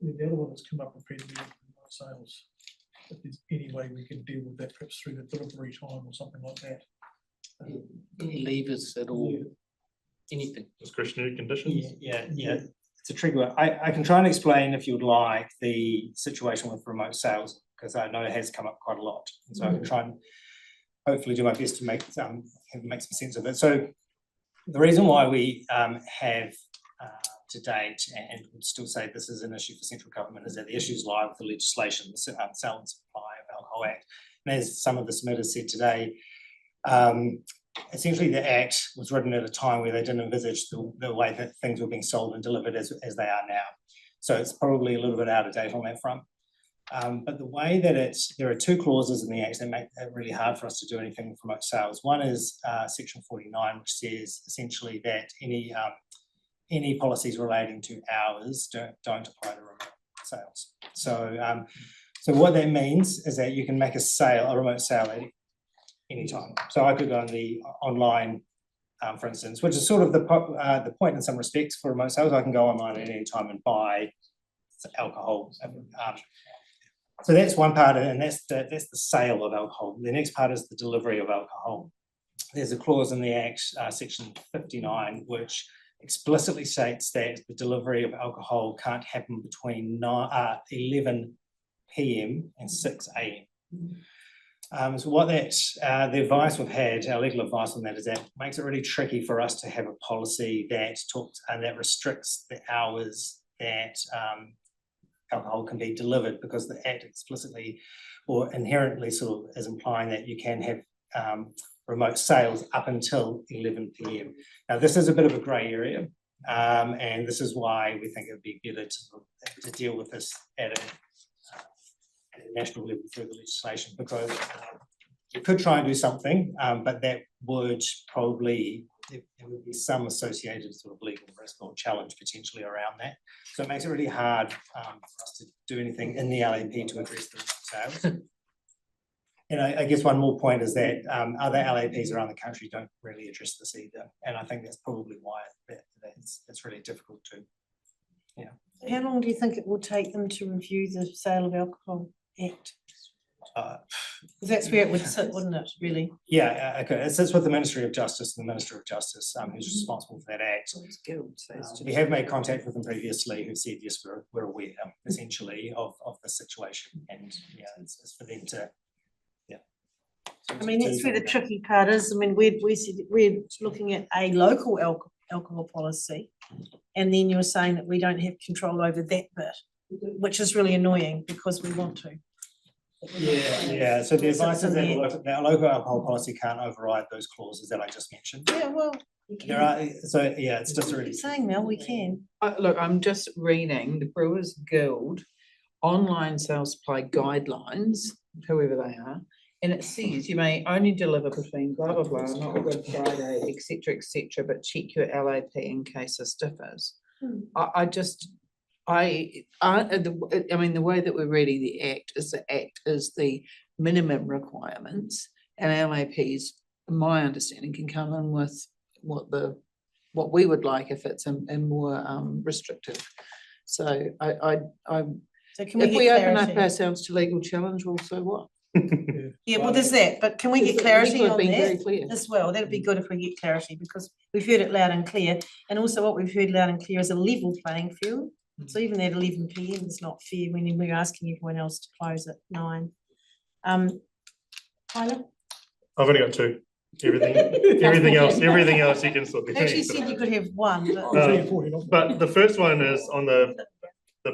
The other one that's come up repeatedly is sales. If there's any way we can deal with that, perhaps through the delivery time or something like that.
Any levers at all?
Yeah.
Anything?
Discretionary conditions?
Yeah. It's a tricky one. I can try and explain, if you'd like, the situation with remote sales, because I know it has come up quite a lot. And so I can try and hopefully do my best to make some sense of it. So The reason why we have to date, and would still say this is an issue for central government, is that the issues lie with the legislation, the Sale and Supply of Alcohol Act. And as some of the submitters said today, essentially the Act was written at a time where they didn't envisage the way that things were being sold and delivered as they are now. So it's probably a little bit out of date on that front. But the way that there are two clauses in the Act that make it really hard for us to do anything to promote sales. One is section 49, which says essentially that any policies relating to hours don't apply to remote sales. So, so what that means is that you can make a remote sale at any time. So I could go on the online, for instance, which is sort of the point in some respects for remote sales. I can go online at any time and buy alcohol. So that's one part, and that's the sale of alcohol. The next part is the delivery of alcohol. There's a clause in the Act, section 59, which explicitly states that the delivery of alcohol can't happen between 11 p.m. and 6 a.m. So what the advice we've had, our legal advice on that, is that makes it really tricky for us to have a policy that that restricts the hours that alcohol can be delivered, because the Act explicitly or inherently sort of is implying that you can have remote sales up until 11 p.m. Now, this is a bit of a grey area, and this is why we think it would be better to deal with this at a national level through the legislation, because you could try and do something, but that would probably, there would be some associated sort of legal risk or challenge potentially around that. So it makes it really hard for us to do anything in the LAP to address the sales. And I guess one more point is that other LAPs around the country don't really address this either. And I think that's probably why it's really difficult to, yeah.
How long do you think it will take them to review the Sale of Alcohol Act? That's where it would sit, wouldn't it, really?
Yeah, okay. It sits with the Ministry of Justice and the Minister of Justice, who's responsible for that act. We have made contact with them previously, who said, yes, we're aware, essentially, of the situation. And yeah, it's for them to, yeah.
I mean, that's where the tricky part is. I mean, we're looking at a local alcohol policy, and then you're saying that we don't have control over that bit, which is really annoying because we want to.
Yeah. So the advice is that our local alcohol policy can't override those clauses that I just mentioned.
Yeah, well, we can.
There are, so yeah, it's just really
saying, Mel, we can.
Look, I'm just reading the Brewers Guild online sales supply guidelines, whoever they are, and it says you may only deliver between blah blah blah, not a Good Friday, etc., but check your LAP in case this differs. I mean, the way that we're reading the Act is the minimum requirements, and LAPs, my understanding, can come in with what we would like if it's a more restrictive. So if we open up ourselves to legal challenge, well, so what?
Yeah, well, there's that, but can we get clarity on that as well? That'd be good if we get clarity, because we've heard it loud and clear, and also what we've heard loud and clear is a level playing field. So even at 11 p.m. is not fair when we're asking everyone else to close at 9. Tyler?
I've only got two. Everything else you can sort of.
Actually said you could have one,
but the first one is on the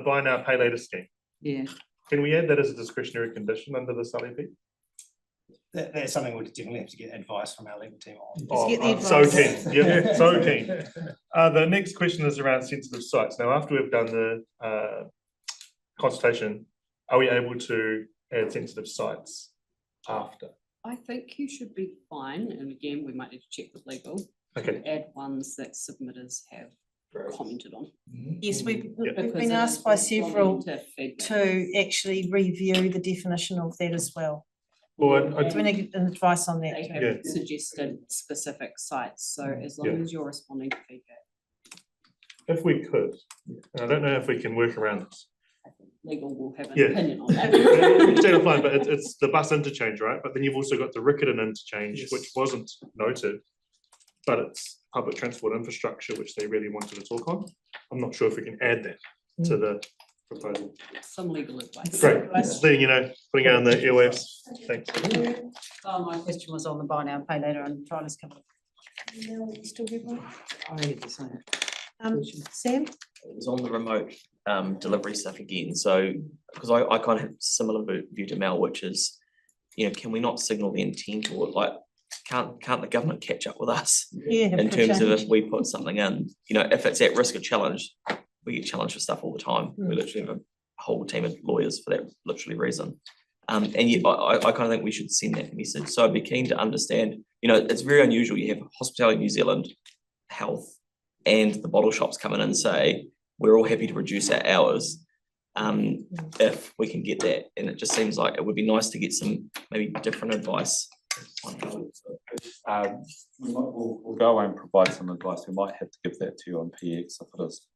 buy now, pay later scheme.
Yeah.
Can we add that as a discretionary condition under the LAP?
That's something we'll definitely have to get advice from our legal team on.
Oh, so keen. Yeah, so keen. The next question is around sensitive sites. Now, after we've done the consultation, are we able to add sensitive sites after?
I think you should be fine, and again, we might need to check with legal.
Okay.
To add ones that submitters have commented on.
Yes, we've been asked by several to actually review the definition of that as well.
Well,
do we need advice on that?
They have suggested specific sites, so as long as you're responding to feedback.
If we could, and I don't know if we can work around this.
Legal will have an opinion on that.
Fine, but it's the bus interchange, right? But then you've also got the Riccarton interchange, which wasn't noted, but it's public transport infrastructure, which they really wanted to talk on. I'm not sure if we can add that to the proposal.
Some legal advice.
Great. Seeing, putting it on the airwaves. Thanks.
My question was on the buy now, pay later, and Tyler's covered
Still have one?
I had the same.
Sam?
It was on the remote delivery stuff again, so, because I kind of have similar view to Mel, which is, you know, can we not signal the intent, or like, can't the government catch up with us?
Yeah,
In
for
terms of
change.
if we put something in, you know, if it's at risk of challenge, we get challenged for stuff all the time. We literally have a whole team of lawyers for that literally reason. And yet I kind of think we should send that message. So I'd be keen to understand, you know, it's very unusual. You have Hospitality New Zealand, Health, and the bottle shops come in and say, we're all happy to reduce our hours. If we can get that, and it just seems like it would be nice to get some maybe different advice.
We'll go away and provide some advice. We might have to give that to you on PX if it is.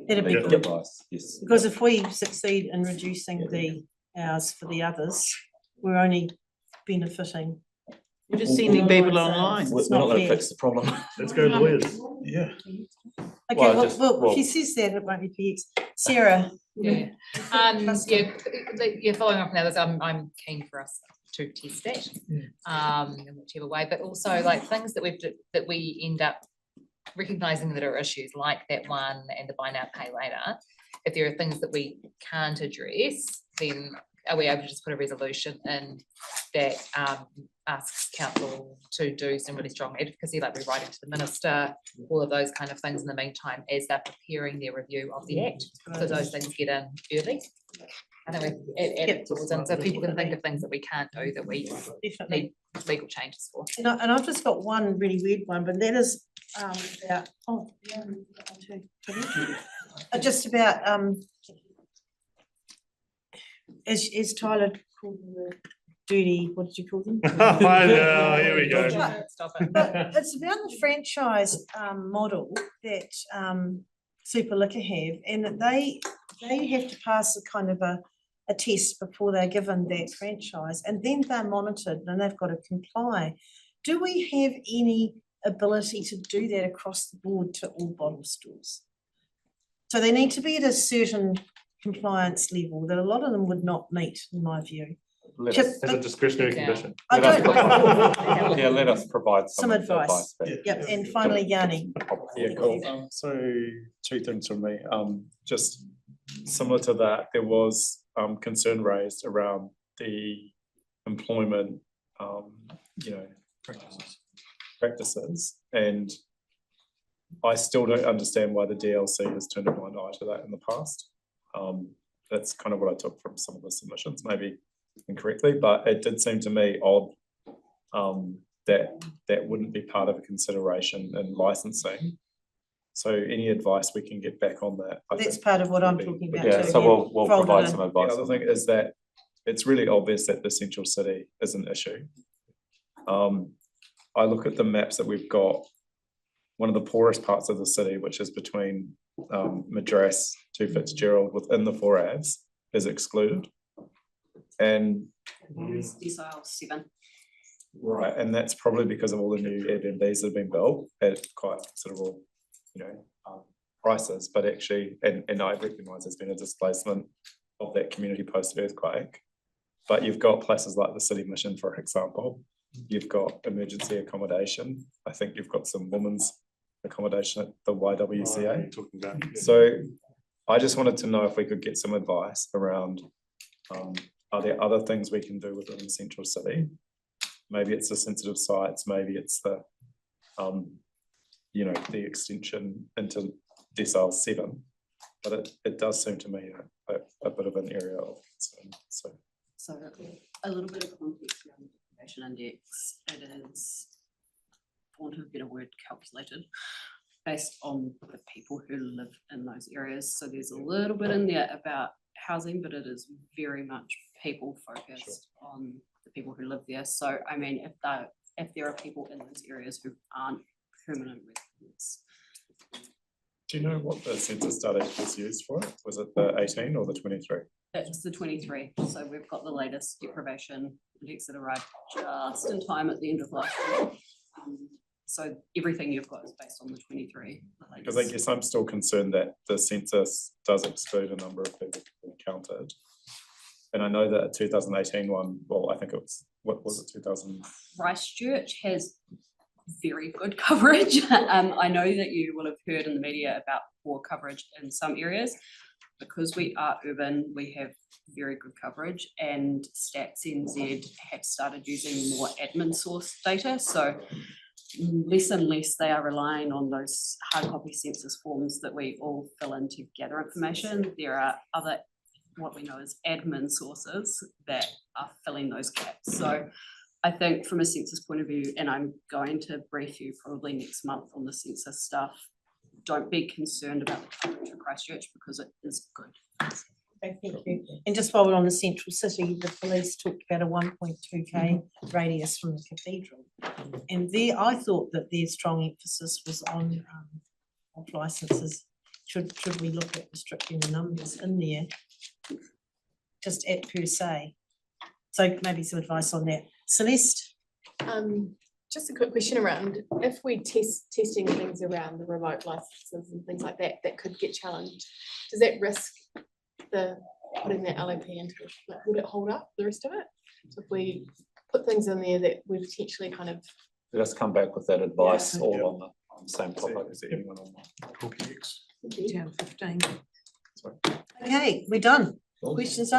That'd be
legal
good.
advice, yes.
Because if we succeed in reducing the hours for the others, we're only benefiting.
We're just sending people online.
We're not going to fix the problem.
Let's go lawyers.
Yeah.
Okay,
Well,
well, if he says that, it won't be PX. Sarah?
Yeah, following up on others, I'm keen for us to test that, in whichever way, but also like things that we end up recognizing that are issues like that one and the buy now, pay later. If there are things that we can't address, then are we able to just put a resolution in that asks council to do some really strong advocacy, like we're writing to the minister, all of those kind of things in the meantime as they're preparing their review of the act, so those things get in early. I think it towards in, so people can think of things that we can't do that we need legal changes for.
And I've just got one really weird one, but that is about, just about is Tyler called them the duty, what did you call them?
I know, here we go.
But it's about the franchise model that Super Liquor have, and that they have to pass a kind of a test before they're given that franchise, and then they're monitored and they've got to comply. Do we have any ability to do that across the board to all bottle stores? So they need to be at a certain compliance level that a lot of them would not meet, in my view.
As a discretionary condition.
Let
us provide
some advice. Yep, and finally, Yanni.
Yeah, cool. So two things from me. Just similar to that, there was concern raised around the employment, practices, and I still don't understand why the DLC has turned a blind eye to that in the past. That's kind of what I took from some of the submissions, maybe incorrectly, but it did seem to me odd that wouldn't be part of a consideration in licensing. So any advice we can get back on that?
That's part of what I'm talking about.
Yeah,
too,
so we'll provide some advice.
The other thing is that it's really obvious that the central city is an issue. I look at the maps that we've got, one of the poorest parts of the city, which is between Madras to Fitzgerald within the 4 Avs, is excluded. And
Decile 7.
right, and that's probably because of all the new Airbnbs that have been built at quite considerable, prices, but actually, and I recognise there's been a displacement of that community post-earthquake, but you've got places like the City Mission, for example, you've got emergency accommodation, I think you've got some women's accommodation at the YWCA. So I just wanted to know if we could get some advice around, are there other things we can do within the central city? Maybe it's the sensitive sites, maybe it's the, the extension into decile 7, but it does seem to me a bit of an area of concern.
So a little bit of context around the population index. It is, for want of a better word, calculated based on the people who live in those areas. So there's a little bit in there about housing, but it is very much people focused on the people who live there. So I mean, if there are people in those areas who aren't permanent residents.
Do you know what the census data was used for? Was it the 18 or the 23?
It's the 23. So we've got the latest deprivation index that arrived just in time at the end of last year. So everything you've got is based on the 23.
Because I guess I'm still concerned that the census does exclude a number of people counted. And I know that 2018 one, well, I think it was, what was it, 2000?
Christchurch has very good coverage. I know that you will have heard in the media about poor coverage in some areas. Because we are urban, we have very good coverage, and Stats NZ have started using more admin source data. So less and less they are relying on those hard copy census forms that we all fill in to gather information. There are other, what we know as admin sources that are filling those gaps. So I think from a census point of view, and I'm going to brief you probably next month on the census stuff, don't be concerned about the coverage of Christchurch because it is good.
Okay, thank you. And just while we're on the central city, the police talked about a 1.2k radius from the cathedral. And there, I thought that their strong emphasis was on off licenses. Should we look at restricting the numbers in there? Just at per se. So maybe some advice on that. Celeste?
Just a quick question around, if we testing things around the remote licenses and things like that, that could get challenged, does that risk the putting that LAP into, like, would it hold up the rest of it? So if we put things in there that we potentially kind of.
Let's come back with that advice all on the same topic.
Is there anyone on the
Down 15.
Okay, we're done. Questions